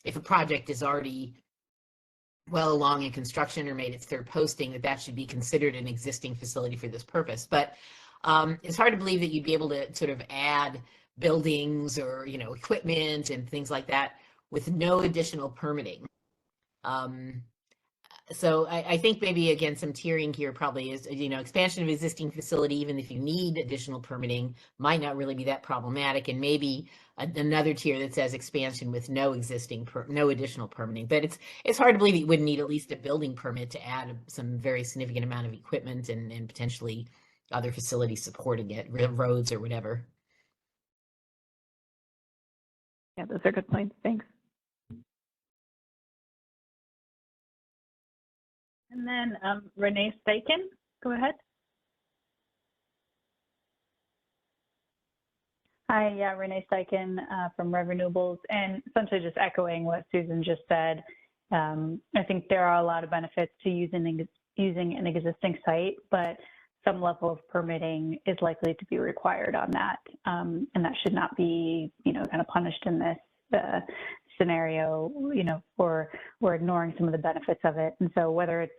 if a project is already well along in construction or made its third posting, that should be considered an existing facility for this purpose. But it's hard to believe that you'd be able to sort of add buildings or equipment and things like that with no additional permitting. So I think maybe, again, some tiering here probably is, expansion of existing facility, even if you need additional permitting, might not really be that problematic, and maybe another tier that says expansion with no additional permitting. But it's hard to believe you wouldn't need at least a building permit to add some very significant amount of equipment and potentially other facilities supporting it, roads or whatever. Yeah, those are good points. Thanks. And then Renee Steichen, go ahead. Hi, yeah, Renee Steichen from Renewables, and essentially just echoing what Susan just said. I think there are a lot of benefits to using an existing site, but some level of permitting is likely to be required on that, and that should not be, kind of punished in this scenario, for ignoring some of the benefits of it. And so whether it's,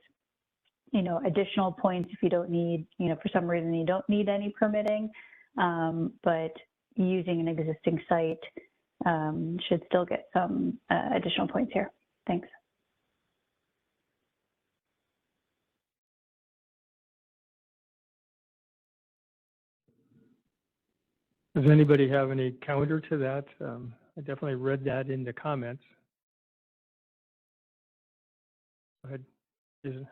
additional points if you don't need, for some reason you don't need any permitting, but using an existing site should still get some additional points here. Thanks. Does anybody have any counter to that? I definitely read that in the comments. Go ahead, Jason.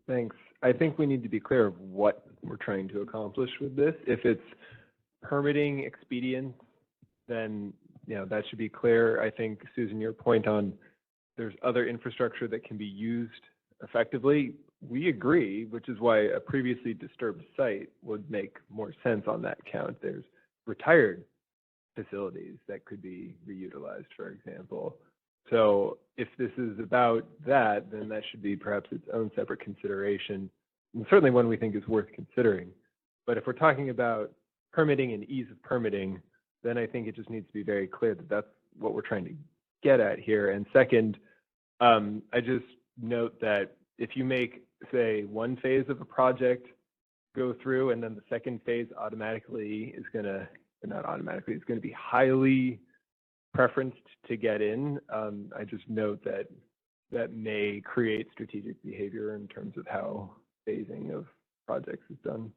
Thanks. I think we need to be clear of what we're trying to accomplish with this. If it's permitting expedience, then that should be clear. I think, Susan, your point on there's other infrastructure that can be used effectively, we agree, which is why a previously disturbed site would make more sense on that count. There's retired facilities that could be reutilized, for example. So if this is about that, then that should be perhaps its own separate consideration, and certainly one we think is worth considering. But if we're talking about permitting and ease of permitting, then I think it just needs to be very clear that that's what we're trying to get at here. And second, I just note that if you make, say, one phase of a project go through and then the second phase automatically is going to, not automatically, it's going to be highly preferenced to get in, I just note that that may create strategic behavior in terms of how phasing of projects is done.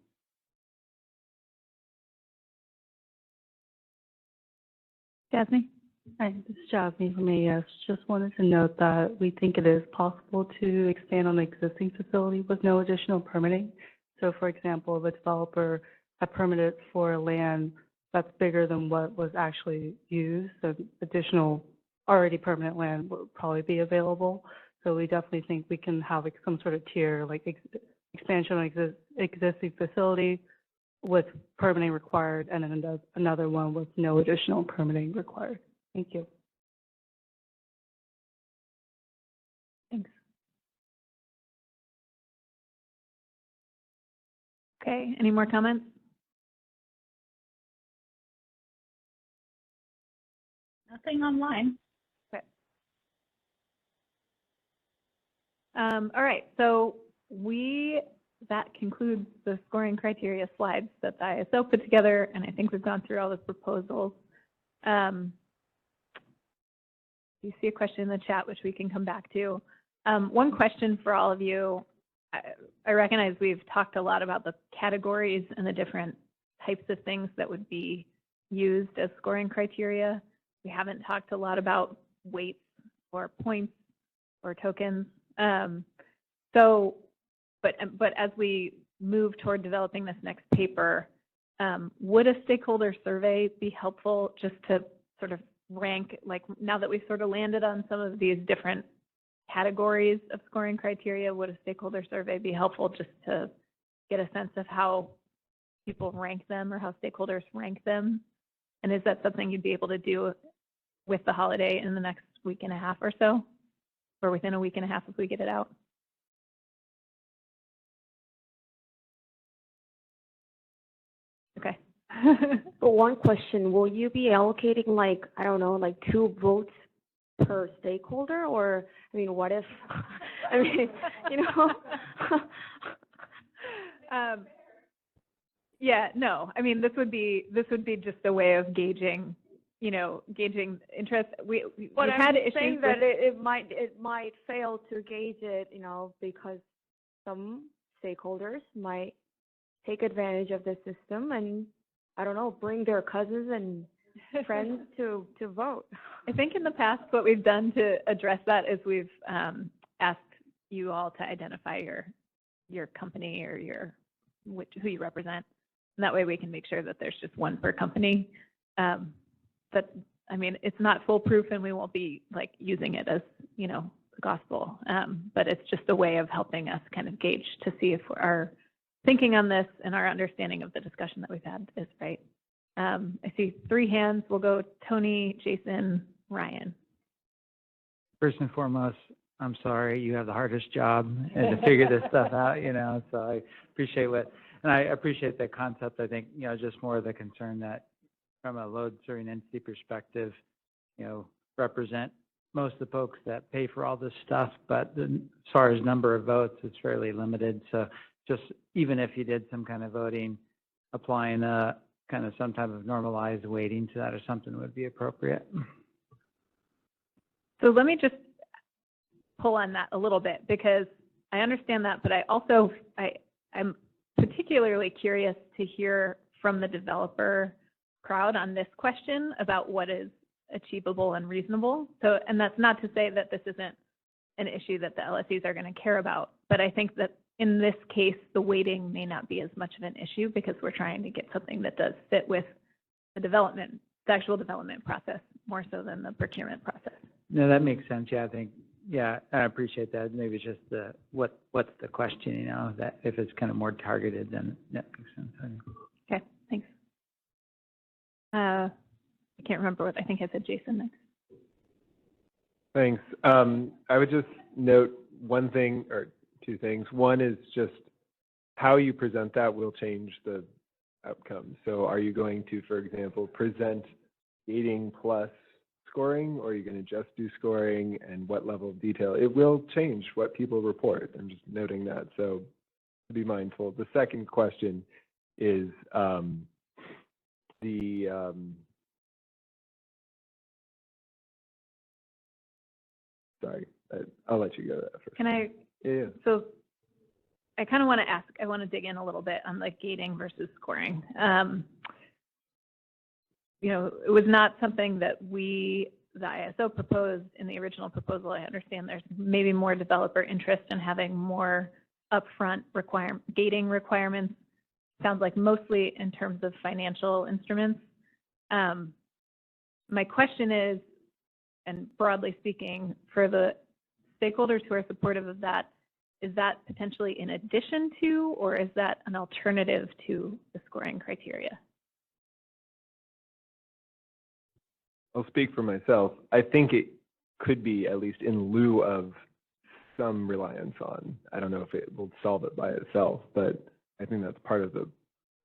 Jasmine? Hi, this is Jasmine from AES. Just wanted to note that we think it is possible to expand on an existing facility with no additional permitting. So for example, if a developer had permitted for land that's bigger than what was actually used, so additional already permanent land would probably be available. So we definitely think we can have some sort of tier, like expansion on existing facility with permitting required, and then another one with no additional permitting required. Thank you. Thanks. Okay, any more comments? Nothing online. Okay. All right, so that concludes the scoring criteria slides that the ISO put together, and I think we've gone through all the proposals. You see a question in the chat, which we can come back to. One question for all of you. I recognize we've talked a lot about the categories and the different types of things that would be used as scoring criteria. We haven't talked a lot about weights or points or tokens. But as we move toward developing this next paper, would a stakeholder survey be helpful just to sort of rank, like now that we've sort of landed on some of these different categories of scoring criteria, would a stakeholder survey be helpful just to get a sense of how people rank them or how stakeholders rank them? And is that something you'd be able to do with the holiday in the next week and a half or so, or within a week and a half if we get it out? Okay. But one question, will you be allocating like, I don't know, like 2 votes per stakeholder? Or, I mean, what if, I mean, you know? Yeah, no, I mean, this would be just a way of gauging, gauging interest. We've had issues saying that it might fail to gauge it, because some stakeholders might take advantage of the system and, I don't know, bring their cousins and friends to vote. I think in the past, what we've done to address that is we've asked you all to identify your company or who you represent. And that way we can make sure that there's just one per company. But I mean, it's not foolproof and we won't be like using it as, the gospel. But it's just a way of helping us kind of gauge to see if our thinking on this and our understanding of the discussion that we've had is right. I see 3 hands. We'll go Tony, Jason, Ryan. First and foremost, I'm sorry, you have the hardest job and to figure this stuff out, so I appreciate and I appreciate the concept. I think, just more of the concern that from a load serving entity perspective, represent most of the folks that pay for all this stuff, but as far as number of votes, it's fairly limited. So just even if you did some kind of voting, applying kind of some type of normalized weighting to that or something would be appropriate. So let me just pull on that a little bit, because I understand that, but I also, I'm particularly curious to hear from the developer crowd on this question about what is achievable and reasonable. So, and that's not to say that this isn't an issue that the LSEs are going to care about, but I think that in this case, the weighting may not be as much of an issue because we're trying to get something that does fit with the development, the actual development process, more so than the procurement process. No, that makes sense. Yeah, I think, yeah, I appreciate that. Maybe it's just the, what's the question, you know, that if it's kind of more targeted, then that makes sense. Okay, thanks. I can't remember what, I think I said Jason next. Thanks. I would just note one thing or two things. One is just how you present that will change the outcome. So are you going to, for example, present gating plus scoring, or are you going to just do scoring, and what level of detail? It will change what people report. I'm just noting that. So be mindful. The second question is sorry, I'll let you go that first. Can I? Yeah. So I kind of want to ask, I want to dig in a little bit on like gating versus scoring. You know, it was not something that the ISO proposed in the original proposal. I understand there's maybe more developer interest in having more upfront gating requirements. Sounds like mostly in terms of financial instruments. My question is, and broadly speaking, for the stakeholders who are supportive of that, is that potentially in addition to, or is that an alternative to the scoring criteria? I'll speak for myself. I think it could be at least in lieu of some reliance on. I don't know if it will solve it by itself, but I think that's part of the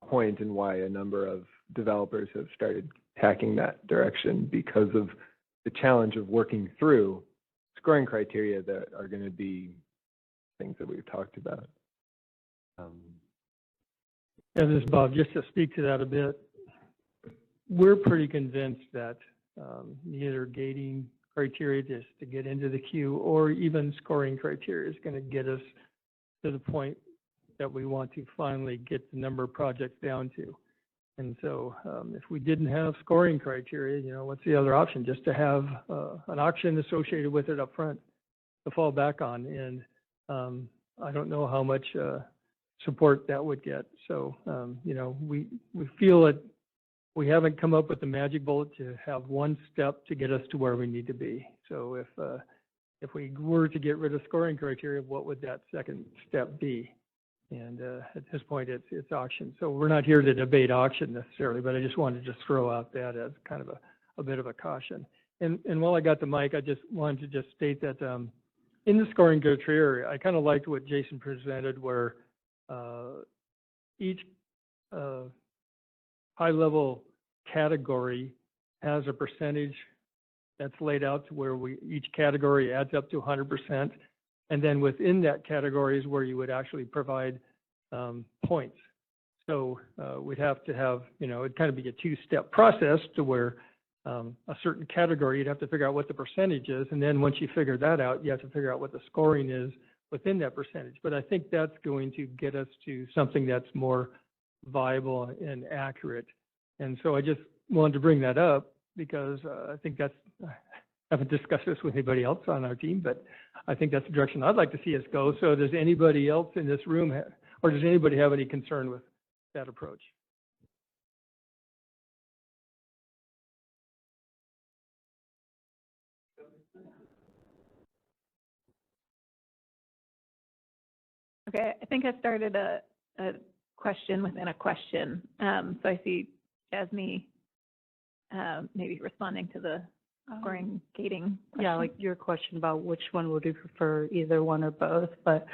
point and why a number of developers have started tacking that direction, because of the challenge of working through scoring criteria that are going to be things that we've talked about. Yeah, this is Bob. Just to speak to that a bit, we're pretty convinced that either gating criteria just to get into the queue or even scoring criteria is going to get us to the point that we want to finally get the number of projects down to. And so if we didn't have scoring criteria, you know, what's the other option? Just to have an auction associated with it up front to fall back on. And I don't know how much support that would get. So, you know, we feel that we haven't come up with the magic bullet to have one step to get us to where we need to be. So if we were to get rid of scoring criteria, what would that second step be? And at this point, it's auction. So we're not here to debate auction necessarily, but I just wanted to just throw out that as kind of a bit of a caution. And while I got the mic, I just wanted to just state that in the scoring criteria, I kind of liked what Jason presented, where each high-level category has a percentage that's laid out to where each category adds up to 100%. And then within that category is where you would actually provide points. So we'd have to have, you know, it'd kind of be a two-step process to where a certain category, you'd have to figure out what the percentage is. And then once you figure that out, you have to figure out what the scoring is within that percentage. But I think that's going to get us to something that's more viable and accurate. And so I just wanted to bring that up because I think that's, I haven't discussed this with anybody else on our team, but I think that's the direction I'd like to see us go. So does anybody else in this room or does anybody have any concern with that approach? Okay, I think I started a question within a question. So I see Jasmine maybe responding to the scoring gating question. Yeah, like your question about which one would you prefer, either one or both, but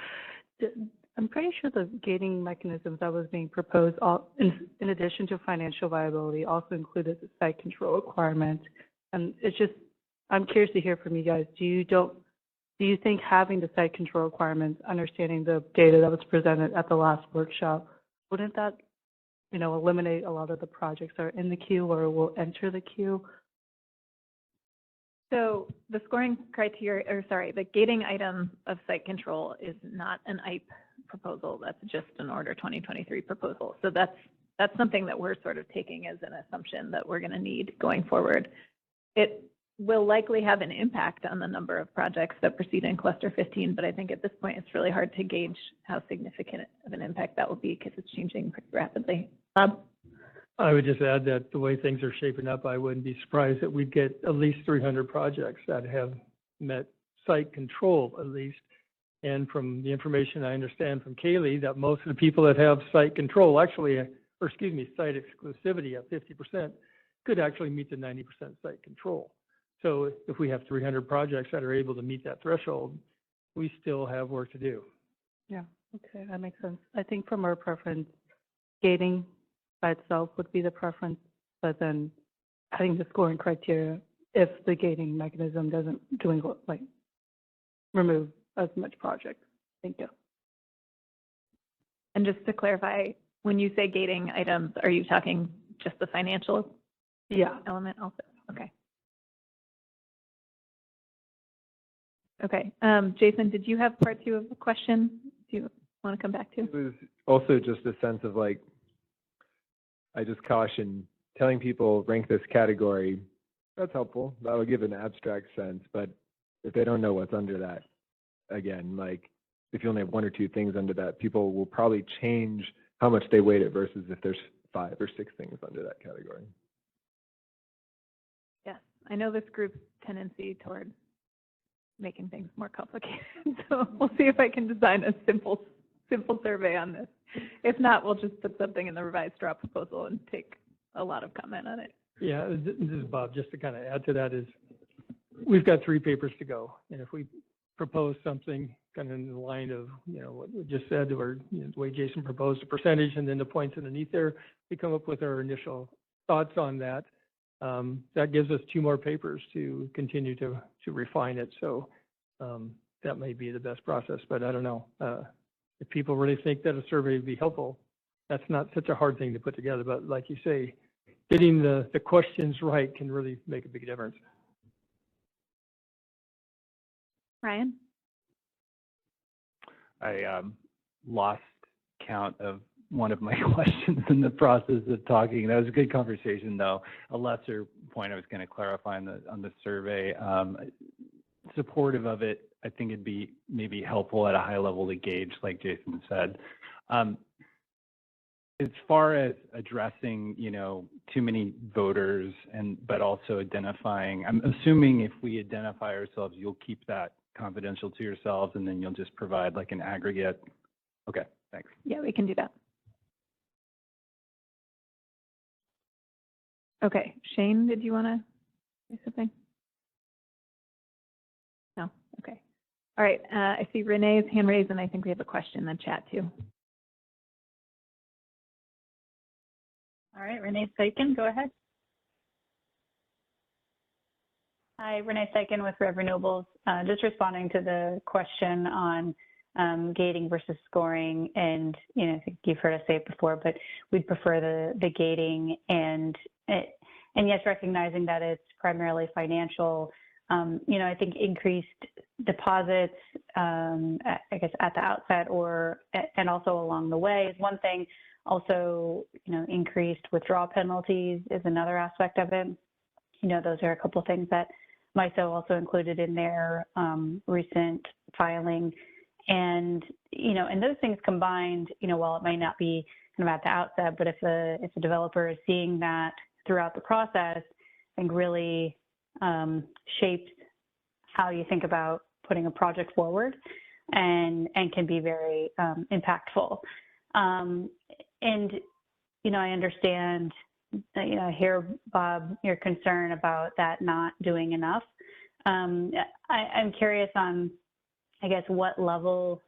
I'm pretty sure the gating mechanisms that was being proposed, in addition to financial viability, also included the site control requirement. And it's just, I'm curious to hear from you guys. Do you think having the site control requirements, understanding the data that was presented at the last workshop, wouldn't that, you know, eliminate a lot of the projects that are in the queue or will enter the queue? So the scoring criteria, or sorry, the gating item of site control is not an IPE proposal. That's just an Order 2023 proposal. So that's something that we're sort of taking as an assumption that we're going to need going forward. It will likely have an impact on the number of projects that proceed in Cluster 15, but I think at this point it's really hard to gauge how significant of an impact that will be because it's changing pretty rapidly. Bob? I would just add that the way things are shaping up, I wouldn't be surprised that we'd get at least 300 projects that have met site control at least. And from the information I understand from Kaylee, that most of the people that have site control actually, or excuse me, site exclusivity at 50% could actually meet the 90% site control. So if we have 300 projects that are able to meet that threshold, we still have work to do. Yeah, okay, that makes sense. I think from our preference, gating by itself would be the preference, but then adding the scoring criteria if the gating mechanism doesn't remove as much projects. Thank you. And just to clarify, when you say gating items, are you talking just the financial element also? Okay. Okay. Jason, did you have part 2 of the question? Do you want to come back to? It was also just a sense of like, I just caution telling people rank this category. That's helpful. That will give an abstract sense, but if they don't know what's under that, again, like if you only have 1 or 2 things under that, people will probably change how much they weight it versus if there's 5 or 6 things under that category. Yes, I know this group's tendency toward making things more complicated. So we'll see if I can design a simple survey on this. If not, we'll just put something in the revised draw proposal and take a lot of comment on it. Yeah, this is Bob. Just to kind of add to that is we've got 3 papers to go. And if we propose something kind of in the line of, what we just said, or the way Jason proposed a percentage and then the points underneath there, we come up with our initial thoughts on that. That gives us 2 more papers to continue to refine it. So that may be the best process, but I don't know. If people really think that a survey would be helpful, that's not such a hard thing to put together. But like you say, getting the questions right can really make a big difference. Ryan? I lost count of one of my questions in the process of talking. That was a good conversation, though. A lesser point I was going to clarify on the survey. Supportive of it, I think it'd be maybe helpful at a high level to gauge, like Jason said. As far as addressing, too many voters but also identifying, I'm assuming if we identify ourselves, you'll keep that confidential to yourselves and then you'll just provide like an aggregate. Okay, thanks. Yeah, we can do that. Okay, Shane, did you want to say something? No, okay. All right, I see Renee's hand raised and I think we have a question in the chat too. All right, Renee Steichen, go ahead. Hi, Renee Steichen with Rev Renewables. Just responding to the question on gating versus scoring, and I think you've heard us say it before, but we'd prefer the gating, and yes, recognizing that it's primarily financial. I think increased deposits, I guess at the outset and also along the way is one thing. Also, increased withdrawal penalties is another aspect of it. Those are a couple of things that MISO also included in their recent filing. And, and those things combined, while it might not be kind of at the outset, but if a developer is seeing that throughout the process, I think really shapes how you think about putting a project forward and can be very impactful. And, I understand, I hear, Bob, your concern about that not doing enough. I'm curious on, I guess, what level,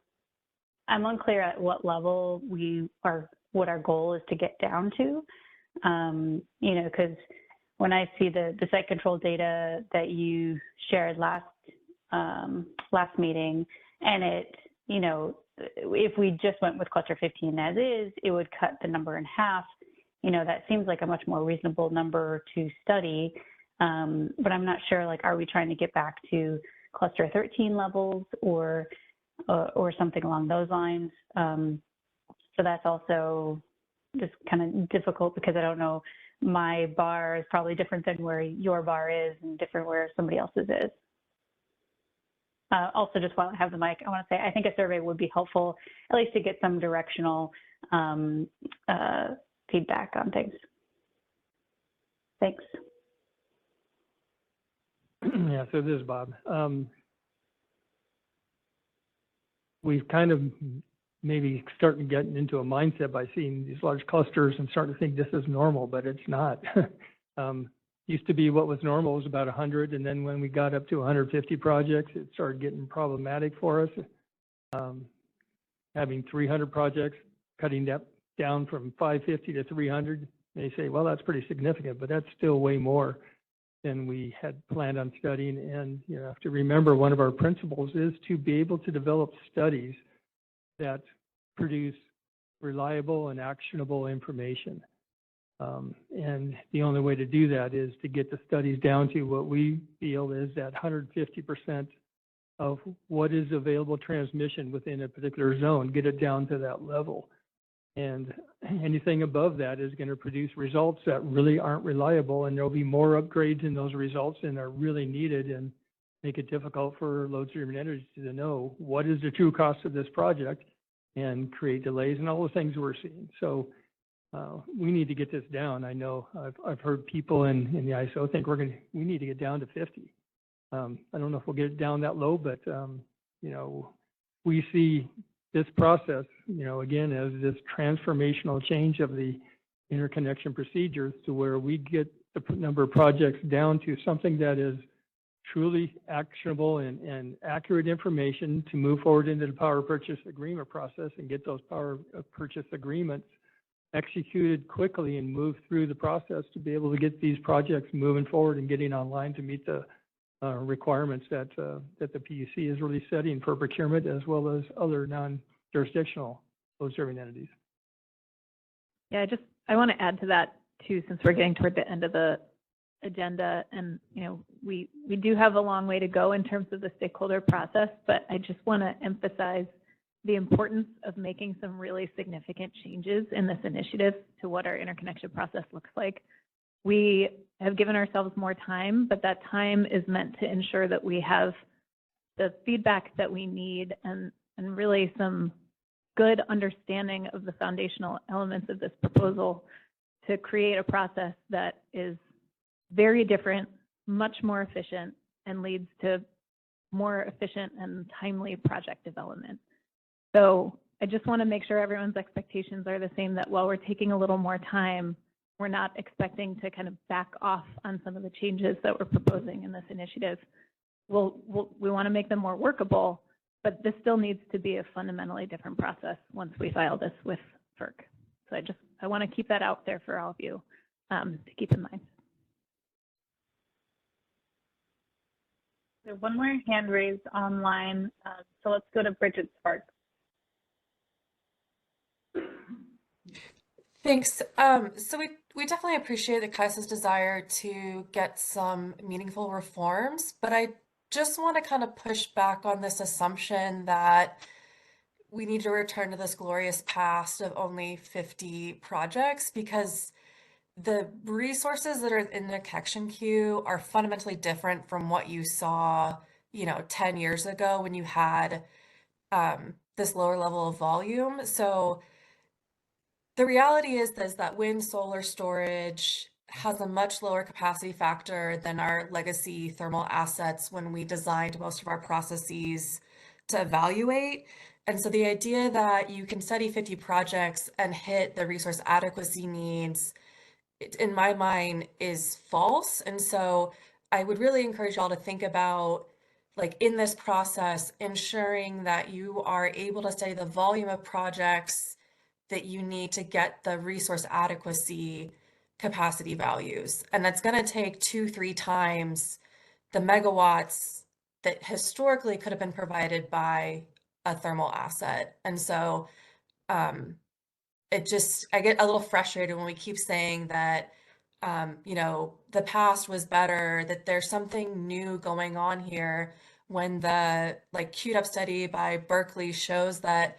I'm unclear at what level what our goal is to get down to. Because when I see the site control data that you shared last meeting, and it, if we just went with cluster 15 as is, it would cut the number in half. That seems like a much more reasonable number to study. But I'm not sure, like, are we trying to get back to cluster 13 levels or something along those lines? So that's also just kind of difficult because I don't know, my bar is probably different than where your bar is and different where somebody else's is. Also, just while I have the mic, I want to say I think a survey would be helpful, at least to get some directional feedback on things. Thanks. Yeah, so this is Bob. We've kind of maybe starting to get into a mindset by seeing these large clusters and starting to think this is normal, but it's not. Used to be what was normal was about 100, and then when we got up to 150 projects, it started getting problematic for us. Having 300 projects, cutting that down from 550 to 300, they say, well, that's pretty significant, but that's still way more than we had planned on studying. And you have to remember, one of our principles is to be able to develop studies that produce reliable and actionable information. And the only way to do that is to get the studies down to what we feel is that 150% of what is available transmission within a particular zone, get it down to that level. And anything above that is going to produce results that really aren't reliable, and there'll be more upgrades in those results than are really needed, and make it difficult for load-serving entities to know what is the true cost of this project and create delays and all the things we're seeing. So we need to get this down. I know I've heard people in the ISO think we need to get down to 50. I don't know if we'll get it down that low, but we see this process, again, as this transformational change of the interconnection procedures to where we get the number of projects down to something that is truly actionable and accurate information to move forward into the power purchase agreement process and get those power purchase agreements executed quickly and move through the process to be able to get these projects moving forward and getting online to meet the requirements that the PUC is really setting for procurement, as well as other non-jurisdictional load-serving entities. Yeah, I want to add to that too, since we're getting toward the end of the agenda, and we do have a long way to go in terms of the stakeholder process, but I just want to emphasize the importance of making some really significant changes in this initiative to what our interconnection process looks like. We have given ourselves more time, but that time is meant to ensure that we have the feedback that we need and really some good understanding of the foundational elements of this proposal to create a process that is very different, much more efficient, and leads to more efficient and timely project development. So I just want to make sure everyone's expectations are the same, that while we're taking a little more time, we're not expecting to kind of back off on some of the changes that we're proposing in this initiative. We want to make them more workable, but this still needs to be a fundamentally different process once we file this with FERC. So I want to keep that out there for all of you to keep in mind. So one more hand raised online. So let's go to Bridget Sparks. Thanks. So we definitely appreciate the CAISO's desire to get some meaningful reforms, but I just want to kind of push back on this assumption that we need to return to this glorious past of only 50 projects, because the resources that are in the connection queue are fundamentally different from what you saw, 10 years ago when you had this lower level of volume. So the reality is that wind solar storage has a much lower capacity factor than our legacy thermal assets when we designed most of our processes to evaluate. And so the idea that you can study 50 projects and hit the resource adequacy needs, in my mind, is false. And so I would really encourage y'all to think about, like, in this process, ensuring that you are able to study the volume of projects that you need to get the resource adequacy capacity values. And that's going to take 2-3 times the megawatts that historically could have been provided by a thermal asset. And so I get a little frustrated when we keep saying that you know, the past was better, that there's something new going on here when the like queued up study by Berkeley shows that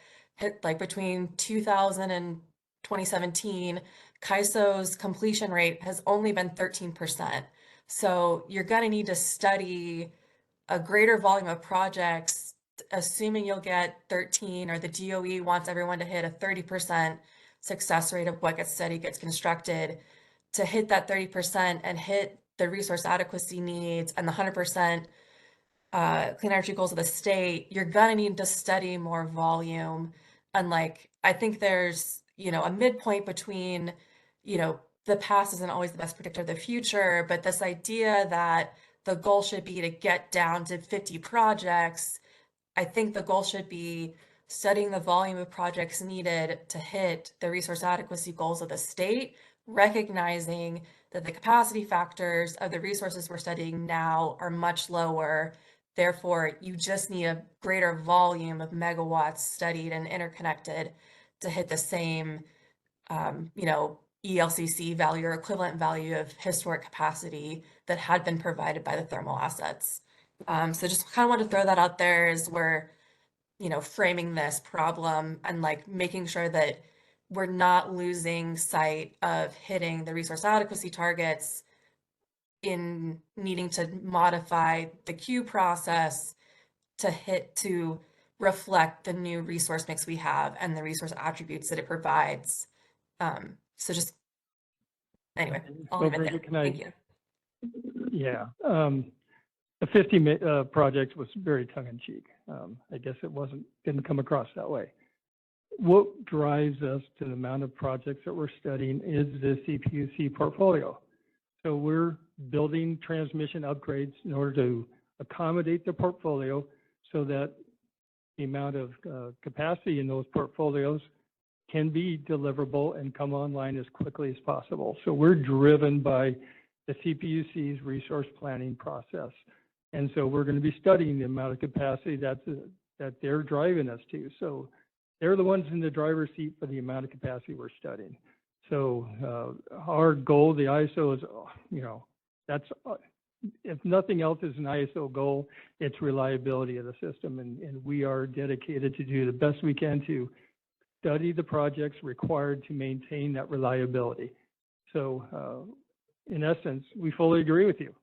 like between 2000 and 2017, CAISO's completion rate has only been 13%. So you're going to need to study a greater volume of projects, assuming you'll get 13, or the DOE wants everyone to hit a 30% success rate of what gets studied gets constructed. To hit that 30% and hit the resource adequacy needs and the 100% clean energy goals of the state, you're gonna need to study more volume. And like, I think there's, you know, a midpoint between, you know, the past isn't always the best predictor of the future, but this idea that the goal should be to get down to 50 projects, I think the goal should be studying the volume of projects needed to hit the resource adequacy goals of the state, recognizing that the capacity factors of the resources we're studying now are much lower. Therefore, you just need a greater volume of megawatts studied and interconnected to hit the same, you know, ELCC value or equivalent value of historic capacity that had been provided by the thermal assets. So just kind of want to throw that out there as we're, you know, framing this problem and like making sure that we're not losing sight of hitting the resource adequacy targets in needing to modify the queue process to reflect the new resource mix we have and the resource attributes that it provides. So just, anyway, I'll leave it there. Thank you. Yeah, the 50 projects was very tongue-in-cheek. I guess didn't come across that way. What drives us to the amount of projects that we're studying is the CPUC portfolio. So we're building transmission upgrades in order to accommodate the portfolio so that the amount of capacity in those portfolios can be deliverable and come online as quickly as possible. So we're driven by the CPUC's resource planning process. And so we're going to be studying the amount of capacity that they're driving us to. So they're the ones in the driver's seat for the amount of capacity we're studying. So our goal, the ISO, is, you know, that's, if nothing else is an ISO goal, it's reliability of the system. And we are dedicated to do the best we can to study the projects required to maintain that reliability. So in essence, we fully agree with you.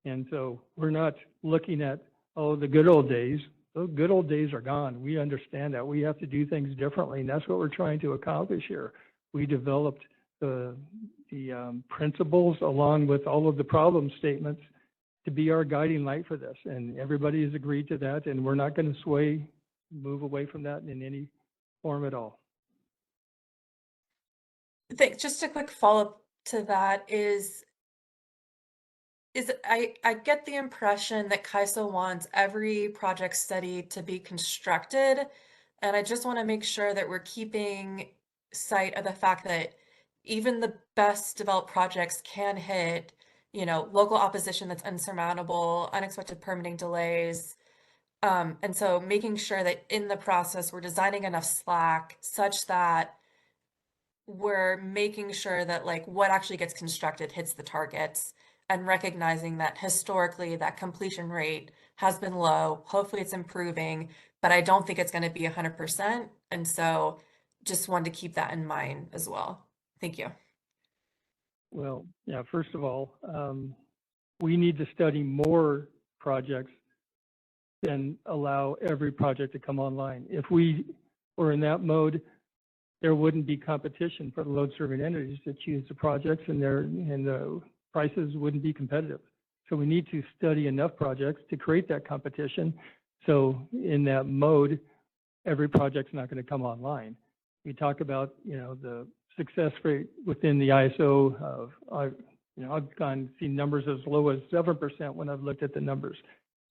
And so we're not looking at, oh, the good old days. Those good old days are gone. We understand that. We have to do things differently, and that's what we're trying to accomplish here. We developed the principles along with all of the problem statements to be our guiding light for this, and everybody has agreed to that, and we're not going to move away from that in any form at all. Thanks. Just a quick follow-up to that is I get the impression that CAISO wants every project study to be constructed, and I just want to make sure that we're keeping sight of the fact that even the best developed projects can hit, you know, local opposition that's insurmountable, unexpected permitting delays. And so making sure that in the process we're designing enough slack such that we're making sure that like what actually gets constructed hits the targets, and recognizing that historically that completion rate has been low. Hopefully it's improving, but I don't think it's going to be 100%. And so just wanted to keep that in mind as well. Thank you. Well, yeah, first of all, we need to study more projects than allow every project to come online. If we were in that mode, there wouldn't be competition for the load serving entities to choose the projects, and the prices wouldn't be competitive. So we need to study enough projects to create that competition. So in that mode, every project's not going to come online. We talk about, you know, the success rate within the ISO of, you know, I've seen numbers as low as 7% when I've looked at the numbers.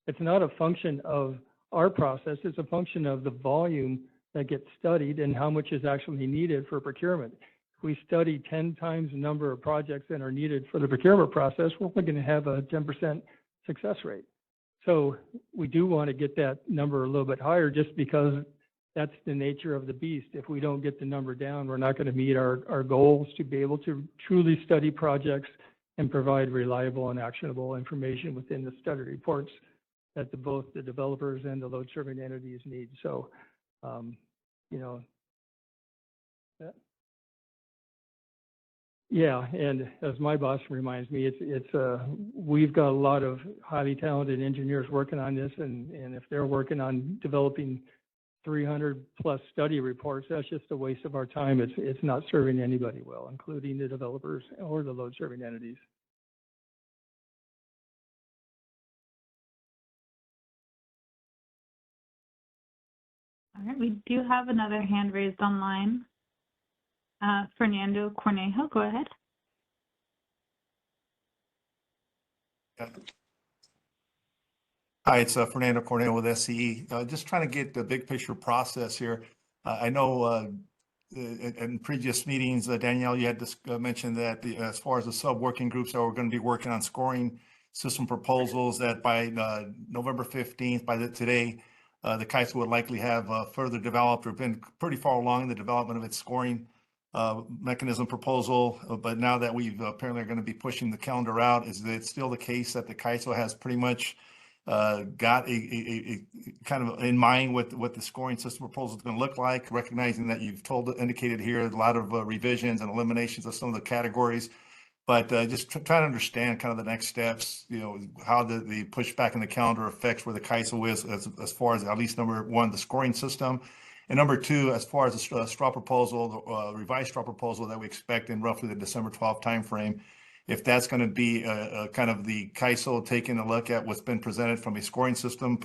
It's not a function of our process, it's a function of the volume that gets studied and how much is actually needed for procurement. If we study 10 times the number of projects that are needed for the procurement process, we're going to have a 10% success rate. So we do want to get that number a little bit higher, just because that's the nature of the beast. If we don't get the number down, we're not going to meet our goals to be able to truly study projects and provide reliable and actionable information within the study reports that both the developers and the load serving entities need. So, you know, yeah, and as my boss reminds me, we've got a lot of highly talented engineers working on this, and if they're working on developing 300 plus study reports, that's just a waste of our time. It's not serving anybody well, including the developers or the load serving entities. All right, we do have another hand raised online. Fernando Cornejo, go ahead. Hi, it's Fernando Cornejo with SCE. Just trying to get the big picture process here. I know in previous meetings, Danielle, you had mentioned that as far as the sub-working groups that we're going to be working on scoring system proposals, that by November 15th, today, the CAISO would likely have further developed or been pretty far along in the development of its scoring mechanism proposal. But now that we've apparently are going to be pushing the calendar out, is it still the case that the CAISO has pretty much got a kind of in mind what the scoring system proposal is going to look like, recognizing that you've indicated here a lot of revisions and eliminations of some of the categories, but just trying to understand kind of the next steps, you know, how the pushback in the calendar affects where the CAISO is as far as at least number one, the scoring system, and number two, as far as the straw proposal, the revised straw proposal that we expect in roughly the December 12th timeframe. If that's going to be kind of the CAISO taking a look at what's been presented from a scoring system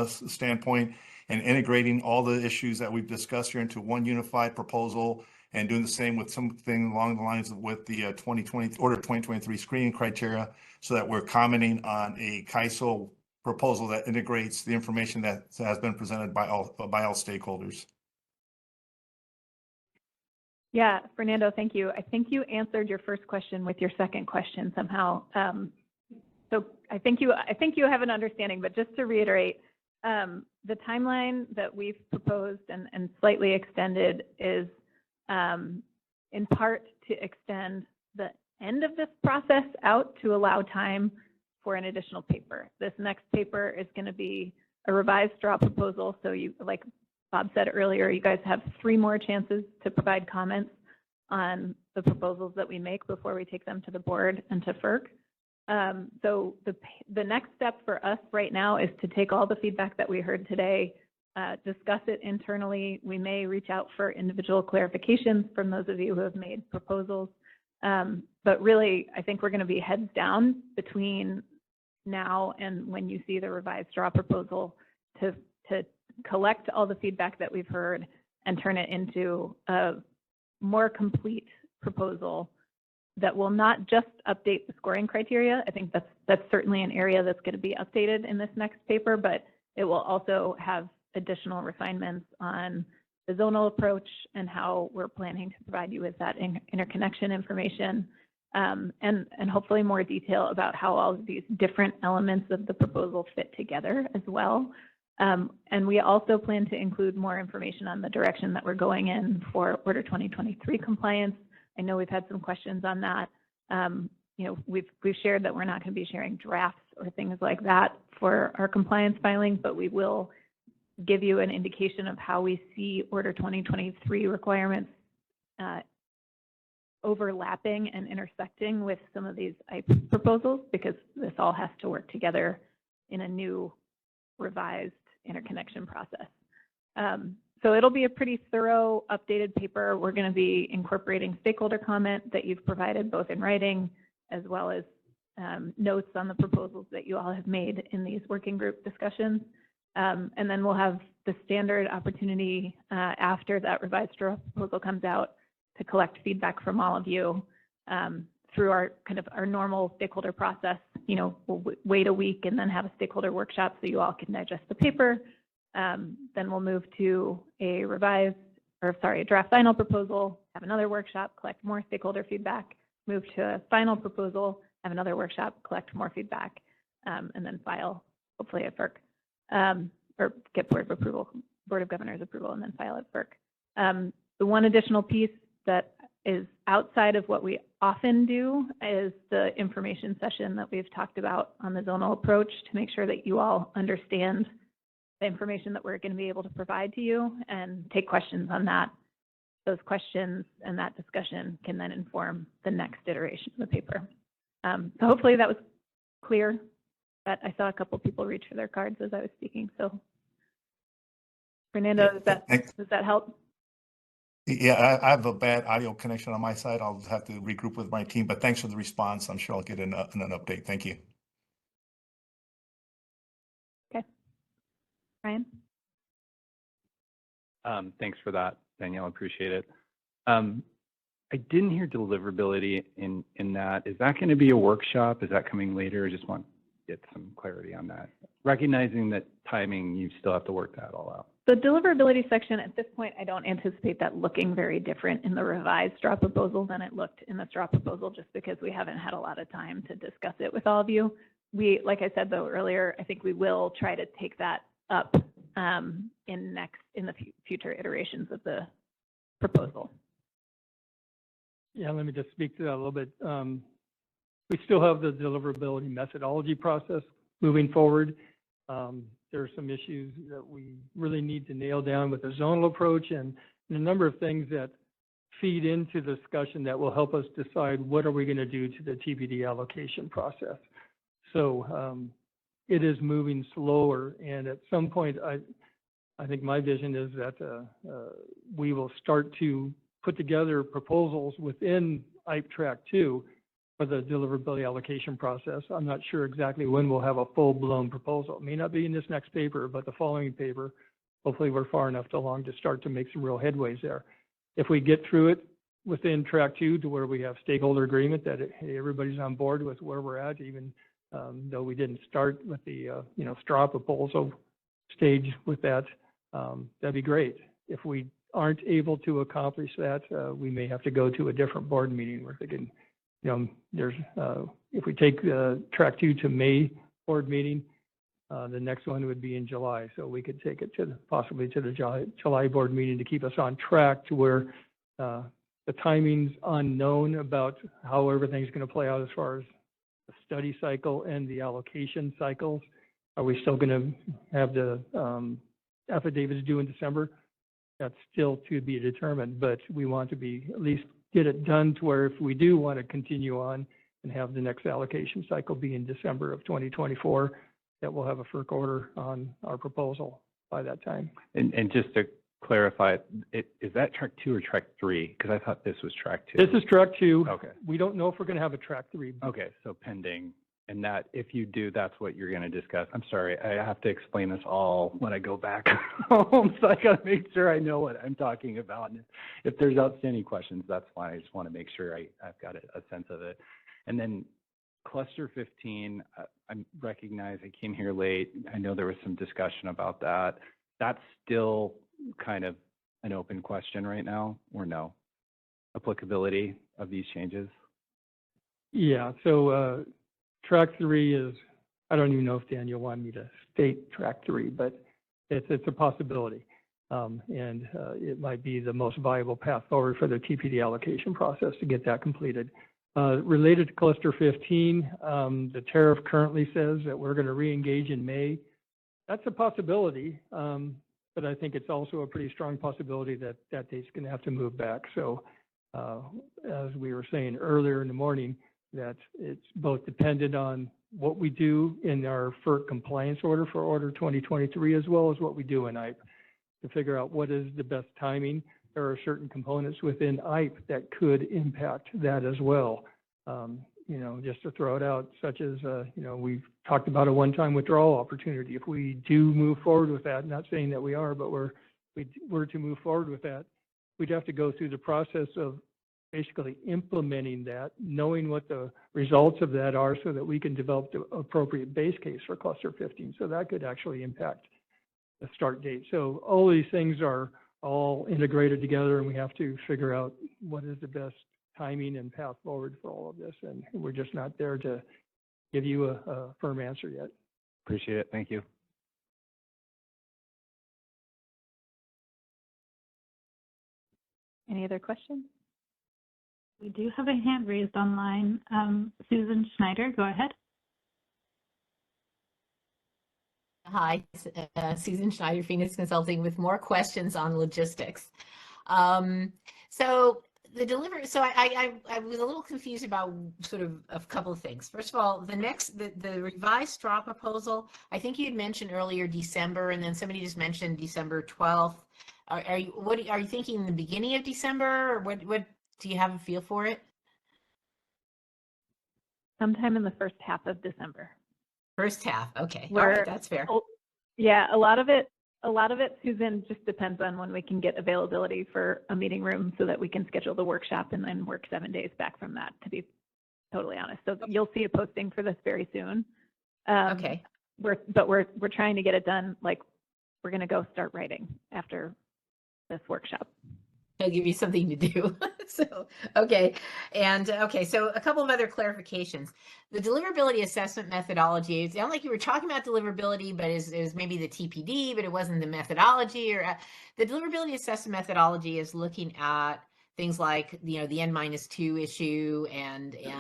standpoint and integrating all the issues that we've discussed here into one unified proposal and doing the same with something along the lines of with the Order 2023 screening criteria, so that we're commenting on a CAISO proposal that integrates the information that has been presented by all stakeholders. Yeah, Fernando, thank you. I think you answered your first question with your second question somehow. So I think you have an understanding, but just to reiterate, the timeline that we've proposed and slightly extended is in part to extend the end of this process out to allow time for an additional paper. This next paper is going to be a revised straw proposal. So you, like Bob said earlier, you guys have 3 more chances to provide comments on the proposals that we make before we take them to the board and to FERC. So the next step for us right now is to take all the feedback that we heard today, discuss it internally. We may reach out for individual clarifications from those of you who have made proposals. But really, I think we're going to be heads down between now and when you see the revised straw proposal to collect all the feedback that we've heard and turn it into a more complete proposal that will not just update the scoring criteria. I think that's certainly an area that's going to be updated in this next paper, but it will also have additional refinements on the zonal approach and how we're planning to provide you with that interconnection information, and hopefully more detail about how all of these different elements of the proposal fit together as well. And we also plan to include more information on the direction that we're going in for Order 2023 compliance. I know we've had some questions on that. You know, we've shared that we're not going to be sharing drafts or things like that for our compliance filing, but we will give you an indication of how we see Order 2023 requirements overlapping and intersecting with some of these IP proposals, because this all has to work together in a new revised interconnection process. So it'll be a pretty thorough, updated paper. We're going to be incorporating stakeholder comment that you've provided both in writing as well as notes on the proposals that you all have made in these working group discussions. And then we'll have the standard opportunity after that revised proposal comes out to collect feedback from all of you through our normal stakeholder process. You know, we'll wait a week and then have a stakeholder workshop so you all can digest the paper. Then we'll move to a draft final proposal, have another workshop, collect more stakeholder feedback, move to a final proposal, have another workshop, collect more feedback, and then file, hopefully at FERC, or get board approval Board of Governors approval and then file at FERC. The one additional piece that is outside of what we often do is the information session that we've talked about on the zonal approach to make sure that you all understand the information that we're going to be able to provide to you and take questions on that. Those questions and that discussion can then inform the next iteration of the paper. So hopefully that was clear. But I saw a couple people reach for their cards as I was speaking. So Fernando, does that help? Yeah, I have a bad audio connection on my side. I'll have to regroup with my team, but thanks for the response. I'm sure I'll get an update. Thank you. Okay. Ryan? Thanks for that, Danielle. Appreciate it. I didn't hear deliverability in that. Is that going to be a workshop? Is that coming later? I just want to get some clarity on that. Recognizing that timing, you still have to work that all out. The deliverability section, at this point, I don't anticipate that looking very different in the revised straw proposal than it looked in the straw proposal, just because we haven't had a lot of time to discuss it with all of you. Like I said though earlier, I think we will try to take that up in the future iterations of the proposal. Yeah, let me just speak to that a little bit. We still have the deliverability methodology process moving forward. There are some issues that we really need to nail down with the zonal approach and a number of things that feed into the discussion that will help us decide what are we going to do to the TBD allocation process. So it is moving slower, and at some point, I think my vision is that we will start to put together proposals within IPE Track 2 for the deliverability allocation process. I'm not sure exactly when we'll have a full-blown proposal. It may not be in this next paper, but the following paper, hopefully we're far enough along to start to make some real headways there. If we get through it within Track 2 to where we have stakeholder agreement that hey, everybody's on board with where we're at, even though we didn't start with the straw proposal stage with that, that'd be great. If we aren't able to accomplish that, we may have to go to a different board meeting. We're thinking, there's if we take Track 2 to May board meeting, the next one would be in July. So we could take it to possibly to the July board meeting to keep us on track to where the timing's unknown about how everything's going to play out as far as the study cycle and the allocation cycles. Are we still going to have the affidavits due in December? That's still to be determined, but we want to be at least get it done to where if we do want to continue on and have the next allocation cycle be in December of 2024, that we'll have a FERC order on our proposal by that time. And just to clarify, is that Track 2 or Track 3? Because I thought this was Track 2. This is Track 2. Okay. We don't know if we're going to have a Track 3. Okay, so pending. And that, if you do, that's what you're going to discuss. I'm sorry, I have to explain this all when I go back home, so I got to make sure I know what I'm talking about. And if there's outstanding questions, that's why I just want to make sure I've got a sense of it. And then Cluster 15, I recognize I came here late. I know there was some discussion about that. That's still kind of an open question right now, or no? Applicability of these changes? Yeah, so Track 3 is, I don't even know if Daniel wanted me to state Track 3, but it's a possibility. And it might be the most viable path forward for the TPD allocation process to get that completed. Related to Cluster 15, the tariff currently says that we're going to re-engage in May. That's a possibility, but I think it's also a pretty strong possibility that that date's going to have to move back. So as we were saying earlier in the morning, that it's both dependent on what we do in our FERC compliance order for Order 2023, as well as what we do in IPE to figure out what is the best timing. There are certain components within IPE that could impact that as well. Just to throw it out, such as, we've talked about a one-time withdrawal opportunity. If we do move forward with that, not saying that we are, but we were to move forward with that, we'd have to go through the process of basically implementing that, knowing what the results of that are so that we can develop the appropriate base case for Cluster 15. So that could actually impact the start date. So all these things are all integrated together, and we have to figure out what is the best timing and path forward for all of this. And we're just not there to give you a firm answer yet. Appreciate it. Thank you. Any other questions? We do have a hand raised online. Susan Schneider, go ahead. Hi, Susan Schneider, Phoenix Consulting, with more questions on logistics. So the delivery, so I was a little confused about sort of a couple of things. First of all, the revised straw proposal, I think you had mentioned earlier December, and then somebody just mentioned December 12th. Are you thinking the beginning of December, or what do you have a feel for it? Sometime in the first half of December. First half, okay. All right, that's fair. Yeah, a lot of it, Susan, just depends on when we can get availability for a meeting room so that we can schedule the workshop and then work 7 days back from that, to be totally honest. So you'll see a posting for this very soon. Okay. We're trying to get it done. Like, we're going to go start writing after this workshop. I'll give you something to do. So, okay. And okay, so a couple of other clarifications. The deliverability assessment methodology, it sounded like you were talking about deliverability, but is maybe the TPD, but it wasn't the methodology. Or the deliverability assessment methodology is looking at things like, the N-2 issue and the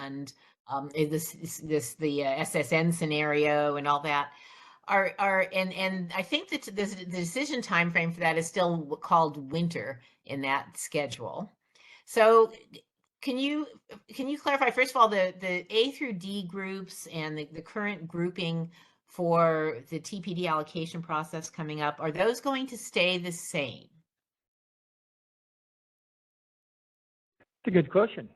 SSN scenario and all that. And I think that the decision time frame for that is still called winter in that schedule. So can you clarify, first of all, the A through D groups and the current grouping for the TPD allocation process coming up, are those going to stay the same? It's a good question.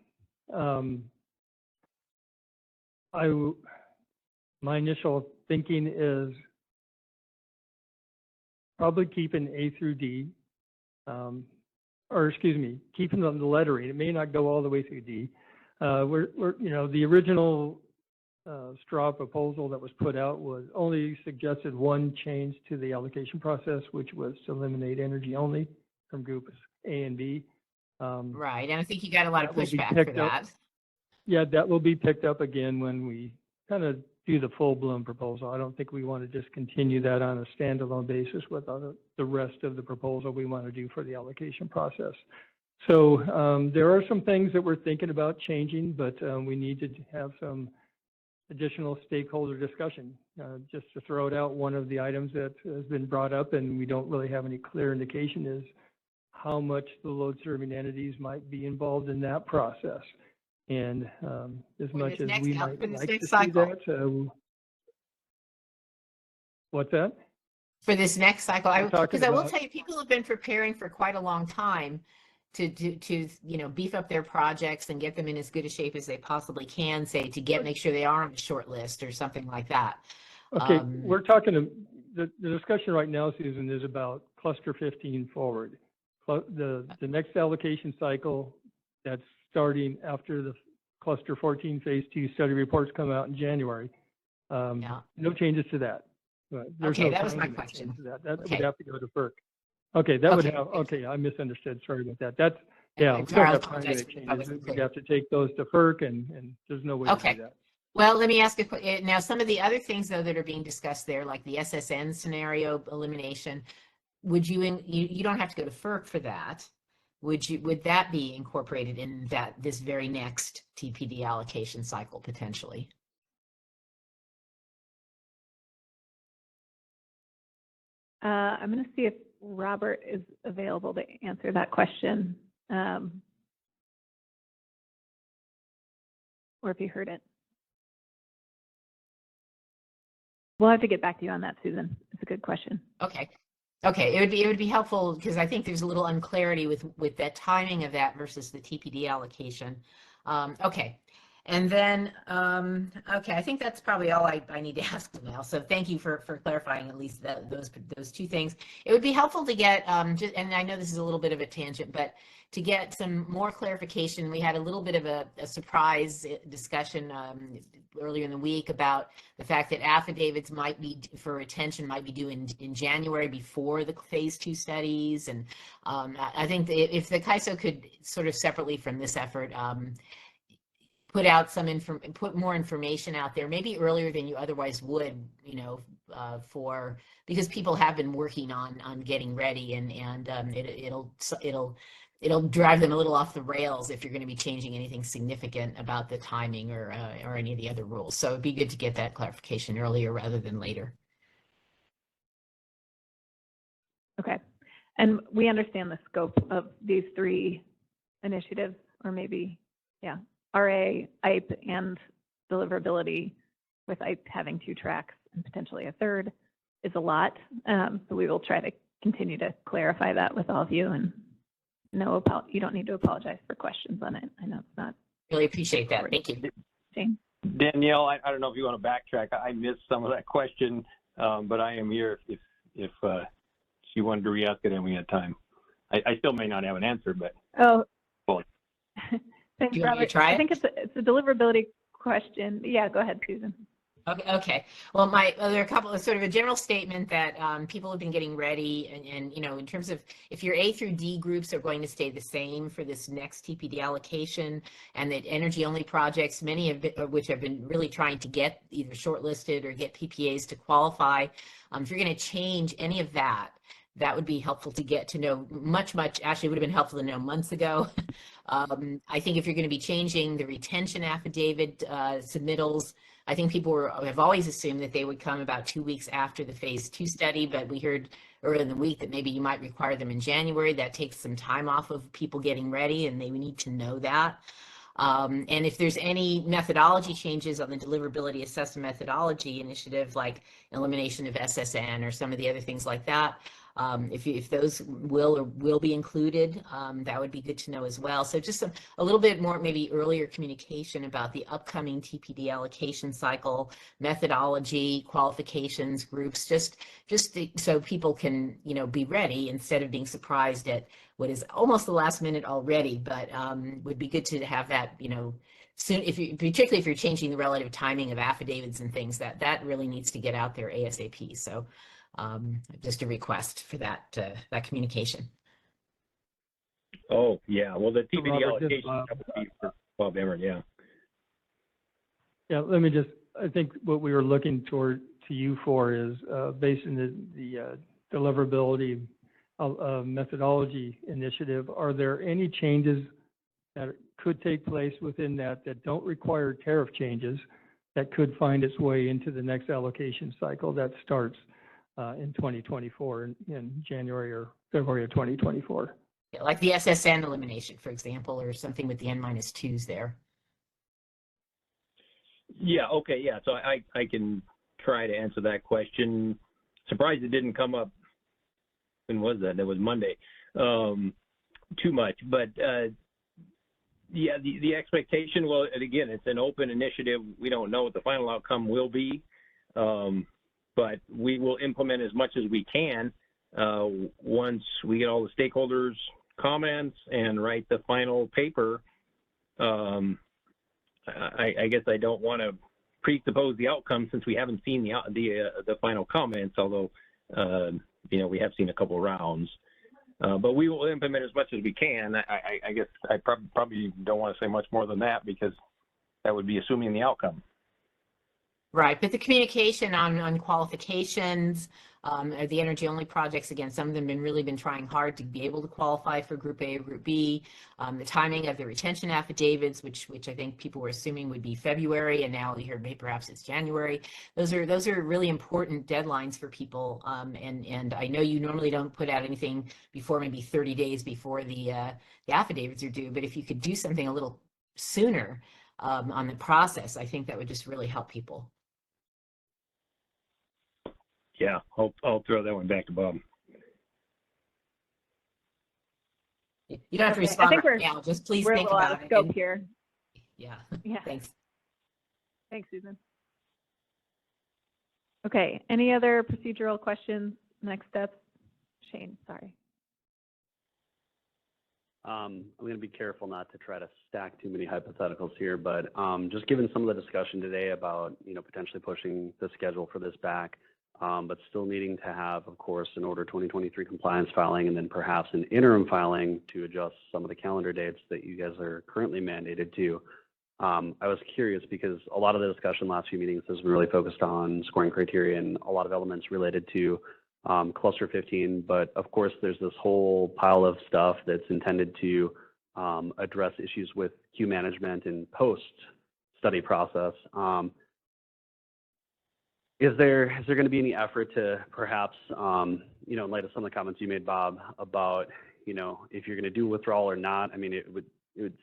My initial thinking is probably keeping A through D, or excuse me, keeping the lettering. It may not go all the way through D. The original straw proposal that was put out was only suggested one change to the allocation process, which was to eliminate energy only from groups A and B. Right, and I think you got a lot of pushback for that. Yeah, that will be picked up again when we kind of do the full-blown proposal. I don't think we want to just continue that on a standalone basis with the rest of the proposal we want to do for the allocation process. So there are some things that we're thinking about changing, but we need to have some additional stakeholder discussion. Just to throw it out, one of the items that has been brought up and we don't really have any clear indication is how much the load serving entities might be involved in that process. And as much as we might like to see that, what's that? For this next cycle, because I will tell you, people have been preparing for quite a long time to beef up their projects and get them in as good a shape as they possibly can, say, to make sure they are on a short list or something like that. Okay, we're talking, the discussion right now, Susan, is about cluster 15 forward. The next allocation cycle that's starting after the cluster 14 phase 2 study reports come out in January. No changes to that. Okay, that was my question. That would have to go to FERC. Okay, that would have, okay, I misunderstood. Sorry about that. That's, yeah, we don't have time to make changes. We'd have to take those to FERC and there's no way to do that. Well, let me ask you, now some of the other things though that are being discussed there, like the SSN scenario elimination, would you don't have to go to FERC for that. Would that be incorporated in this very next TPD allocation cycle potentially? I'm going to see if Robert is available to answer that question, or if you heard it. We'll have to get back to you on that, Susan. It's a good question. Okay. Okay, it would be helpful because I think there's a little unclarity with that timing of that versus the TPD allocation. Okay, and then okay, I think that's probably all I need to ask now. So thank you for clarifying at least those two things. It would be helpful to get and I know this is a little bit of a tangent, but to get some more clarification. We had a little bit of a surprise discussion earlier in the week about the fact that affidavits might be for retention might be due in January before the phase 2 studies. And I think if the CAISO could sort of separately from this effort put out put more information out there, maybe earlier than you otherwise would, because people have been working on getting ready, and it'll drive them a little off the rails if you're going to be changing anything significant about the timing or any of the other rules. So it'd be good to get that clarification earlier rather than later. Okay. And we understand the scope of these 3 initiatives, or maybe, yeah, RA, IPE, and deliverability, with IPE having 2 tracks and potentially a 3rd, is a lot. So we will try to continue to clarify that with all of you, and you don't need to apologize for questions on it. I know it's not. Really appreciate that. Thank you. Shane? Danielle, I don't know if you want to backtrack. I missed some of that question, but I am here if she wanted to re-ask it and we had time. I still may not have an answer, but. Oh. Well, Thanks, Do you want me Robert. to try it? I think it's a deliverability question. Yeah, go ahead, Susan. Okay. Well, there are a couple of sort of a general statement that people have been getting ready, and in terms of if your A through D groups are going to stay the same for this next TPD allocation, and that energy-only projects, many of which have been really trying to get either shortlisted or get PPAs to qualify, if you're going to change any of that, that would be helpful to get to know much, actually would have been helpful to know months ago. I think if you're going to be changing the retention affidavit submittals, I think people have always assumed that they would come about 2 weeks after the phase 2 study, but we heard earlier in the week that maybe you might require them in January. That takes some time off of people getting ready, and they need to know that. And if there's any methodology changes on the deliverability assessment methodology initiative, like elimination of SSN or some of the other things like that, if those will be included, that would be good to know as well. So just a little bit more, maybe earlier communication about the upcoming TPD allocation cycle, methodology, qualifications, groups, so people can, be ready instead of being surprised at what is almost the last minute already, but would be good to have that, soon, particularly if you're changing the relative timing of affidavits and things, that really needs to get out there ASAP. So just a request for that communication. Oh, yeah. Well, the TPD Robert, allocation that would be for Bob Emmert, yeah. Yeah, let me I think what we were looking toward to you for is based on the deliverability methodology initiative, are there any changes that could take place within that don't require tariff changes that could find its way into the next allocation cycle that starts in 2024, in January or February of 2024? Yeah, like the SSN elimination, for example, or something with the N-2s there. Yeah, okay, yeah. So I can try to answer that question. Surprised it didn't come up. When was that? That was Monday. Too much, but yeah, the expectation. Well, again, it's an open initiative. We don't know what the final outcome will be, but we will implement as much as we can once we get all the stakeholders' comments and write the final paper. I guess I don't want to presuppose the outcome since we haven't seen the final comments, although we have seen a couple of rounds. But we will implement as much as we can. I guess I probably don't want to say much more than that because that would be assuming the outcome. Right, but the communication on qualifications, the energy-only projects, again, some of them have really been trying hard to be able to qualify for Group A or Group B. The timing of the retention affidavits, which I think people were assuming would be February, and now we hear maybe perhaps it's January. Those are really important deadlines for people, and I know you normally don't put out anything before maybe 30 days before the affidavits are due, but if you could do something a little sooner on the process, I think that would just really help people. Yeah, I'll throw that one back to Bob. You don't have to respond right now. Just please think about it. We're a little out of scope here. Yeah. Yeah. Thanks. Thanks, Susan. Okay. Any other procedural questions? Next steps? Shane, sorry. I'm going to be careful not to try to stack too many hypotheticals here, but just given some of the discussion today about potentially pushing the schedule for this back, but still needing to have, of course, an Order 2023 compliance filing and then perhaps an interim filing to adjust some of the calendar dates that you guys are currently mandated to. I was curious because a lot of the discussion last few meetings has been really focused on scoring criteria and a lot of elements related to cluster 15, but of course there's this whole pile of stuff that's intended to address issues with queue management and post-study process. Is there going to be any effort to perhaps, you know, in light of some of the comments you made, Bob, about, you know, if you're going to do withdrawal or not? I mean, it would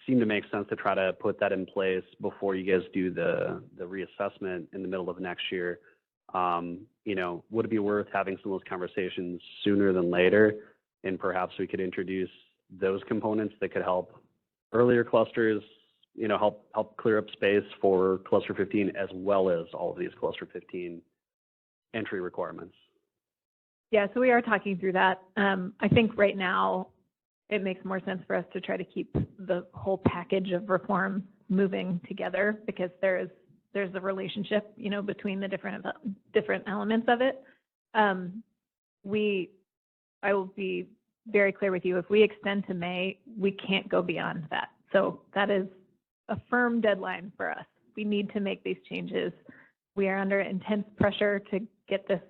seem to make sense to try to put that in place before you guys do the reassessment in the middle of next year. You know, would it be worth having some of those conversations sooner than later? And perhaps we could introduce those components that could help earlier clusters, you know, help clear up space for cluster 15 as well as all of these cluster 15 entry requirements. Yeah, so we are talking through that. I think right now it makes more sense for us to try to keep the whole package of reform moving together, because there's a relationship, you know, between the different elements of it. I will be very clear with you. If we extend to May, we can't go beyond that. So that is a firm deadline for us. We need to make these changes. We are under intense pressure to get this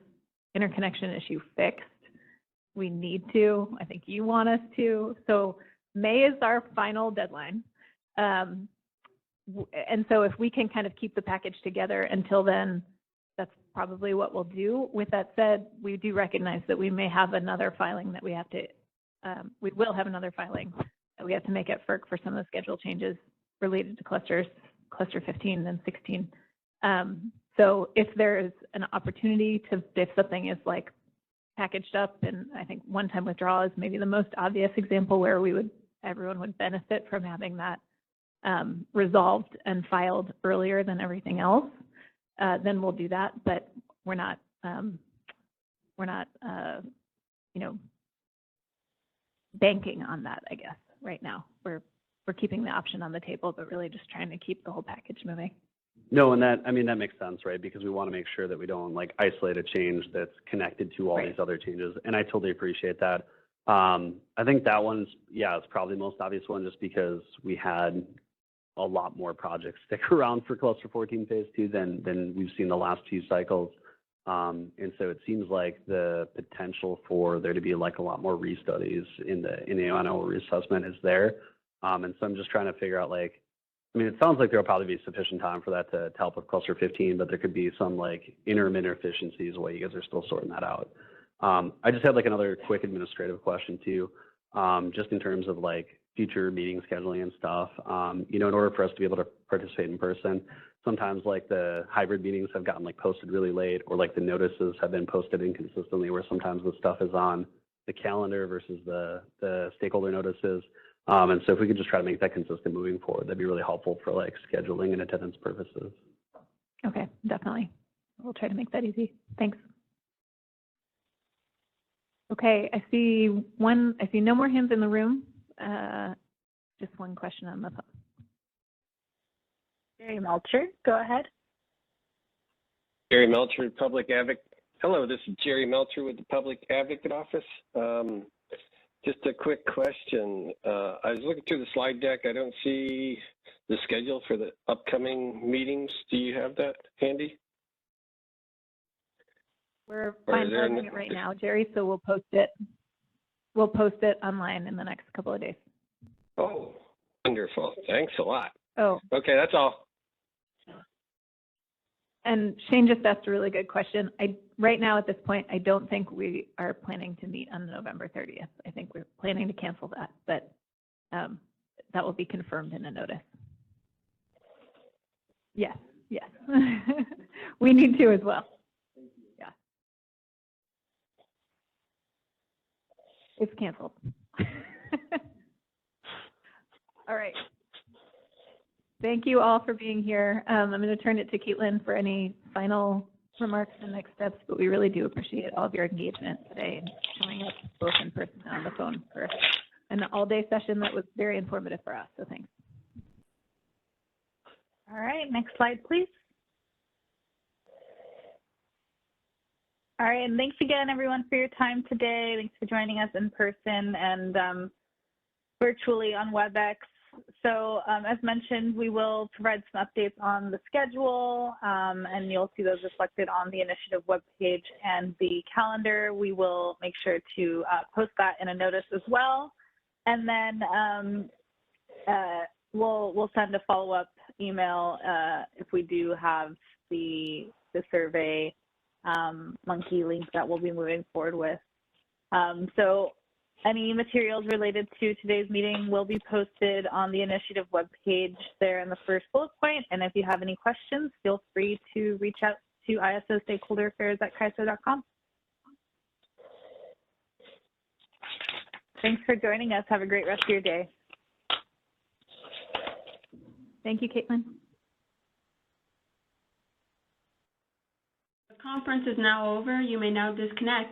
interconnection issue fixed. We need to. I think you want us to. So May is our final deadline. And so if we can kind of keep the package together until then, that's probably what we'll do. With that said, we do recognize that we may have another filing that we have to, we will have another filing that we have to make at FERC for some of the schedule changes related to cluster 15 and 16. So if there is an opportunity to, if something is like packaged up, and I think one-time withdrawal is maybe the most obvious example where everyone would benefit from having that resolved and filed earlier than everything else, then we'll do that. But we're not, you know, banking on that, I guess, right now. We're keeping the option on the table, but really just trying to keep the whole package moving. No, and that makes sense, right? Because we want to make sure that we don't like isolate a change that's connected to all these other changes. And I totally appreciate that. I think that one's, it's probably the most obvious one, just because we had a lot more projects stick around for cluster 14 phase 2 than we've seen the last two cycles. And so it seems like the potential for there to be like a lot more restudies in the annual reassessment is there. And so I'm just trying to figure out, like, I mean, it sounds like there'll probably be sufficient time for that to help with cluster 15, but there could be some like interim inefficiencies while you guys are still sorting that out. I just had like another quick administrative question too, just in terms of like future meeting scheduling and stuff. You know, in order for us to be able to participate in person, sometimes like the hybrid meetings have gotten like posted really late, or like the notices have been posted inconsistently, where sometimes the stuff is on the calendar versus the stakeholder notices. And so if we could just try to make that consistent moving forward, that'd be really helpful for like scheduling and attendance purposes. Okay, definitely. We'll try to make that easy. Thanks. Okay, I see no more hands in the room. Just one question on the phone. Jerry Melcher, go ahead. Jerry Melcher, Public Advocate. Hello, this is Jerry Melcher with the Public Advocate Office. Just a quick question. I was looking through the slide deck. I don't see the schedule for the upcoming meetings. Do you have that handy? We're finalizing it right now, Jerry, so we'll post it. We'll post it online in the next couple of days. Oh, wonderful. Thanks a lot. Oh. Okay, that's all. And Shane just asked a really good question. Right now at this point, I don't think we are planning to meet on November 30th. I think we're planning to cancel that, but that will be confirmed in a notice. Yes, yes. We need to as well. Yeah. It's canceled. All right. Thank you all for being here. I'm going to turn it to Caitlin for any final remarks and next steps, but we really do appreciate all of your engagement today and showing up both in person and on the phone for an all-day session that was very informative for us, so thanks. All right, next slide, please. All right, and thanks again, everyone, for your time today. Thanks for joining us in person and virtually on WebEx. So as mentioned, we will provide some updates on the schedule, and you'll see those reflected on the initiative webpage and the calendar. We will make sure to post that in a notice as well. And then we'll send a follow-up email if we do have the survey monkey link that we'll be moving forward with. So any materials related to today's meeting will be posted on the initiative webpage there in the first bullet point. And if you have any questions, feel free to reach out to ISO stakeholder affairs at CAISO.com. Thanks for joining us. Have a great rest of your day. Thank you, Caitlin. The conference is now over. You may now disconnect.